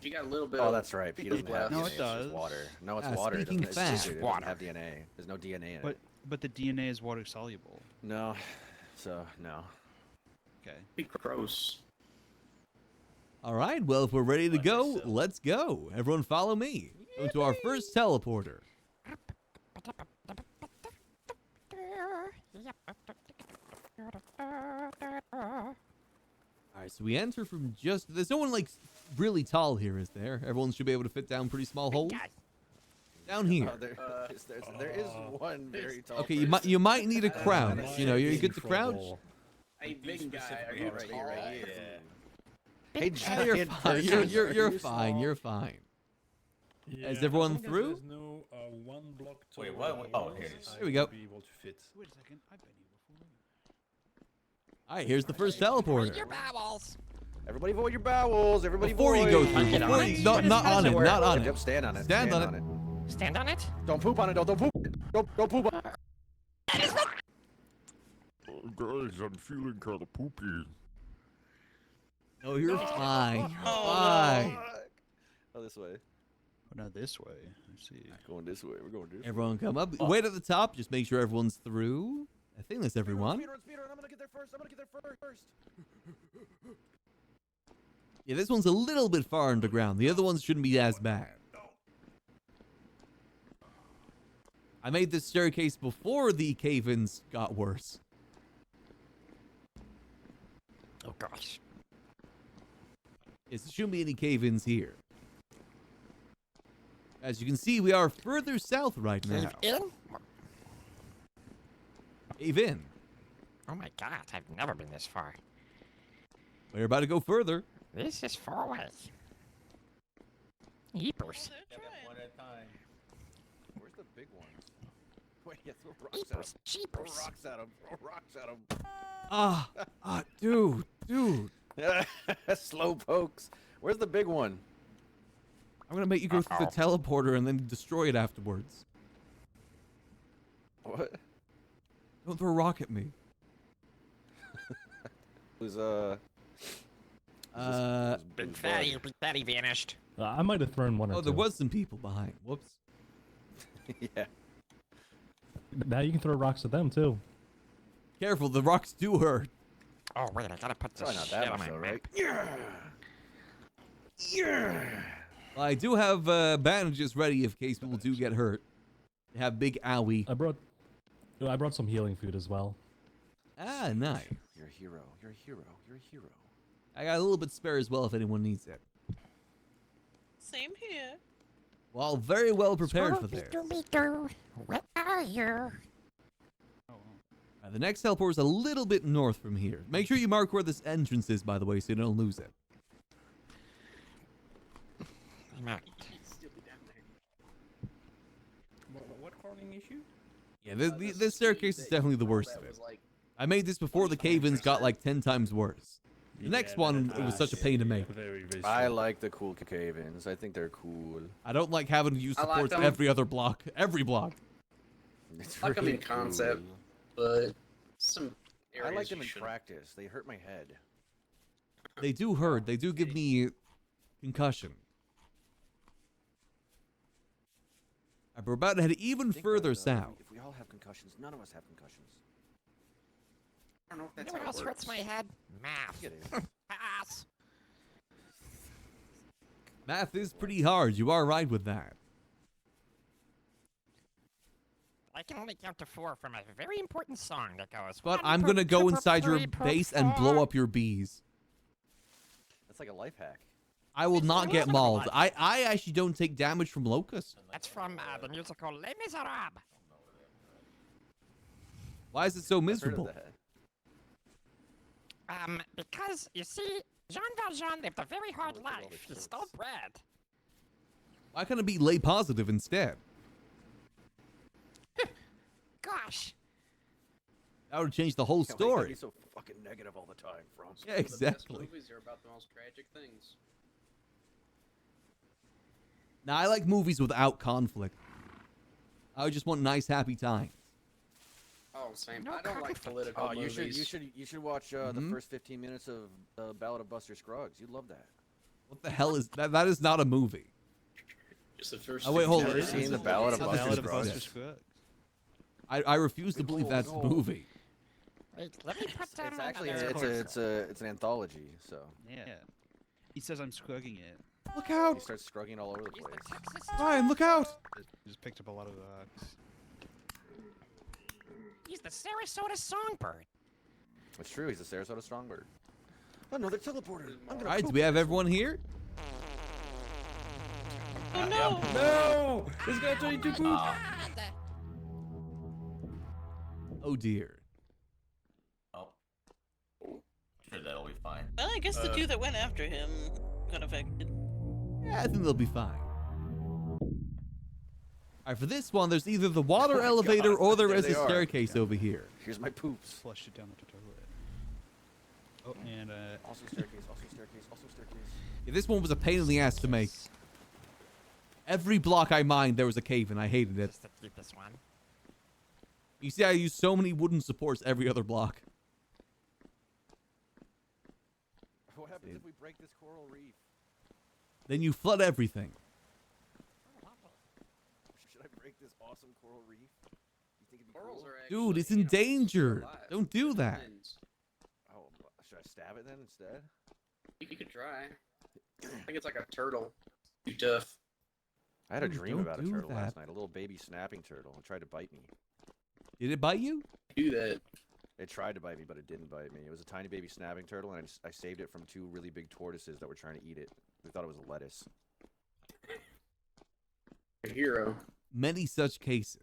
you got a little bit. Oh, of that's right. Pee doesn't have No, DNA. it It's does. just water. No, it's Ah, water. It speaking doesn't, it's just, fat. it Water. doesn't have DNA. There's no DNA in it. But the DNA is water soluble. No. So, no. Okay. Be gross. All right. Well, if we're ready to go, let's go. Everyone, follow me. Go to our first teleporter. All right. So we enter from just. There's no one like really tall here, is there? Everyone should be able to fit down pretty small holes. Down here. There is one very tall Okay, person. you might need a crouch. You know, you're good to crouch. Hey, big guy. I Yeah, got right tall. here, right here. Big Hey, guy. You're giant fine. person. You're fine. You're fine. Is everyone through? There's no one block Wait, tall what? Oh, walls here it is. I Here we go. would Be able to fit. Wait a second. I've been here before. All right, here's the first Read teleporter. your bowels. Everybody void your bowels. Everybody Before void. you go through, Get on before it. you, not on it, not on Yep, it. stand on it. Stand on it. Stand on it. Don't poop on it. Don't poop. Don't poop on it. Guys, I'm feeling kind of poopy. No, you're fine. You're Oh, fine. Oh, this way. Oh, now this way. I see. Going this way. We're going this way. Everyone come up. Wait at the top. Just make sure everyone's through. I think that's everyone. Speedrun. I'm gonna get there first. Yeah, this one's a little bit far underground. The other ones shouldn't be as bad. I made this staircase before the cave-ins got worse. Oh gosh. Yes, there shouldn't be any cave-ins here. As you can see, we are further south right now. In? Cave-in. Oh my god, I've never been this far. We're about to go further. This is far away. Yeepers. Yeah, but one at a time. Where's the big ones? Wait, yeah, throw rocks at 'em. Yeepers. Jeepers. Throw rocks at 'em. Throw rocks at 'em. Dude. Slow pokes. Where's the big one? I'm gonna make you go through the teleporter and then destroy it afterwards. What? Don't throw a rock at me. Who's Big fatty. Big fatty vanished. I might have thrown one or Oh, two. there was some people behind. Whoops. Yeah. Now you can throw rocks at them too. Careful, the rocks do hurt. Oh wait, I gotta put this Probably not shit that on much my though, map. right? Yeah. Well, I do have bandages ready in case people do get hurt. They have big owie. I brought some healing food as well. Ah, nice. You're a hero. You're a hero. You're a hero. I got a little bit spare as well if anyone needs it. Same here. Well, very well prepared for this. Where are you? The next teleport is a little bit north from here. Make sure you mark where this entrance is, by the way, so you don't lose it. What crawling issue? Yeah, this staircase is definitely the worst of it. I made this before the cave-ins got like 10 times worse. The next one, it was such a pain to make. I like the cool cave-ins. I think they're cool. I don't like having to use I like supports them. every other block. Every block. It's I like them really in concept, cool. but some areas I like them you in should- practice. They hurt my head. They do hurt. They do give me concussion. We're about to head even Think further about it, though. south. If we all have concussions, none of us have concussions. I don't know if You that's know what how else it hurts works. my head? Math. It is. Pass. Math is pretty hard. You are right with that. I can only count to 4 from a very important song that goes. But 1, I'm gonna go 2, inside your 3, base and blow up your bees. That's like a life hack. I will not get mauled. I actually don't take damage from locusts. That's from the musical Les Miserables. Why is it so I've heard of miserable? that. Because, you see, Jean Valjean lived a very hard life. He stole bread. Why can't it be lay positive instead? Gosh. That would change the whole Can't believe story. He's so fucking negative all the time, Franz. Yeah, Some of the best exactly. movies are about the most tragic things. Now, I like movies without conflict. I just want nice, happy times. Oh, same. No I don't like conflict. political Oh, movies. you should watch the first 15 minutes of the Ballad of Buster Scruggs. You'd love that. What the hell is that? That is not a movie. Just the first. Oh, wait, hold on. Never seen the Ballad of The Buster Ballad of Scruggs? Buster Scruggs. I refuse to believe that's a movie. Wait, let me put down It's my actually other- it's an anthology. So Yeah. He says I'm scrugging it. Look he out! starts scrugging all over the He's place. the Texas Ryan, look out! He just picked up a lot of He's the Sarasota Songbird. It's true. He's a Sarasota Strongbird. Another teleporter. I'm gonna All right, do poop we have this everyone here? Oh no! No! This guy trying to poop. Oh dear. Oh. Sure, that'll be fine. Well, I guess the two that went after him got affected. Yeah, I think they'll be fine. All right, for this one, there's either the water elevator or there There is they a are. staircase over here. Here's my poops. flushed it down the toilet. Oh, and Also staircase. Also staircase. Also staircase. Yeah, this one was a pain in the ass to make. Every block I mined, there was a cave, and I hated it. Just to keep this one. You see, I use so many wooden supports every other block. What happens if we break this coral reef? Then you flood everything. Should I break this awesome coral reef? You think it'd be Corals cool? are Dude, actually it's in animals. They're danger. alive. Don't do They're that. twins. Oh, should I stab it then instead? You could try. I think it's like a turtle. Too tough. I had a Dude, dream don't about a do turtle last that. night. A little baby snapping turtle. It tried to bite me. Did it bite you? Do that. It tried to bite me, but it didn't bite me. It was a tiny baby snapping turtle, and I saved it from two really big tortoises that were trying to eat it. We thought it was a lettuce. A hero. Many such cases.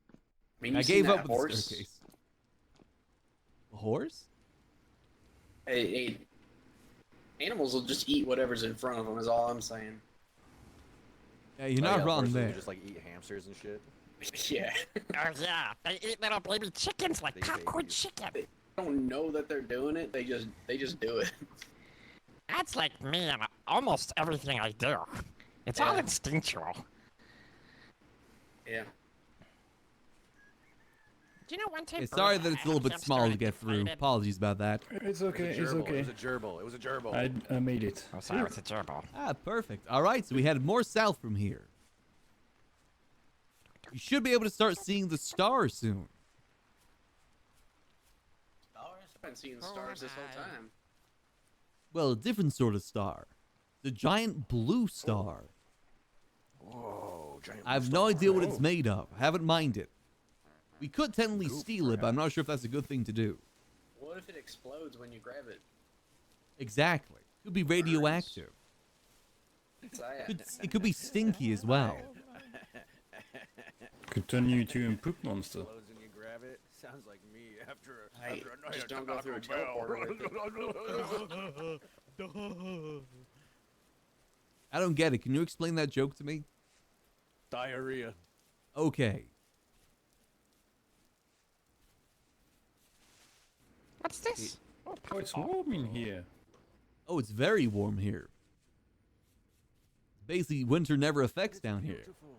I mean, I you seen gave that up with the horse? staircase. A horse? Hey, animals will just eat whatever's in front of them. Is all I'm saying. Yeah, you're Oh, not yeah, wrong horses will there. just like eat hamsters and shit. Yeah. Oh yeah, they eat little baby chickens like They popcorn babies. chicken. They don't know that they're doing it. They just do it. That's like me and almost everything I do. It's all Yeah. instinctual. Yeah. Do you know one time? Hey, sorry that it's a little bit small to get through. Apologies about that. It's It okay, was a it's gerbil. okay. It was a gerbil. It was a gerbil. I made it. Oh, sorry, it's a gerbil. Ah, perfect. All right, so we headed more south from here. You should be able to start seeing the stars soon. Stars? I've been seeing stars this whole time. Well, a different sort of star. The giant blue star. Whoa, giant. I have no idea what it's made of. I haven't mined it. We could technically steal it, but I'm not sure if that's a good thing to do. What if it explodes when you grab it? Exactly. Could be radioactive. It could be stinky as well. Could turn you into a poop monster. Explodes when you grab it. Sounds like me after a, Hey, after a night just at don't go through a Taco teleporter with it. I don't get it. Can you explain that joke to me? Diarrhea. Okay. What's this? Oh, it's warm in here. Oh, it's very warm here. Basically, winter never affects down here. Beautiful.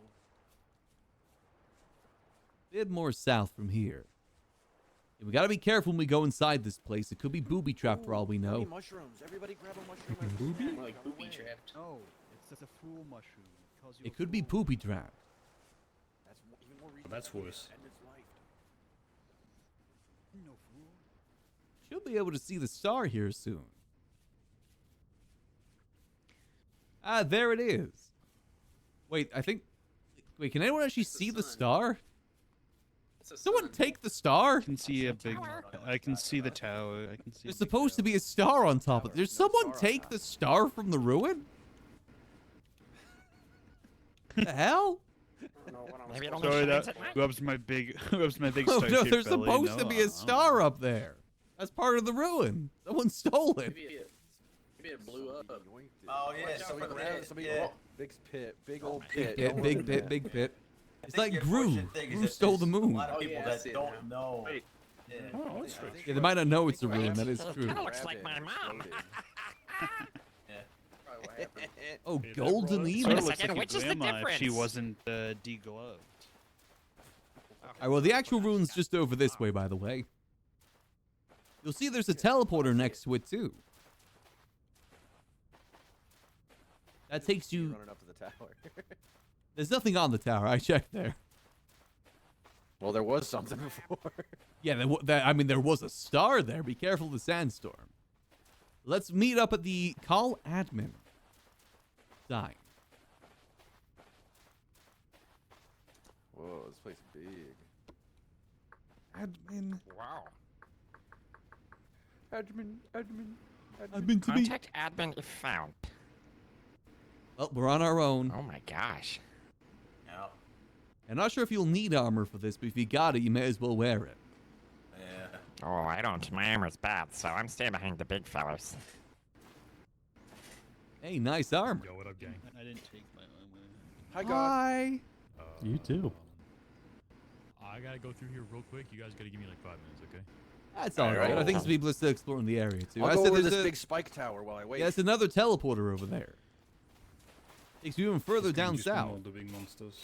Bit more south from here. Yeah, we gotta be careful when we go inside this place. It could be booby trapped for all we Booby know. mushrooms. Everybody grab a mushroom. and Booby? snap. More like Run booby away. trapped. No, it's just a fool mushroom. It calls you a It could be fool. poopy trapped. That's even more reason That's for me to worse. end its life. No fool. Should be able to see the star here soon. Ah, there it is. Wait, I think... Wait, can anyone actually see the sun. star? Someone take the star. I can see a big. I can see the tower. I can see. There's supposed to be a star on top of it. There's someone take the star from the ruin? The hell? Maybe it only Sorry, shines that at night. rubs my big. Rubs my big Oh, star. no, there's supposed to be a Oh. star up there. That's part of the ruin. Someone stole it. Maybe it blew up. Oh yeah, Watch out somebody for the grabbed pit. Somebody, yeah. big pit, big old Big pit. pit, Don't big worry pit, about big it. pit. I It's think like the Gru. unfortunate thing is Gru that stole the there's moon. A lot of Oh, people yeah, I that see it don't now. know. Wait. Yeah. Oh, that's right. Yeah, they might not know it's a ruin. Wait. That is It true. kinda looks Grabbed like it my and mom. exploded. Probably what happened. Oh, Hey, that golden Sort even. of Wait a looks second, like which your is the grandma if she difference? wasn't degloved. All right, well, the actual ruin's just over this way, by the way. You'll see there's a teleporter next to it, too. That takes you... Running up to the tower. There's nothing on the tower. I checked there. Well, there was something before. Yeah, I mean, there was a star there. Be careful of the sandstorm. Let's meet up at the call admin sign. Whoa, this place is big. Admin. Wow. Admin to me. Contact admin if found. Well, we're on our own. Oh my gosh. Yeah. I'm not sure if you'll need armor for this, but if you got it, you may as well wear it. Yeah. Oh, I don't. My armor's bad, so I'm staying behind the big fellas. Hey, nice armor. Yo, what up, gang? I didn't take my armor. Hi, God. Hi. You too. I gotta go through here real quick. You guys gotta give me like 5 minutes, okay? That's all right. I think some people are still exploring the area, too. I'll I go said over there's this a... big spike tower while I wait. Yeah, it's another teleporter over there. Takes you even further down Just from south. all the big monsters.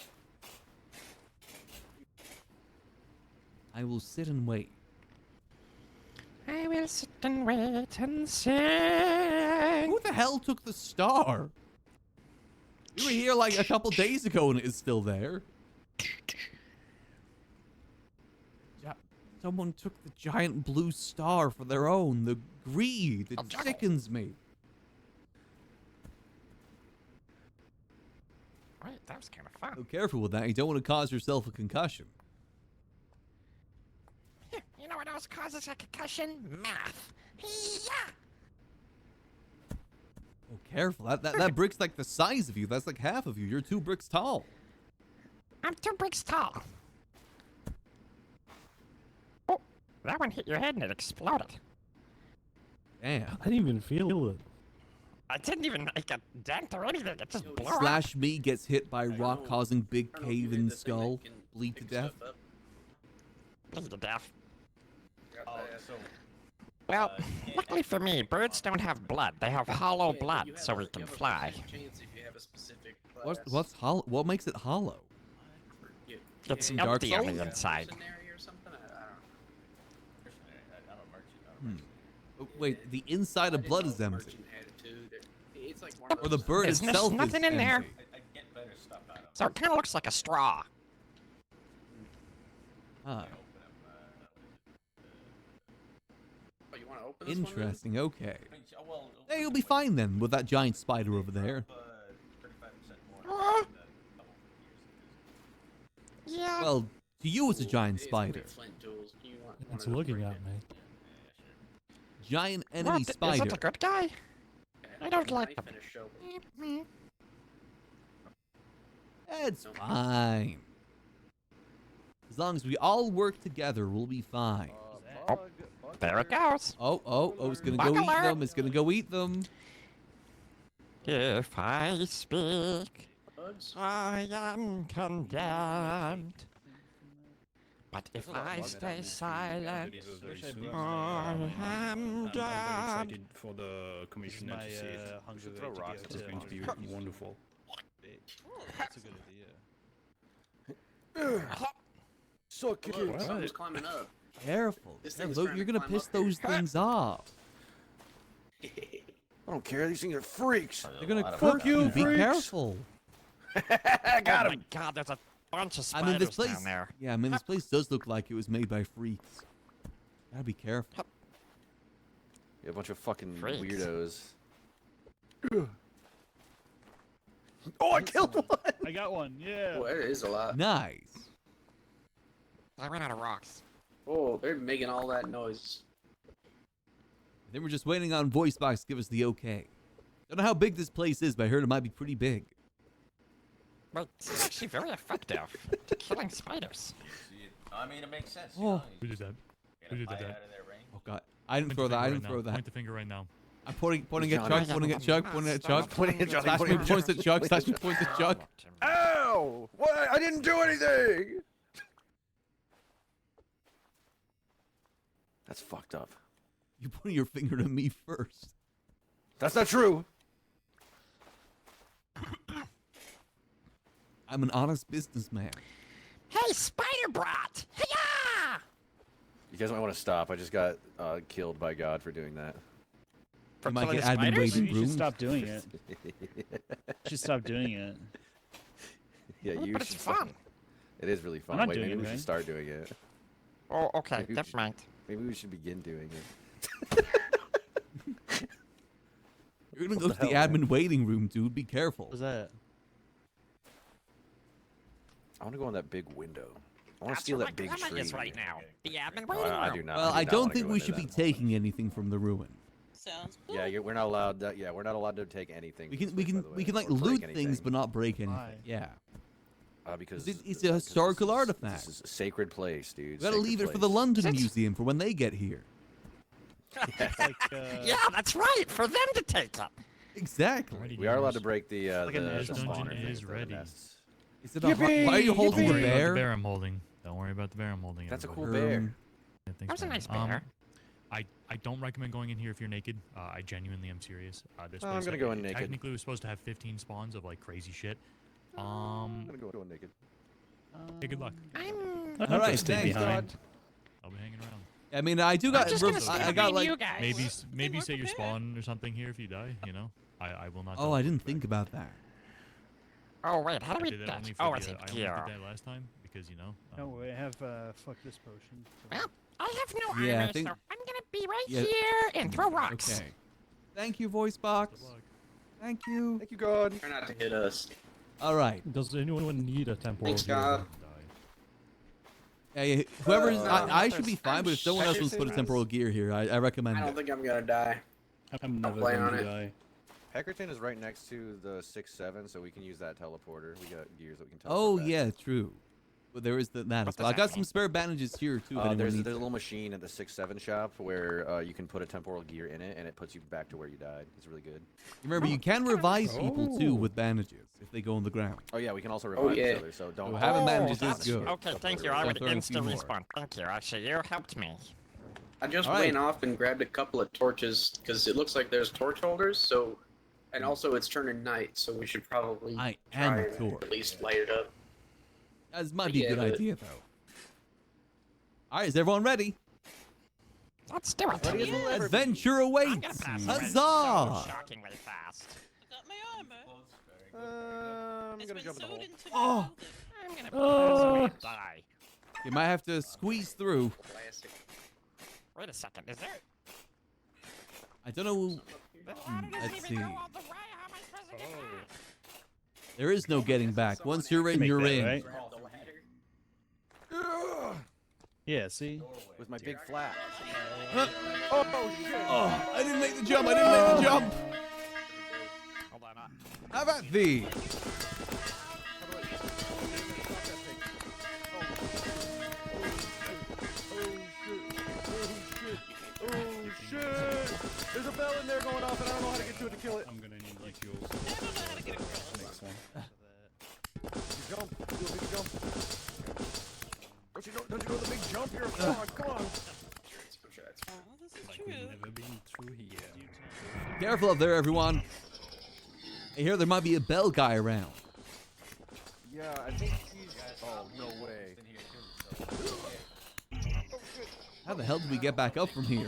I will sit and wait. I will sit and wait and sing. Who the hell took the star? We were here like a couple days ago and it is still there. Someone took the giant blue star for their own. The greed. It sickens me. Wait, that was kind of fun. So careful with that. You don't want to cause yourself a concussion. You know what else causes a concussion? Math. Yeah. Oh, careful. That brick's like the size of you. That's like half of you. You're 2 bricks tall. I'm 2 bricks tall. Oh, that one hit your head and it exploded. Damn. I didn't even feel it. I didn't even make a dent or anything. It just blew up. Slash me gets hit by rock know. causing big I don't know if you cave made in the thing that skull. can Bleed to pick death. stuff up. Bleed to death. Got Oh, that. so Well, yeah, luckily for me, birds don't have blood. They have hollow Yeah, but blood, you have so a- we you can have a fly. chance if you have a specific What's class. hollow? What makes it hollow? It's in Dark empty on Souls? the inside. Mercenary or something? I don't know. I don't merchant. Oh, wait, the inside I of didn't blood know is if empty. merchant had it too. It's like one of Or the those- bird There's itself nothing is in there. empty. I get better stuff out of it. So it kind of looks like a straw. Huh. Oh, you want to open this one then? Interesting. Okay. Well, Hey, you'll be fine then with that giant spider over there. 35% more Ah. than a couple of years ago. Yeah. Well, to you it's a Ooh, giant it's gonna be spider. flint tools. You want one It's of those looking brick at it. me. Giant What? enemy Is it spider. a good guy? Okay, I don't knife like them. and a shovel. It's No. fine. As long as we all work together, we'll be fine. Oh, there it goes. Oh, it's gonna go Bug eat alert. them. It's gonna go eat them. If I speak, Bugs? I am condemned. But if There's a lot of I bug stay that silent, Videos very soon. I am I'm very damned. excited for the commissioner My to see it. hunger should rate throw to rocks go at It's this going to be down. wonderful. That's a good idea. Suck Look, it. something's climbing up. Careful. This Yeah, thing's look, trying you're to gonna climb piss up here. those things off. I don't care. These things are freaks. They're gonna lot of cook fuck you. you, Be freaks. careful. I got Oh my him. god, there's a bunch of I spiders mean, this place. down there. Yeah, I mean, this place does look like it was made by freaks. Gotta be careful. Yeah, a bunch of fucking Freaks. weirdos. Oh, I killed one. I got one. Yeah. Boy, it is a lot. Nice. I ran out of rocks. Oh, they're making all that noise. Then we're just waiting on voice box to give us the okay. Don't know how big this place is, but I heard it might be pretty big. Wait, this is actually very effective. To killing spiders. I mean, it makes sense. Oh. Who did that? Who did that? Oh god, I didn't throw that. I didn't throw that. Point the finger right now. I'm pointing at Chuck, pointing at Chuck, pointing at Chuck, Pointing at Johnny, pointing at points at Chuck, Slashman points at Chuck. Ow! What? I didn't do anything! That's fucked up. You pointed your finger to me first. That's not true! I'm an honest businessman. Hey, spider brat! Hiya! You guys might want to stop. I just got killed by God for doing that. For You might killing get admin spiders? waiting You should room. stop doing it. You should stop doing it. Yeah, you But it's should fun. stop. It is really fun. not Wait, doing maybe we anything. should start doing it. Oh, okay, Maybe we never should- mind. Maybe we should begin doing it. You're gonna go What to the the hell, admin waiting room, dude. Be careful. What was that? I want to go in that big window. I want to That's steal where that my big grandma tree. is right now. The admin Oh, waiting I room. do not. Well, I do not don't wanna think go we into should be that. taking anything from the ruin. Sounds Yeah, good. we're not allowed. Yeah, we're not allowed to take anything. We from can this we place, can by we the can way, like or break loot things, anything. but not break anything. Why? Yeah. Because It's a historical artifact. This is a sacred place, dude. We gotta Sacred leave it for place. the London That's- Museum for when they get here. It's like, Yeah, that's right. For them to take it. Exactly. Alrighty, We are allowed gamers. to break the like an the edge dungeon spawner is things, the ready. nests. Is it a why are you holding Don't the worry about bear? the bear I'm holding. Don't worry about the bear I'm holding. That's a cool everybody. bear. Yeah, thanks, That was a man. nice bear. I don't recommend going in here if you're naked. I genuinely am serious. This Oh, I'm place, gonna go in naked. Technically, we're supposed to have 15 spawns of like crazy shit. I'm gonna go naked. Hey, good luck. All right, stay thanks, behind. God. I'll be hanging around. I mean, I do got. just gonna stay I got behind like. you guys. Maybe maybe we're set your prepared. spawn or something here if you die. You know, I will not. Oh, I didn't think about that. Oh, wait, how do I we did that get? only for Oh, the, it's in I only gear. did that last time because you know. No, I have fuck this potion. so- Well, I have no Yeah, I armor, think- so I'm gonna be right Yeah. here and throw rocks. Okay. Thank you, voice box. Good luck. Thank you. Thank you, God. Try not to hit us. All right. Does anyone need a temporal Thanks, gear? God. Hey, whoever No, I should be fine, but if someone else Actually, wants to put a nice. temporal gear here, I recommend I don't it. think I'm gonna die. I'm never play going on to it. die. Peckerton is right next to the 6-7, so we can use that teleporter. We got gears that we can teleport. Oh back. yeah, true. But there is that as What well. I does got that some mean? spare bandages here too. If anyone There's a needs little it. machine at the 6-7 shop where you can put a temporal gear in it, and it puts you back to where you died. It's really good. Remember, you can revive people too with bandages if they go on the ground. Oh yeah, we can also revive yeah. each other. So don't. So having Oh, bandages is that's- good. Okay, thank you. I'll I would throw in a few instantly more. spawn. Thank you. Actually, you helped me. I just All right. went off and grabbed a couple of torches because it looks like there's torch holders. So, and also it's turning night, so we should probably I try am a and torch. at least light it up. That might be a Yeah, good but- idea though. All right, is everyone ready? Let's do it. Adventure I'm awaits! gonna pass away Huzzah! so shockingly fast. I got my armor. I'm It's gonna been jump in the sewed hole. into my Oh. clothing. I'm gonna pass away and die. You might have to squeeze through. Classic. Wait a second. Is there? I don't know. The ladder doesn't Let's even see. go all the way. How am I supposed to get back? There is no getting back. Once you're in, Make you're that, in. right? Grab the ladder. Yeah, see? With my big flap. Oh, I didn't make the jump. I didn't make the jump. Hold on. How about thee? Oh shit! There's a bell in there going off, and I don't know how to get to it to kill it. I'm gonna need you fuels. I don't know how to get across. Next one. Jump! Do a big jump! Don't you know the big jump? You're a frog. Come on! I'm sure that's fine. Oh, this is Like true. we've never been through here. Careful up there, everyone. I hear there might be a bell guy around. Yeah, I think he's. Oh no way! How the hell did we get back up from here?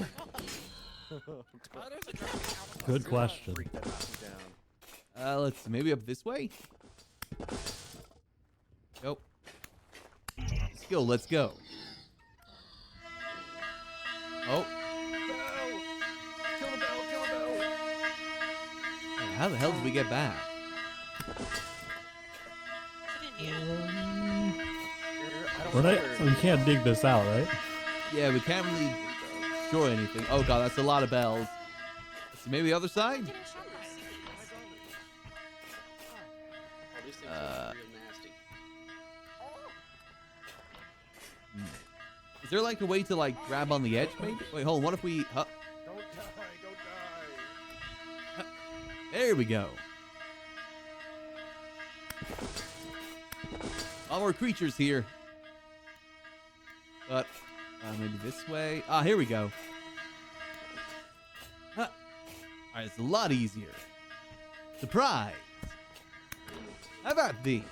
Good question. Freak that knocked me down. Let's see. Maybe up this way? Nope. Skill, let's go. Oh. Kill the bell! Kill the bell! How the hell did we get back? I didn't yet. I don't We're not, so we can't dig this out, right? Yeah, we can't really destroy anything. Oh god, that's a lot of bells. Let's see, maybe the other side? Oh, these things are real nasty. Is there like a way to like grab on the edge maybe? Wait, hold on, what if we... Don't die, don't die. There we go. All more creatures here. But maybe this way. Ah, here we go. Huh. All right, it's a lot easier. Surprise! How about these?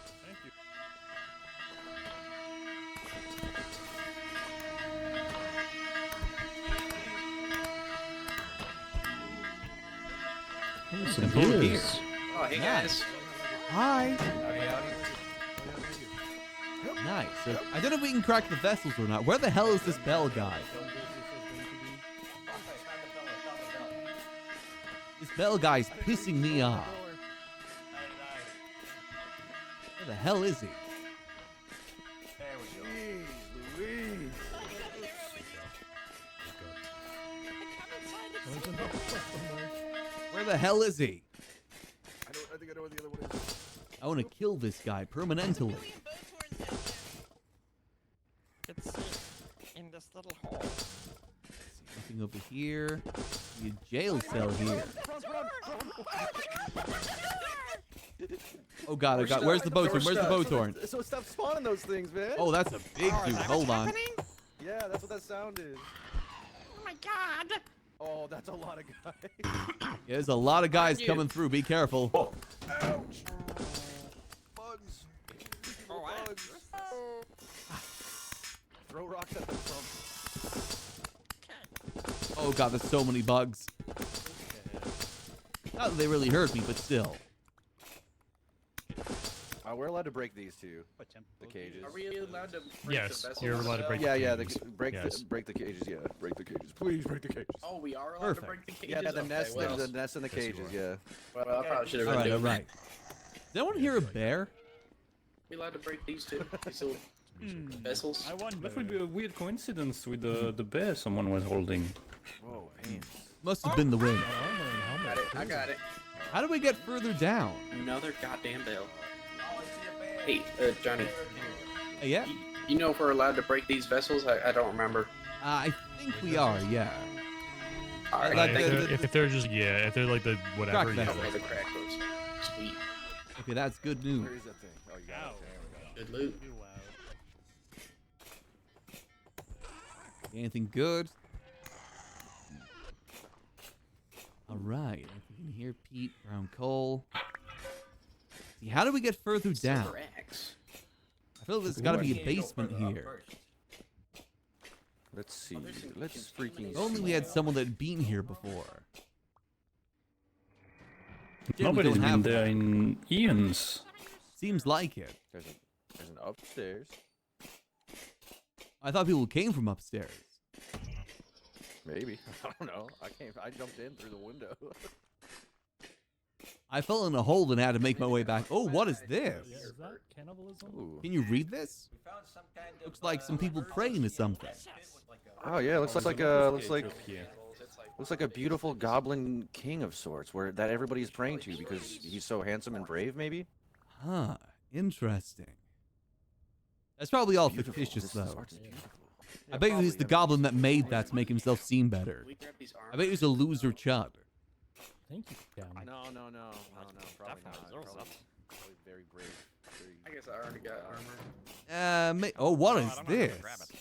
Ooh, some Simple here. beers. Oh, hey Nice. guys. Hi. Howdy, howdy. Nice. So, I don't know if we can crack the vessels or not. Where the hell is this bell guy? This bell guy's pissing me off. Where the hell is he? There we go. Jeez Louise. Where the hell is he? I think I know where the other one is. I want to kill this guy permanently. It's in this little hole. Nothing over here. Be a jail cell here. Oh god, where's the boat horn? Where's the boat horn? So stop spawning those things, man. Oh, that's a big dude. Hold on. Happening? Yeah, that's what that sound is. Oh my god. Oh, that's a lot of guys. Yeah, there's a lot of guys coming through. Be careful. Ouch. Bugs. Oh, Bugs. Throw rocks at them from. Oh god, there's so many bugs. Not that they really hurt me, but still. We're allowed to break these two. The cages. Are we allowed to break Yes, the vessels? you're allowed to break Yeah, the yeah. cages. Break Yes. break the cages. Yeah, break the cages. Please break the cages. Oh, we are allowed Perfect. to break the cages? Yeah, the Okay, nest, well, the nest and the Yes, you cages. are. Yeah. well, I probably should have All been right, all doing right. Does anyone hear a bear? We allowed to break these two? These little vessels? I wonder. That would be a weird coincidence with the bear someone was holding. Whoa, man. Must have been the wind. Got it. I got it. How do we get further down? Another goddamn bell. Oh, I see a bear. Hey, Johnny, Hey, yeah? you know if we're allowed to break these vessels? I don't remember. I think we are, yeah. Alright, Like thank you. If they're just if they're like the whatever. Crack Yeah, vessels. Oh, the crack those. Sweet. Okay, that's good news. Where is that thing? Oh, you got it. Good loot. Anything good? All right. I can hear Pete, brown coal. See, how do we get further down? Silver axe. I feel like there's got to be a basement here. Let's see. Let's freaking. If only we had someone that had been here before. we Nobody's don't been have there in eons. Seems like it. There's an upstairs. I thought people came from upstairs. Maybe. I don't know. I jumped in through the window. I fell in a hole and had to make my way back. Oh, what is this? Yeah, is that cannibalism? Ooh. Can you read this? We found some kind of, Looks like some people praying to something. Oh yeah, looks like It's like looks like a beautiful goblin king of sorts, where that everybody's praying to because he's so handsome and brave. Maybe. Huh. Interesting. That's probably all Beautiful. fictitious, This though. art is beautiful. I bet he's the goblin that made that to make himself seem better. we grab these arms. I bet he's a loser chud. Thank you, Downey. No, probably Definitely not. deserves Probably very brave. I guess I already got armor. Oh, what Oh, is I don't know how to this? grab it.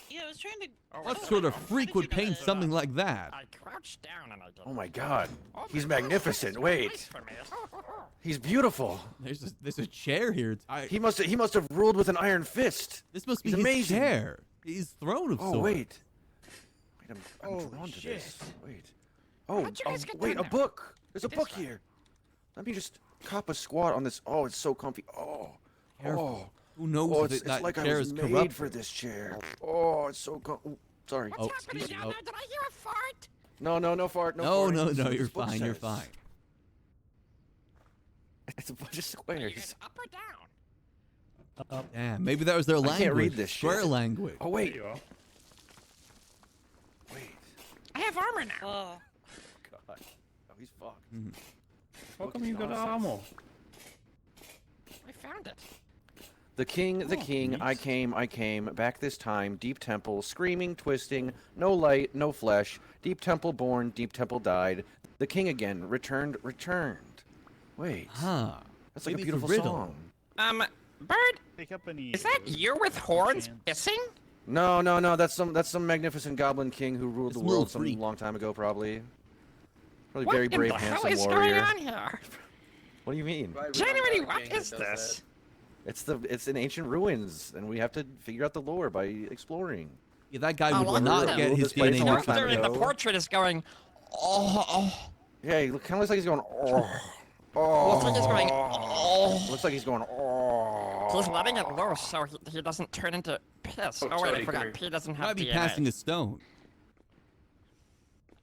Yeah, I was trying to. What Oh, sort of how did freak you would know paint that? something like that? I crouched down and I did Oh my God, Oh, he's this is magnificent. too Wait, nice for me. he's beautiful. There's a chair here. He must have ruled with an iron fist. This must be he's his amazing. chair. His throne of Oh sorts. wait, I'm drawn to this. Wait. Oh, How'd you guys get wait, down a there? book. There's a This book way. here. Let me just cop a squat on this. Oh, it's so comfy. Oh, Careful. oh, Who knows oh, if it's that like I chair was is made corrupt? for this chair. Oh, it's so sorry. What's Oh, happening excuse me. down there? Did I hear a fart? No fart. No, farting. no, That's no. what You're this book fine. You're says. fine. It's a bunch of Are you squares. guys up or down? Up. Damn, maybe that was their I language. can't read this Swear shit. language. Oh There wait, you are. wait. I have armor now. Oh. God. Oh, he's fucked. Mhm. How come you got armor? I found it. The king, the Oh, king, I nice. came, back this time, deep temple, screaming, twisting, no light, no flesh, deep temple born, deep temple died, the king again, returned. Wait, Huh. that's like a Maybe it's a beautiful riddle. song. Bird, Pick up any. is that you with horns chance. missing? No, that's some magnificent goblin king who ruled This the little world some freak. long time ago, probably. Probably What very in brave, the hell handsome is warrior. going on here? What do you mean? Right, we don't Genuinely, got a what king that is does this? It's in ancient ruins, and we have to figure out the lore by exploring. Yeah, that guy Oh, would look not at get him. his This place DNA a long mixed up. time During the ago. portrait is going. Oh. Yeah, he kind of looks like he's going. Looks like he's going. Oh. Looks like he's going. Oh. He's letting it loose so he doesn't turn into piss. Oh, Oh, wait, I Tony, forgot. come here. P doesn't He have might be DNA. passing a stone.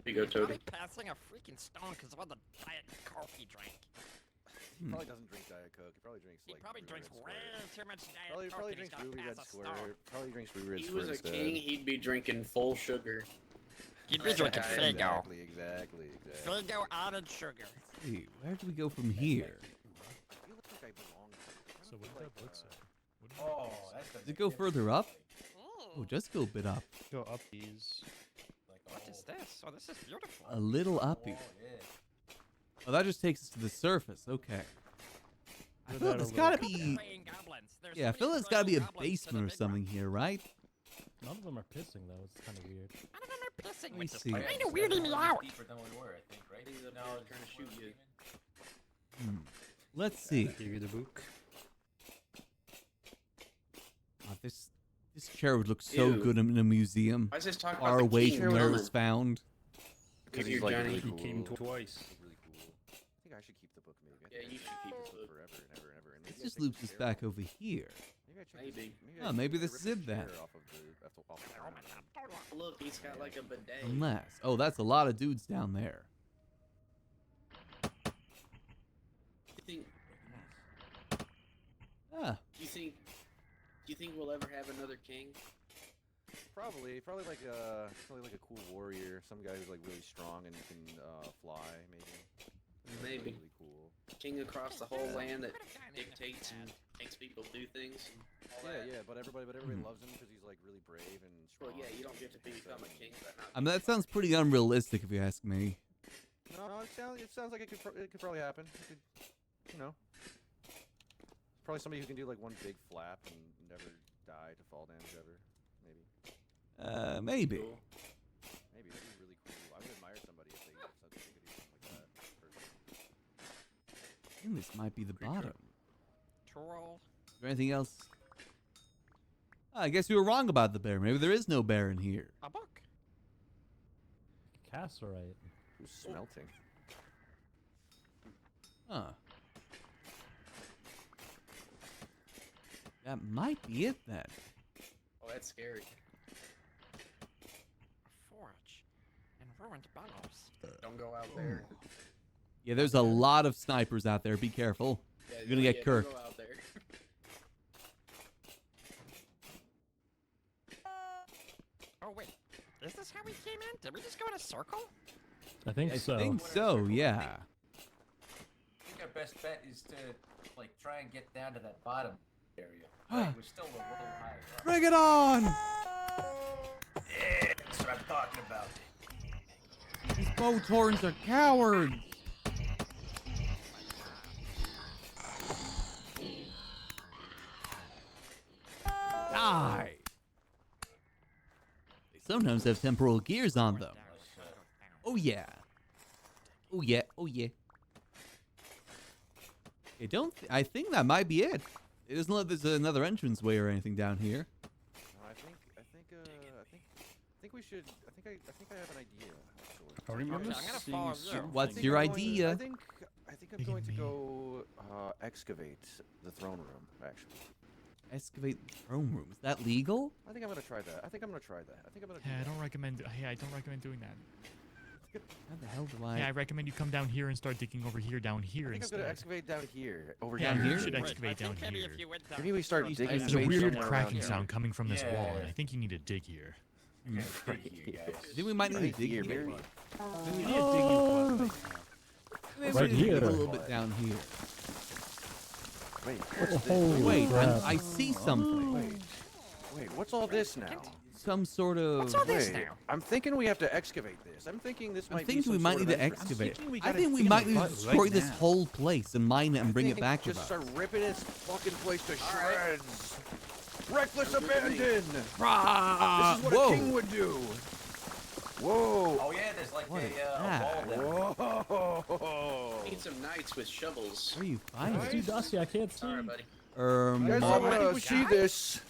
Here you go, Toady. Probably passing a freaking stone because of all the Diet Coke he drank. He probably doesn't drink Diet Coke. He probably drinks He like. probably Blue drinks Red way Squirt. too much Diet Probably Coke and he's drinks gonna Blue Red pass a stone. Squirt. Probably drinks Blue Red He Squirt was a instead. king, he'd be drinking full sugar. He'd be drinking Fago. Exactly. Fago added sugar. Hey, where do we go from here? I feel like I belong. So what did that book say? What did Oh, that's Does it go further up? Ooh. Oh, just go a bit up. Go up these. What is this? Oh, this is beautiful. A little uppy. yeah. Oh, that just takes us to the surface. Okay. I Go feel down there's a gotta little. be. Praying goblins. There's Yeah, I so feel many there's gotta be a praying goblins to the basement or big something rock. here, right? None of them are pissing though. It's kind of weird. None of them are pissing, me which is see. kind of weirding me out. Deeper than we were, I think, right? He's up No, there it's trying to just shoot one you. demon. Let's see. Give you the book. This chair would look so Ew. good in a museum. Why is this talking Far about the away king from where it was coming? found. Because Here, he's like Johnny. really He cool. came twice. He's really cool. I think I should keep the book maybe. I Yeah, think you I should keep keep the book. forever and ever and ever. And This maybe I just take loops the us chair back off. over here. Maybe I check Maybe. Oh, maybe this I is rip it the then. chair off of the- off the Oh my ground. god. Look, he's got like a bidet. Unless. Oh, that's a lot of dudes down there. You think? Ah, Do you think we'll ever have another king? Probably like a cool warrior, some guy who's like really strong and can fly, maybe. Maybe. Really cool. King across the whole land that Could've gotten into dictates and that. makes people do things. And all Yeah, that. yeah, but everybody Hmm. loves him because he's like really brave and Well, strong. yeah, you don't get to become a king, but not. I mean, that sounds pretty unrealistic if you ask me. No, it sounds like it could probably happen. It could, you know, probably somebody who can do like one big flap and never die to fall damage ever. Maybe. Maybe. Cool. Maybe that'd be really cool. I would admire somebody if they could do something like that. Personally. I think this might be the bottom. Troll. Is there anything else? I guess we were wrong about the bear. Maybe there is no bear in here. A book. Casserite. Who's smelting? Huh. That might be it then. Oh, that's scary. A forge. And ruined bellows. Don't go out there. Yeah, there's a lot of snipers out there. Be careful. Yeah, You're gonna get don't Kirk. Go out there. Oh wait. Is this how we came in? Did we just go in a circle? I think I so. think so, yeah. I think our best bet is to like try and get down to that bottom area. Right, we're still a little higher up. Bring it on! Yeah, that's what I'm talking about. These boat horns are cowards! Die! They sometimes have temporal gears on them. Oh yeah. Oh yeah, oh yeah. I think that might be it. It doesn't look like there's another entranceway or anything down here. No, I think we should. I think I have an idea. Actually. I remember Okay, I'm gonna seeing follow you. something. What's I think your I'm going to- idea? I think I'm going to go excavate the throne room. Actually, Excavate the throne room. Is that legal? I think I'm gonna try that. I think I'm gonna try that. I think I'm gonna. Hey, do I that. don't recommend. Hey, I don't recommend doing that. How the hell do I? Yeah, I recommend you come down here and start digging over here, down here I think I'm instead. gonna excavate down here. Over Down here. here? You should Right, excavate down maybe here. if you went down Maybe we start here, digging. There's a space weird somewhere around cracking here. sound coming from this Yeah. wall, and I think you need to dig here. Yeah, dig here, guys. I think we might need Right to dig here, here. maybe. We need a digging quest Maybe Right we need to dig here. a little bit down here. Wait, what's Oh, this? Wait, crap. I see something. Wait, what's all this now? Some sort of. What's all this Wait, now? I'm thinking we have to excavate this. I'm thinking this I might be think some we might sort need of to entrance. excavate. thinking we I gotta think we dig might a need to butt destroy right this now. whole place and mine it and bring it think back with just us. start ripping this fucking place to right. shreds. Reckless abandon. This Rah! is what Whoa! a king would do. Whoa. Oh yeah, there's like What is a that? wall down there. Whoa. Need some knights with shovels. Where are you It's finding? too dusty. I can't see. Sorry, buddy. Guys, I want to see this.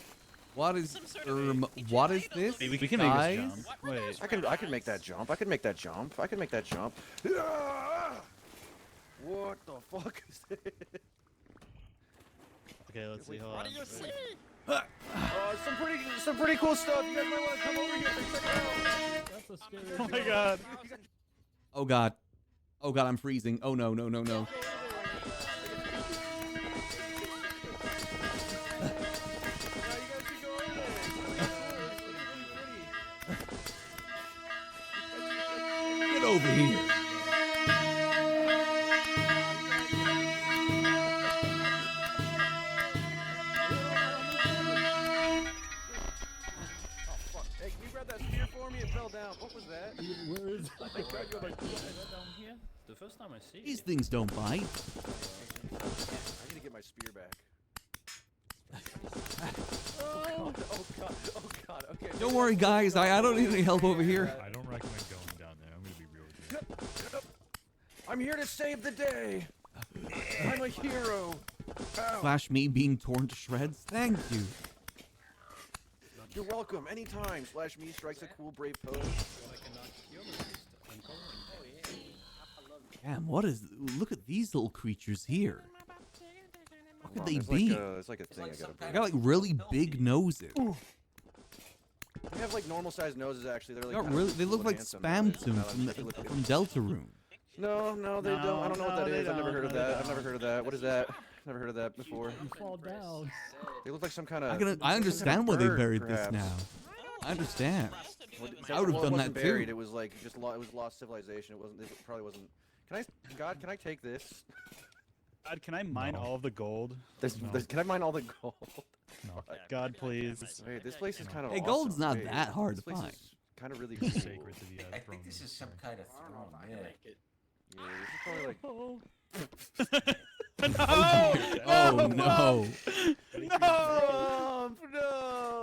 What is Some sort of what is idol this? of We can make this guys? jump. What were Wait. those I can make that jump. I can make that jump. I can make that jump. Ah! What the fuck is this? Okay, let's see. Hold What on. do you see? Some pretty cool stuff. You guys might want to come over here and check it out. That's a scary. Oh my god. Oh god. Oh god, I'm freezing. Oh no, no, no, no. Get over here. Hey, can you grab that spear for me? It fell down. What was that? Where is? Down here? The first time I see These it. things don't bite. I need to get my spear back. Oh god. Oh god. Okay. Don't worry, guys. I don't need any help over here. I don't recommend going down there. I'm gonna be real with you. I'm here to save the day. I'm a hero. Ow. Slash me being torn to shreds. Thank you. You're welcome. Anytime. Slash me strikes a cool brave pose. Damn, what is? Look at these little creatures here. What could they It's be? It's like a thing I like some gotta They bring. got like really big noses. They have like normal sized noses actually. They're They, like got kind of really, they cool look and like handsome Spam nowadays. Toon Now that I'm taking a look at from it. Deltarune. No, they don't. I don't know what that they is. I've never don't. heard of No, they that. I've never heard of that. What is that? Never heard of that before. You fall down. They look like some kind of. I understand why they buried this now. I understand. I would have done that buried. too. It was like just it was lost civilization. It wasn't. It probably wasn't. God, can I take this? God, can I mine all of the gold? Can I mine all the gold? No. God, please. Wait, this place is kind of. Hey, awesome. gold's not Wait, that hard this to place find. is kind of really cool. It's sacred to the I throne. think this is some kind of I don't know throne. if I Yeah. can make it. Yeah, this is probably like. Oh no! No! No!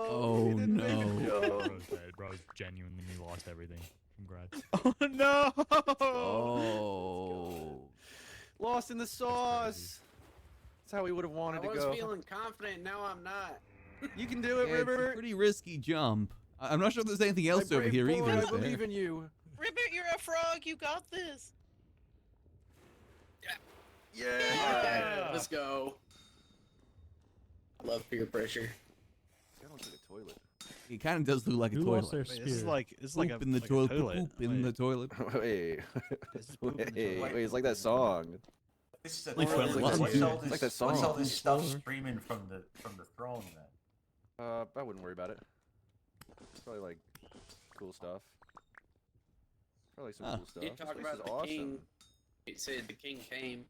Oh He didn't make a no! joke. Bro's dead. Bro's genuinely lost everything. Congrats. Oh no! Oh! Lost in the sauce. That's how we would have wanted I to was go. feeling confident, now I'm not. You can do it, Yeah, it's a River. pretty risky jump. I'm not sure there's anything My else over brave here boy, either. I is there? believe in you. Ribbit, you're a frog. You got this. Yeah. Let's go. I love peer pressure. This guy looks like a toilet. It kind of does look like a Who lost their toilet. spear? Wait, this is like a Poop in the like a toilet. toilet. Poop in the toilet. Wait. This is poop in the toilet. Wait, it's like that song. This is a Like throne. from What's London. all It's this? like that What's all song. this stuff streaming from the throne then? I wouldn't worry about it. It's probably like cool stuff. Probably some Huh. cool stuff. You This talk place about is the awesome. king. It said the king came.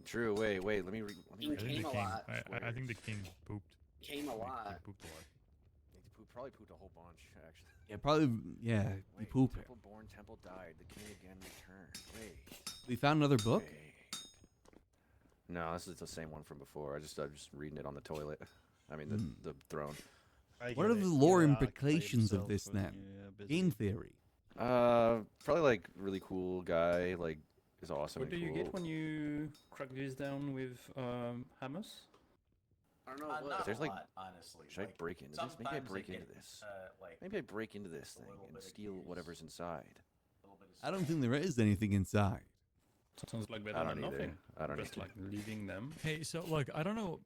True. Wait. Let me. King I think came the a king. lot. I think the king pooped. Came a He lot. pooped a lot. Probably pooped a whole bunch, actually. Yeah, probably. Yeah, you Wait, poop. Temple born, temple died. The king again returned. Wait. We found another book. Wait. No, this is the same one from before. I'm just reading it on the toilet. I mean, Hmm. the throne. I What get are it. the You lore gotta occupy implications of yourself this when then? you're busy. Game theory. Probably like really cool guy. Like is awesome. What do and you cool. get when you crack this down with hammers? I don't know Not what. There's a like- lot, honestly. Should I Like, break into this? Maybe I sometimes break they into get, this. like, Maybe I break into this a thing little and bit of steal gears. whatever's inside. a little bit of I don't think there is anything inside. Sounds like better I than don't either. nothing. I don't Just either. like leaving them. Hey, so look, I don't know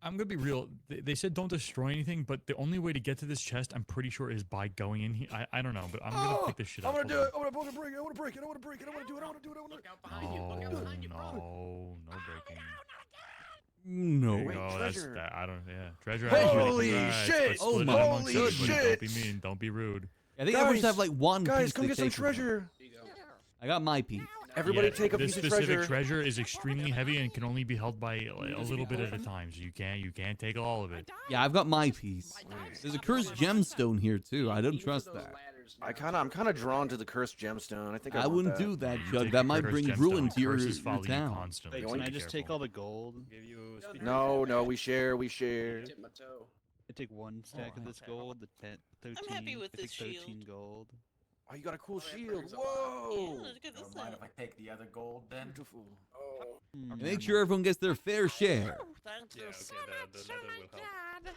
I'm gonna be real. They said don't destroy anything, but the only way to get to this chest, I'm pretty sure, is by going in here. I don't know, but I'm gonna pick this shit up. I'm gonna do it. I want to break it. I want to break it. I want to break it. I want to do it. I want to do it. I want to. Look out behind you. Look out behind you, bro. No breaking. No. Wait, No, treasure. that's that. I don't. Yeah, treasure. Holy Congrats, shit. but Oh split it my amongst holy everybody. shit. Don't be mean. Don't be rude. I think everyone's Guys, have like one Guys, piece come they get some take from them. treasure. Here you go. I got my piece. Everybody Yeah, take a this piece of specific treasure. is extremely heavy and can only be held by a little bit at a time. So you can't take all of it. Yeah, I've got my piece. There's a cursed gemstone here too. I don't Even for trust those that. ladders, I'm kind of drawn to the cursed gemstone. I think I want wouldn't that. do that, You Chug. take That the might cursed bring gemstone, ruin to your curses follow you town. constantly. Wait, so can I be just take careful. all the gold? Give you No, we share. We share. Tip my toe. I take one stack of this gold, the 13. I'm happy with I take this 13 shield. gold. Oh, you got a cool that shield. brings a lot. Whoa. Yeah, look at this Don't mind thing. if I take the other gold then? Beautiful. Oh. Make sure everyone gets their fair share. Oh, thank you Yeah, so okay, much. the Oh leather my will help. god.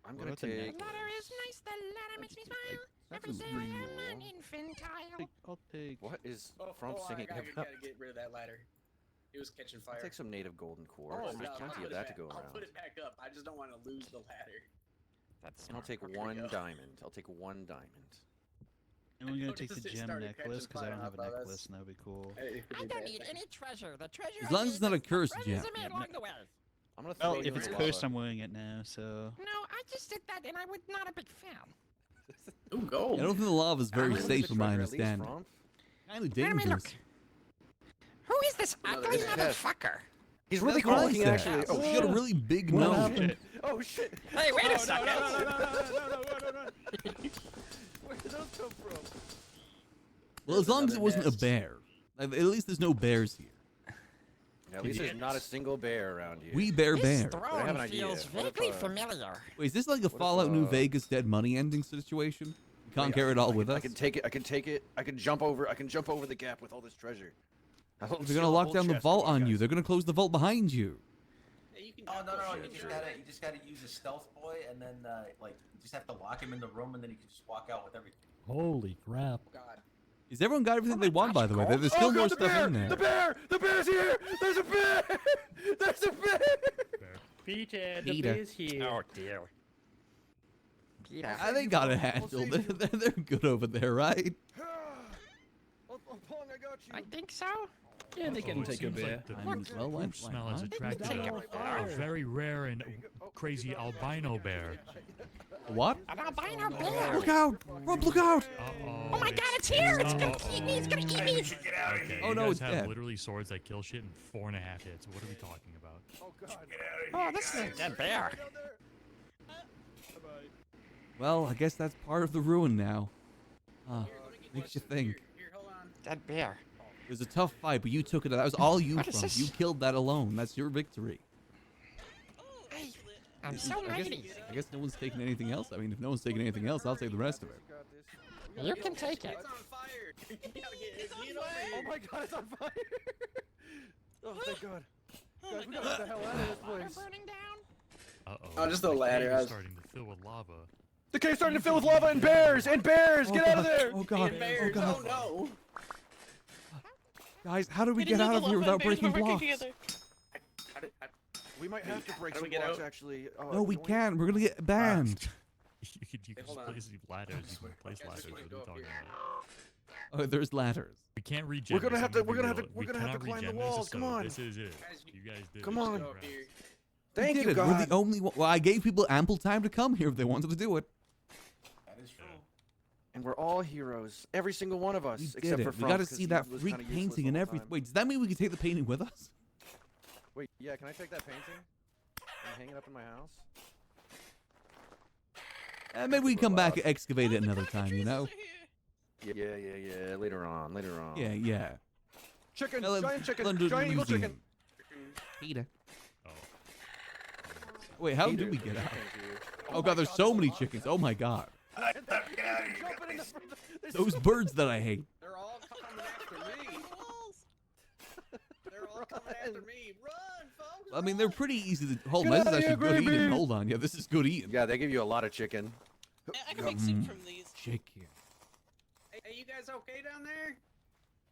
I'm What gonna about the The take. ladder is nice. The ladder makes me smile. Every That's day pretty I'm cool. an infantile. I'll take. What is Oh, from I singing gotta, about? gotta get rid of that ladder. It was catching fire. I'll take some native golden quartz. Oh, There's no, I'll plenty put of it that to back- go I'll around. put it back up. I just don't want to lose the ladder. That's And I'll take There we one go. diamond. I'll take one diamond. And we're gonna Notice take the it gem started necklace catching because I don't fire. have a How about necklace, us? and that would be cool. It could I be don't bad. need any treasure. The treasure. As I long as it's not a need is the cursed friends gem. I made along the way. I'm gonna throw Well, you if it's in cursed, lava. I'm wearing it now, so. No, I just did that, and I was not a big fan. Ooh, gold. I don't think the lava is very Where's the safe in my treasure at least understanding. from? Kind of Where am I dangerous. look? Who is this Another ugly chest. motherfucker? He's really That's cool what I looking, said. actually. Oh, He's shit. got a really big What nose. happened? Oh, shit. Hey, wait a second. Where did those come from? Well, as long as it another wasn't a nest. bear. Like, at least there's no bears here. Yeah, at least there's not a single bear around here. We bear This bear. I have throne an idea. feels What if, vaguely uh, familiar. Wait, is this like a if, Fallout New uh, Vegas dead money ending situation? You can't Wait, carry it all with I us? can take it. I can take it. I can jump over. I can jump over the gap with all this treasure. They're gonna lock down the vault on you. They're gonna close the vault behind you. Hey, you can Oh, no, shit, you sure. just gotta use a stealth boy, and then, like, you just have to lock him in the room, and then he can just walk out with everything. Holy crap. God. Is everyone got everything they want, by the way? There's still more stuff in there. The bear! The bear's here! There's a bear! There's a bear! Peter, the Peter. beer's here. Oh dear. Peter. They got it handled. They're good over there, right? Oh, Pong, I got you. I think so. Yeah, they Uh-oh, can it take a seems beer. like the Might as well, why fruit smell has not? attracted Take a very rare and crazy albino bear. What? An albino bear. Look out! Rob, look out! Uh-oh. Oh my god, it's here! It's gonna eat me! It's gonna eat me! Okay, Oh, you no, guys it's have dead. literally swords that kill shit in 4.5 hits. What are we talking about? Oh, God. Oh, this is a dead bear. Well, I guess that's part of the ruin now. Makes you think. Here, hold on. Dead bear. It was a tough fight, but you took it. That was all you What is from. this? You killed that alone. That's your victory. Hey, I'm so I guess, mighty. I guess no one's taking anything else. I mean, if no one's taking anything else, I'll take the rest of it. You can take it. It's on fire. You gotta get on over fire. here. Oh, my God, it's on fire. Oh, thank God. Guys, we gotta get the hell out of this Water place. burning down. Uh-oh. Oh, just the cave ladder, is I was- starting to fill with lava. The cave's starting to fill with lava and bears! And bears! Get out of there! Oh God! And Oh bears. God! Oh, no. Guys, how do we I get didn't know out of the here lava without and bears breaking were working blocks? together. We might have to break How do some we get blocks, out? actually. Oh, No, we don't can't. We're gonna get banned. You can just hold on. place ladders. You can place Guys, ladders. we What can are go you up talking here. about? Oh, there's ladders. We can't regen. We're gonna this, have I'm to- we're be gonna have real. to- we're We gonna have to cannot climb the regen this, walls, come so on. This is it. Guys, You guys did Come it. on. Go up Congrats. here. Thank We you, did it. God. We're the only one. Well, I gave people ample time to come here if they wanted to do it. That is true. And we're all heroes. Every single one of us. We except did for it. We Frump, got to 'cause see he that was freak kinda useless painting and the whole everything. time. Wait, does that mean we can take the painting with us? Wait, yeah, can I take that painting and hang it up in my house? Maybe we can come back and excavate it another time. You know? Yeah. Later on. Yeah, yeah. Chicken, Well, giant chicken, London giant eagle Museum. chicken. Peter. Oh. Wait, how did we get out? Oh God, there's so many chickens. Oh my God. Those birds that I hate. They're all coming after me. They're all coming after me. Run, folks. I mean, they're pretty easy to hold. Get This is outta actually here, good Gravy. eating. Hold on. Yeah, this is good eating. Yeah, they give you a lot of chicken. I can make soup from these. Chicken. Hey, you guys okay down there?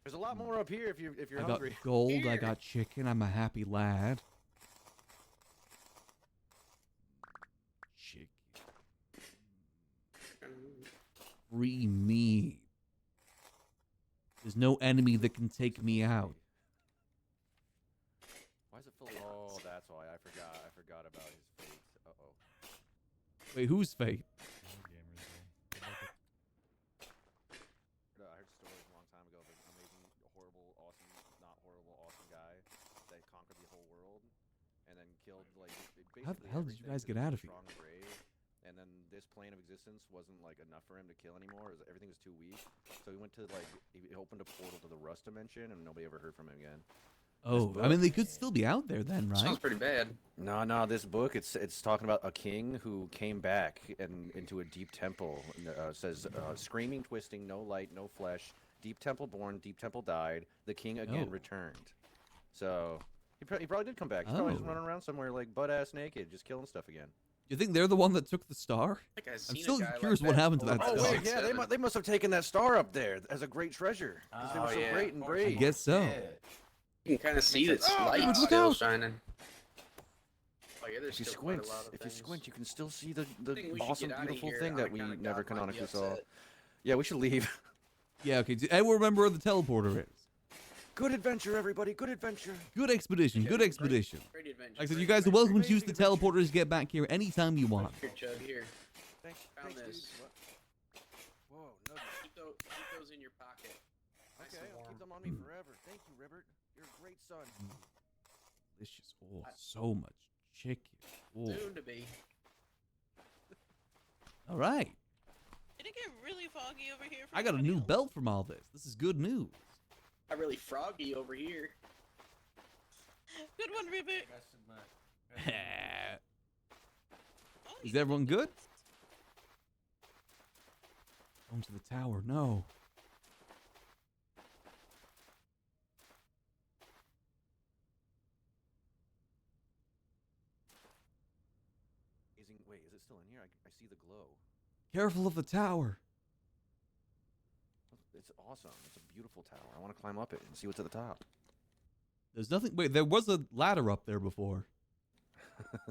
There's a lot more up here if you're I got hungry. gold. I Here. got chicken. I'm a happy lad. free me. There's no enemy that can take me out. Why is it full? Oh, that's why. I forgot about his fate. Uh-oh. Wait, whose fate? I heard stories a long time ago of an amazing, horrible, awesome, not horrible, awesome guy that conquered the whole world and then killed, like, How the basically hell did you everything guys to get be out of here? strong and brave. And then this plane of existence wasn't, like, enough for him to kill anymore. Everything was too weak. So he went to, like, he opened a portal to the Rust dimension, and nobody ever heard from him again. Oh, I mean, they could still be out there then, right? Sounds pretty bad. No, this book, it's talking about a king who came back and into a deep temple. Says, screaming, twisting, no light, no flesh. Deep temple born, deep temple died. The king again returned. So he probably did come back. He's probably just running around somewhere like butt-ass naked, just killing stuff again. You think they're the one that took the star? I'm still curious what happened to that Oh, star. wait, yeah, they must have taken that star up there as a great treasure. Because they were so great and brave. I guess so. You can kind of see its light look still out. shining. Oh, yeah, there's If you still quite a squint, lot of if you things. squint, you can still see the I think we should awesome, get outta beautiful here. thing On that account we of never God might be canonically saw. upset. Yeah, we should leave. Yeah, okay. I will remember where the teleporter is. Good adventure, everybody. Good adventure. Good expedition. Good expedition. Great adventure. Like I said, you great guys are welcome to use the teleporters to get back here anytime you want. Here, Chug, here. Thanks, Found dude. this. Whoa, no. Keep those in your pocket. Nice Okay, and I'll warm. keep them on me forever. Thank you, Ribbert. You're a great son. Delicious. Oh, so much chicken. Oh. Soon to be. All right. Did it get really foggy over here? For I got a everybody new else? belt from all this. This is good news. Not really froggy over here. Good one, Ribbit. Oh, Is you everyone did good? it. Going to the tower. No. Wait, is it still in here? I see the glow. Careful of the tower. It's awesome. It's a beautiful tower. I want to climb up it and see what's at the top. There's nothing. Wait, there was a ladder up there before.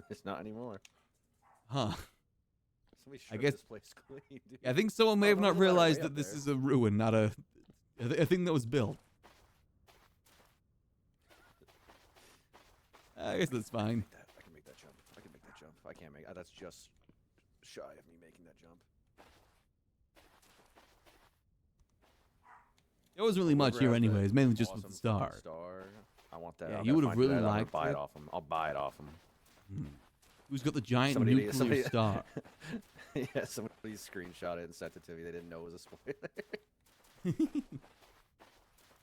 It's not anymore. Huh. Somebody I stripped guess- this place clean, dude. I think someone may Oh, have no, not there's a ladder realized way that up this there. is a ruin, not a thing that was built. I guess that's fine. I can make that jump. I can make that jump. I can't make. That's just shy of me making that jump. There wasn't really much Whoever here has that anyways, mainly just with awesome the star. fucking star. I want that. Yeah, I'll you gotta would've find really that. I'm gonna liked buy it. it off him. I'll buy it off him. Who's got the giant Somebody- nuclear somebody- star? Yeah, somebody screenshot it and sent it to me. They didn't know it was a spoiler.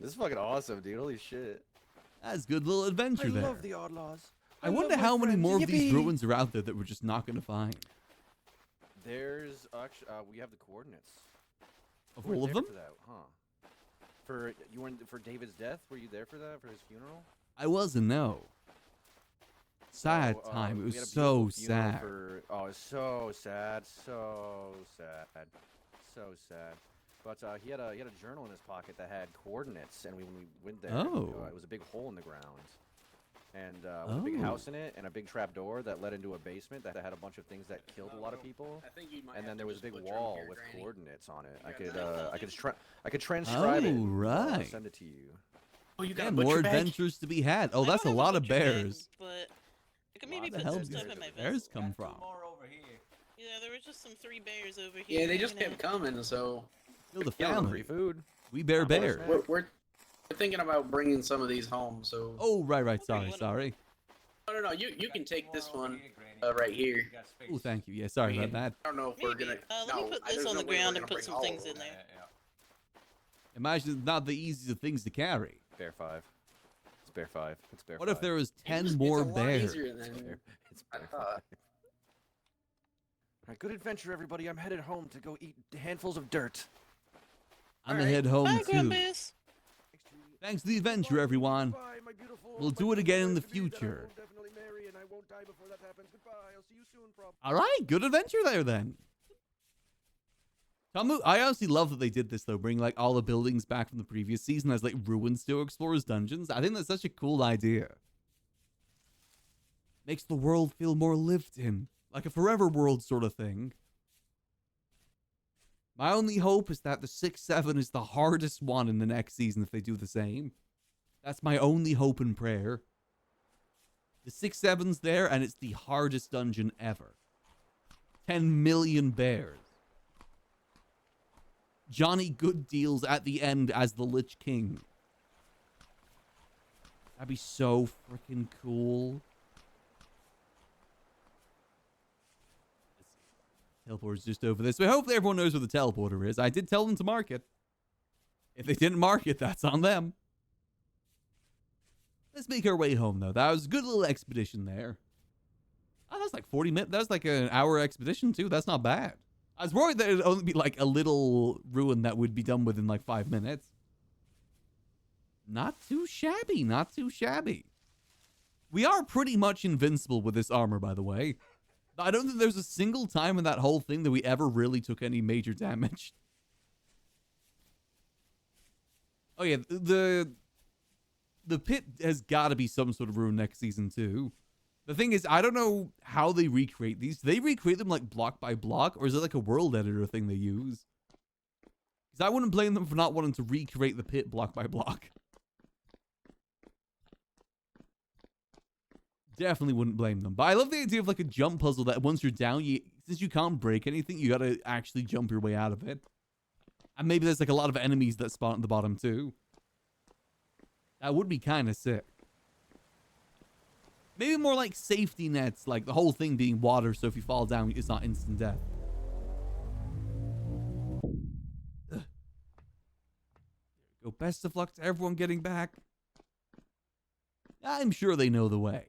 This is fucking awesome, dude. Holy shit. That's a good little adventure I there. love the OddLaws. I wonder how many more of these Yippee! ruins are out there that we're just not going to find. There's actually we have the coordinates. Of You were all of there them? For that, huh? For you weren't for David's death? Were you there for that for his funeral? I wasn't, no. Sad Oh, time. It we was had a so beautiful funeral sad. Oh, it's so sad, so sad, so sad. But he had a journal in his pocket that had coordinates, and when we went there, Oh. it was a big hole in the ground, and with a big Oh. house in it, and a big trap door that led into a basement that had a bunch of things that killed a lot of people. I think you might And have then to there was a just big butcher 'em wall here, with Granny. coordinates on it. I got could transcribe it. Oh, and, right. send it to you. Oh, you got Yeah, a more butcher bag? adventures to be had. Oh, I that's a don't have lot of butcher bag, bears. But I could Where maybe the put hell some did stuff the in my bears vest. come from? More over here. Yeah, there were just some 3 bears over here. Yeah, they just hanging kept out. coming, so Kill the Yeah, family. free food. We bear Not much, bears. man. we're thinking about bringing some of these home. So Oh, right. Okay, Sorry, what- sorry. no, you can take this one right here. Oh, thank you. Yeah, sorry about that. I don't know if we're Maybe. gonna. Let no, me put there's this on no the way we're ground gonna and put bring some all things of in them. there. Imagine it's not the easiest of things to carry. Bear 5. It's Bear 5. It's Bear 5. What if there was 10 It's more a lot bears? easier It's than Bear, it's I Bear 5. thought. Alright, good adventure, everybody. I'm headed home to go eat handfuls of dirt. I'm gonna Alright. head home Bye, too. Grandbears. Thanks for the adventure, everyone. Goodbye, my beautiful, We'll my do it again in the beautiful wife to be that I future. will definitely marry, and I won't die before that happens. Goodbye. I'll see you soon, probably. All right, good adventure there then. I honestly love that they did this though, bring like all the buildings back from the previous season as like ruins to explore as dungeons. I think that's such a cool idea. Makes the world feel more lived in, like a forever world sort of thing. My only hope is that the 6-7 is the hardest one in the next season if they do the same. That's my only hope and prayer. The 6-7's there, and it's the hardest dungeon ever. 10 million bears. Johnny GoodDeals at the end as the Lich King. That'd be so freaking cool. Teleporter's just over this way. Hopefully everyone knows where the teleporter is. I did tell them to mark it. If they didn't mark it, that's on them. Let's make our way home, though. That was a good little expedition there. Oh, that's like 40 minutes. That was like an hour expedition, too. That's not bad. I was worried that it'd only be like a little ruin that would be done within like 5 minutes. Not too shabby. Not too shabby. We are pretty much invincible with this armor, by the way. I don't think there's a single time in that whole thing that we ever really took any major damage. Oh, yeah. The pit has got to be some sort of ruin next season, too. The thing is, I don't know how they recreate these. Do they recreate them like block by block? Or is it like a world editor thing they use? Because I wouldn't blame them for not wanting to recreate the pit block by block. Definitely wouldn't blame them. But I love the idea of like a jump puzzle that once you're down, since you can't break anything, you gotta actually jump your way out of it. And maybe there's like a lot of enemies that spawn at the bottom too. That would be kind of sick. Maybe more like safety nets, like the whole thing being water, so if you fall down, it's not instant death. Ugh. Go. Best of luck to everyone getting back. I'm sure they know the way.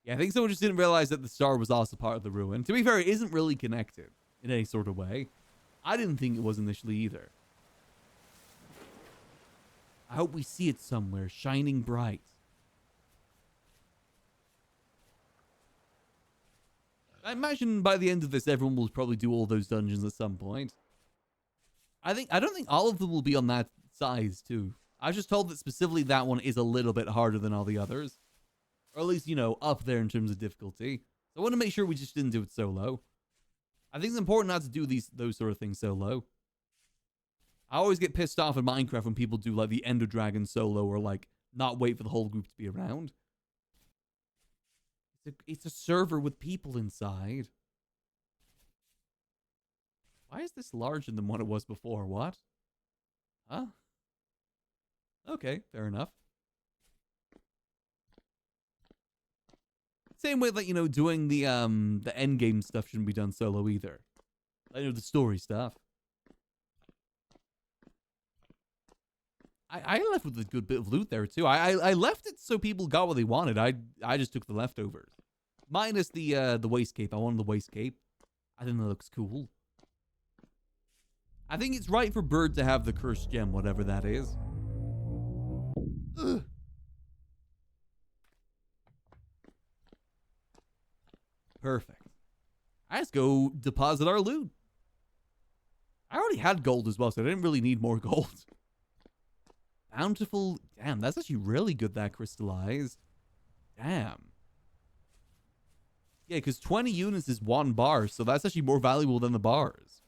Yeah, I think someone just didn't realize that the star was also part of the ruin. To be fair, it isn't really connected in any sort of way. I didn't think it was initially either. I hope we see it somewhere, shining bright. I imagine by the end of this, everyone will probably do all those dungeons at some point. I don't think all of them will be on that size, too. I was just told that specifically that one is a little bit harder than all the others. Or at least, you know, up there in terms of difficulty. So I want to make sure we just didn't do it solo. I think it's important not to do those sort of things solo. I always get pissed off in Minecraft when people do like the Ender Dragon solo or like not wait for the whole group to be around. It's a server with people inside. Why is this larger than what it was before? What? Huh? Okay, fair enough. Same way that, you know, doing the end game stuff shouldn't be done solo either. I know the story stuff. I left with a good bit of loot there too. I left it so people got what they wanted. I just took the leftovers. Minus the waist cape. I wanted the waist cape. I think that looks cool. I think it's right for Bird to have the cursed gem, whatever that is. Ugh. Perfect. Let's go deposit our loot. I already had gold as well, so I didn't really need more gold. Bountiful. Damn, that's actually really good, that crystallized. Damn. Yeah, because 20 units is 1 bar, so that's actually more valuable than the bars.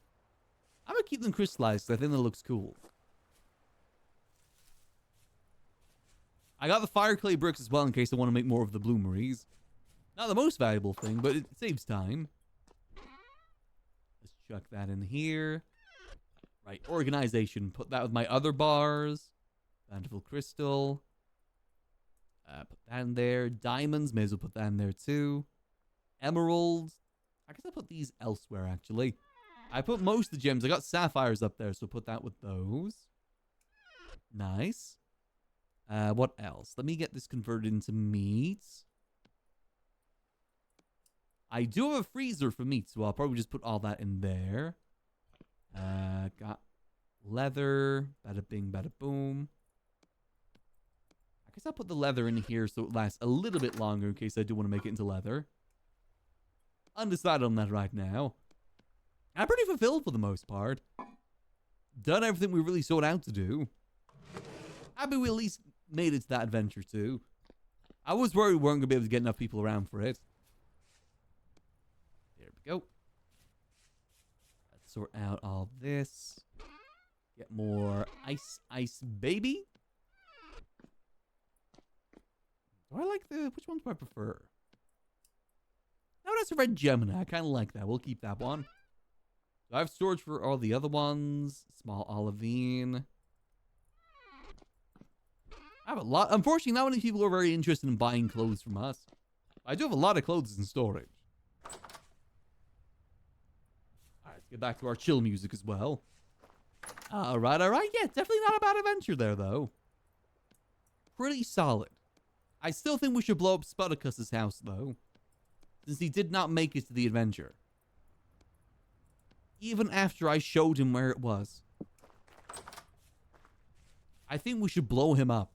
I'm going to keep them crystallized because I think that looks cool. I got the fire clay bricks as well in case I want to make more of the bloomeries. Not the most valuable thing, but it saves time. Let's chuck that in here. Right, organization. Put that with my other bars. Bountiful crystal. Put that in there. Diamonds. May as well put that in there too. Emeralds. I guess I'll put these elsewhere, actually. I put most of the gems. I got sapphires up there, so put that with those. Nice. What else? Let me get this converted into meat. I do have a freezer for meat, so I'll probably just put all that in there. Got leather. Bada bing, bada boom. I guess I'll put the leather in here so it lasts a little bit longer in case I do want to make it into leather. Undecided on that right now. I'm pretty fulfilled for the most part. Done everything we really sought out to do. Happy we at least made it to that adventure too. I was worried we weren't going to be able to get enough people around for it. we go. Let's sort out all this. Get more ice, baby. Do I like which ones do I prefer? No, that's a red Gemini. I kind of like that. We'll keep that one. So I have storage for all the other ones. Small olivine. I have a lot. Unfortunately, not many people are very interested in buying clothes from us. I do have a lot of clothes in storage. Alright, let's get back to our chill music as well. Alright. Yeah, definitely not a bad adventure there, though. Pretty solid. I still think we should blow up Sputicus's house, though. Since he did not make it to the adventure. Even after I showed him where it was. I think we should blow him up.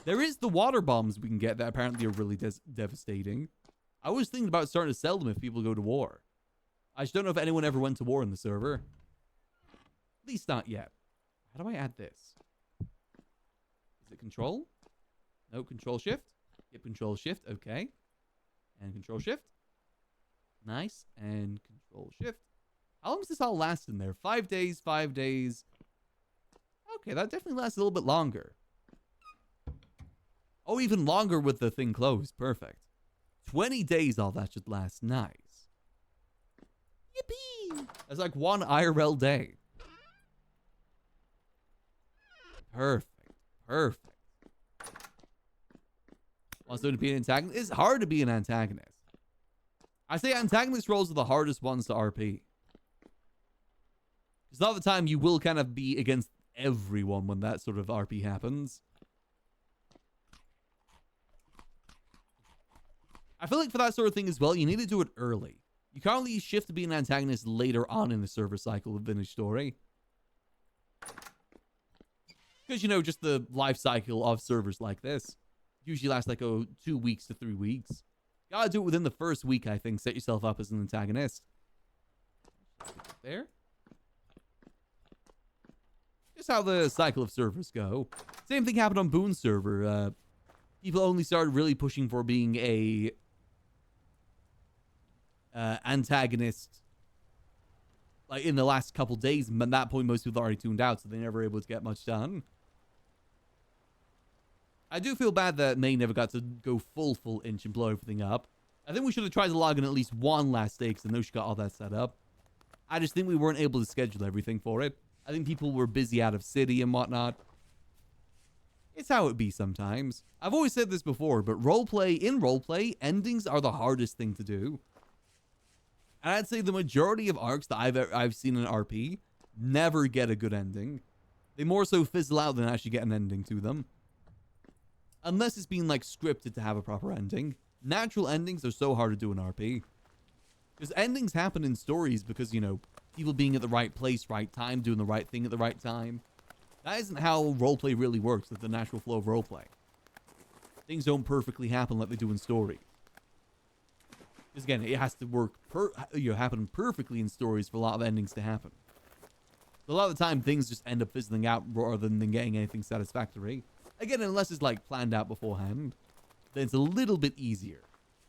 There is the water bombs we can get that apparently are really devastating. I was thinking about starting to sell them if people go to war. I just don't know if anyone ever went to war in the server. At least not yet. How do I add this? Is it control? No, control shift. Yep, control shift. Okay. And control shift. Nice. And control shift. How long does this all last in there? 5 days, 5 days. Okay, that definitely lasts a little bit longer. Oh, even longer with the thing closed. Perfect. 20 days all that should last. Nice. Yippee! That's like one IRL day. Perfect. Also, to be an antagonist, it's hard to be an antagonist. I say antagonist roles are the hardest ones to RP. Because a lot of the time you will kind of be against everyone when that sort of RP happens. I feel like for that sort of thing as well, you need to do it early. You can't really shift to be an antagonist later on in the server cycle of Vintage Story. Because, you know, just the life cycle of servers like this usually lasts like 2 weeks to 3 weeks. Gotta do it within the first week, I think. Set yourself up as an antagonist. There. Just how the cycle of servers go. Same thing happened on Boone's server. People only started really pushing for being a antagonist like in the last couple days, and at that point most people already tuned out, so they never were able to get much done. I do feel bad that May never got to go full inch and blow everything up. I think we should have tried to log in at least one last day, because I know she got all that set up. I just think we weren't able to schedule everything for it. I think people were busy out of city and whatnot. It's how it be sometimes. I've always said this before, but in roleplay, endings are the hardest thing to do. And I'd say the majority of arcs that I've seen in RP never get a good ending. They more so fizzle out than actually get an ending to them. Unless it's been like scripted to have a proper ending. Natural endings are so hard to do in RP. Because endings happen in stories because, you know, people being at the right place, right time, doing the right thing at the right time. That isn't how roleplay really works with the natural flow of roleplay. Things don't perfectly happen like they do in stories. Because again, it has to work, happen perfectly in stories for a lot of endings to happen. So a lot of the time, things just end up fizzling out rather than getting anything satisfactory. Again, unless it's like planned out beforehand, then it's a little bit easier.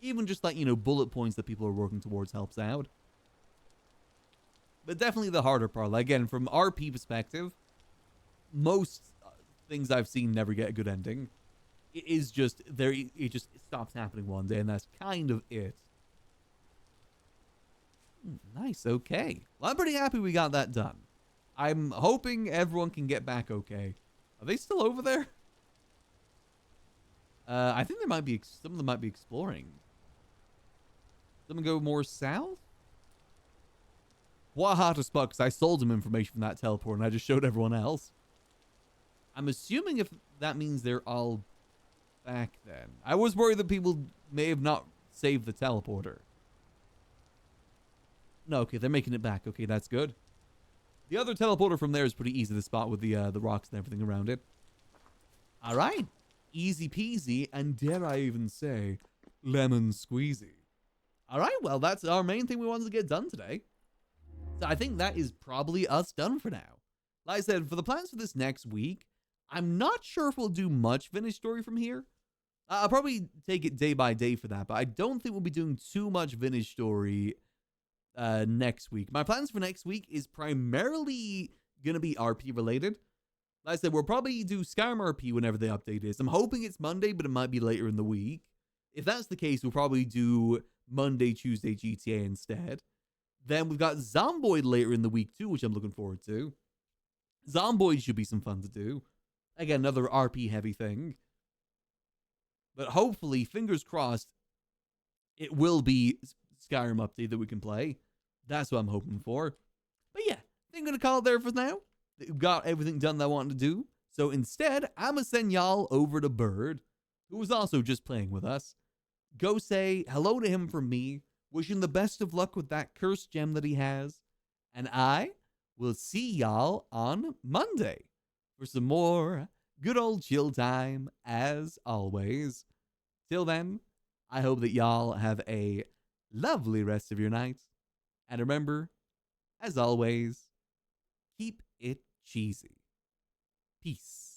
Even just like, you know, bullet points that people are working towards helps out. But definitely the harder part. Like, again, from RP perspective, most things I've seen never get a good ending. It is just there. It just stops happening one day, and that's kind of it. Nice. Okay. Well, I'm pretty happy we got that done. I'm hoping everyone can get back okay. Are they still over there? I think there might be some of them might be exploring. Someone go more south? Waha to spot because I sold him information from that teleport and I just showed everyone else. I'm assuming if that means they're all back then. I was worried that people may have not saved the teleporter. No, okay, they're making it back. Okay, that's good. The other teleporter from there is pretty easy to spot with the rocks and everything around it. All right. Easy peasy, and dare I even say, lemon squeezy. All right, well, that's our main thing we wanted to get done today. So I think that is probably us done for now. Like I said, for the plans for this next week, I'm not sure if we'll do much Vintage Story from here. I'll probably take it day by day for that, but I don't think we'll be doing too much Vintage Story next week. My plans for next week is primarily going to be RP related. Like I said, we'll probably do Skyrim RP whenever the update is. I'm hoping it's Monday, but it might be later in the week. If that's the case, we'll probably do Monday, Tuesday GTA instead. Then we've got Zomboid later in the week too, which I'm looking forward to. Zomboid should be some fun to do. Again, another RP heavy thing. But hopefully, fingers crossed, it will be Skyrim update that we can play. That's what I'm hoping for. But yeah, I think I'm going to call it there for now. We've got everything done that I wanted to do. So instead, I'm going to send y'all over to Bird, who was also just playing with us. Go say hello to him from me. Wish him the best of luck with that cursed gem that he has. And I will see y'all on Monday for some more good old chill time, as always. Till then, I hope that y'all have a lovely rest of your night. And remember, as always, keep it cheesy. Peace.